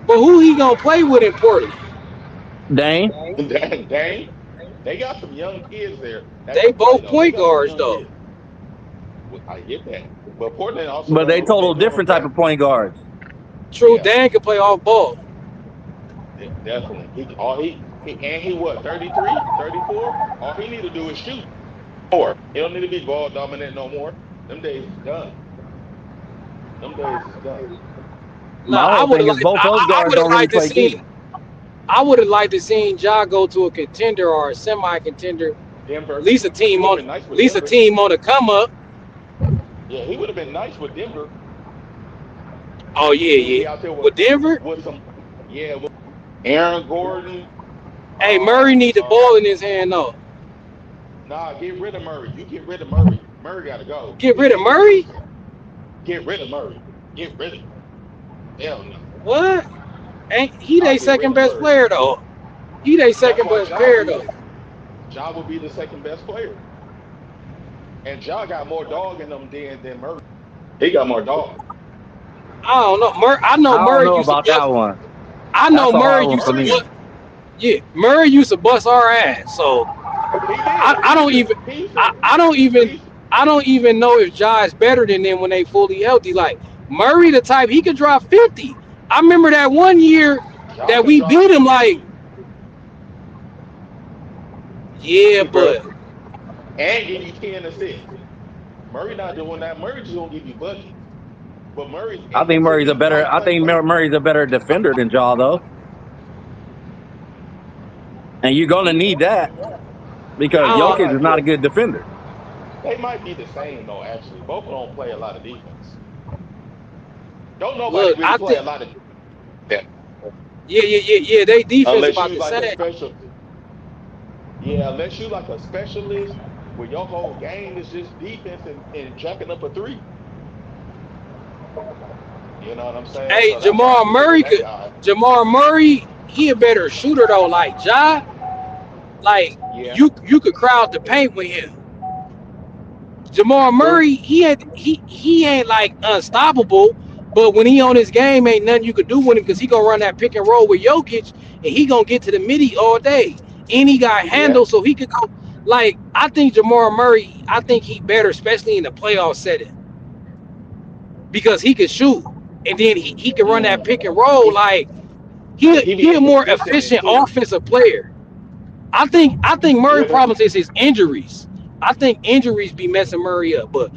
But who he gonna play with in Portland? Dane. Dang, they got some young kids there that They can play both though. They point got some guards young though. kids. Well, I get that, but Portland also But got they a they total do have different type a of point guards. True, yeah, Dan can play off ball. definitely. He what 33, 34. All he need to do is shoot more. He don't need to be ball dominant no more. Them days is done. Them days is done. My Nah, whole thing is both those I guards would have don't really liked to play see. D. I would have liked to seen Ja go to a contender or a semi-contender. At Denver. least a He team would have on, been nice at with least a Denver. team on the come up. Yeah, he would have been nice with Denver. Oh yeah, He would be yeah. out there With Denver, with some with Aaron Gordon. hey, Murray Um, need the ball um, in his hand though. nah, get rid of Murray. You get rid of Murray. Murray got to go. Get He's rid of Murray? inconsistent. Get rid of Murray. Get rid of him. Hell no. What? Ain't he I'll they get rid second of best Murray. player though? He they That's second why best player though. Ja will be the second best player. And Ja got more dog in him than Murray. He got more dog. I don't know. I know I don't Murray know used to about that bust. one. I know That's a hard Murray one used for to Murray, me. bust. Yeah, Murray used to bust our ass. So he did. I don't even He used to. I don't even He used to, I don't even know if Ja is better than them when they fully healthy. Like Murray, the type he could drop 50. I remember that one year Ja that can we drop beat him. 50 Like, too. yeah, Bro. but And give you 10 assists. Murray not doing that. Murray just gonna give you buckets. But Murray's I think Murray's a he better. like I think play. Murray's a better defender than Ja though, and you're gonna need that because They I Jokic might is be not a a good defender. they might be the same though. Actually, both of them don't play a lot of defense. Don't nobody look, really I play a think lot of defense yeah. They defense unless about you the like a same. special. Yeah, unless you like a specialist where your whole game is just defense and jacking up a three. You know what I'm saying? Hey, So that's why I be picking that guy. Jamal Murray, he a better shooter though. Like Ja, like Yeah, you could crowd the paint with him. Jamal true. Murray, he ain't like unstoppable, but when he on his game, ain't nothing you could do with him because he gonna run that pick and roll with Jokic, and he gonna get to the midi all day. And he got Yeah, handle, so he could go. Like I think Jamal Murray, I think he better, especially in the playoff setting, because he could shoot, and then he can run that mm. pick and roll. he Like he be he a more inconsistent in efficient too. offensive player. I think Murray Yeah, that's problems is his injuries. I think injuries be messing Murray up, but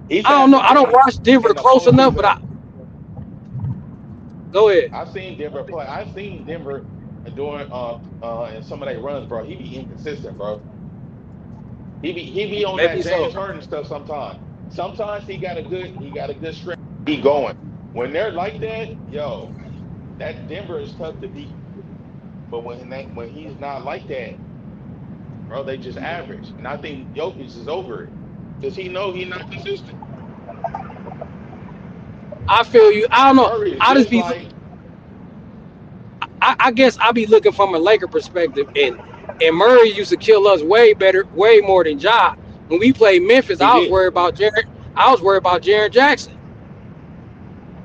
he's I don't had know. some I don't games watch Denver in the close enough, but postseason. I go ahead. I've seen Denver play. I've seen Denver doing in some of their runs, bro. He be inconsistent, bro. He be on Maybe that so. James Harden stuff sometimes. Sometimes he got a good stretch. He going. When they're like that, yo, that Denver is tough to beat. But when he's not like that, bro, they just average. And I think Jokic is over it. Because he know he's not consistent. I feel you. I don't know. Murray is I just just be. like, I guess I be looking from a Laker perspective, and Murray used to kill us way better, way more than Ja. When we played Memphis, he I was did. worried about Jared. I was worried about Jared Jackson.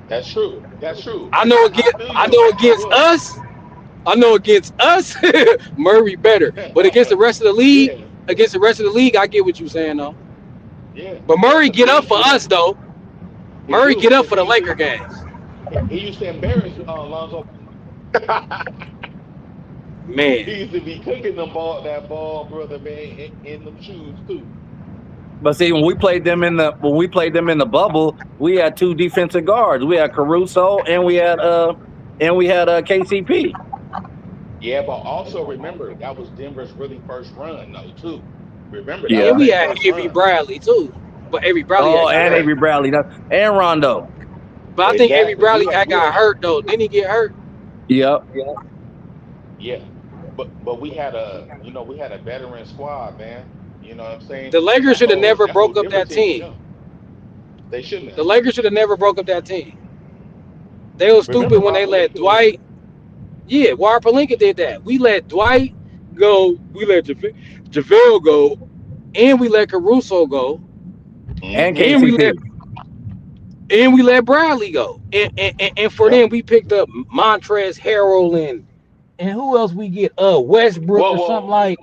That's true. That's true. I know I feel I you on know that. I against was. us. I know against us, Murray better. But against the rest of the league, Yeah, I get what you're saying though. yeah. But Yeah, Murray because get up for us though. he Murray do. get up Because for the Laker games. he used to embarrass Lonzo. Man, He used to be cooking that ball, brother, man, in them shoes too. But see, when we played them in the bubble, we had two defensive guards. We had Caruso and we had KCP. Yeah, but also remember that was Denver's really first run, though, too. Remember that and was Yeah. we their had first Avery run. Bradley too. But Avery Bradley Oh, had got and Yeah, hurt. Avery Bradley and Rondo. But I think Avery exactly. Bradley had got hurt though. Didn't he get hurt? Yep. Yeah, but we had a veteran squad, man. You know what I'm saying? The Lakers should have never That whole broke up Denver that team was team. young. They shouldn't The have. Lakers should have never broke up that team. They were Remember stupid when Rob they let Pelinka was. Dwight. Yeah, Wire Palinka did that. We let Dwight go. We let JaVale go, and we let Caruso go, And Mm-hmm. and we let KCP. and we let Bradley go. And for Yep. them, we picked up Montrezl Harrell and who else we get? Westbrook or something Well, like.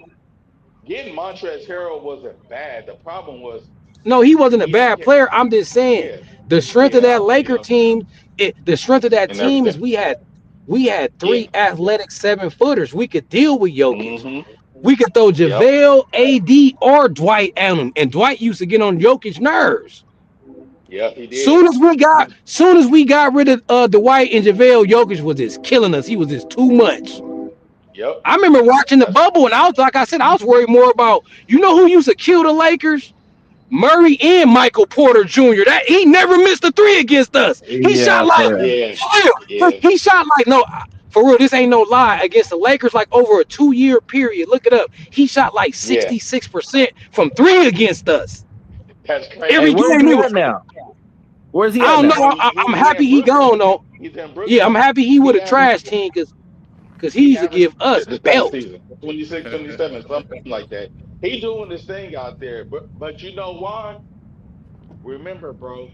getting Montrezl Harrell wasn't bad. The problem was No, he wasn't a he didn't bad get. player. I'm just saying Yeah, the strength of yeah, that Laker team. The strength of that and team is everything. we had Yeah. three athletic 7-footers. We could deal with Jokic. Mm-hmm. We could throw Yep. JaVale, AD, or Dwight at him, and Dwight used to get on Jokic nerves. Yep. He Soon did. as we got, He. soon as we got rid of Dwight and JaVale, Jokic was just killing us. He was just too much. Yep. I remember watching the That's bubble, and I was like I said, I was worried more about who used to kill the Lakers. Murray and Michael Porter Jr. That he never missed a three against us. He shot Yeah, like correct. yeah. for real. Yeah. He shot like no for real. This ain't no lie against the Lakers. Like over a 2-year period, look it up. He shot like Yeah. 66% from three against us. That's Hey, Every crazy. where's game he it was. at now? Where's he I at don't know. now? I'm He happy in he gone Brooklyn. though. He's in Yeah, I'm Brooklyn. happy he with He a trash averaged team because he he used to averaged give us this past belt. season 26, 27, something like that. He doing this thing out there, but you know why? Remember, bro.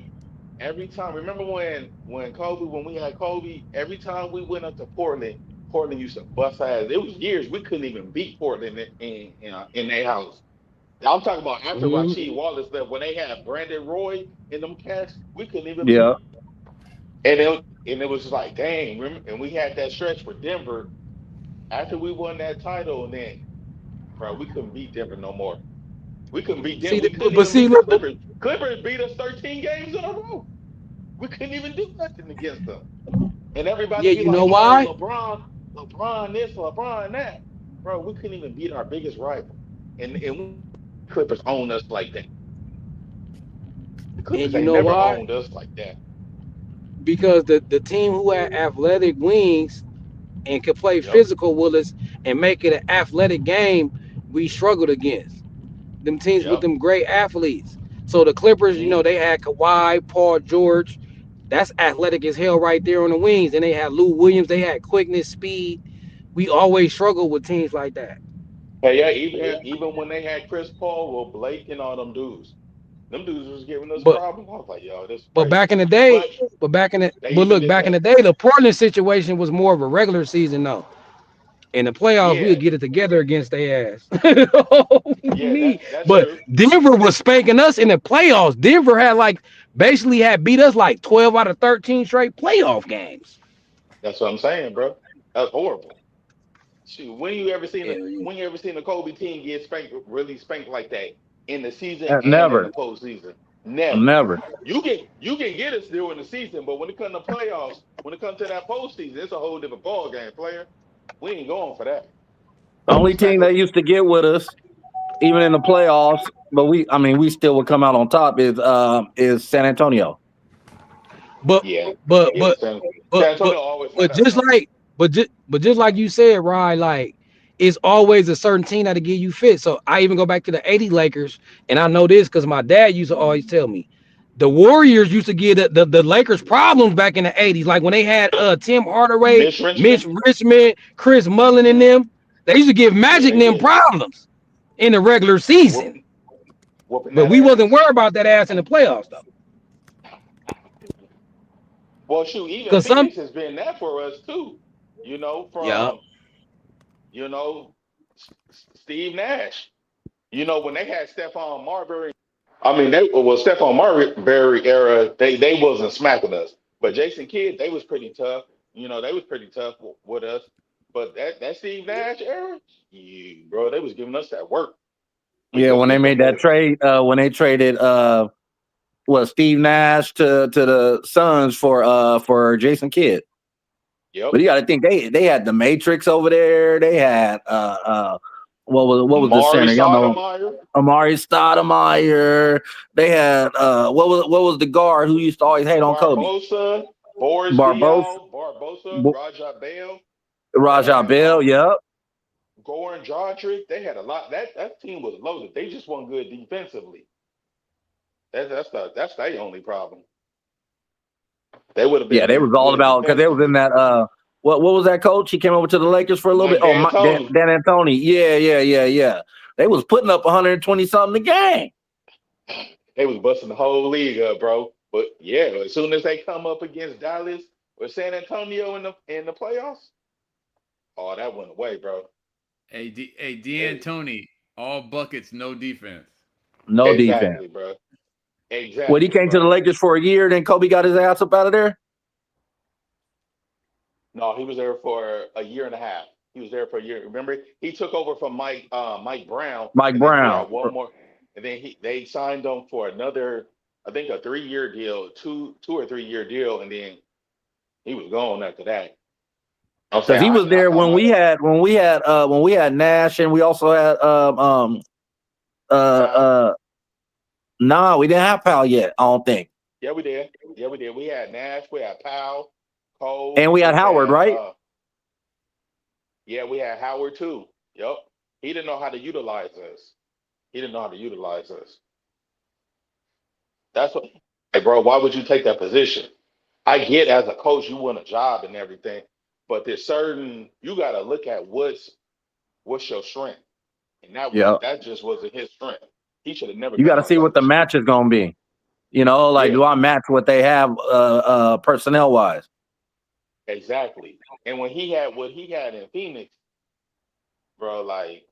Every time, remember when we had Kobe, every time we went up to Portland, Portland used to bust ass. It was years we couldn't even beat Portland in their house. I'm talking about after Rasheed Mhm. Wallace left, when they had Brandon Roy in them cats, we couldn't even beat Yeah. them. And it was just like, dang, remember, and we had that stretch for Denver after we won that title, and then, bro, we couldn't beat Denver no more. We couldn't beat them. See, We couldn't but even see, beat the look, Clippers. Clippers beat us 13 games in a row. We couldn't even do nothing against them. And everybody yeah, be you know like, "Oh, why? LeBron this, LeBron that." Bro, we couldn't even beat our biggest rival, and Clippers own us like that. The And Clippers you ain't know never why? owned us like that. Because the team who had athletic wings and could play Yep. physical with us and make it an athletic game, we struggled against them teams with Yep. them great athletes. So the Clippers, Mm-hmm. they had Kawhi, Paul George. That's athletic as hell right there on the wings. And they had Lou Williams. They had quickness, speed. We always struggle with teams like that. Hey, yeah. Even when they had Chris Paul or Blake and all them dudes was giving us But problems. I was like, "Yo, this is but crazy." back in the day, But they but even look, did back in the that. day, the Portland situation was more of a regular season though. In the playoffs, we Yeah. would get it together against their ass. Yeah. Me, That's but true. Denver was spanking us in the playoffs. Denver had basically had beat us like 12 out of 13 straight playoff games. That's what I'm saying, bro. That's horrible. Shoot, Yeah, when you ever seen a Kobe team get spanked, really spanked like that in the season and in the Never. postseason? Never. Never. You can get us during the season, but when it comes to playoffs, when it comes to that postseason, it's a whole different ball game, player. We ain't going for that. The Don't only smack team us. that used to get with us, even in the playoffs, but we still would come out on top is San Antonio. but Yeah, but yeah. but but San but Antonio always but had us just number. like but just like you said, Ryan, like it's always a certain team that'll get you fit. So I even go back to the '80 Lakers, and I know this because my dad used to always tell me. The Warriors used to give the Lakers problems back in the '80s, like when they had Tim Hardaway, Mitch Richmond. Mitch Richmond, Chris Mullin, and Hmm. them. They used to give Yeah, Magic they and them did. problems in the regular Whoop, season, whooping but that we wasn't ass. worried about that ass in the playoffs though, Well, shoot, even because some Phoenix has been that for us too. You know, yeah. from you know Steve Nash. You know, when they had Stephon Marbury, I mean, Stephon Marbury era, they wasn't smacking us. But Jason Kidd, they was pretty tough. You know, they was pretty tough with us. But that Steve Nash era, bro, they was giving us that work. We Yeah, couldn't when they get them made that boys. trade, when they traded Steve Nash to the Suns for Jason Kidd. Yep. But you got to think they had the Matrix over there. They had what was the Maury center? Y'all know Stoudemire, Amari Stoudemire. They had what was the guard who used to always hate on Kobe? Barbosa, Boris Barbosa, Diaw, Barbosa, B- Raja Bell. They Rajah had Bell. Yep. Goran Dragic. They had a lot. That team was loaded. They just weren't good defensively. That's their only problem. They would have Yeah, they been was all good about because they was in defensively. that what was that coach? He came over to the Lakers for a little bit. Mike Oh, D'Antoni, Dan Antoni. Yeah. They was putting up 120 something a game. they was busting the whole league up, bro. But yeah, as soon as they come up against Dallas or San Antonio in the playoffs, oh, that went away, bro. Hey, It, D'Antoni, all buckets, no defense. No defense. exactly, bro. When he Exactly, came to the bro. Lakers for a year, then Kobe got his ass up out of there. No, he was there for a year and a half. He was there for a year. Remember, he took over from Mike Brown, Mike and then he Brown. had one more, and then they signed him for another, I think a 3 year deal, two or 3 year deal, and then he was gone after that. I'm Because saying he was I there thought when my we had Nash, and we also had uh Powell. nah, we didn't have Powell yet, I don't think. Yeah, we did. Yeah, we did. We had Nash, we had Powell, And Cole, we had we Howard, had right? yeah, we had Howard too. Yep. He didn't know how to utilize us. He didn't know how to utilize us. That's what hey bro, why would you take that position? I get as a coach you want a job and everything, but there's certain you gotta look at what's your strength. And Yeah. that just wasn't his strength. He should have never You got gotta that see what fucking the job. match is gonna be. You know, like Yeah, do I match what they have personnel wise? exactly. And when he had what he had in Phoenix, bro, like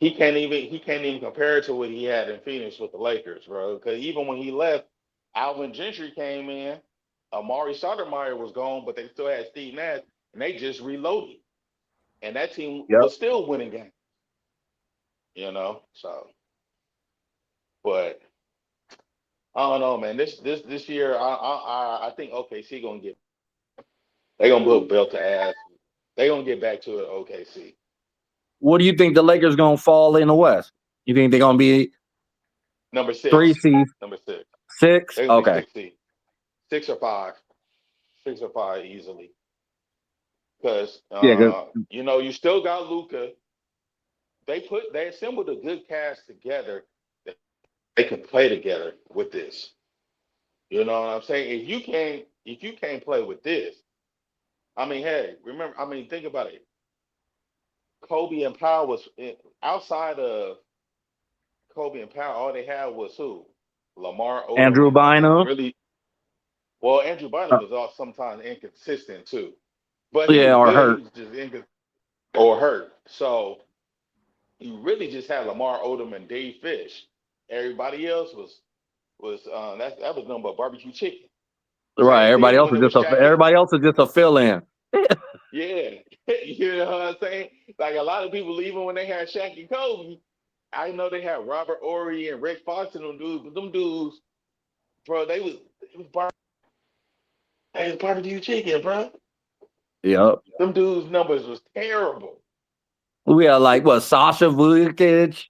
he can't even compare it to what he had in Phoenix with the Lakers, bro. Because even when he left, Alvin Gentry came in, Amari Stoudemire was gone, but they still had Steve Nash, and they just reloaded, and that team Yep. was still winning games, you know. So, but I don't know, man. This year, I think OKC gonna get they gonna put belt to ass. They gonna get back to it, OKC. What do you think the Lakers gonna fall in the West? You think they're gonna be Number three six, seed, number six. six? They gonna be Okay. 6 seed, 6 or 5, 6 or 5 easily. Because Yeah, 'cause you know you still got Luca. They assembled a good cast together that they can play together with this. You know what I'm saying? If you can't play with this, I mean, hey, remember? I mean, think about it. Kobe and Powell outside of Kobe and Powell. All they had was who? Lamar Odom Andrew and Bynum, really well, Andrew Bynum uh, was all sometimes inconsistent too, but he yeah, was or good. He hurt. was just inconsistent or hurt. So you really just had Lamar Odom and Dave Fish. Everybody else was that was nothing but barbecue chicken. Right. Same thing when it was Jackie. Everybody else is just a fill in. Yeah, you know what I'm saying. Like a lot of people, even when they had Shaq and Kobe, I know they had Robert Ory and Rick Fox and them dudes, but them dudes, bro, they was barbecue chicken, bro. Yep. Them dudes' numbers was terrible. We had like what Sasha Vujacic.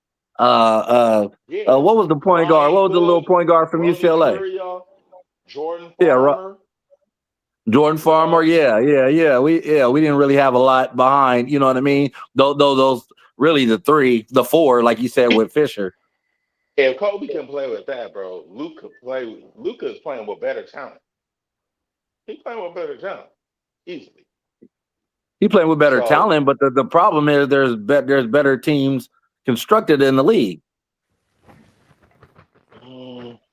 Yeah, What was the point guard? Brian What was the little Cook, point guard from Rodney UCLA? Material, Jordan Yeah, Farmer. Jordan You Farmer. know, Yeah. We didn't really have a lot behind. You know what I mean? Those really the four, like you said with Fisher. if Kobe can play with that, bro, Luke could play. Luca is playing with better talent. He playing with better talent easily. He playing with better So talent, but the problem is there's better teams constructed in the league.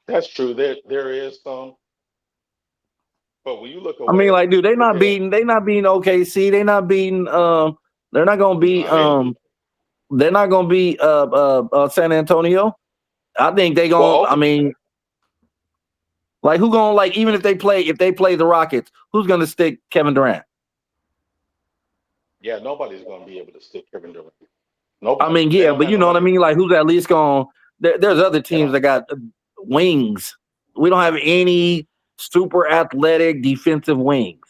that's true. There is some, but when you look I mean, away, like, dude, look at they not beating OKC. They not beating they're not gonna beat nah, they, they're not gonna beat San Antonio. I think they well, gonna I okay, mean, like who gonna like even if they play the Rockets, who's gonna stick Kevin Durant? yeah, nobody's gonna be able to stick Kevin Durant. I Nobody. mean, They yeah, don't but have you know what I nobody. mean? Like who's at least gonna there's other They teams don't. that got wings. We don't have any super athletic defensive wings.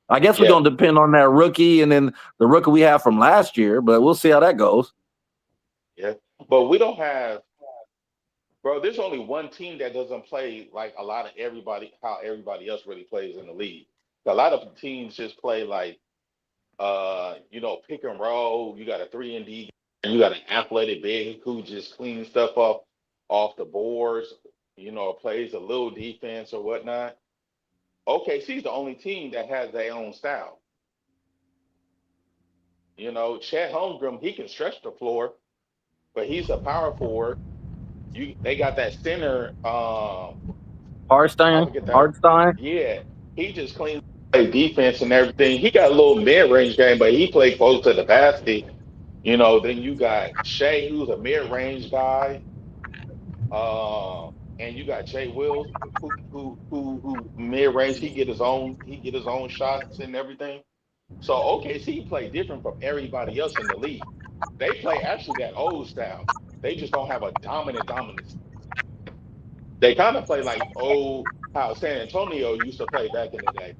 I guess we're Yeah, gonna depend on that rookie and then the rookie we have from last year, but we'll see how that goes. yeah, but we don't have, bro. There's only one team that doesn't play like a lot of everybody how everybody else really plays in the league. A lot of teams just play like you know, pick and roll. You got a 3 and D. You got an athletic big who just cleans stuff up off the boards. You know, plays a little defense or whatnot. OKC's the only team that has their own style. You know, Chet Holmgren, he can stretch the floor, but he's a power forward. They got that center. I Harstein, forget that. Hartstein. Yeah, he just cleans play defense and everything. He got a little mid range game, but he played close to the basket. Then you got Shea, who's a mid range guy. And you got Jay Wills, who mid range. He get his own shots and everything. So OKC play different from everybody else in the league. They play actually that old style. They just don't have a dominant. They kind of play like how San Antonio used to play back in the day.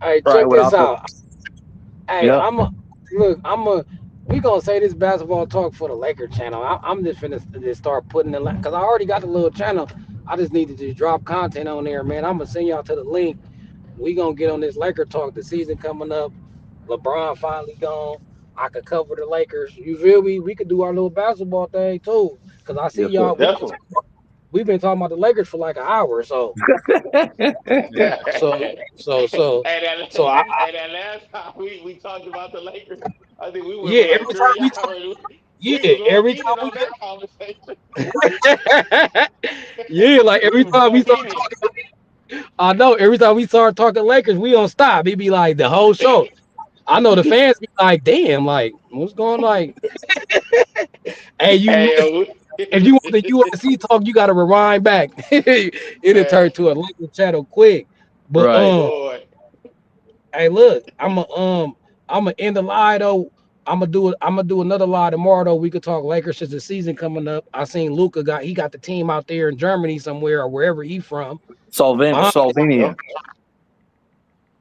Hey, Right, check this without the out. Hey, yep. we gonna say this basketball talk for the Laker channel. I'm just finna just start putting the because I already got the little channel. I just need to just drop content on there, man. I'm gonna send y'all to the link. We gonna get on this Laker talk. The season coming up. LeBron finally gone. I could cover the Lakers. You feel me? We could do our little basketball thing too. Cause I see Yes, sir. y'all. Definitely. We've been talking about the Lakers for like an hour. So and so so so that, so and that last time we talked about the Lakers, I think we went yeah. for like 3 hours. We was real Every time heated on that conversation. yeah, like We every was time real we start heated. talking, I know every time we start talking Lakers, we don't stop. It be like the whole show. I know the fans be like, damn, like what's going like? Hey, you Hey, missed. If you want the USC talk, you gotta rewind back. It'll man, turn to a Laker channel quick. But Right. boy. hey, look, I'm gonna end the live though. I'm gonna do another live tomorrow though. We could talk Lakers since the season coming up. I seen Luca got the team out there in Germany somewhere or wherever he from. Slovenia. Yep.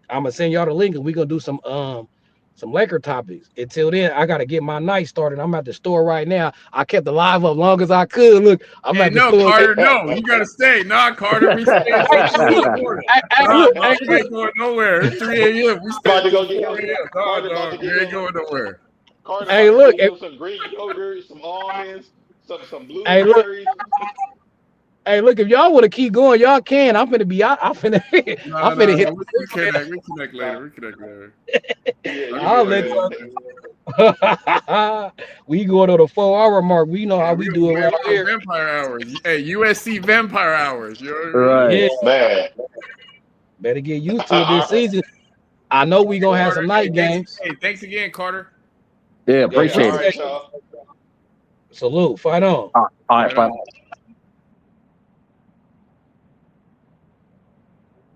I'm gonna send y'all the link and we gonna do some Laker topics. Until then, I gotta get my night started. I'm at the store right now. I kept the live up long as I could. Look, I'm Hey, at the no, store. Carter, no. You gotta stay. Nah, Carter, we staying Hey, till 2 in look, the morning. look, Nah, you ain't going nowhere. It's 3 a.m. We About staying to till go get 4 him. a.m. Nah, Carter about dog, to get you ain't him. going nowhere. Carter hey, about to look, get him some Greek yogurt, some almonds, some hey, look. blueberries. Hey, look, if y'all want to keep going, y'all can. I'm finna be out. I'm finna, I'm No, finna no, hit. no. We connect. We connect later. We connect later. Yeah, I'll you give you I'll a let good, minute. man. you. We going on the 4 hour mark. We know how Yeah, we do it right we on here. vampire hours. Hey, USC vampire hours. You know what I mean? Right. Yeah, Man. better get used to it this All right. season. I know we gonna have Carter, some hey, night games. thanks again, Carter. Yeah, Yo, Yeah, all appreciate it. right, appreciate y'all. it. Salute. Fight on. All right, Right on. bye.